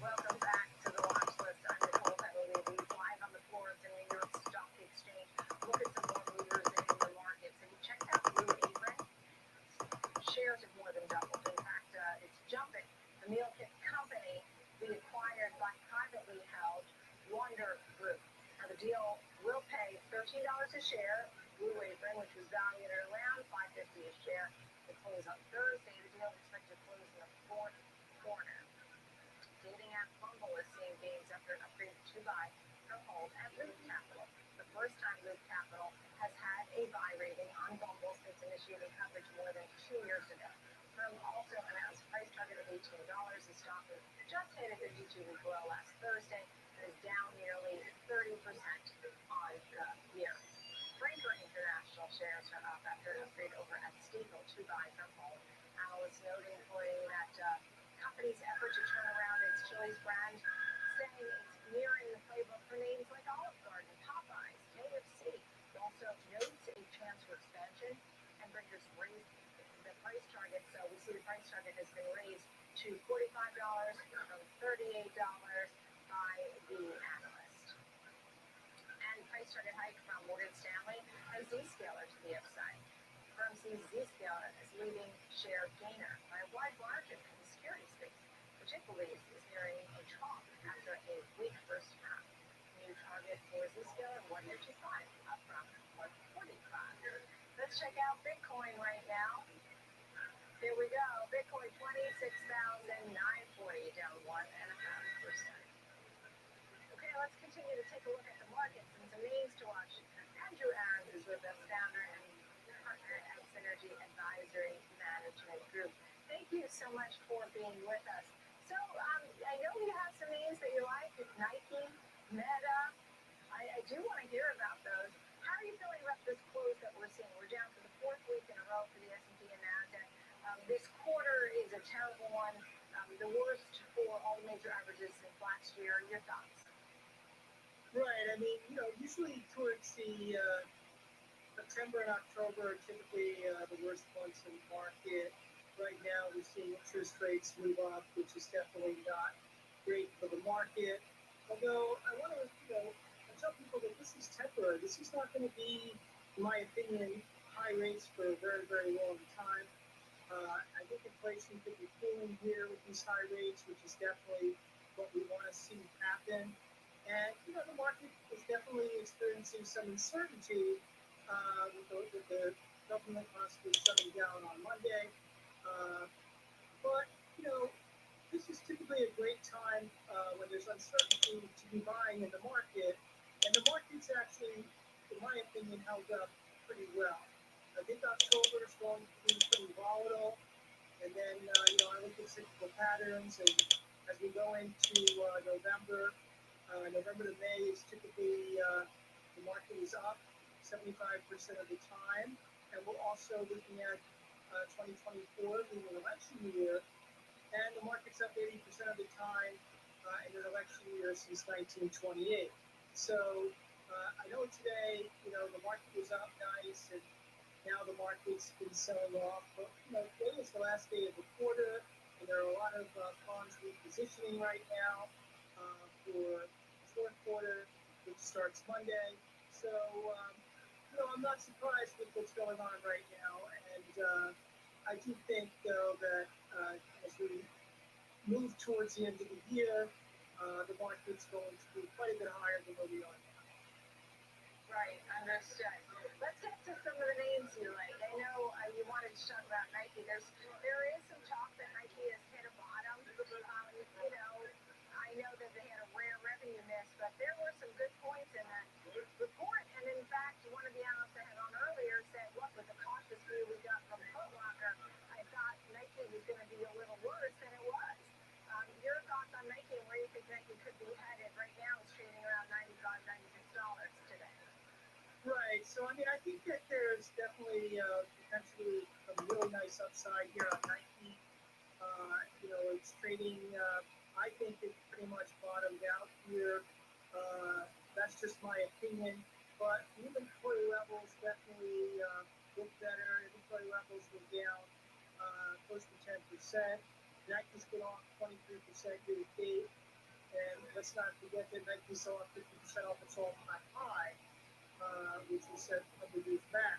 Welcome back to the watch list. I'm Nicole Beverly, live on the floor of the New York Stock Exchange. Look at some more movers in the markets. Have you checked out Blue Apron? Shares have more than doubled. In fact, it's jumping. The meal kit company being acquired by privately held Wonder Group. Now, the deal will pay $13 a share. Blue Apron, which was valued at close on Thursday. The deal is expected to close in the fourth quarter. Dating app Bumble is seeing gains after an upgrade to buy from Hold and Loop Capital. The first time Loop Capital has had a buy rating on Bumble since initiating coverage more than 2 years ago. Firm also announced price target of $18. The stock just hit a 52-week low last Thursday and is down nearly 30% on the year. Brinker International shares are up after an upgrade over at Stifel to buy from Hold. Analysts noting that company's effort to turn around its Chili's brand, saying it's mirroring the playbook for names like Olive Garden, Popeyes, KFC. It also notes a chance for expansion, and Brinker's raised the price target. So we see the price target has been raised to $45 from $38 by the analyst. And price target hike from Morgan Stanley and Zscaler to the upside. Firm sees Zscaler as leading share gainer by a wide margin in the security space, which it believes is nearing a trough after a weak first half. New target for Zscaler, 155, up from 145. Let's check out Bitcoin right now. Here we go. Bitcoin 26,940, down 1.5%. Okay, let's continue to take a look at the markets and some names to watch. Andrew Aarons is with us, founder and partner at Synergy Advisory Management Group. Thank you so much for being with us. So I know you have some names that you like, Nike, Meta. I do want to hear about those. How are you feeling about this close that we're seeing? We're down for the fourth week in a row for the S&P and NASDAQ. This quarter is a terrible one, the worst for all the major averages since last year. Your thoughts? Right. I mean, usually towards the September and October are typically the worst months in the market. Right now, we're seeing interest rates move up, which is definitely not great for the market. Although I want to, tell people that this is temporary. This is not going to be, in my opinion, high rates for a very, very long time. I think inflation could be cooling here with these high rates, which is definitely what we want to see happen. And, the market is definitely experiencing some uncertainty with the government possibly shutting down on Monday. But, this is typically a great time when there's uncertainty to be buying in the market. And the market's actually, in my opinion, held up pretty well. I think October is going to be pretty volatile. And then, I look at cyclical patterns. And as we go into November to May is typically the market is up 75% of the time. And we're also looking at 2024 being an election year. And the market's up 80% of the time in an election year since 1928. So I know today, the market was up nice, and now the market's been selling off. But, today is the last day of the quarter, and there are a lot of funds repositioning right now for the fourth quarter, which starts Monday. So, I'm not surprised with what's going on right now. And I do think, though, that as we move towards the end of the year, the market's going to be quite a bit higher than where we are now. Right, understood. Let's get to some of the names you like. I know you wanted to talk about Nike. There is some talk that Nike has hit a bottom. I know that they had a rare revenue miss, but there were some good points in that report. And in fact, one of the analysts I had on earlier said, look, with the cautious view we got from Foot Locker, I thought Nike was going to be a little worse than it was. Your thoughts on Nike and where you think Nike could be headed? Right now it's trading around $95, $96 today. Right. So, I think that there's definitely potentially a really nice upside here on Nike. It's trading, I think it pretty much bottomed out here. That's just my opinion. But the inventory levels definitely look better. Inventory levels were down close to 10%. Nike's been off 23% year to date. And let's not forget that Nike saw 50% off its all-time high, which was set a couple years back.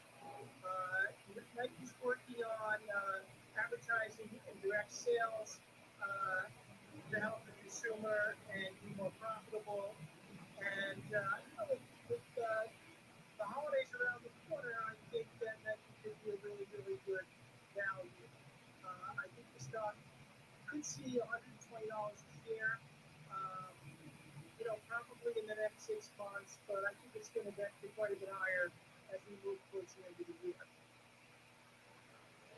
Nike's working on advertising and direct sales to help the consumer and be more profitable. And with the holidays around the corner, I think that Nike could be a really, really good value. stock could see $120 a share. Probably in the next 6 months, but I think it's going to get quite a bit higher as we move towards the end of the year.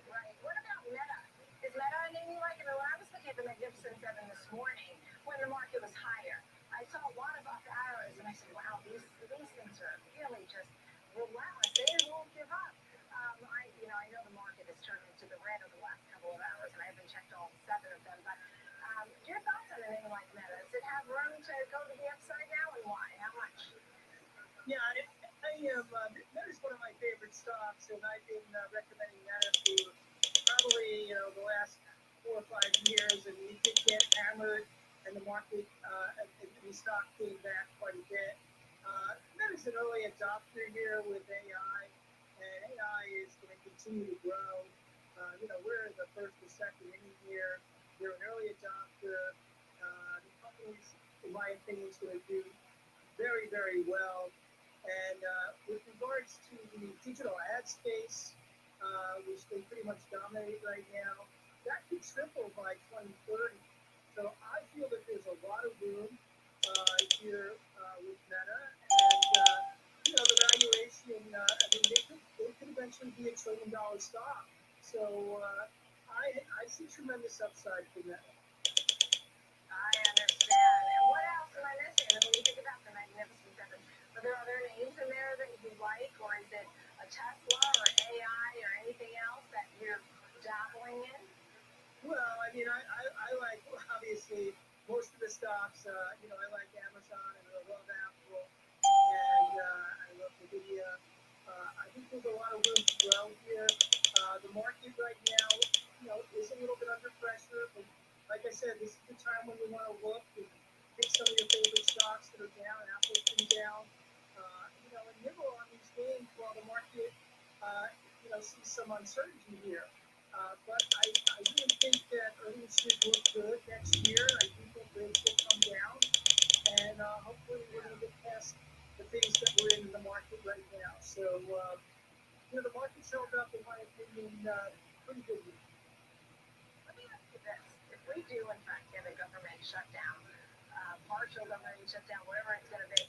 Right. What about Meta? Is Meta a name you like? I mean, when I was looking at the Magnificent Seven this morning, when the market was higher, I saw a lot of up arrows, and I said, wow, these things are really just relentless. They won't give up. I know the market has turned into the red over the last couple of hours, and I haven't checked all 7 of them, but your thoughts on a name like Meta? Does it have room to go to the upside now, and why? How much? Yeah, Meta's one of my favorite stocks, and I've been recommending Meta for probably the last 4 or 5 years, and we did get hammered, and the market and the stock came back quite a bit. Meta's an early adopter here with AI, and AI is going to continue to grow. We're in the first or second inning here. We're an early adopter. The company's, in my opinion, is going to do very, very well. And with regards to the digital ad space, which they pretty much dominate right now, that could triple by 2030. So I feel that there's a lot of room here with Meta, and the valuation. They could eventually be $1 trillion stock. So I see tremendous upside for Meta. I understand. And what else am I missing? And when you think about the Magnificent Seven, are there other names in there that you like, or is it a Tesla or AI or anything else that you're dabbling in? Well, I like, obviously, most of the stocks. I like Amazon, and I love Apple, and I love Nvidia. I think there's a lot of room to grow here. The market right now, is a little bit under pressure, but like I said, this is the time when you want to look and pick some of your favorite stocks that are down. Apple's been down. And nibble on these gains while the market, sees some uncertainty here. But I really think that earnings should look good next year. I think that rates will come down, and hopefully we're going to get past the phase that we're in the market right now. So, the market's held up, in my opinion, pretty good. Let me ask you this. If we do, in fact, get a government shutdown, partial government shutdown, whatever it's going to be,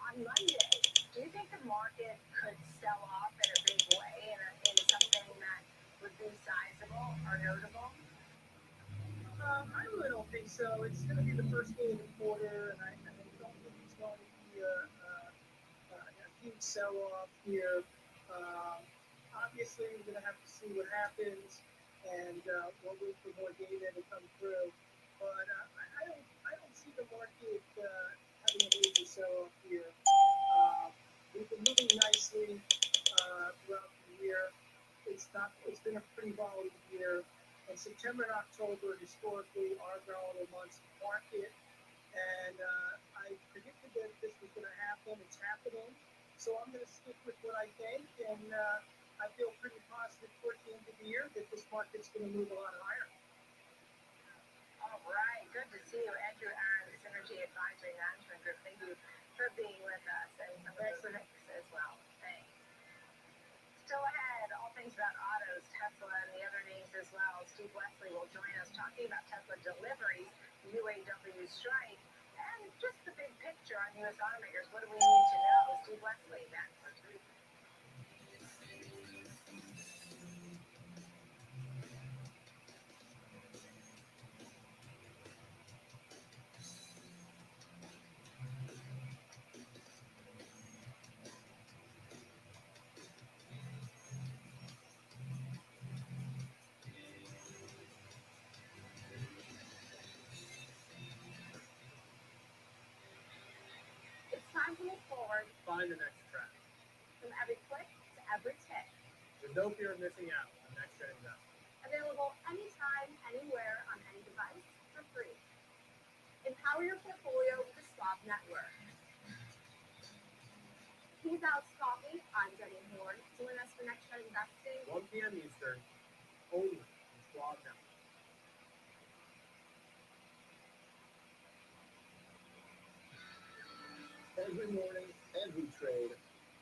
on Monday, do you think the market could sell off in a big way in something that would be sizable or notable? I really don't think so. It's going to be the first day of the quarter, and I don't think it's going to be a huge sell-off here. Obviously, we're going to have to see what happens, and we'll wait for more data to come through. But I don't see the market having a major sell-off here. We've been moving nicely throughout the year. It's been a pretty volatile year, and September and October historically are volatile months in the market. And I predicted that this was going to happen. It's happening. So I'm going to stick with what I think, and I feel pretty positive towards the end of the year that this market's going to move a lot higher. All right, good to see you, Andrew Aaron, Synergy Advisory Management Group. Thank you for being with us, and some of the picks as well. Thanks. Still ahead, all things about autos, Tesla, and the other names as well. Steve Wesley will join us talking about Tesla deliveries, UAW strike, and just the big picture on U.S. automakers. What do we need to know? Steve Wesley next. Time to move forward. Find the next track. From every click to every tick. There's no fear of missing out on Next Gen Investment. Available anytime, anywhere, on any device for free. Empower your portfolio with the Schwab Network. Peace out, Coffee. I'm Jenny Horn. Join us for Next Gen Investing. 1 p.m. Eastern, only on Schwab Network. Every morning, every trade,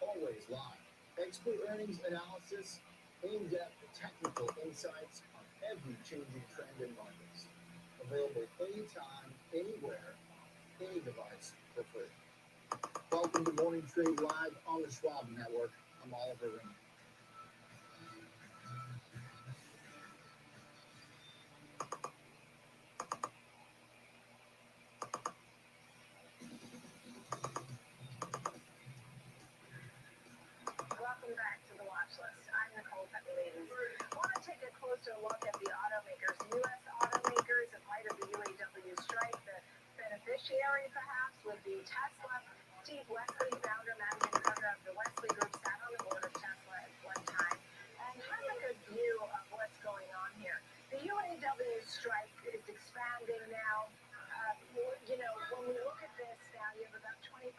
always live. Expert earnings analysis, in-depth technical insights on every changing trend in markets. Available anytime, anywhere, any device for free. Welcome to Morning Trade Live on the Schwab Network. I'm Oliver Ring. Welcome back to the watch list. I'm Nicole Petalini. I want to take a closer look at the automakers. U.S. automakers, in light of the UAW strike, the beneficiary perhaps would be Tesla. Steve Wesley, founder, managing partner of the Wesley Group, sat on the board of Tesla at one time and has a good view of what's going on here. The UAW strike is expanding now. You know, when we look at this now, you have about 25,000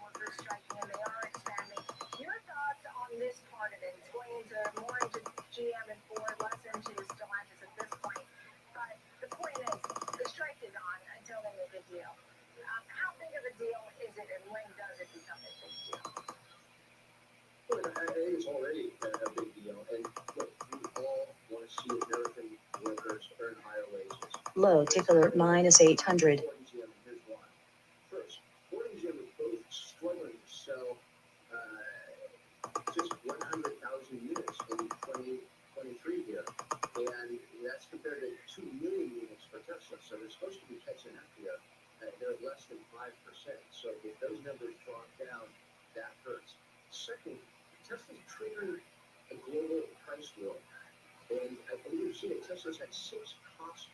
workers striking, and they are expanding. Your thoughts on this part of it? It's going into more into GM and Ford, less into Stellantis at this point. But the point is, the strike is on until they make a deal. How big of a deal is it, and when does it become a big deal? Well, I think it's already a big deal, and look, we all want to see American workers earn higher wages. Low ticker minus 800. Ford and GM, and here's why. First, Ford and GM are both struggling to sell just 100,000 units in 2023 here, and that's compared to 2 million units for Tesla. So they're supposed to be catching up here. They're less than 5%. So if those numbers drop down, that hurts. Second, Tesla's triggering a global price war, and I believe you've seen it. Tesla's had 6 cost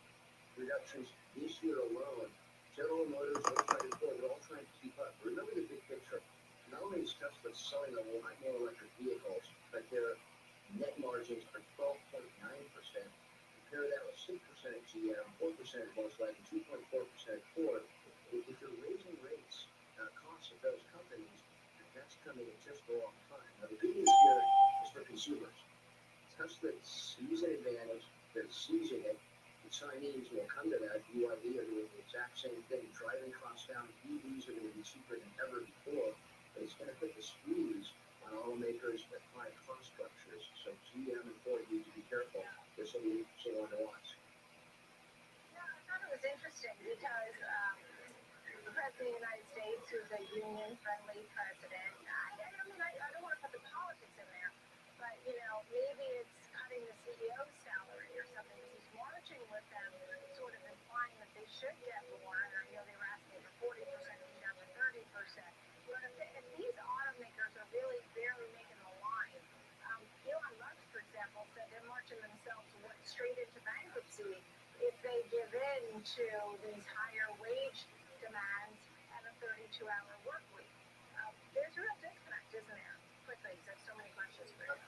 reductions this year alone. General Motors, Volkswagen, Ford, they're all trying to keep up. Remember the big picture. Not only is Tesla selling a lot more electric vehicles, but their net margins are 12.9%. Compare that with 6% at GM, 4% at Volkswagen, 2.4% at Ford. If you're raising rates, costs of those companies, that's coming at just the wrong time. Now, the good news here is for consumers. Tesla sees an advantage, they're seizing it. The Chinese will come to that. BYD are doing the exact same thing, driving costs down. EVs are going to be cheaper than ever before, but it's going to put the squeeze on automakers with high cost structures. So GM and Ford need to be careful. There's something to watch. Yeah, I thought it was interesting because the President of the United States, who's a union-friendly president, I don't want to put the politics in there, but, you know, maybe it's cutting the CEO's salary or something. He's marching with them, sort of implying that they should get more. And I know they were asking for 40%, he's down to 30%. But if these automakers are really barely making the line, Elon Musk, for example, said they're marching themselves straight into bankruptcy if they give in to these higher wage demands and a 32-hour work week. There's a real disconnect, isn't there? Quickly, because I have so many questions for you.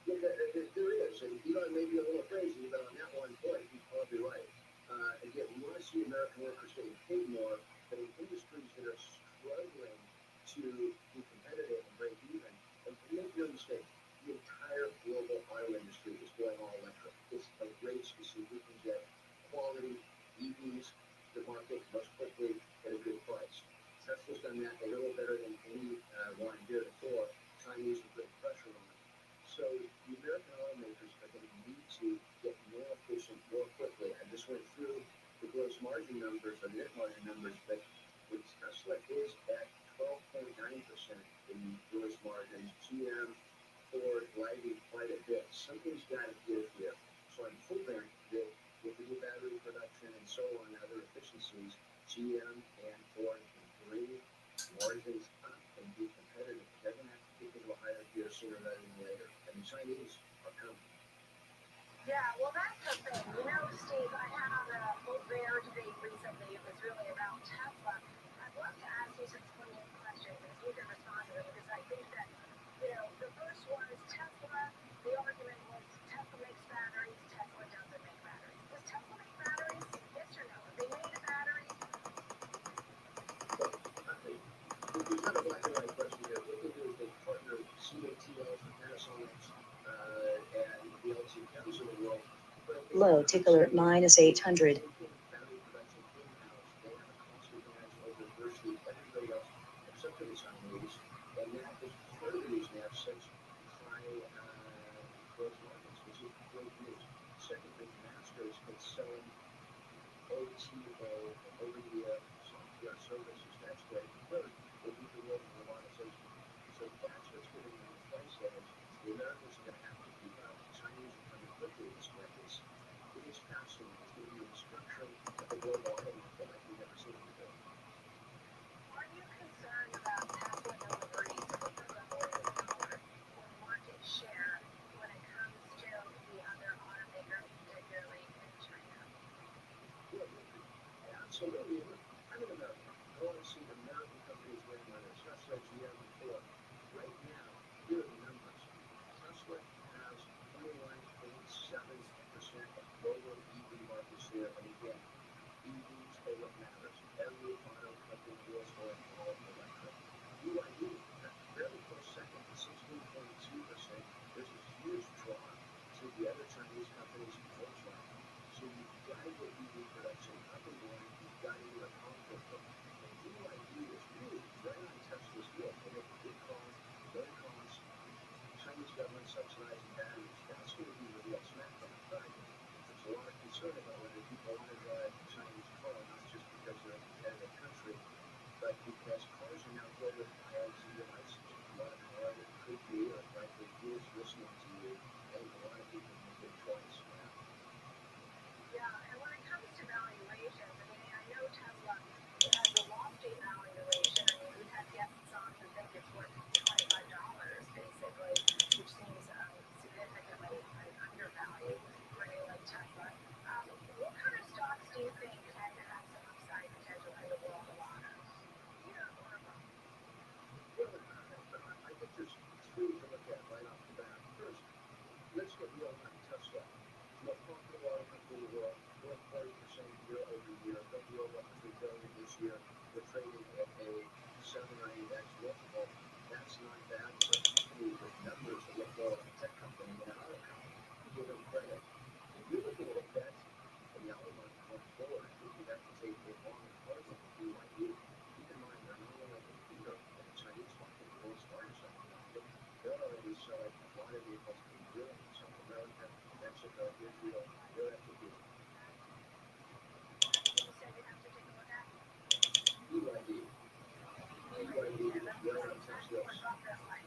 Yeah, there is, and Elon may be a little crazy, but on that one point, he's probably right. Again, we want to see American workers getting paid more, but in industries that are struggling to be competitive and break even, and make no mistake, the entire global auto industry is going all electric. It's a race to see who can get quality EVs to the market most quickly at a good price. Tesla's done that a little better than anyone here before. Chinese are putting pressure on it. So the American automakers are going to need to get more efficient more quickly. I just went through the gross margin numbers, or net margin numbers, but Tesla is at 12.9% in gross margins. GM, Ford lagging quite a bit. Something's got to give here. So I'm hoping that with the new battery production and so on, and other efficiencies, GM and Ford can bring margins up and be competitive. They're going to have to kick into a higher gear sooner rather than later. And the Chinese are coming. Yeah, well, that's the thing. You know, Steve, I had on a whole bear debate recently. It was really about Tesla. I'd love to ask you some poignant questions, and you can respond to them, because I think that, you know, the first one is Tesla. The argument was Tesla makes batteries, Tesla doesn't make batteries. Does Tesla make batteries? Yes or no? Have they made a battery? It's not a black and white question here. What they do is they partner with CATL for Panasonic and the LG Chems of the world. Low ticker minus 800. Battery production in-house. They have a cost advantage over virtually everybody else except for the Chinese. And that is part of the reason they have such high gross margins, which is great news. Second selling OTA, over-the-air software services. That's great. Third, we'll be the world of monetization. So that's what's going to be in place there. The Americans are going to have to keep up. The Chinese are coming quickly. This market's passing. It's going to be restructuring at the global auto market like we've never seen before. Are you concerned about Tesla and Liberty's monopoly power or market share when it comes to the other automakers, particularly in China? Yeah, absolutely. I'm an American. I want to see American companies win when it's Tesla, GM, and Ford. Right now, here are the numbers. Tesla has 21.7% of global EV market share, and again, EVs are what matters. Every auto company is going all electric. BYD, fairly close second to 16.2%. There's a huge draw to the other Chinese companies and Volkswagen. So you've got to get EV production up and going. You've got to do a conflict. And BYD is really right on Tesla's heel. They have a good cost, low cost, Chinese government subsidizing batteries. That's going to be the real smackdown. But there's a lot of concern about whether people want to drive a Chinese car, not just because they're a competitive country, but because cars are now built with IoT devices. A lot of car that could be, or frankly is listening to you, and a lot of people make a choice now. Yeah, and when it comes to valuations, I mean, I know Tesla has a lofty valuation. I mean, we've had guests on who think it's worth $25, basically, which seems significantly undervalued for a name like Tesla. What kind of stocks do you think can have some upside potential in the world of autos? Here or above? Well, I think there's three to look at right off the bat. First, let's get real on Tesla. Most profitable auto company in the world, growing 40% year over year. They'll be over $100 billion this year. They're trading at a 7 or 8x multiple. That's not bad for a company with numbers that look more like a tech company than an auto company. Give them credit. If you're looking at a bet in the auto market going forward, I think you have to take a long and hard look at BYD. Keep in mind, they're not only a leader in the Chinese market, the world's largest auto market, they're already selling a lot of vehicles in Europe, South America, Mexico, Israel. They're at the deal. You said you have to take a look at? BYD. BYD is right on Tesla's. Or drop that line.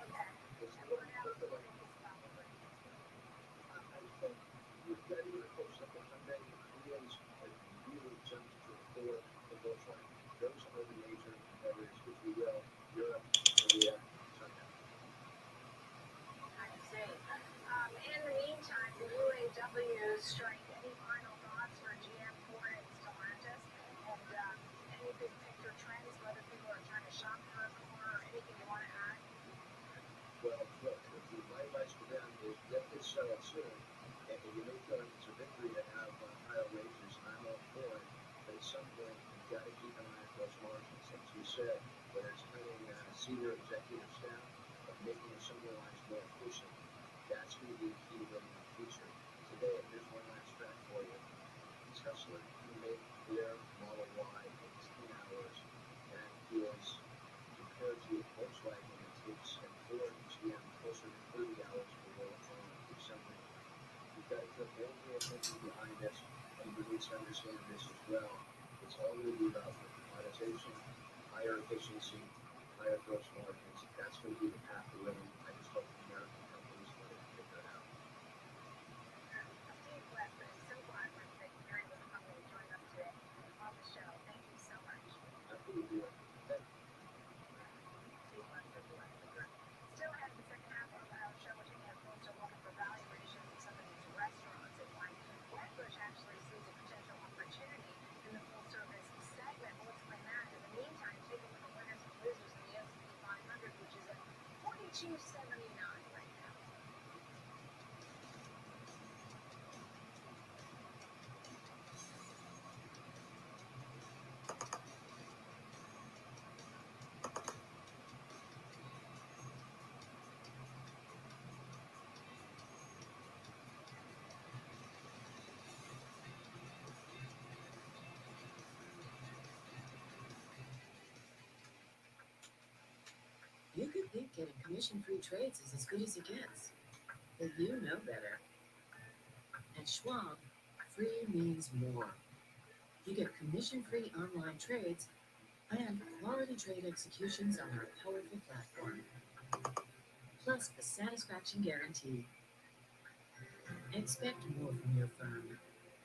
Okay. It's not about the money. I think you've got to get close up to Hyundai. Hyundai's really jumped to the core of Volkswagen. Those are the major competitors, if you will, Europe, Korea, China. I see. In the meantime, the UAW strike. Any final thoughts for GM, Ford, and Stellantis? And any big picture trends, whether people are trying to shop for a car or anything you want to add? Well, look, my advice for them is get this settled soon. And you may feel like it's a victory to have higher wages, and I'm all for it. But at some point, you've got to keep an eye on those margins. As you said, whether it's cutting senior executive staff or making assembly lines more efficient, that's going to be the key to winning in the future. Today, here's one last fact for you. Tesla can make their Model Y in 10 hours. That is compared to Volkswagen, it takes Ford and GM closer to 30 hours to roll from the assembly line. You've got to put all your attention behind this, and you need to understand this as well. It's all going to be about commoditization, higher efficiency, higher gross margins. That's going to be the path to winning. I just hope the American companies will figure it out. Steve West, a simple advertising experience with the company joined us today on the show. Thank you so much. Absolutely. Still ahead in the second half of our show, we're taking a closer look at the valuations of some of these restaurants and why Wedbush actually sees a potential opportunity in the full service segment. We'll explain that. In the meantime, take a look at winners and losers in the S&P 500, which is at 4279 right now. You could think getting commission-free trades is as good as it gets, but you know better. At Schwab, free means more. You get commission-free online trades and quality trade executions on our powerful platform. Plus the satisfaction guarantee. Expect more from your firm.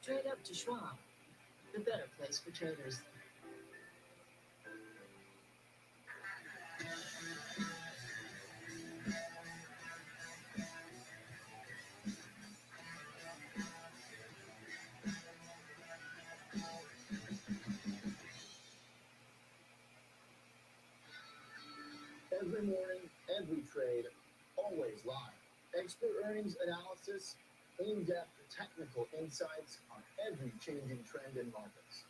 Trade up to Schwab, the better place for traders. Every morning, every trade, always live. Expert earnings analysis, in-depth technical insights on every changing trend in markets.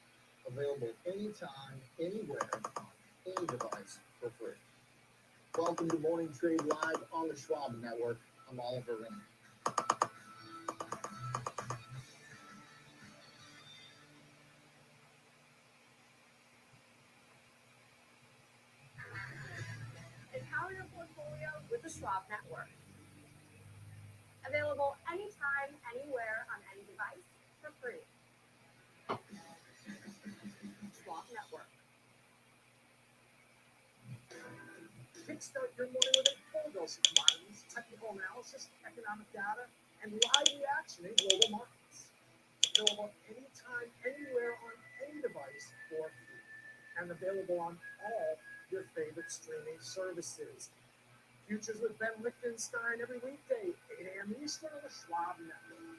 Available anytime, anywhere, on any device for free. Welcome to Morning Trade Live on the Schwab Network. I'm Oliver Rennie. Empower your portfolio with the Schwab Network. Available anytime, anywhere, on any device for free. Schwab Network. Kickstart your morning with a full dose of commodities, technical analysis, economic data, and live reaction in global markets. Available anytime, anywhere, on any device for free. And available on all your favorite streaming services. Futures with Ben Lichtenstein every weekday, 8 a.m. Eastern on the Schwab Network.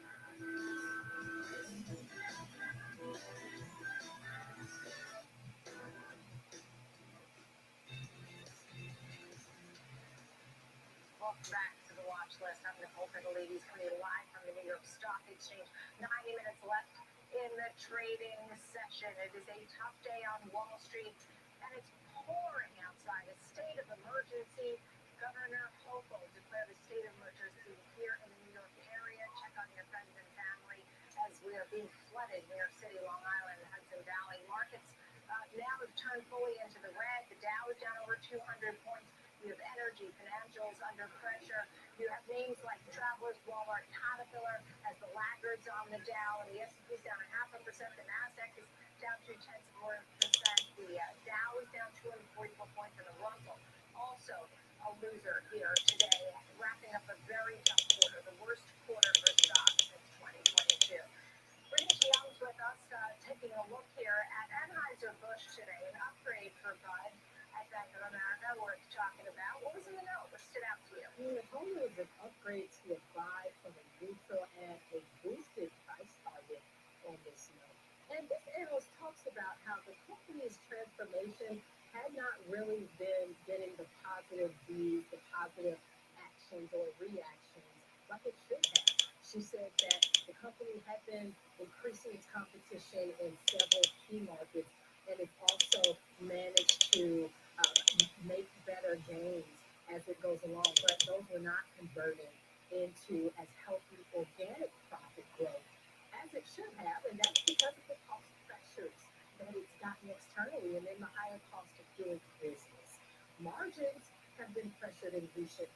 Welcome back to the watch list. I'm Nicole Ladies coming live from the New York Stock Exchange. 90 minutes left in the trading session. It is a tough day on Wall Street, and it's pouring outside. A state of emergency. Governor Hochul declared a state of emergency here in the New York area. Check on your friends and family as we are being flooded. New York City, Long Island, Hudson Valley markets now have turned fully into the red. The Dow is down over 200 points. You have energy, financials under pressure. You have names like Travelers, Walmart, Caterpillar as the laggards on the Dow, and the S&P is down 0.5%. The Nasdaq is down 0.2%. The Dow is down 244 points, and the Russell also a loser here today, wrapping up a very tough quarter, the worst quarter for stocks since 2022. Brittany Young's with us, taking a look here at Anheuser-Busch today, an upgrade for Bud at Bank of America worth talking about. What was in the note? What stood out to you? The total is an upgrade to a buy from a neutral and a boosted price target on this note. And this analyst talks about how the company's transformation had not really been getting the positive views, the positive actions or reactions like it should have. She said that the company had been increasing its competition in several key markets, and it's also managed to make better gains as it goes along, but those were not converting into as healthy organic profit growth as it should have, and that's because of the cost pressures that it's gotten externally and then the higher cost of doing business. Margins have been pressured in recent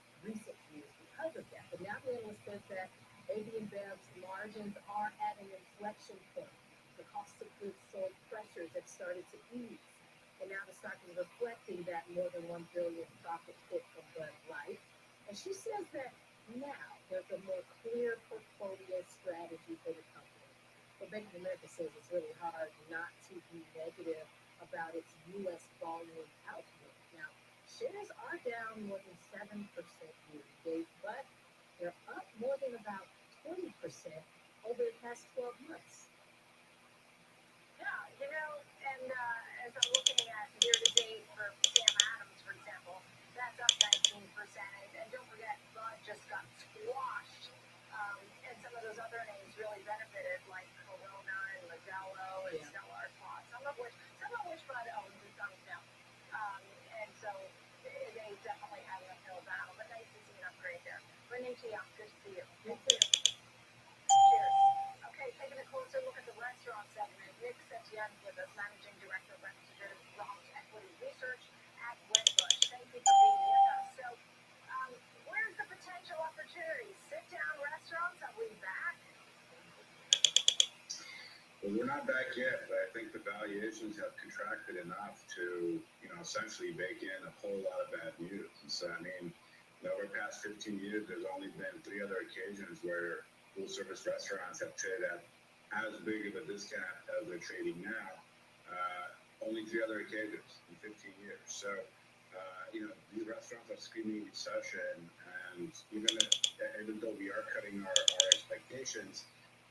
years because of that, but now the analyst says that AB InBev's margins are at an inflection point. The cost of goods sold pressures have started to ease, and now the stock is reflecting that more than $1 billion profit hit from Bud Light. And she says that now there's a more clear portfolio strategy for the company. But Bank of America says it's really hard not to be negative about its U.S. volume outlook. Now, shares are down more than 7% year to date, but they're up more than about 20% over the past 12 months. Yeah, and as I'm looking at year to date for Sam Adams, for example, that's up 19%. And don't forget, Bud just got squashed. And some of those other names really benefited, like Corona and Modelo and Stella Artois, some of which Bud owns and thumbs down. And so they definitely have an uphill battle, but nice to see an upgrade there. Renee Young, good to see you. Thank you. Cheers. Okay, taking a closer look at the restaurant segment. Nick Setien with us, Managing Director, Representative Bronx Equity Research at Wedbush. Thank you for being with us. So, where's the potential opportunity? Sit-down restaurants, are we back? Well, we're not back yet, but I think the valuations have contracted enough to, essentially bake in a whole lot of bad news. And so, I mean, over the past 15 years, there's only been 3 other occasions where full-service restaurants have traded at as big of a discount as they're trading now. Only 3 other occasions in 15 years. So, these restaurants are screaming recession, and even though we are cutting our expectations,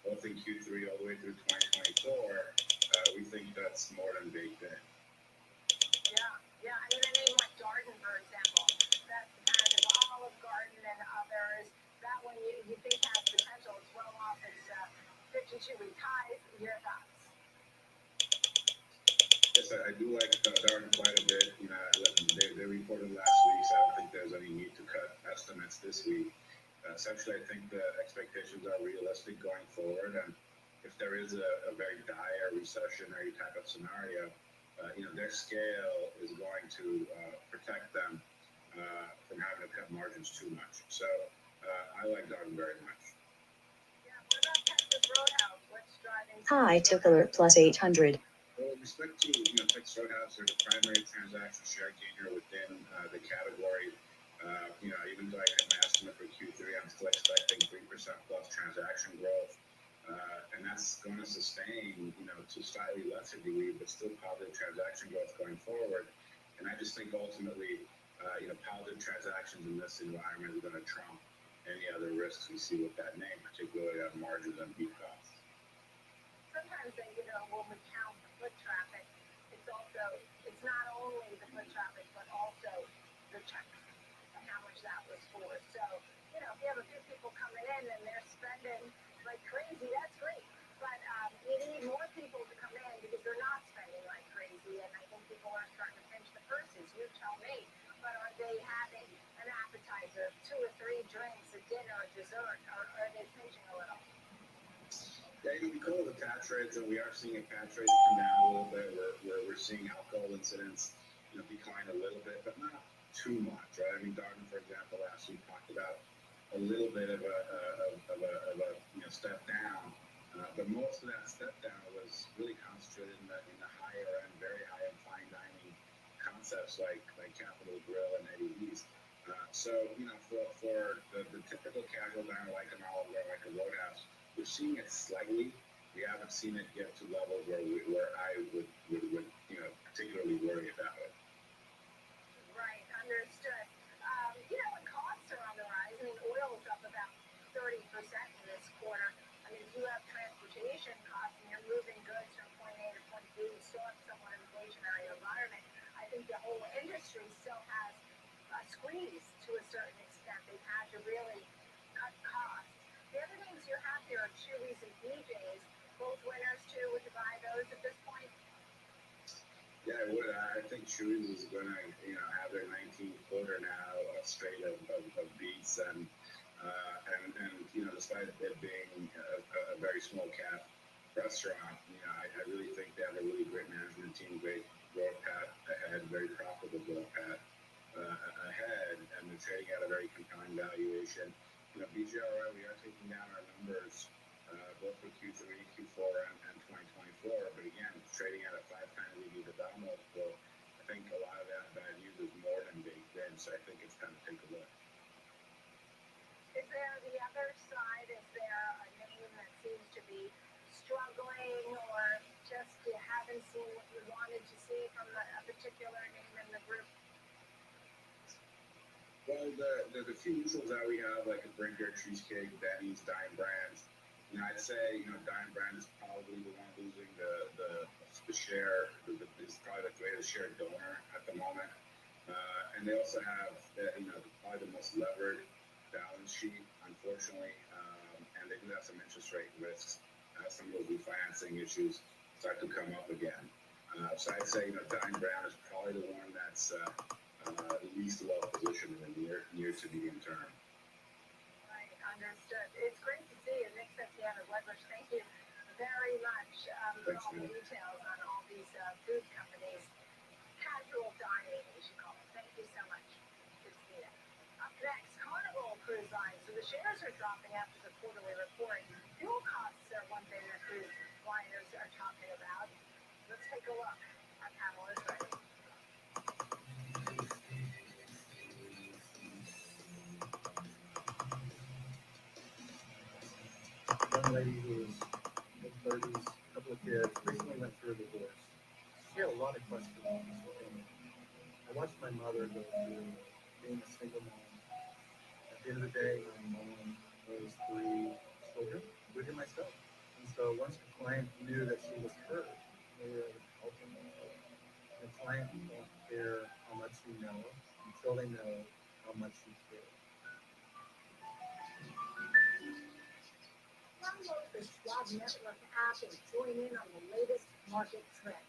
both in Q3 all the way through 2024, we think that's more than baked in. Yeah. I mean, a name like Darden, for example, that has Olive Garden and others. That one you think has potential. It's well off its 52-week highs. Your thoughts? Yes, I do like Darden quite a bit. They reported last week, so I don't think there's any need to cut estimates this week. Essentially, I think the expectations are realistic going forward, and if there is a very dire recessionary type of scenario, their scale is going to protect them from having to cut margins too much. So I like Darden very much. Yeah, what about Texas Roadhouse? What's driving? High tick alert plus 800. Well, with respect to Texas Roadhouse, they're the primary transaction share gainer within the category. Even though I cut my estimate for Q3, I'm still expecting 3% plus transaction growth, and that's going to sustain, to slightly lesser degree, but still positive transaction growth going forward. And I just think ultimately, positive transactions in this environment are going to trump any other risks we see with that name, particularly on margins and beef costs. Sometimes, when we count the foot traffic, it's not only the foot traffic, but also the checks and how much that was for. So, if you have a few people coming in and they're spending like crazy, that's great. But you need more people to come in because they're not spending like crazy. And I think people are starting to pinch the purses. You tell me. But are they having an appetizer, 2 or 3 drinks, a dinner, a dessert, or are they pinching a little? Yeah, because of the catch rates, and we are seeing catch rates come down a little bit. We're seeing alcohol incidents, decline a little bit, but not too much, right? I mean, Darden, for example, last week talked about a little bit of a step down, but most of that step down was really concentrated in the higher end, very high end fine dining concepts like Capital Grill and Eddie V's. So, for the typical casual diner like an Olive Garden, like a Roadhouse, we're seeing it slightly. We haven't seen it get to levels where I would particularly worry about it. Right, understood. When costs are on the rise, I mean, oil is up about 30% in this quarter. I mean, if you have transportation costs and you're moving goods from point A to point B, you still have somewhat inflationary environment. I think the whole industry still has a squeeze to a certain extent. They've had to really cut costs. The other names you have here are Chuy's and BJ's, both winners too. Would you buy those at this point? Yeah, I would. I think Chuy's is going to, have their 19th quarter now straight of beats, and despite it being a very small cap restaurant, I really think they have a really great management team, great growth path ahead, very profitable growth path ahead, and they're trading at a very compelling valuation. BJRI, we are taking down our numbers both for Q3, Q4, and 2024. But again, it's trading at a 5x EBITDA multiple. I think a lot of that bad news is more than baked in, so I think it's time to take a look. Is there the other side? Is there a name that seems to be struggling, or just you haven't seen what you wanted to see from a particular name in the group? Well, the few neutrals that we have, like a Brinker, Cheesecake, Benny's, Dine Brands, I'd say, Dine Brand is probably the one losing the share. Is probably the greatest share donor at the moment. And they also have, probably the most levered balance sheet, unfortunately. And they do have some interest rate risks. Some of those refinancing issues start to come up again. So I'd say, Dine Brand is probably the one that's least well positioned in the near to medium term. Right, understood. It's great to see you. Nick Setiana, Wedbush, thank you very much for all the details on all these food companies. Casual dining, we should call it. Thank you so much. Good to see you. Up next, Carnival Cruise Line. So the shares are dropping after the quarterly report. Fuel costs are one thing that cruise liners are take a look. Our panel is ready. Young lady who was mid-30s, couple of kids, recently went through a divorce. She had a lot of questions. And I watched my mother go through being a single mom. At the end of the day, my mom raised 3 children, including myself. And so once the client knew that she was heard, they were helping her. The client won't care how much you know until they know how much you care. Download the Schwab Network app and join in on the latest market trends.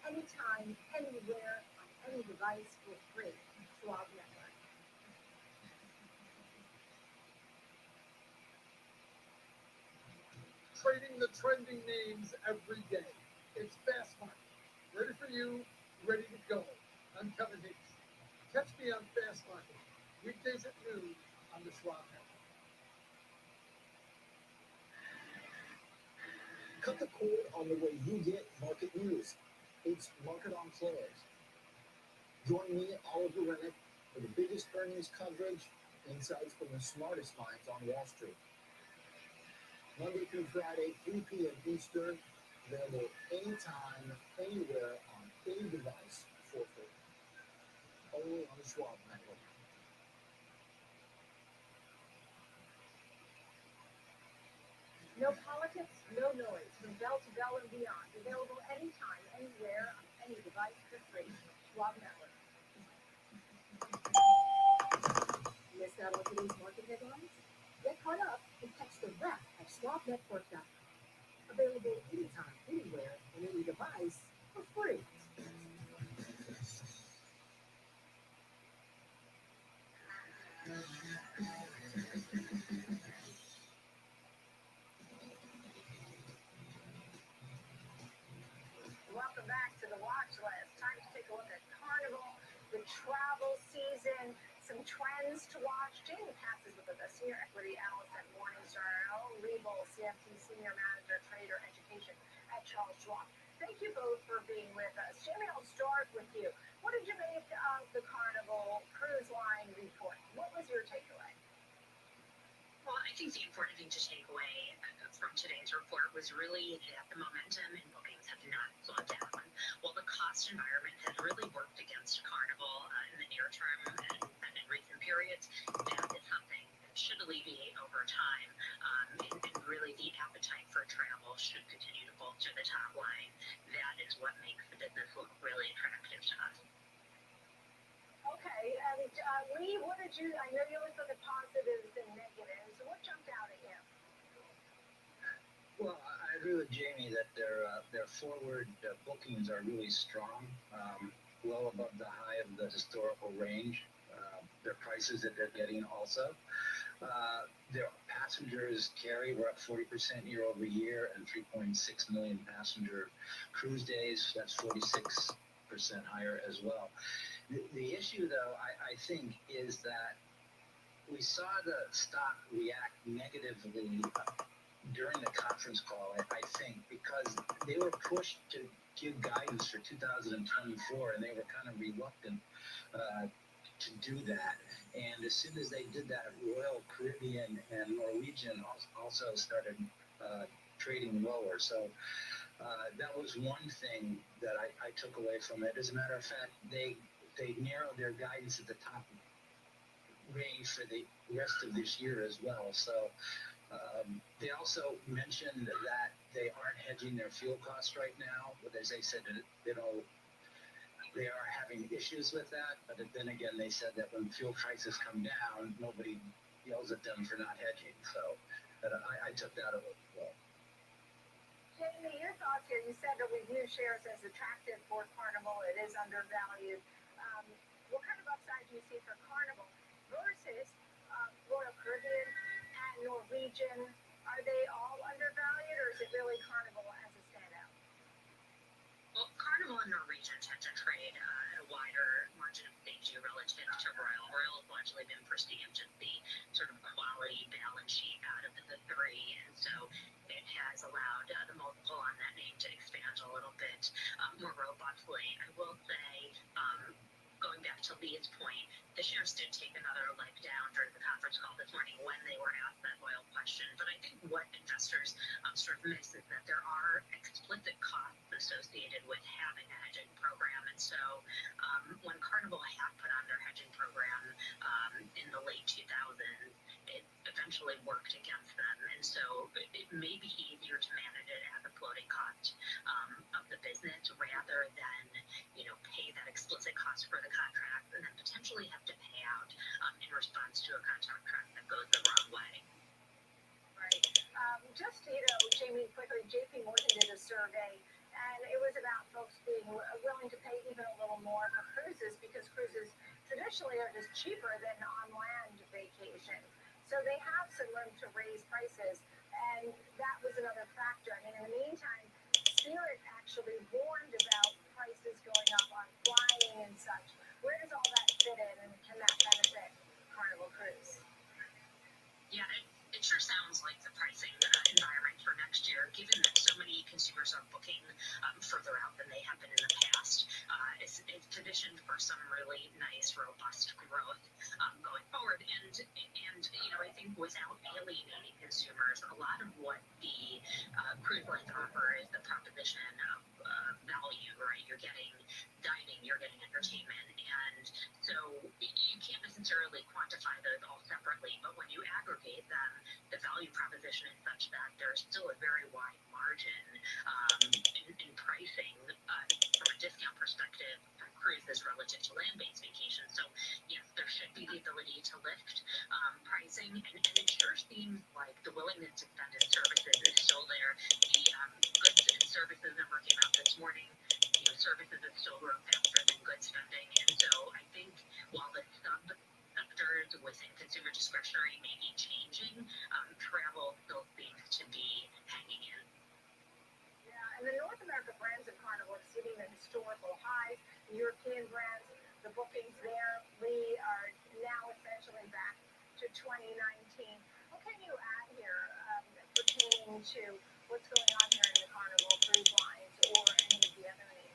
Anytime, anywhere, on any device for free. Schwab Network. Trading the trending names every day. It's Fast Money. Ready for you, ready to go. I'm Kevin Hicks. Catch me on Fast Money. Weekdays at noon on the Schwab Network. Cut the cord on the way you get market news. It's Market on Close. Join me, Oliver Rennick, for the biggest earnings coverage, insights from the smartest minds on Wall Street. Monday through Friday, 3 p.m. Eastern, available anytime, anywhere, on any device for free. Only on the Schwab Network. No politics, no noise. From bell to bell and beyond. Available anytime, anywhere, on any device for free. Schwab Network. Missed out on today's market headlines? Get caught up and catch the rest at schwabnetwork.com. Available anytime, anywhere, on any device for free. Welcome back to the watch list. Time to take a look at Carnival, the travel season, some trends to watch. Jamie Katz is with us, senior equity analyst at Morningstar, and Owen Riebel, CFT senior manager, trader education at Charles Schwab. Thank you both for being with us. Jamie, I'll start with you. What did you make of the Carnival Cruise Line report? What was your takeaway? Well, I think the important thing to take away from today's report was really that the momentum in bookings have not slowed down. While the cost environment has really worked against Carnival in the near term and in recent periods, that is something that should alleviate over time. And really the appetite for travel should continue to bolster the top line. That is what makes the business look really attractive to us. Okay, and Lee, what did you, I know you looked at the positives and negatives. What jumped out at you? Well, I agree with Jamie that their forward bookings are really strong, well above the high of the historical range. Their prices that they're getting also. Their passengers carry were up 40% year over year, and 3.6 million passenger cruise days. That's 46% higher as well. The issue, though, I think, is that we saw the stock react negatively during the conference call, I think, because they were pushed to give guidance for 2024, and they were kind of reluctant to do that. And as soon as they did that, Royal Caribbean and Norwegian also started trading lower. So that was one thing that I took away from it. As a matter of fact, they narrowed their guidance at the top range for the rest of this year as well. So they also mentioned that they aren't hedging their fuel costs right now, but as they said, they are having issues with that. But then again, they said that when fuel prices come down, nobody yells at them for not hedging. So I took that a little well. Jamie, your thoughts here. You said that we view shares as attractive for Carnival. It is undervalued. What kind of upside do you see for Carnival versus Royal Caribbean and Norwegian? Are they all undervalued, or is it really Carnival as a standout? Well, Carnival and Norwegian tend to trade at a wider margin of safety relative to Royal. Royal has largely been perceived as the sort of quality balance sheet out of the three, and so it has allowed the multiple on that name to expand a little bit. Lee's point, the shares did take another leg down during the conference call this morning when they were asked that oil question. But I think what investors sort of miss is that there are explicit costs associated with having a hedging program. And so when Carnival had put on their hedging program in the late 2000s, it eventually worked against them. And so it may be easier to manage it as a floating cost of the business rather than, pay that explicit cost for the contract and then potentially have to pay out in response to a contract that goes the wrong way. Right. Just, Jamie, quickly, JP Morgan did a survey, and it was about folks being willing to pay even a little more for cruises because cruises traditionally are just cheaper than on-land vacation. So they have some room to raise prices, and that was another factor. I mean, in the meantime, Spirit actually warned about prices going up on flying and such. Where does all that fit in, and can that benefit Carnival Cruise? Yeah, it sure sounds like the pricing environment for next year, given that so many consumers are booking further out than they have been in the past, is positioned for some really nice, robust growth going forward. And I think without alienating consumers, a lot of what the cruise lines offer is the proposition of value, right? You're getting dining, you're getting entertainment, and so you can't necessarily quantify those all separately, but when you aggregate them, the value proposition is such that there's still a very wide margin in pricing from a discount perspective for cruises relative to land-based vacations. So yes, there should be the ability to lift pricing, and it sure seems like the willingness to spend in services is still there. The goods and services number came out this morning. Services is still growing faster than goods spending, and so I think while the sectors within consumer discretionary may be changing, travel still seems to be hanging in. Yeah, and the North America brands of Carnival exceeding the historical highs. The European brands, the bookings there, Lee, are now essentially back to 2019. What can you add here pertaining to what's going on here in the Carnival Cruise Lines or any of the other names?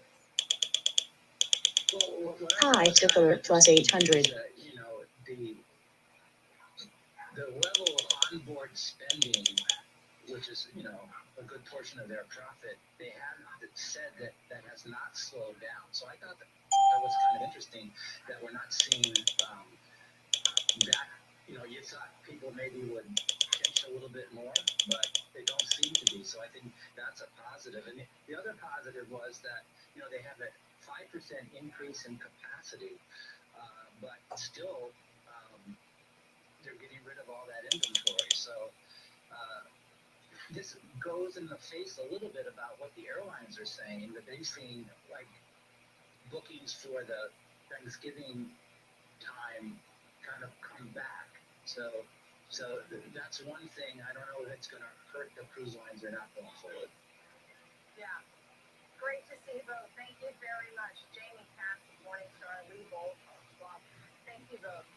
Hi to alert plus 800. The level of onboard spending, which is, a good portion of their profit, they have said that has not slowed down. So I thought that was kind of interesting that we're not seeing that, you thought people maybe would pinch a little bit more, but they don't seem to be. So I think that's a positive. And the other positive was that, they have a 5% increase in capacity, but still they're getting rid of all that inventory. So this goes in the face a little bit about what the airlines are saying, that they've seen like bookings for the Thanksgiving time kind of come back. So that's one thing. I don't know if it's going to hurt the cruise lines or not going forward. Yeah. Great to see you both. Thank you very much. Jamie Katz, Morningstar, Lee Bolt, Schwab. Thank you both.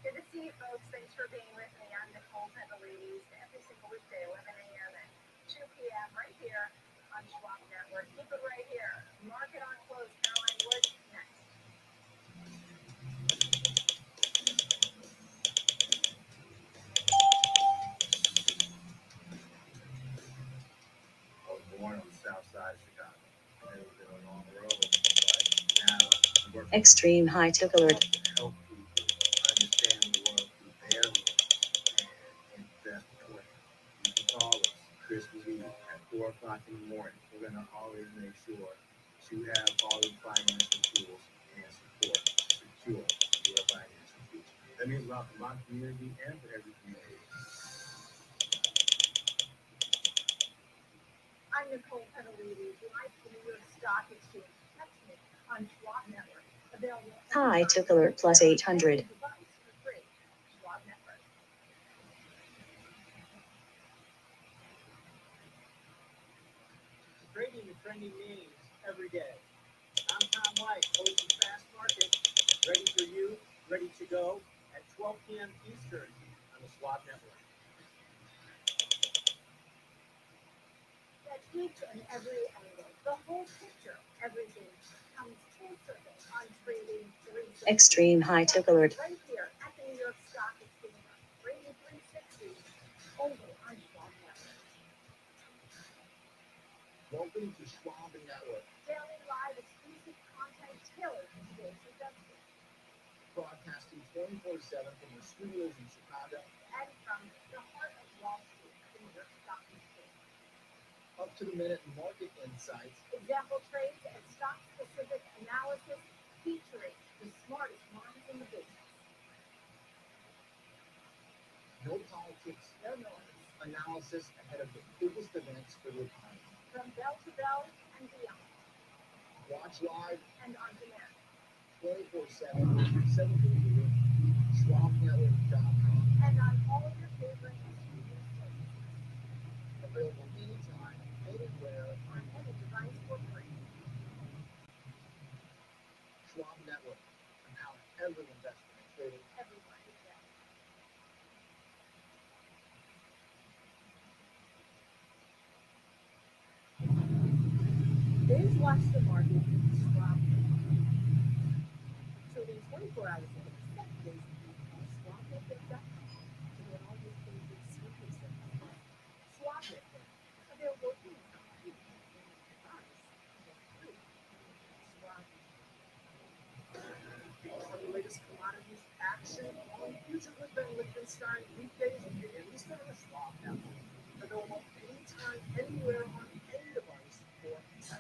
Good to see you folks. Thanks for being with me. I'm Nicole Penteledes, every single weekday, 11 a.m. and 2 p.m. right here on Schwab Network. Keep it right here. Market on close. Caroline Wood next. I was born on the south side of Chicago. It was a long road, but now I'm working Extreme high to alert. to help people understand the world through their lens and invest accordingly. You can call us Christmas Eve at 4 o'clock in the morning. We're going to always make sure that you have all the financial tools and support to secure your financial future. That means a lot for my community and for every community. I'm Nicole Penteledes, live from the New York Stock Exchange. Text me on Schwab Network. Available. Hi to alert plus 800. Schwab Network. Trading the trending names every day. I'm Tom White, host of Fast Market, ready for you, ready to go at 12 p.m. Eastern on the Schwab Network. That's each and every angle. The whole picture, everything comes full circle on Trading 360. Extreme high tick alert. Right here at the New York Stock Exchange, rated 360 over on Schwab Network. Welcome to Schwab Network, Daily live exclusive content tailored to today's investors. broadcasting 24/7 from the studios in Chicago. And from the heart of Wall Street, the New York Stock Exchange. Up-to-the-minute market insights, Example trades and stock-specific analysis featuring the smartest minds in the business. no politics, No noise. analysis ahead of the biggest events for your time. From bell to bell and beyond. Watch live And on demand. 24/7, 7 days a week. SchwabNetwork.com. And on all of your favorite streaming services. Available anytime, anywhere. On any device for free. Schwab Network. Empower every investor in trading. Everyone is there. Binge watch the market with Schwab. Trading 24 hours a day, 7 days a week on SchwabNetwork.com. To get all your favorite streaming services. Schwab Network. Available anytime, anywhere, on any device for free. Schwab. For the latest commodities action on Future with Ben Lichtenstein, weekdays and Eastern on the Schwab Network. Available anytime, anywhere, on any device for free.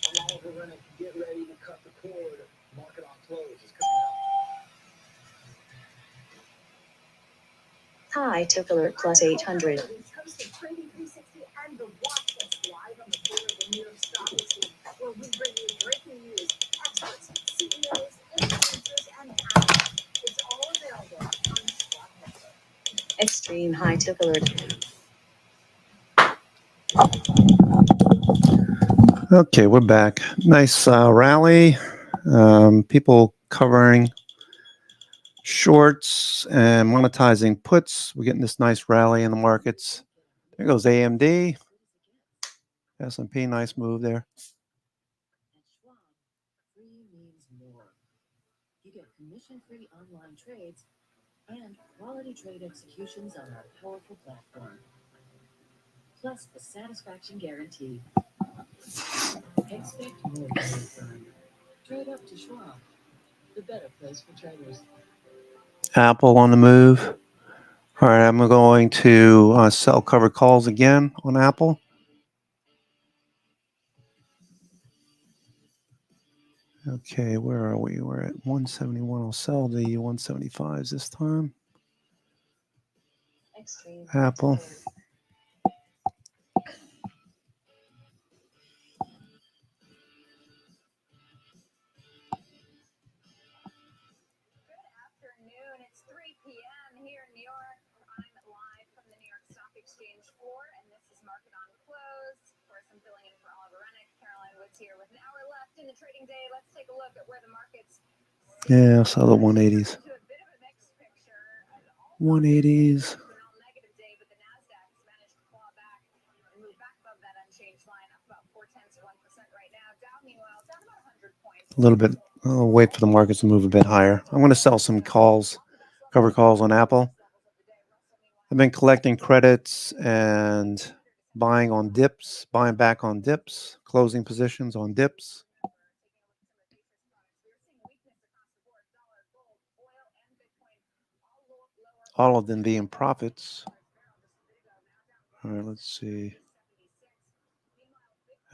I'm Oliver Rennick. Get ready to cut the cord. Market on close is coming up. High tick alert plus 800. Hosting Trading 360 and the Watch Us live on the floor of the New York Stock Exchange, where we bring you breaking news, experts, CEOs, influencers, and analysts. It's all available on Schwab Network. Extreme high tick alert. Okay, we're back. Nice rally. People covering shorts and monetizing puts. We're getting this nice rally in the markets. There goes AMD. S&P, nice move there. At Schwab, free means more. You get commission-free online trades and quality trade executions on our powerful platform. Plus the satisfaction guarantee. Expect more from your firm. Trade up to Schwab, the better place for traders. Apple on the move. All right, I'm going to sell covered calls again on Apple. Okay, where are we? We're at 171. I'll sell the 175s this time. Apple. Afternoon. It's 3 p.m. here in New York. I'm live from the New York Stock Exchange floor, and this is Market on Close. Of course, I'm filling in for Oliver Rennick. Caroline Woods here with an hour left in the trading day. Let's take a look at where the market's Yeah, I'll sell the 180s. 180s. negative day, but the Nasdaq has managed to claw back and move back above that unchanged line, up about 0.4% right now. Dow, meanwhile, down about 100 points. A little bit. I'll wait for the markets to move a bit higher. I'm going to sell some calls, cover calls on Apple. I've been collecting credits and buying on dips, buying back on dips, closing positions on dips. All of them being profits. All right, let's see.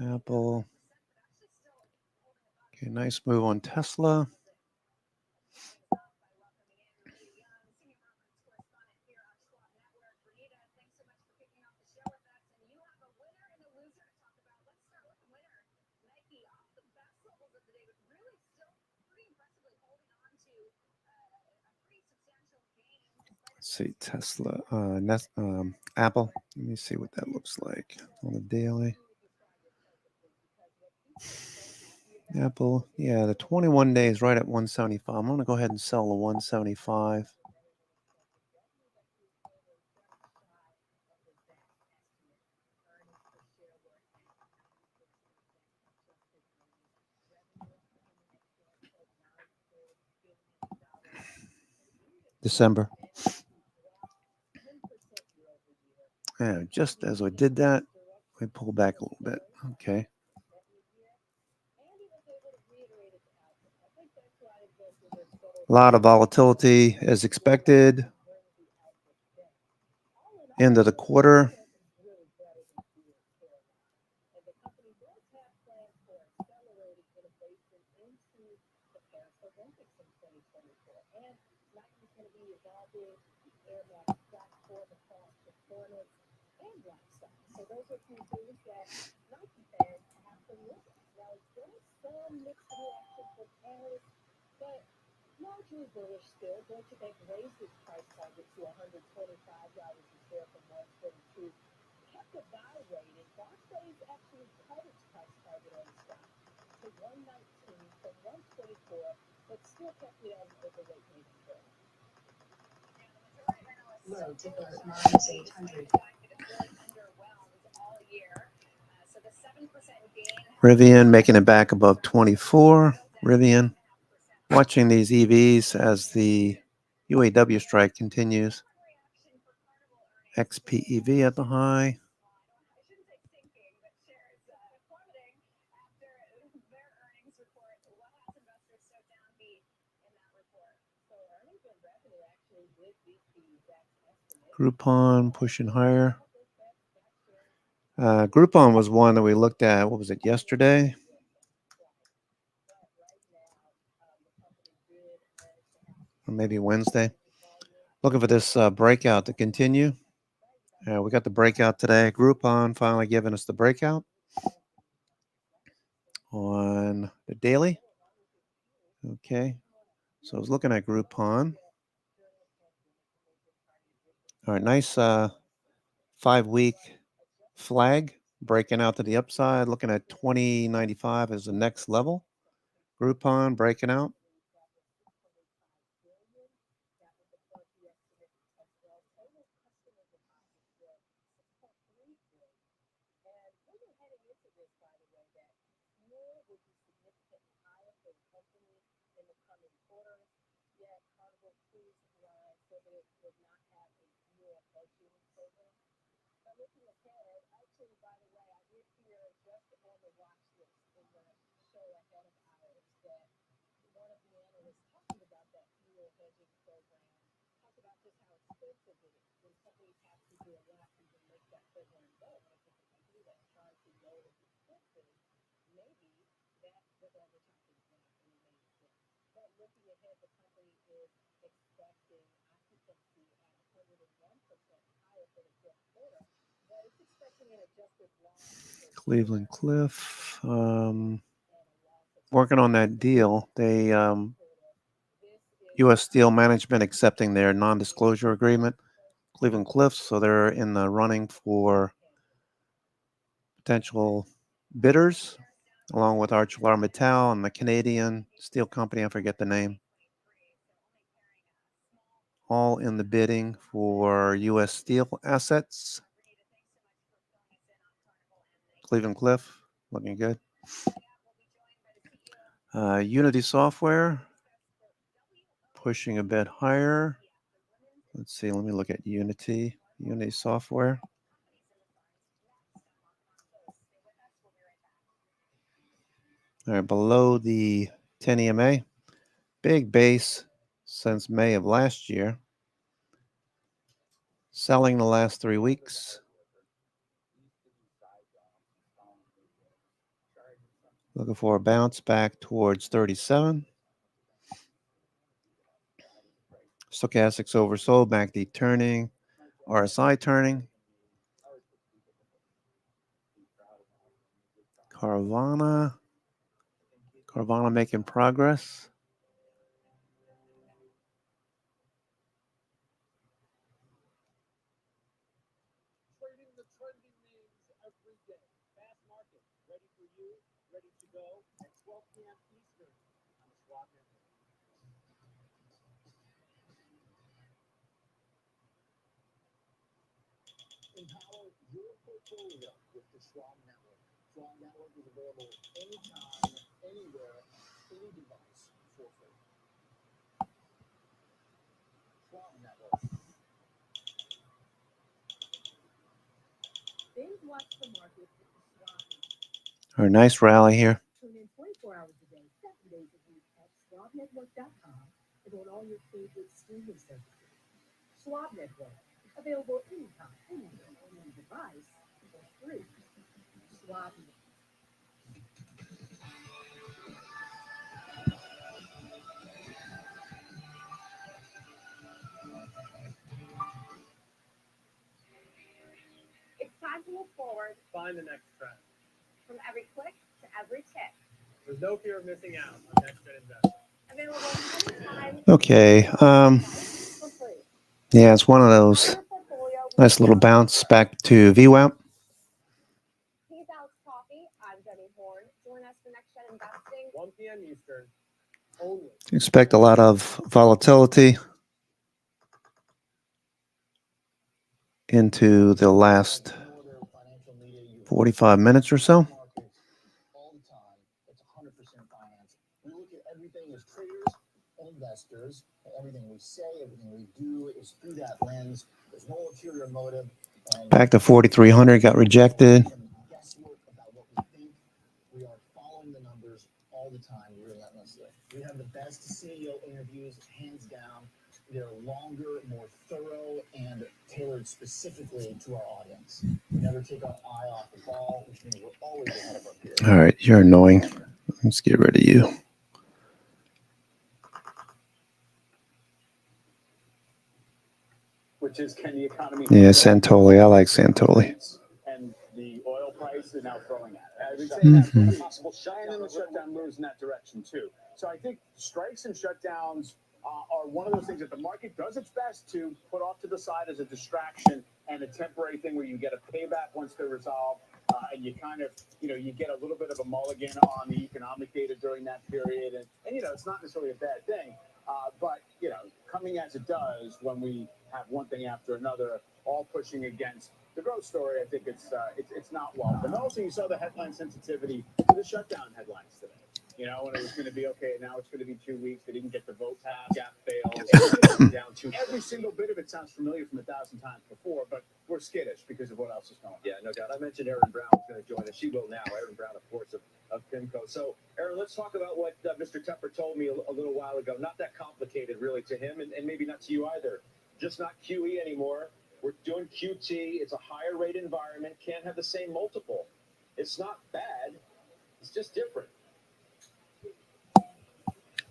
Apple. Okay, nice move on Tesla. Let's see, Tesla, Apple. Let me see what that looks like on the daily. Apple, yeah, the 21 days right at 175. I'm going to go ahead and sell the 175. December. And just as we did that, we pull back a little bit. Okay. A lot of volatility as expected. End of the quarter. So those are some things that Nike fans have to look at. Now, there's some mixed reaction from analysts, but largely bullish still. Deutsche Bank raised its price target to $125 a share from $122. Kept the buy rate, and Barclays actually cut its price target on the stock to $119 from $124, but still kept it on the overweight maybe there. Low ticker -800. Rivian making it back above 24. Rivian watching these EVs as the UAW strike continues. XPEV at the high. Groupon pushing higher. Groupon was one that we looked at, what was it, yesterday? Or maybe Wednesday. Looking for this breakout to continue. We got the breakout today. Groupon finally giving us the breakout on the daily. Okay. So I was looking at Groupon. All right, nice 5-week flag breaking out to the upside. Looking at 2095 as the next level. Groupon breaking out. Cleveland Cliff, working on that deal. They U.S. Steel Management accepting their non-disclosure agreement, Cleveland Cliffs, so they're in the running for potential bidders, along with ArcelorMittal and the Canadian steel company, I forget the name, all in the bidding for U.S. Steel assets. Cleveland Cliff, looking good. Unity Software, pushing a bit higher. Let's see, let me look at Unity Software. All right, below the 10 EMA. Big base since May of last year. Selling the last 3 weeks. Looking for a bounce back towards 37. Stochastics oversold, MACD turning, RSI turning. Carvana making progress. Empower your portfolio with the Strong Network. Strong Network is available anytime, anywhere, any device for free. Strong watch the market with Schwab. Our nice rally here. Tune in 24 hours a day, 7 days a week at SchwabNetwork.com and on all your favorite streaming services. Schwab Network, available anytime, anywhere, on any device, for free. Schwab Network. It's time to move forward Find the next trend. from every click to every tick. There's no fear of missing out on NextGen Investing. Available anytime Okay. for free. Yeah, it's one of those nice little bounce back to VWAP. He's Alex Coffee. I'm Jenny Horn. Join us for NextGen Investing. 1 p.m. Eastern. Only. Expect a lot of volatility into the last 45 minutes or so. All the time. It's 100% finance. We look at everything as traders and investors. Everything we say, everything we do is through that lens. There's no ulterior motive. And Back to 4,300, got rejected. guesswork about what we think. We are following the numbers all the time, relentlessly. We have the best CEO interviews, hands down. They're longer, more thorough, and tailored specifically to our audience. We never take our eye off the ball, which means we're always ahead of our peers. All right, you're annoying. Let's get rid of you. Which is, can the economy? Yeah, Santoli. I like Santoli. And the oil price is now throwing at it. I would say Mhm. that's possible shutdown, and then the shutdown moves in that direction too. So I think strikes and shutdowns are one of those things that the market does its best to put off to the side as a distraction and a temporary thing where you get a payback once they're resolved, and you kind of, you get a little bit of a mulligan on the economic data during that period, and it's not necessarily a bad thing, but coming as it does when we have one thing after another, all pushing against the growth story, I think it's not welcome. And also, you saw the headline sensitivity to the shutdown headlines today. When it was going to be okay, now it's going to be 2 weeks. They didn't get the vote passed. Gap fails. Down to every single bit of it sounds familiar from 1,000 times before, but we're skittish because of what else is going on. Yeah, no doubt. I mentioned Erin Brown was going to join us. She will now. Erin Brown, of course, of PIMCO. So, Erin, let's talk about what Mr. Tepper told me a little while ago. Not that complicated, really, to him, and maybe not to you either. Just not QE anymore. We're doing QT. It's a higher rate environment. Can't have the same multiple. It's not bad. It's just different.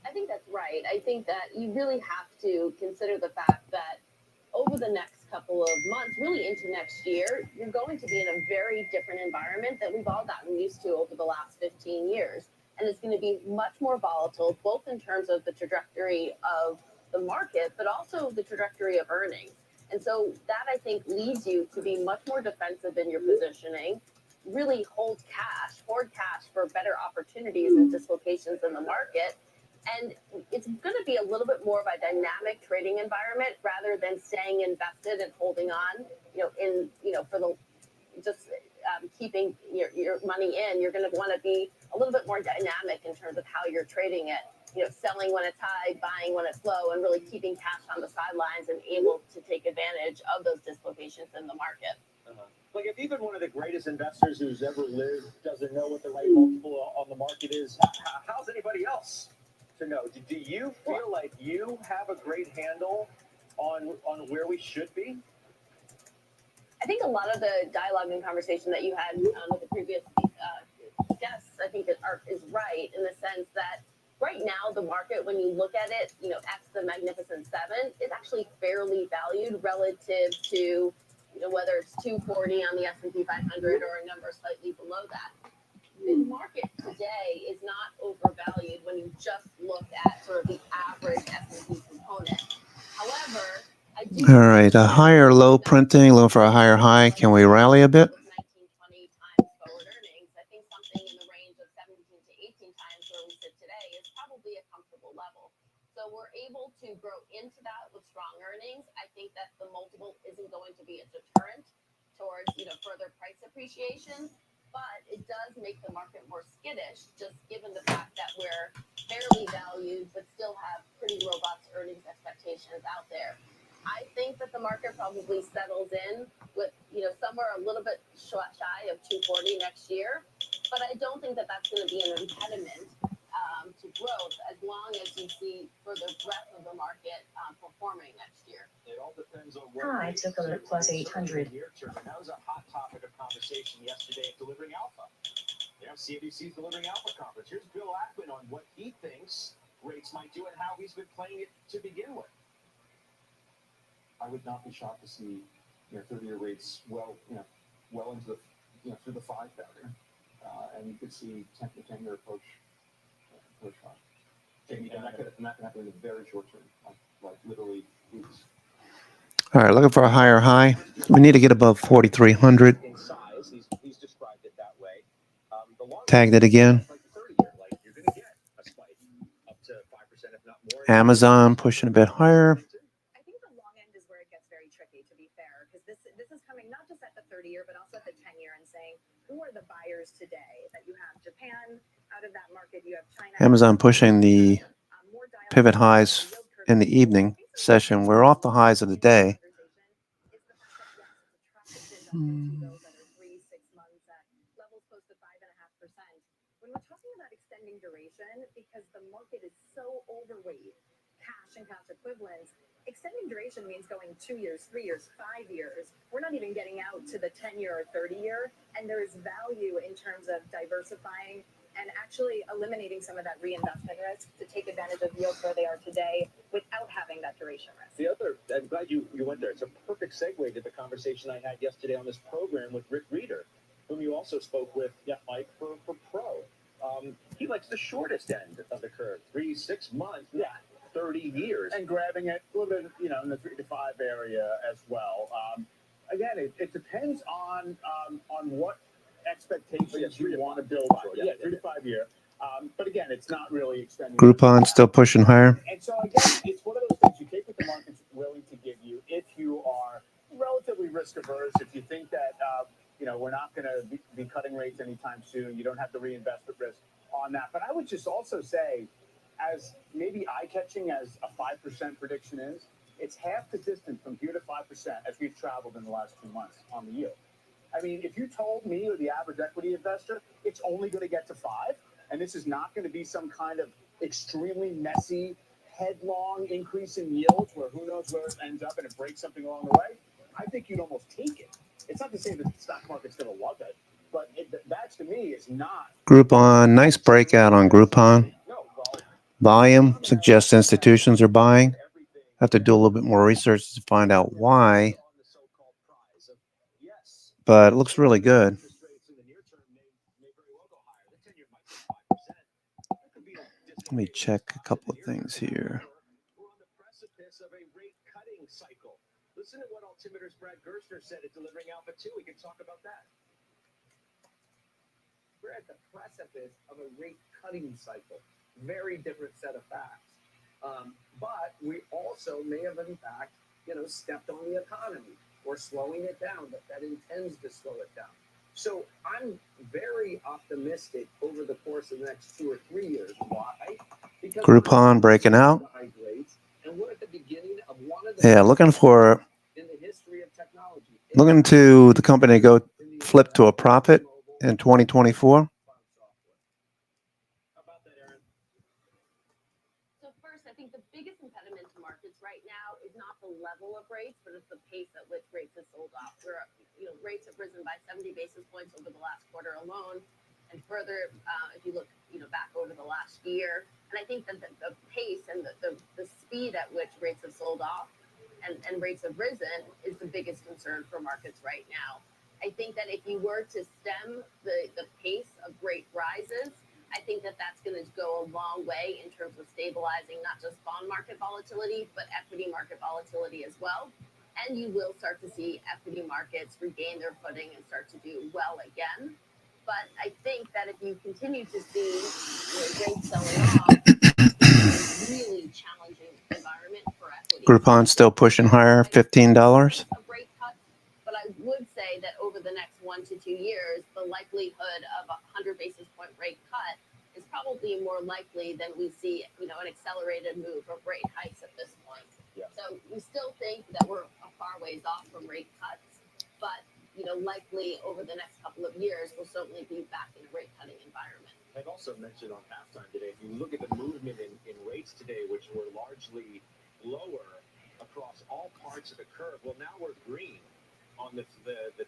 I think that's right. I think that you really have to consider the fact that over the next couple of months, really into next year, you're going to be in a very different environment that we've all gotten used to over the last 15 years. And it's going to be much more volatile, both in terms of the trajectory of the market, but also the trajectory of earnings. And so that, I think, leads you to be much more defensive in your positioning, really hoard cash for better opportunities and dislocations in the market. And it's going to be a little bit more of a dynamic trading environment rather than staying invested and holding on, for the keeping your money in. You're going to want to be a little bit more dynamic in terms of how you're trading it. Selling when it's high, buying when it's low, and really keeping cash on the sidelines and able to take advantage of those dislocations in the market. Like, if even one of the greatest investors who's ever lived doesn't know what the right multiple on the market is, how's anybody else to know? Do you feel like you have a great handle on where we should be? I think a lot of the dialogue and conversation that you had with the previous guests, I think is right in the sense that right now the market, when you look at it, X the Magnificent Seven, is actually fairly valued relative to whether it's 240 on the S&P 500 or a number slightly below that. The market today is not overvalued when you just look at sort of the average S&P component. However, I do. All right, a higher low printing, looking for a higher high. Can we rally a bit? 19-20 times forward earnings. I think something in the range of 17 to 18 times where we sit today is probably a comfortable level. So we're able to grow into that with strong earnings. I think that the multiple isn't going to be a deterrent towards further price appreciation, but it does make the market more skittish, just given the fact that we're fairly valued but still have pretty robust earnings expectations out there. I think that the market probably settles in with somewhere a little bit shy of 240 next year. But I don't think that that's going to be an impediment to growth as long as you see further breadth of the market performing next year. It all depends on what Hi, rates took a do plus in the 800. near term, and that was a hot topic of conversation yesterday at Delivering Alpha. You know, CNBC's Delivering Alpha conference. Here's Bill Ackman on what he thinks rates might do and how he's been playing it to begin with. I would not be shocked to see 30-year rates well into the through the 5 barrier, and you could see 10-year approach 5. And that could happen in the very short term, like literally weeks. All right, looking for a higher high. We need to get above 4,300. In size, he's described it that way. The longer Tagged it again. like the 30-year, like you're going to get a spike up to 5%, if not more. Amazon pushing a bit higher. I think the long end is where it gets very tricky, to be fair, because this is coming not just at the 30-year, but also at the 10-year, and saying, who are the buyers today? That you have Japan out of that market, you have China. Amazon pushing the pivot highs in the evening session. We're off the highs of the day. When we're talking about extending duration, because the market is so overweight cash and cash equivalents, extending duration means going 2 years, 3 years, 5 years. We're not even getting out to the 10-year or 30-year, and there is value in terms of diversifying and actually eliminating some of that reinvestment risk to take advantage of yields where they are today without having that duration risk. The other, I'm glad you went there. It's a perfect segue to the conversation I had yesterday on this program with Rick Reeder, whom you also spoke with, Mike, for Pro. He likes the shortest end of the curve, 3-6 months, not 30 years. And grabbing it a little bit, in the 3 to 5 area as well. Again, it depends on what expectations you want to build for. 3 to 5 year. But again, it's not really extending. Groupon still pushing higher. And so again, it's one of those things you take what the market's willing to give you. If you are relatively risk averse, if you think that we're not going to be cutting rates anytime soon, you don't have the reinvestment risk on that. But I would just also say, as maybe eye-catching as a 5% prediction is, it's half the distance from here to 5% as we've traveled in the last 2 months on the yield. I mean, if you told me or the average equity investor it's only going to get to 5, and this is not going to be some kind of extremely messy, headlong increase in yields where who knows where it ends up and it breaks something along the way, I think you'd almost take it. It's not to say that the stock market's going to love it, but that to me is not. Groupon, nice breakout on Groupon. Volume suggests institutions are buying. Have to do a little bit more research to find out why. But it looks really good. Let me check a couple of things here. We're on the precipice of a rate cutting cycle. Listen to what Altimeter's Brad Gerstner said at Delivering Alpha 2. We can talk about that. We're at the precipice of a rate cutting cycle. Very different set of facts. But we also may have, in fact, stepped on the economy or slowing it down, but that intends to slow it down. So I'm very optimistic over the course of the next 2 or 3 years. Why? Because Groupon breaking out. And we're at the beginning of one of the Looking for in the history of technology. looking to the company to go flip to a profit in 2024. So first, I think the biggest impediment to markets right now is not the level of rates, but it's the pace at which rates have sold off. Rates have risen by 70 basis points over the last quarter alone, and further if you look back over the last year. And I think that the pace and the speed at which rates have sold off and rates have risen is the biggest concern for markets right now. I think that if you were to stem the pace of rate rises, I think that that's going to go a long way in terms of stabilizing not just bond market volatility, but equity market volatility as well. And you will start to see equity markets regain their footing and start to do well again. But I think that if you continue to see rates selling off, it's a really challenging environment for equity. Groupon still pushing higher, $15. Rate cuts, but I would say that over the next 1 to 2 years, the likelihood of a 100 basis point rate cut is probably more likely than we see, an accelerated move of rate hikes at this point. Yeah. So we still think that we're a far ways off from rate cuts, but likely over the next couple of years, we'll certainly be back in a rate cutting environment. I've also mentioned on halftime today, if you look at the movement in rates today, which were largely lower across all parts of the curve, well, now we're green on the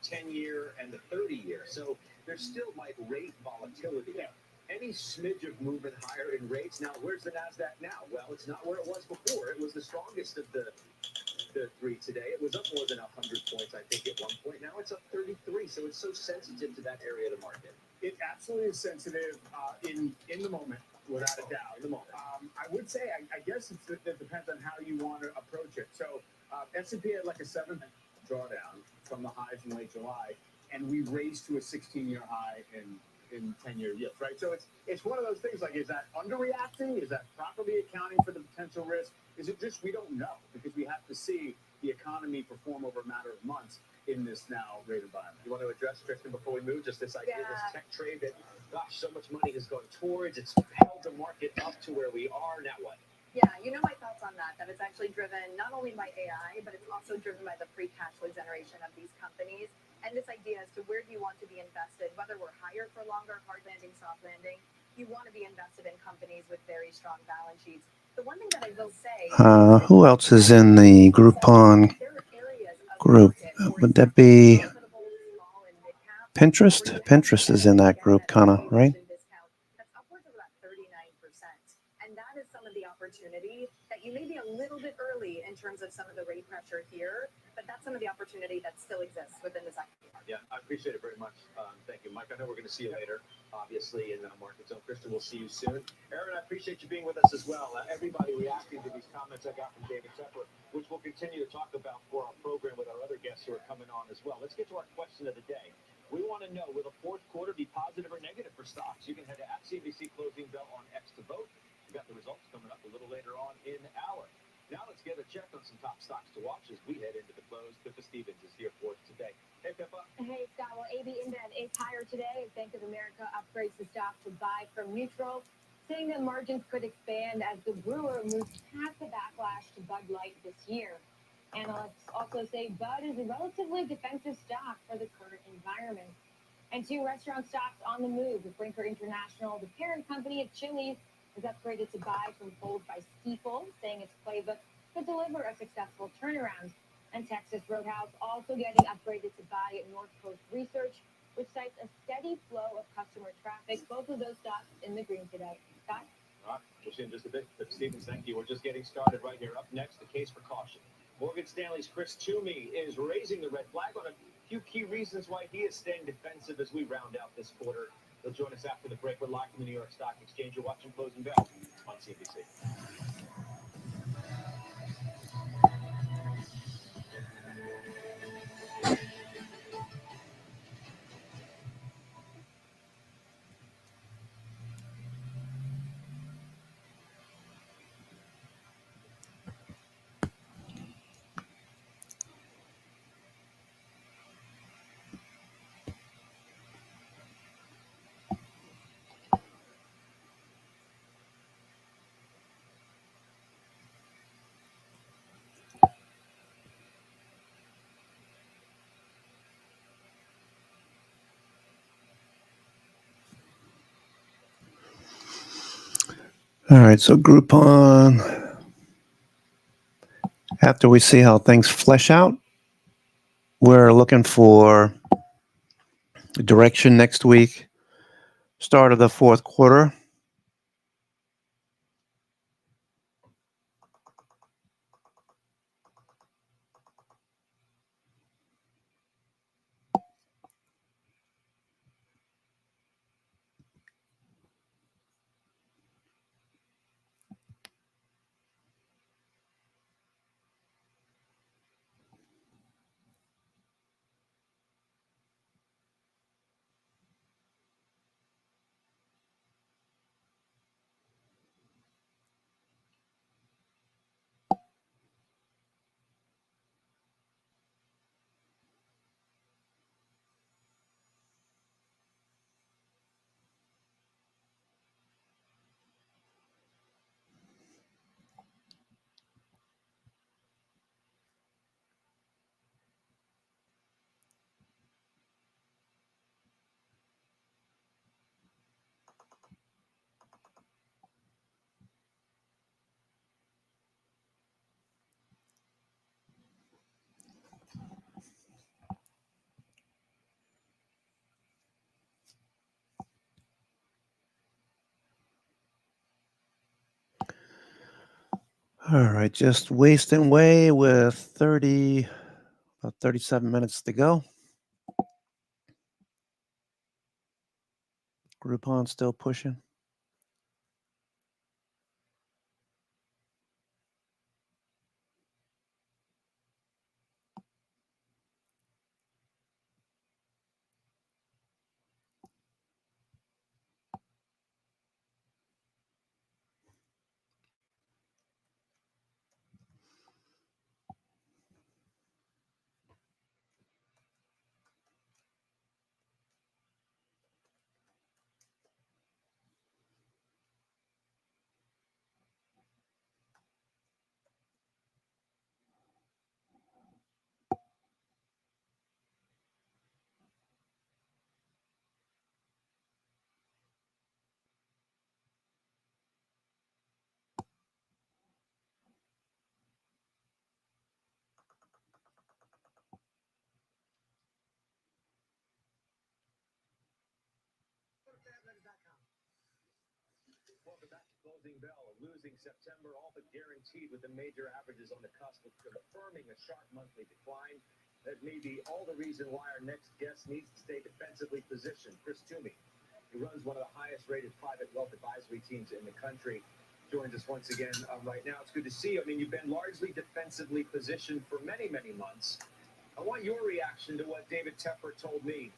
10-year and the 30-year. So there's still like rate volatility. Yeah. Any smidge of movement higher in rates. Now, where's the NASDAQ now? Well, it's not where it was before. It was the strongest of the three today. It was up more than 100 points, I think, at one point. Now it's up 33. So it's so sensitive to that area of the market. It absolutely is sensitive in the moment, without a doubt. In the moment. I would say, I guess it depends on how you want to approach it. So S&P had like a 7 drawdown from the highs in late July, and we raised to a 16-year high in 10-year yields, right? So it's one of those things like, is that underreacting? Is that properly accounting for the potential risk? Is it just we don't know because we have to see the economy perform over a matter of months in this now rate environment? You want to address, Tristan, before we move, just this idea, this tech trade that, gosh, so much money has gone towards, it's held the market up to where we are. Now what? Yeah, my thoughts on that it's actually driven not only by AI, but it's also driven by the free cash flow generation of these companies. And this idea as to where do you want to be invested, whether we're higher for longer, hard landing, soft landing, you want to be invested in companies with very strong balance sheets. The one thing that I will say... Who else is in the Groupon group? Would that be Pinterest? Pinterest is in that group, kind of, right? Opportunity that you may be a little bit early in terms of some of the rate pressure here, but that's some of the opportunity that still exists within the sector. Yeah, I appreciate it very much. Thank you, Mike. I know we're going to see you later, obviously, in the Market Zone. Kristen, we'll see you soon. Aaron, I appreciate you being with us as well. Everybody reacting to these comments I got from David Tepper, which we'll continue to talk about for our program with our other guests who are coming on as well. Let's get to our question of the day. We want to know, will the fourth quarter be positive or negative for stocks? You can head to @CNBC Closing Bell on X to vote. We've got the results coming up a little later on in the hour. Now let's get a check on some top stocks to watch as we head into the close. Pippa Stevens is here for us today. Hey, Pippa. Hey, Scott. Well, AB InBev is higher today. Bank of America upgrades the stock to buy from neutral, saying that margins could expand as the brewer moves past the backlash to Bud Light this year. Analysts also say Bud is a relatively defensive stock for the current environment. And two restaurant stocks on the move with Brinker International, the parent company of Chili's, is upgraded to buy from hold by Stifel, saying its playbook could deliver a successful turnaround. And Texas Roadhouse also getting upgraded to buy at North Coast Research, which cites a steady flow of customer traffic. Both of those stocks in the green today. Scott? All right, we'll see in just a bit. But Stevens, thank you. We're just getting started right here. Up next, the case for caution. Morgan Stanley's Chris Toomey is raising the red flag on a few key reasons why he is staying defensive as we round out this quarter. He'll join us after the break. We're live from the New York Stock Exchange. You're watching Closing Bell on CNBC. All right, so Groupon, after we see how things flesh out, we're looking for direction next week, start of the fourth quarter. All right, just wasting away with about 37 minutes to go. Groupon still pushing. Welcome back to Closing Bell. A losing September, all but guaranteed, with the major averages on the cusp of confirming a sharp monthly decline. That may be all the reason why our next guest needs to stay defensively positioned. Chris Toomey, who runs one of the highest-rated private wealth advisory teams in the country, joins us once again right now. It's good to see you. I mean, you've been largely defensively positioned for many, many months. I want your reaction to what David Tepper told me,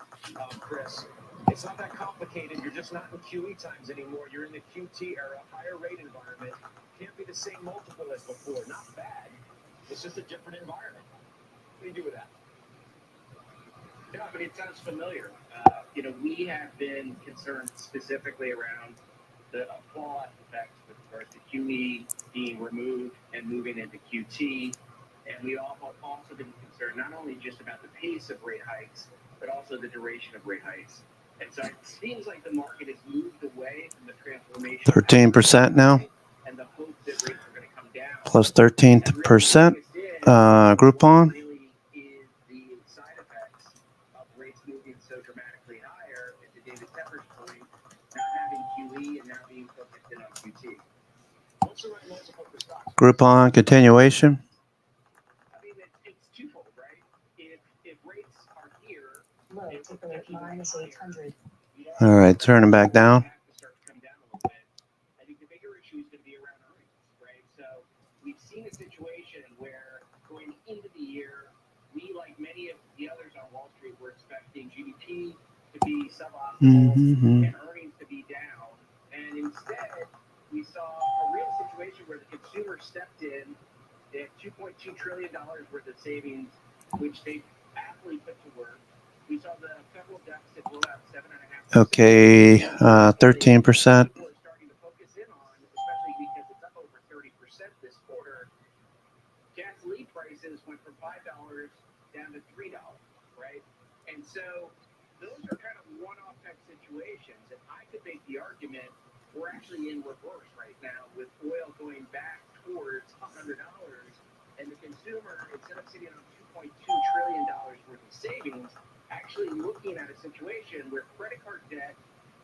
Chris. It's not that complicated. You're just not in QE times anymore. You're in the QT era, higher rate environment. Can't be the same multiple as before. Not bad. It's just a different environment. What do you do with that? Yeah, but it sounds familiar. We have been concerned specifically around the fallout effects with regards to QE being removed and moving into QT. And we all have also been concerned not only just about the pace of rate hikes, but also the duration of rate hikes. And so it seems like the market has moved away from the transformation. 13% now. And the hope that rates are going to come down. Plus 13%. Groupon. Really is the side effects of rates moving so dramatically higher, and to David Tepper's point, not having QE and now being focused in on QT. What's the right multiple for stocks? Groupon continuation. I mean, it's twofold, right? If rates are here, Low ticker at -800. All right, turning back down. have to start to come down a little bit. I think the bigger issue is going to be around earnings, right? So we've seen a situation where going into the year, we, like many of the others on Wall Street, were expecting GDP to be suboptimal and earnings to be down. And instead, we saw a real situation where the consumer stepped in. They had $2.2 trillion worth of savings, which they aptly put to work. We saw the federal deficit blow out 7.5%. Okay, 13%. People are starting to focus in on, especially because it's up over 30% this quarter. Gasoline prices went from $5 down to $3, right? And so those are kind of one-off type situations. And I could make the argument we're actually in reverse right now with oil going back towards $100, and the consumer, instead of sitting on $2.2 trillion worth of savings, actually looking at a situation where credit card debt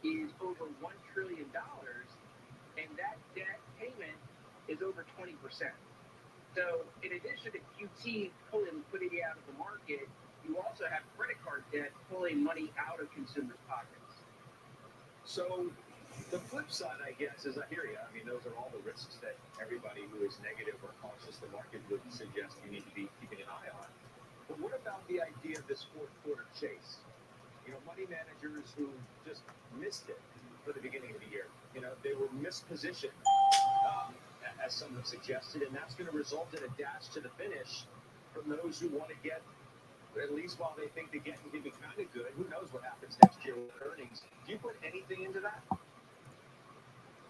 is over $1 trillion, and that debt payment is over 20%. So in addition to QT pulling liquidity out of the market, you also have credit card debt pulling money out of consumers' pockets. So the flip side, I guess, is I hear you. I mean, those are all the risks that everybody who is negative or cautious the market would suggest you need to be keeping an eye on. But what about the idea of this fourth quarter chase? Money managers who just missed it for the beginning of the year. They were mispositioned, as some have suggested, and that's going to result in a dash to the finish from those who want to get, at least while they think the getting can be kind of good. Who knows what happens next year with earnings? Do you put anything into that?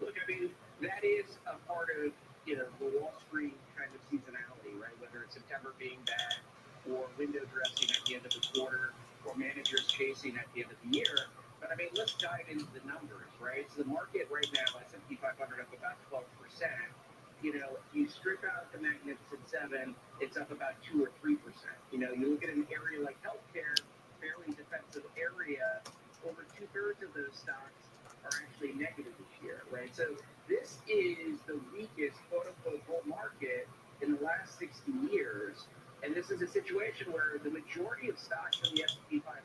Look, I mean, that is a part of, the Wall Street kind of seasonality, right? Whether it's September being bad, or window dressing at the end of the quarter, or managers chasing at the end of the year. But I mean, let's dive into the numbers, right? So the market right now, S&P 500 up about 12%. You strip out the Magnificent Seven, it's up about 2 or 3%. You look at an area like healthcare, fairly defensive area, over 2/3 of those stocks are actually negative this year, right? So this is the weakest quote unquote bull market in the last 60 years. And this is a situation where the majority of stocks in the S&P 500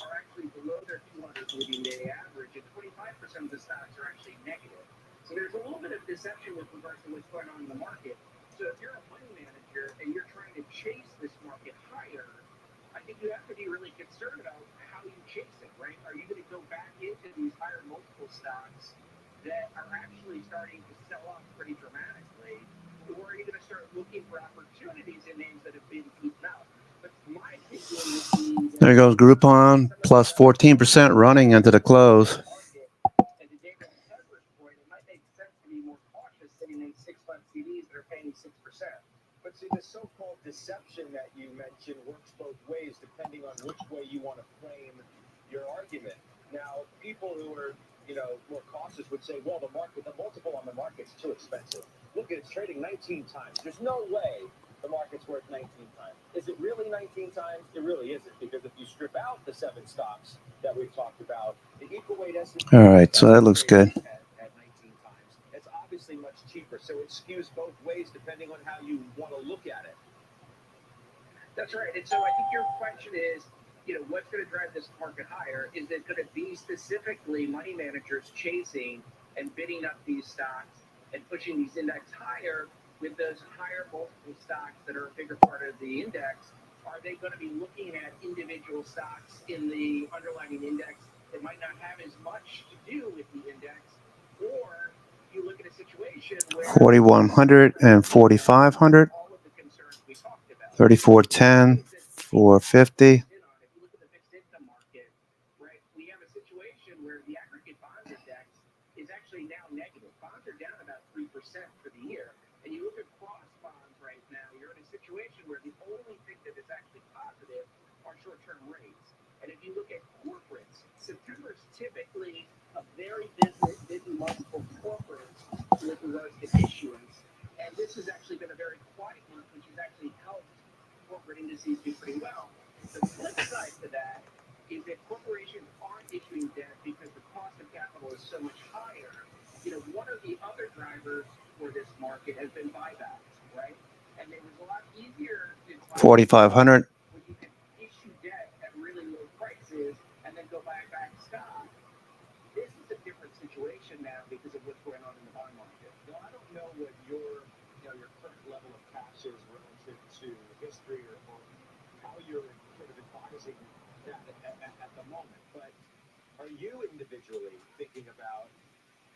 are actually below their 200 moving day average, and 25% of the stocks are actually negative. So there's a little bit of deception with regards to what's going on in the market. So if you're a money manager and you're trying to chase this market higher, I think you have to be really concerned about how you chase it, right? Are you going to go back into these higher multiple stocks that are actually starting to sell off pretty dramatically? Or are you going to start looking for opportunities in names that have been beaten out? But my thinking would be There goes Groupon, plus 14% running into the close. and to David Tedler's point, it might make sense to be more cautious sitting in 6-month CDs that are paying 6%. But see, the so-called deception that you mentioned works both ways, depending on which way you want to frame your argument. Now, people who are, more cautious would say, well, the multiple on the market's too expensive. Look at it's trading 19 times. There's no way the market's worth 19 times. Is it really 19 times? It really isn't, because if you strip out the 7 stocks that we've talked about, the equal weight S&P. All right, so that looks good. At 19 times, it's obviously much cheaper. So it skews both ways depending on how you want to look at it. That's right. And so I think your question is, what's going to drive this market higher? Is it going to be specifically money managers chasing and bidding up these stocks and pushing these index higher with those higher multiple stocks that are a bigger part of the index? Are they going to be looking at individual stocks in the underlying index that might not have as much to do with the index? Or you look at a situation where 4,100 and 4,500, 3,410, 450. The aggregate bond index is actually now negative. Bonds are down about 3% for the year. And you look at cross bonds right now, you're in a situation where the only thing that is actually positive are short-term rates. And if you look at corporates, September is typically a very busy month for corporates with regards to issuance. And this has actually been a very quiet month, which has actually helped corporate indices do pretty well. The flip side to that is that corporations aren't issuing debt because the cost of capital is so much higher. One of the other drivers for this market has been buybacks, right? And it was a lot easier to 4,500. when you could issue debt at really low prices and then go buy back stock. This is a different situation now because of what's going on in the bond market. Now, I don't know what your current level of cash is relative to history or how you're sort of advising that at the moment, but are you individually thinking about,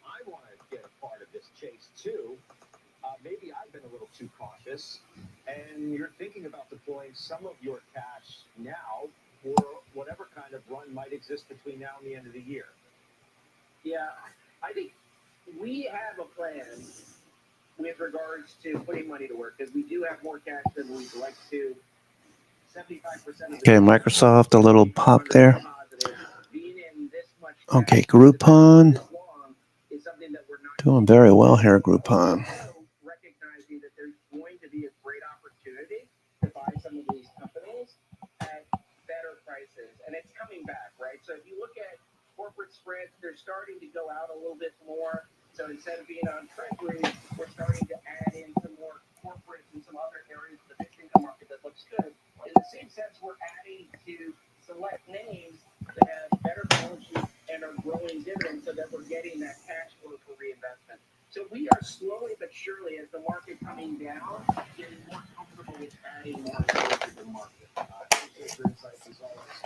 I want to get a part of this chase too? Maybe I've been a little too cautious, and you're thinking about deploying some of your cash now for whatever kind of run might exist between now and the end of the year. Yeah, I think we have a plan with regards to putting money to work because we do have more cash than we'd like to. 75% of Okay, Microsoft, a little pop there. Okay, Groupon. Doing very well here, Groupon. Recognizing that there's going to be a great opportunity to buy some of these companies at better prices. And it's coming back, right? So if you look at corporate spreads, they're starting to go out a little bit more. So instead of being on treasuries, we're starting to add in some more corporates and some other areas of the fixed income market that looks good. In the same sense, we're adding to select names that have better balance sheets and are growing dividends so that we're getting that cash flow for reinvestment. So we are slowly but surely, as the market coming down, getting more comfortable with adding more to the market. Appreciate your insights as always.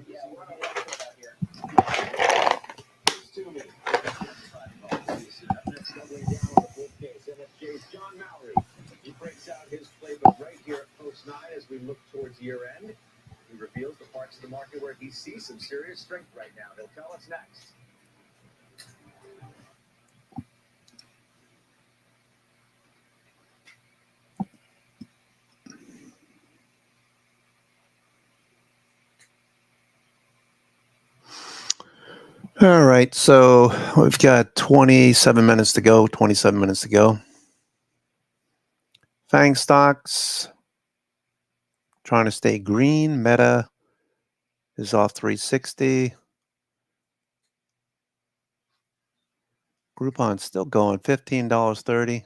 Yeah, what I like about here. That's doubling down on the bull case. NFJ's John Mallory. He breaks out his playbook right here at Post 9 as we look towards year end. He reveals the parts of the market where he sees some serious strength right now. He'll tell us next. All right, so we've got 27 minutes to go. FANG stocks, trying to stay green. Meta is off 360. Groupon's still going, $15.30.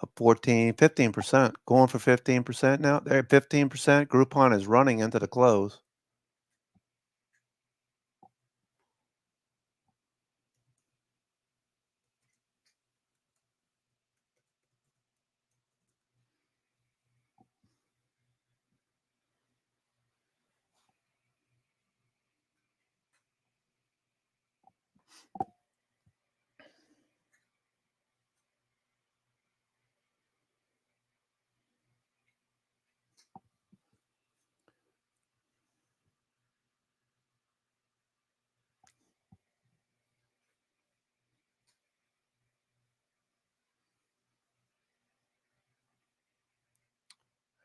Up 15%, going for 15% now. They're at 15%. Groupon is running into the close.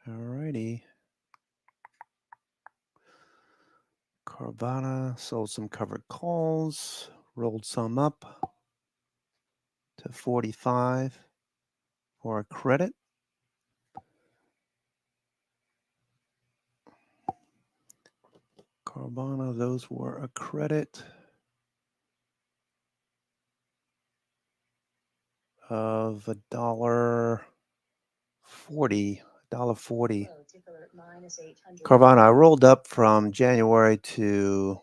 Alrighty. Carvana sold some covered calls, rolled some up to 45 for a credit. Carvana, those were a credit of $1.40. $1.40. Carvana, I rolled up from January to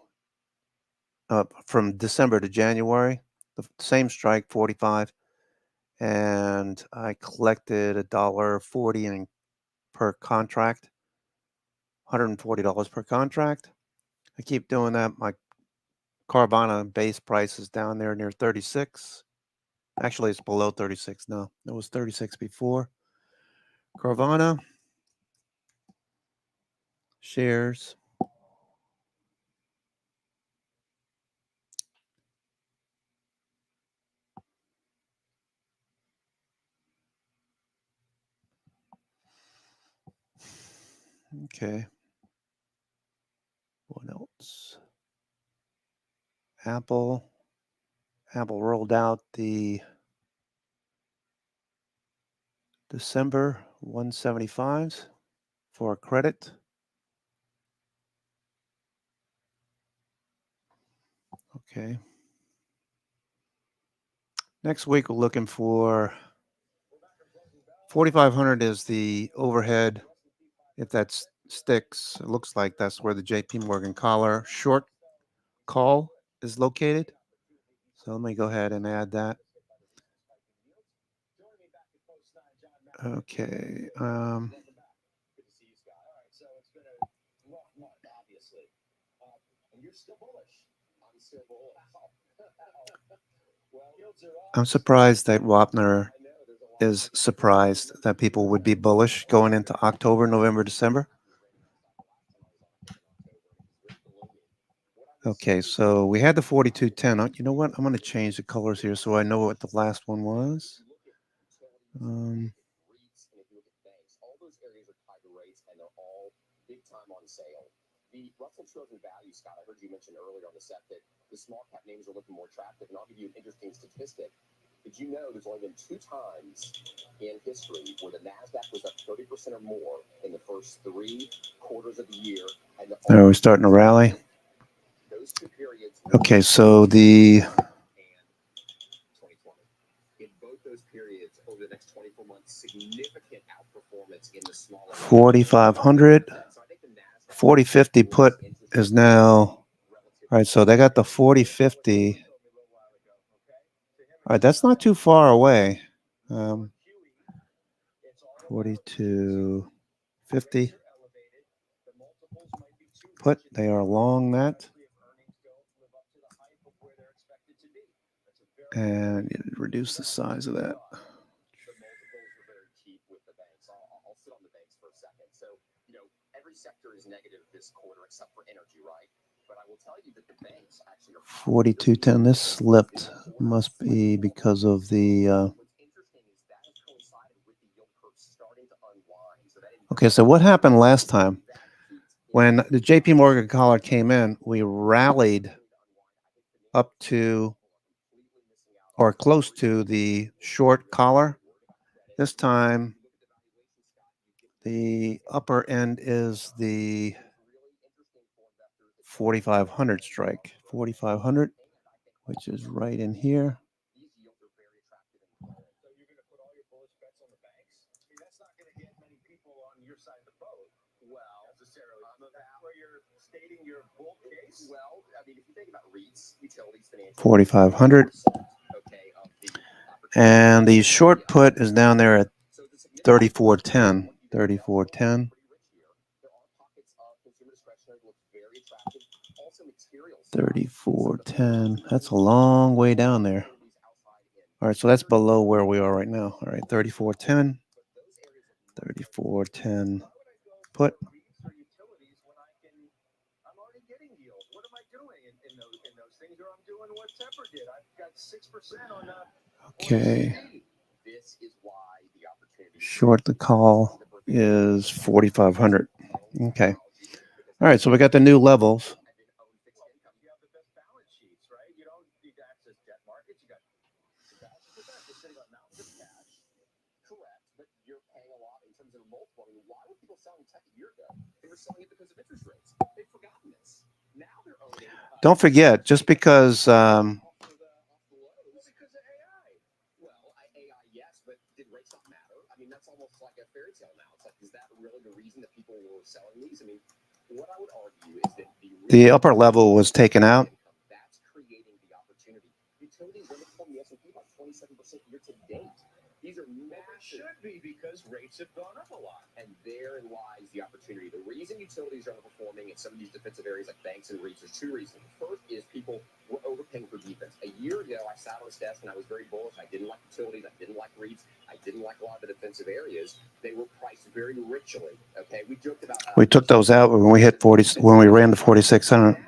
from December to January, the same strike, 45, and I collected $1.40 per contract, $140 per contract. I keep doing that. My Carvana base price is down there near 36. Actually, it's below 36 now. It was 36 before. Carvana shares. Okay. What else? Apple. Apple rolled out the December 175s for a credit. Okay. Next week, we're looking for 4,500 is the overhead. If that sticks, it looks like that's where the JP Morgan collar short call is located. So let me go ahead and add that. Okay. I'm surprised that Wapner is surprised that people would be bullish going into October, November, December. Okay, so we had the 4210. You know what? I'm going to change the colors here so I know what the last one was. The Russell Trojan value, Scott, I heard you mention earlier on the set that the small cap names are looking more attractive, and I'll give you an interesting statistic. Did you know there's only been 2 times in history where the NASDAQ was up 30% or more in the first 3 quarters of the year? And we're starting to rally. Those 2 periods. Okay, so the 2020. In both those periods, over the next 24 months, significant outperformance in the smaller 4,500. 4050 put is now, all right, so they got the 4050. All right, that's not too far away. 4250 put, they are long that. And reduce the size of that. Sector is negative this quarter except for energy, right? But I will tell you that the banks actually are 4210. This slipped. Must be because of the. Okay, so what happened last time? When the JP Morgan collar came in, we rallied up to or close to the short collar. This time, the upper end is the 4,500 strike. 4,500, which is right in here. So you're going to put all your bullish bets on the banks? I mean, that's not going to get many people on your side of the boat. Well, necessarily. That's where you're stating your bull case. Well, I mean, if you think about REITs, utilities, financial. 4,500. And the short put is down there at 34.10. 34.10. 34.10. That's a long way down there. All right, so that's below where we are right now. All right, 34.10. 34.10 put. I'm already getting yield. What am I doing in those things? Or I'm doing what Tepper did. I've got 6% on Okay. This is why the opportunity. Short the call is 4,500. Okay. All right, so we got the new levels. You have the best balance sheets, right? You don't need to access debt markets. You got you're sitting on mountains of cash. Correct, but you're paying a lot in terms of multiple. I mean, why were people selling tech a year ago? They were selling it because of interest rates. They've forgotten this. Now they're owning. Don't forget, just because Because of AI. Well, AI, yes, but did rates not matter? I mean, that's almost like a fairy tale now. It's like, is that really the reason that people were selling these? I mean, what I would argue is that the upper level was taken out. that's creating the opportunity. Utilities underperformed the S&P by 27% year to date. These are massive. Should be because rates have gone up a lot. And therein lies the opportunity. The reason utilities are underperforming in some of these defensive areas like banks and REITs, there's two reasons. First is people were overpaying for defense. A year ago, I sat on this desk and I was very bullish. I didn't like utilities. I didn't like REITs. I didn't like a lot of the defensive areas. They were priced very richly. Okay, we joked about how We took those out when we hit 40, when we ran the 4,600.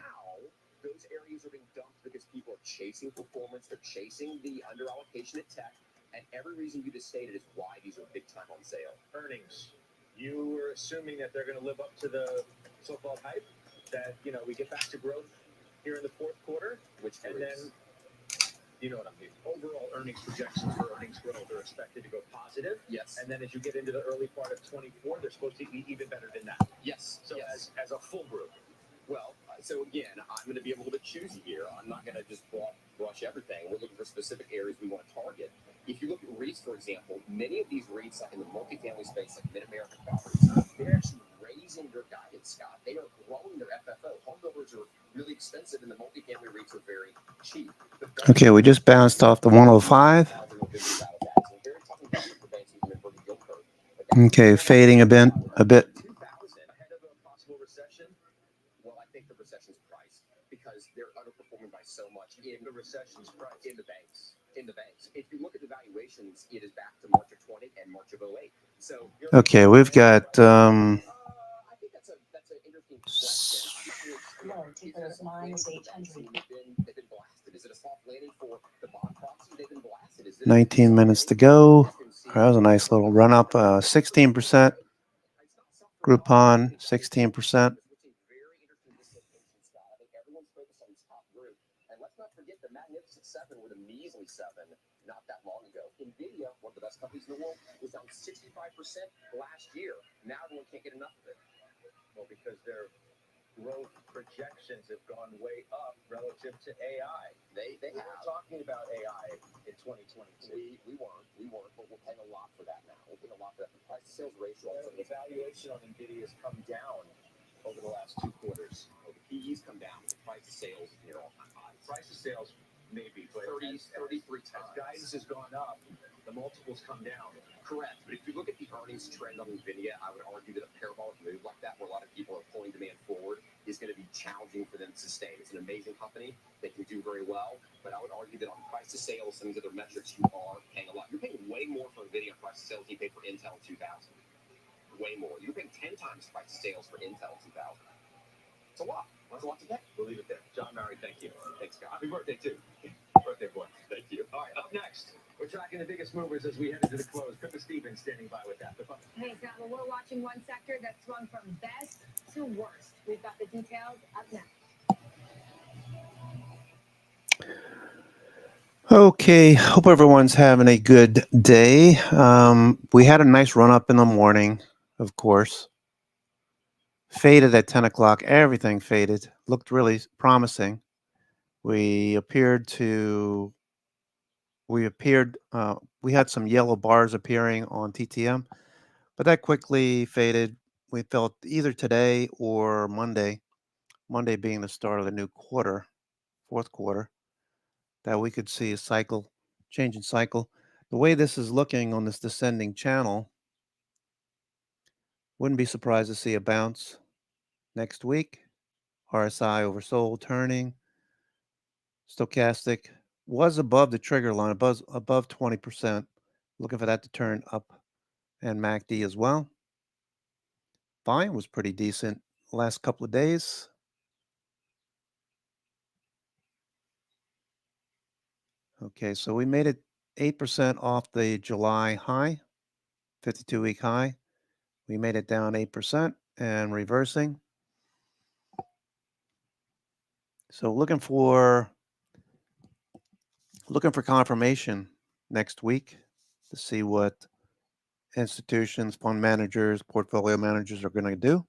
those areas are being dumped because people are chasing performance. They're chasing the under allocation at tech. And every reason you just stated is why these are big time on sale. Earnings. You were assuming that they're going to live up to the so-called hype, that, you know, we get back to growth here in the fourth quarter, and then, you know what I mean, overall earnings projections for earnings growth are expected to go positive. Yes. And then as you get into the early part of 24, they're supposed to be even better than that. Yes. So as a full group. Well, so again, I'm going to be a little bit choosy here. I'm not going to just brush everything. We're looking for specific areas we want to target. If you look at REITs, for example, many of these REITs, like in the multifamily space, like Mid-America Properties, they're actually raising their guidance, Scott. They are growing their FFO. Home builders are really expensive, and the multifamily REITs are very cheap. Okay, we just bounced off the 105. Okay, fading a bit. Ahead of a possible recession, well, I think the recession's priced because they're underperforming by so much in the recession's price in the banks. If you look at the valuations, it is back to March of 20 and March of 08. So Okay, we've got I think that's an interesting question. Low ticker minus 800. They've been blasted. Is it a soft landing for the bond proxy? They've been blasted. Is it 19 minutes to go. That was a nice little run up. 16%. Groupon, 16%. Everyone's focused on this top group. And let's not forget the Magnificent Seven were the measly seven not that long ago. NVIDIA, one of the best companies in the world, was down 65% last year. Now everyone can't get enough of it. Well, because their growth projections have gone way up relative to AI. They were talking about AI in 2022. We weren't, but we're paying a lot for that now. We're paying a lot for that. The price to sales ratio. The valuation on NVIDIA has come down over the last 2 quarters. The PE's come down. The price to sales is near all-time highs. Price to sales, maybe, but 33 times. As guidance has gone up, the multiples come down. Correct, but if you look at the earnings trend on NVIDIA, I would argue that a parabolic move like that, where a lot of people are pulling demand forward, is going to be challenging for them to sustain. It's an amazing company. They can do very well, but I would argue that on price to sales, some of the other metrics, you are paying a lot. You're paying way more for NVIDIA price to sales than you paid for Intel in 2000. Way more. You're paying 10 times price to sales for Intel in 2000. It's a lot. That's a lot to pay. We'll leave it there. John Murray, thank you. Thanks, Scott. Happy birthday, too. Birthday boy. Thank you. All right, up next, we're tracking the biggest movers as we head into the close. Pippa Stevens standing by with that. Pippa. Hey, Scott, well, we're watching one sector that's swung from best to worst. We've got the details up next. Okay, hope everyone's having a good day. We had a nice run up in the morning, of course. Faded at 10 o'clock. Everything faded. Looked really promising. We appeared to, we had some yellow bars appearing on TTM, but that quickly faded. We felt either today or Monday being the start of the new quarter, fourth quarter, that we could see a cycle, change in cycle. The way this is looking on this descending channel, wouldn't be surprised to see a bounce next week. RSI oversold turning. Stochastic was above the trigger line, above 20%. Looking for that to turn up, and MACD as well. Volume was pretty decent last couple of days. Okay, so we made it 8% off the July high, 52-week high. We made it down 8% and reversing. So looking for confirmation next week to see what institutions, fund managers, portfolio managers are going to do.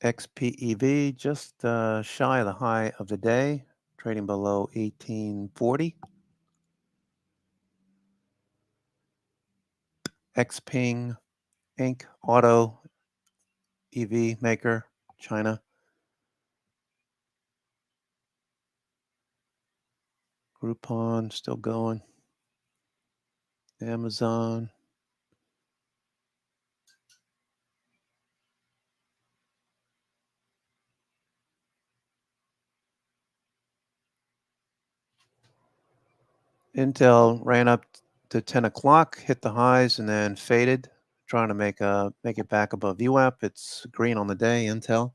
XPEV just shy of the high of the day, trading below 1840. XPeng Inc. Auto EV maker, China. Groupon still going. Amazon. Intel ran up to 10 o'clock, hit the highs, and then faded, trying to make it back above VWAP. It's green on the day, Intel.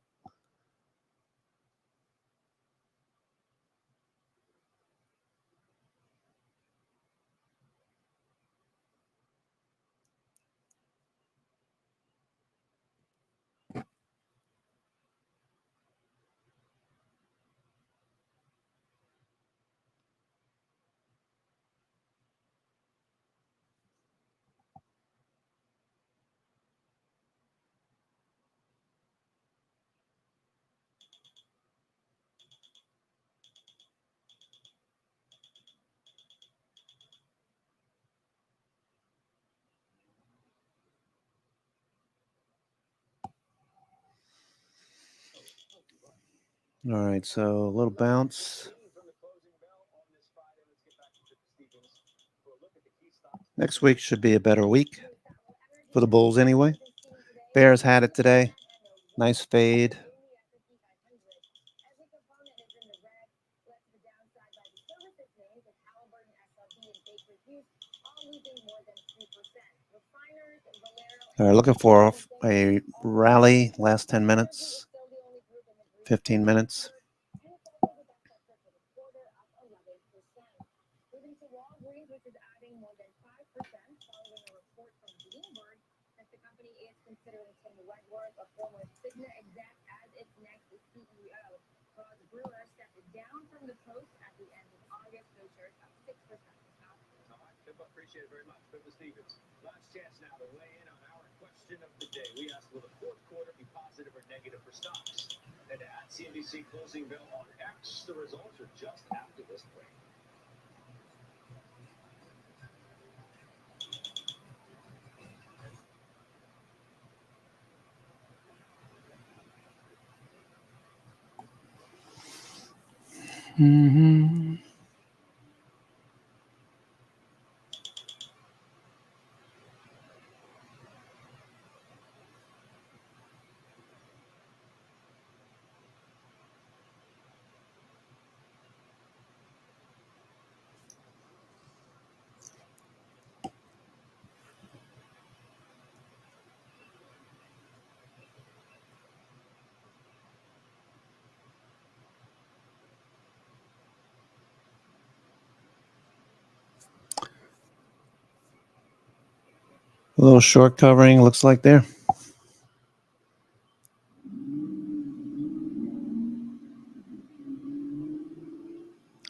All right, so a little bounce. Next week should be a better week for the bulls anyway. Bears had it today. Nice fade. All right, looking for a rally last 10 minutes, 15 minutes. Appreciate it very much. Pippa Stevens. Last chance now to weigh in on our question of the day. We asked, will the fourth quarter be positive or negative for stocks? And at CNBC Closing Bell on X, the results are just after this break. Mm-hmm. A little short covering looks like there.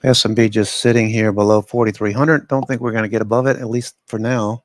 S&P just sitting here below 4,300. Don't think we're going to get above it, at least for now.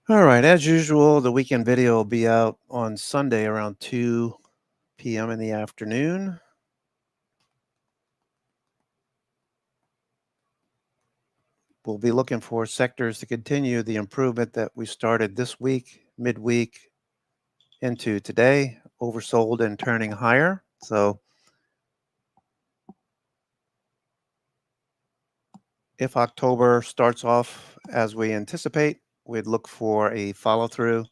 All right, as usual, the weekend video will be out on Sunday around 2 p.m. in the afternoon. We'll be looking for sectors to continue the improvement that we started this week, midweek into today, oversold and turning higher. So if October starts off as we anticipate, we'd look for a follow through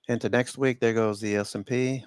into next week. There goes the S&P.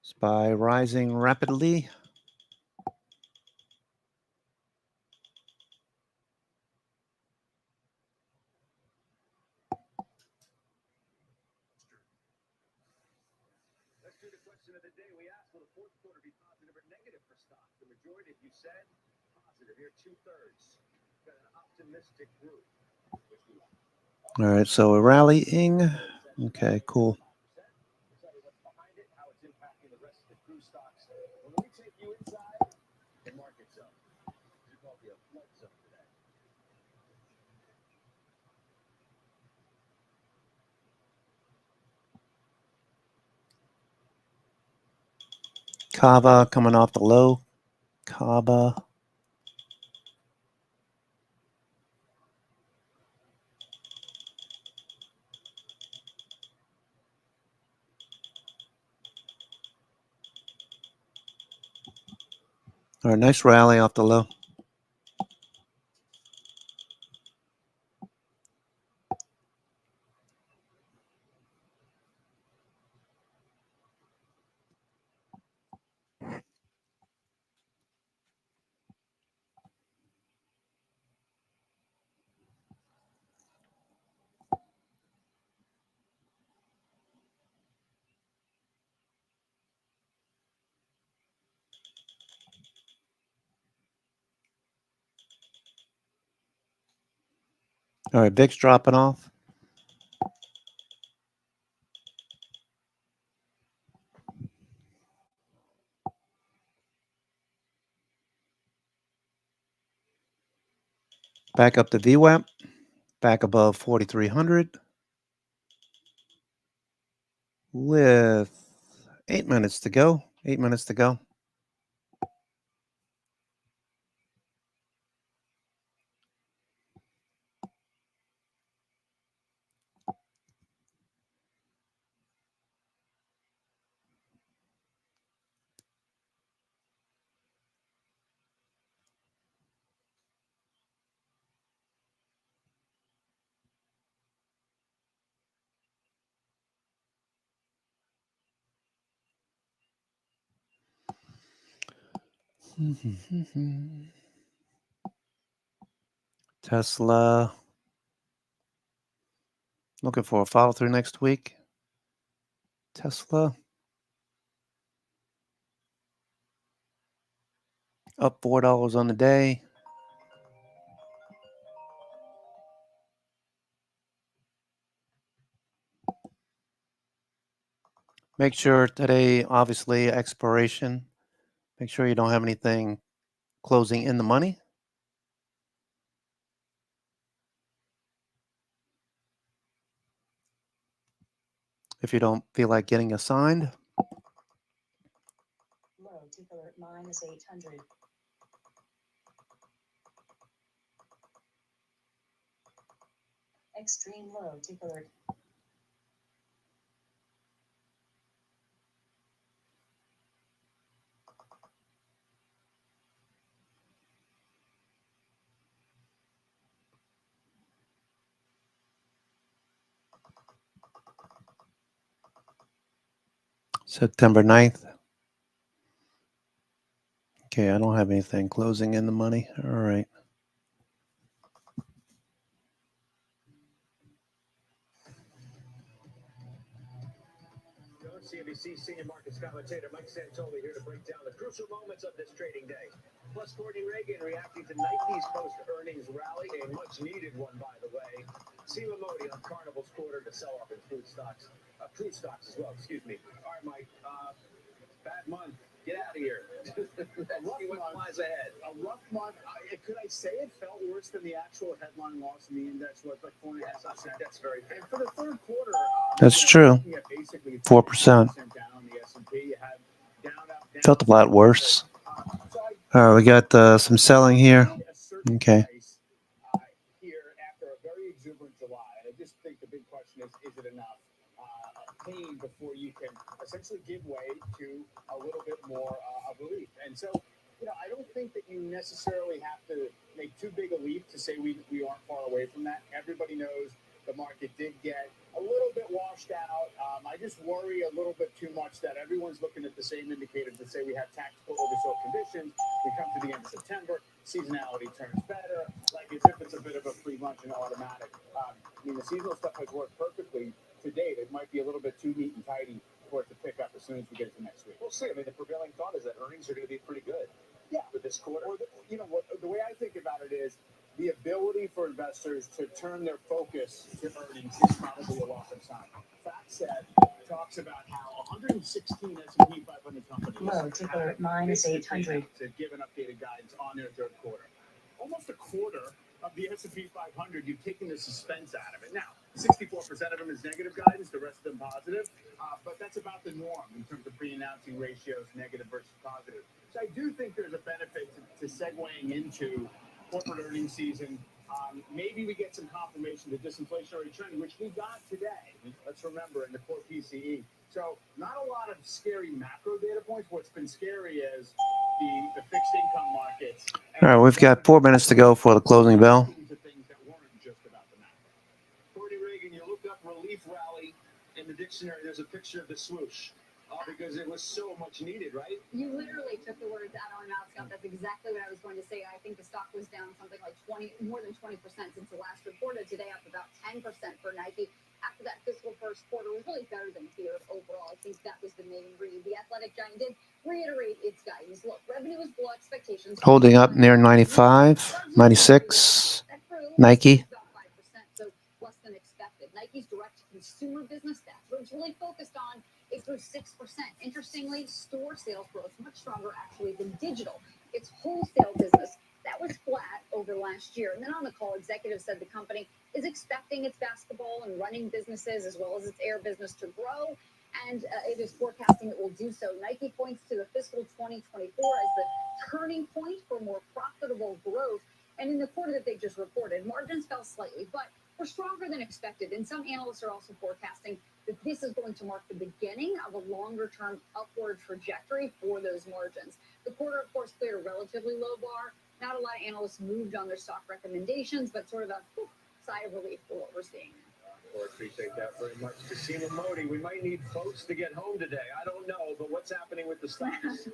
SPY rising rapidly. Let's do the question of the day. We asked, will the fourth quarter be positive or negative for stocks? The majority of you said positive. Here, 2/3. Got an optimistic group. All right, so we're rallying. Okay, cool. We'll tell you what's behind it, how it's impacting the rest of the cruise stocks. When we take you inside the market zone, we call it a flood zone today. Kava coming off the low. Kava. All right, nice rally off the low. All right, VIX dropping off. Back up to VWAP. Back above 4,300. With 8 minutes to go. 8 minutes to go. Tesla Looking for a follow through next week. Tesla up $4 on the day. Make sure today, obviously, expiration. Make sure you don't have anything closing in the money. If you don't feel like getting assigned. Low tick alert -800. Extreme low tick alert. September 9th. Okay, I don't have anything closing in the money. All right. CNBC senior markets commentator Mike Santoli here to break down the crucial moments of this trading day. Plus, Courtney Reagan reacting to Nike's post-earnings rally, a much-needed one, by the way. Seema Modi on Carnival's quarter to sell off in crude stocks as well. Excuse me. All right, Mike. Bad month. Get out of here. Let's see what lies ahead. A rough month. Could I say it felt worse than the actual headline loss in the index was like 4.5%? That's very fair. And for the third quarter, That's true. 4%. Felt a lot worse. We got some selling here. Okay. Here after a very exuberant July, and I just think the big question is it enough pain before you can essentially give way to a little bit more of relief? And so, I don't think that you necessarily have to make too big a leap to say we aren't far away from that. Everybody knows the market did get a little bit washed out. I just worry a little bit too much that everyone's looking at the same indicators that say we have tactical oversold conditions. We come to the end of September, seasonality turns better, like as if it's a bit of a free lunch and automatic. The seasonal stuff has worked perfectly to date. It might be a little bit too neat and tidy for it to pick up as soon as we get to next week. We'll see. The prevailing thought is that earnings are going to be pretty good. Yeah, with this quarter. Or the way I think about it is the ability for investors to turn their focus to earnings is probably a welcome sign. FactSet talks about how 116 S&P 500 companies Low tick alert -800. to give an updated guidance on their third quarter. Almost a quarter of the S&P 500, you've taken the suspense out of it. Now, 64% of them is negative guidance, the rest of them positive, but that's about the norm in terms of pre-announcing ratios, negative versus positive. So I do think there's a benefit to segueing into corporate earnings season. Maybe we get some confirmation of the disinflationary trend, which we got today. Let's remember in the core PCE. So not a lot of scary macro data points. What's been scary is the fixed income markets. All right, we've got 4 minutes to go for the closing bell. Courtney Reagan, you look up relief rally in the dictionary. There's a picture of the swoosh because it was so much needed, right? You literally took the words out of my mouth, Scott. That's exactly what I was going to say. I think the stock was down something like more than 20% since the last reported. Today, up about 10% for Nike. After that fiscal first quarter was really better than feared overall. I think that was the main read. The athletic giant did reiterate its guidance. Look, revenue was below expectations. Holding up near 95, 96. Nike. So less than expected. Nike's direct-to-consumer business, that's what it's really focused on. It grew 6%. Interestingly, store sales growth much stronger actually than digital. Its wholesale business, that was flat over last year. And then on the call, executives said the company is expecting its basketball and running businesses as well as its air business to grow. And it is forecasting it will do so. Nike points to the fiscal 2024 as the turning point for more profitable growth. And in the quarter that they just reported, margins fell slightly, but were stronger than expected. And some analysts are also forecasting that this is going to mark the beginning of a longer-term upward trajectory for those margins. The quarter, of course, cleared a relatively low bar. Not a lot of analysts moved on their stock recommendations, but sort of a sigh of relief for what we're seeing. I appreciate that very much. To Seema Modi, we might need folks to get home today. I don't know, but what's happening with the stocks?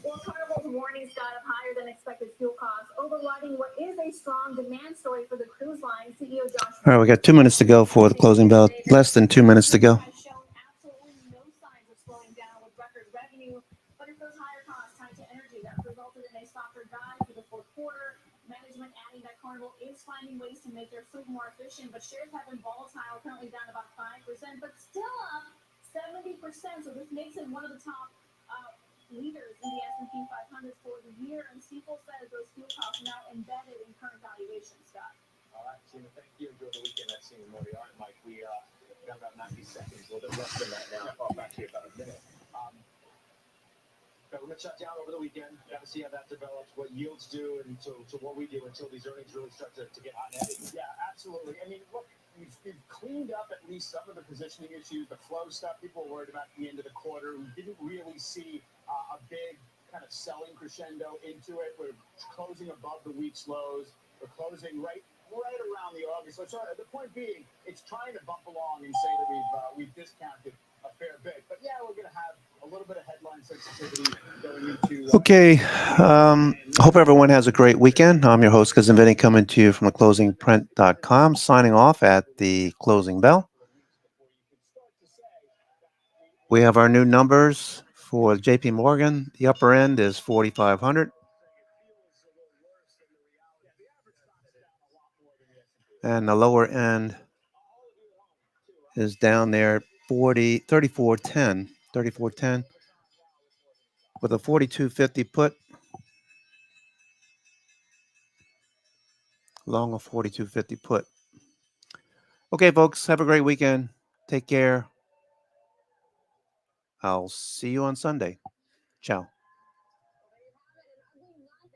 Well, Carnival's warning, Scott, of higher than expected fuel costs, overriding what is a strong demand story for the cruise line. CEO Josh. All right, we got 2 minutes to go for the closing bell. Less than 2 minutes to go. Has shown absolutely no signs of slowing down with record revenue, but it's those higher costs tied to energy that resulted in a softer guide for the fourth quarter. Management adding that Carnival is finding ways to make their fleet more efficient, but shares have been volatile, currently down about 5%, but still up 70%. So this makes it one of the top leaders in the S&P 500 for the year. And Stifel says those fuel costs are now embedded in current valuations, Scott. All right, Tina, thank you. Enjoy the weekend. That's Tina Mori. All right, Mike, we got about 90 seconds, a little bit less than that now. Oh, actually about a minute. We're going to shut down over the weekend. Got to see how that develops, what yields do, and to what we do until these earnings really start to get hot and heavy. Yeah, absolutely. I mean, look, we've cleaned up at least some of the positioning issues, the flow stuff people were worried about at the end of the quarter. We didn't really see a big kind of selling crescendo into it. We're closing above the week's lows. We're closing right around the August. So the point being, it's trying to bump along and say that we've discounted a fair bit. But yeah, we're going to have a little bit of headline sensitivity going into. Okay. Hope everyone has a great weekend. I'm your host, Cousin Vinny, coming to you from theclosingprint.com, signing off at the closing bell. We have our new numbers for JP Morgan. The upper end is 4,500. And the lower end is down there 3410 with a 4250 put, long a 4250 put. Okay, folks, have a great weekend. Take care. I'll see you on Sunday. Ciao.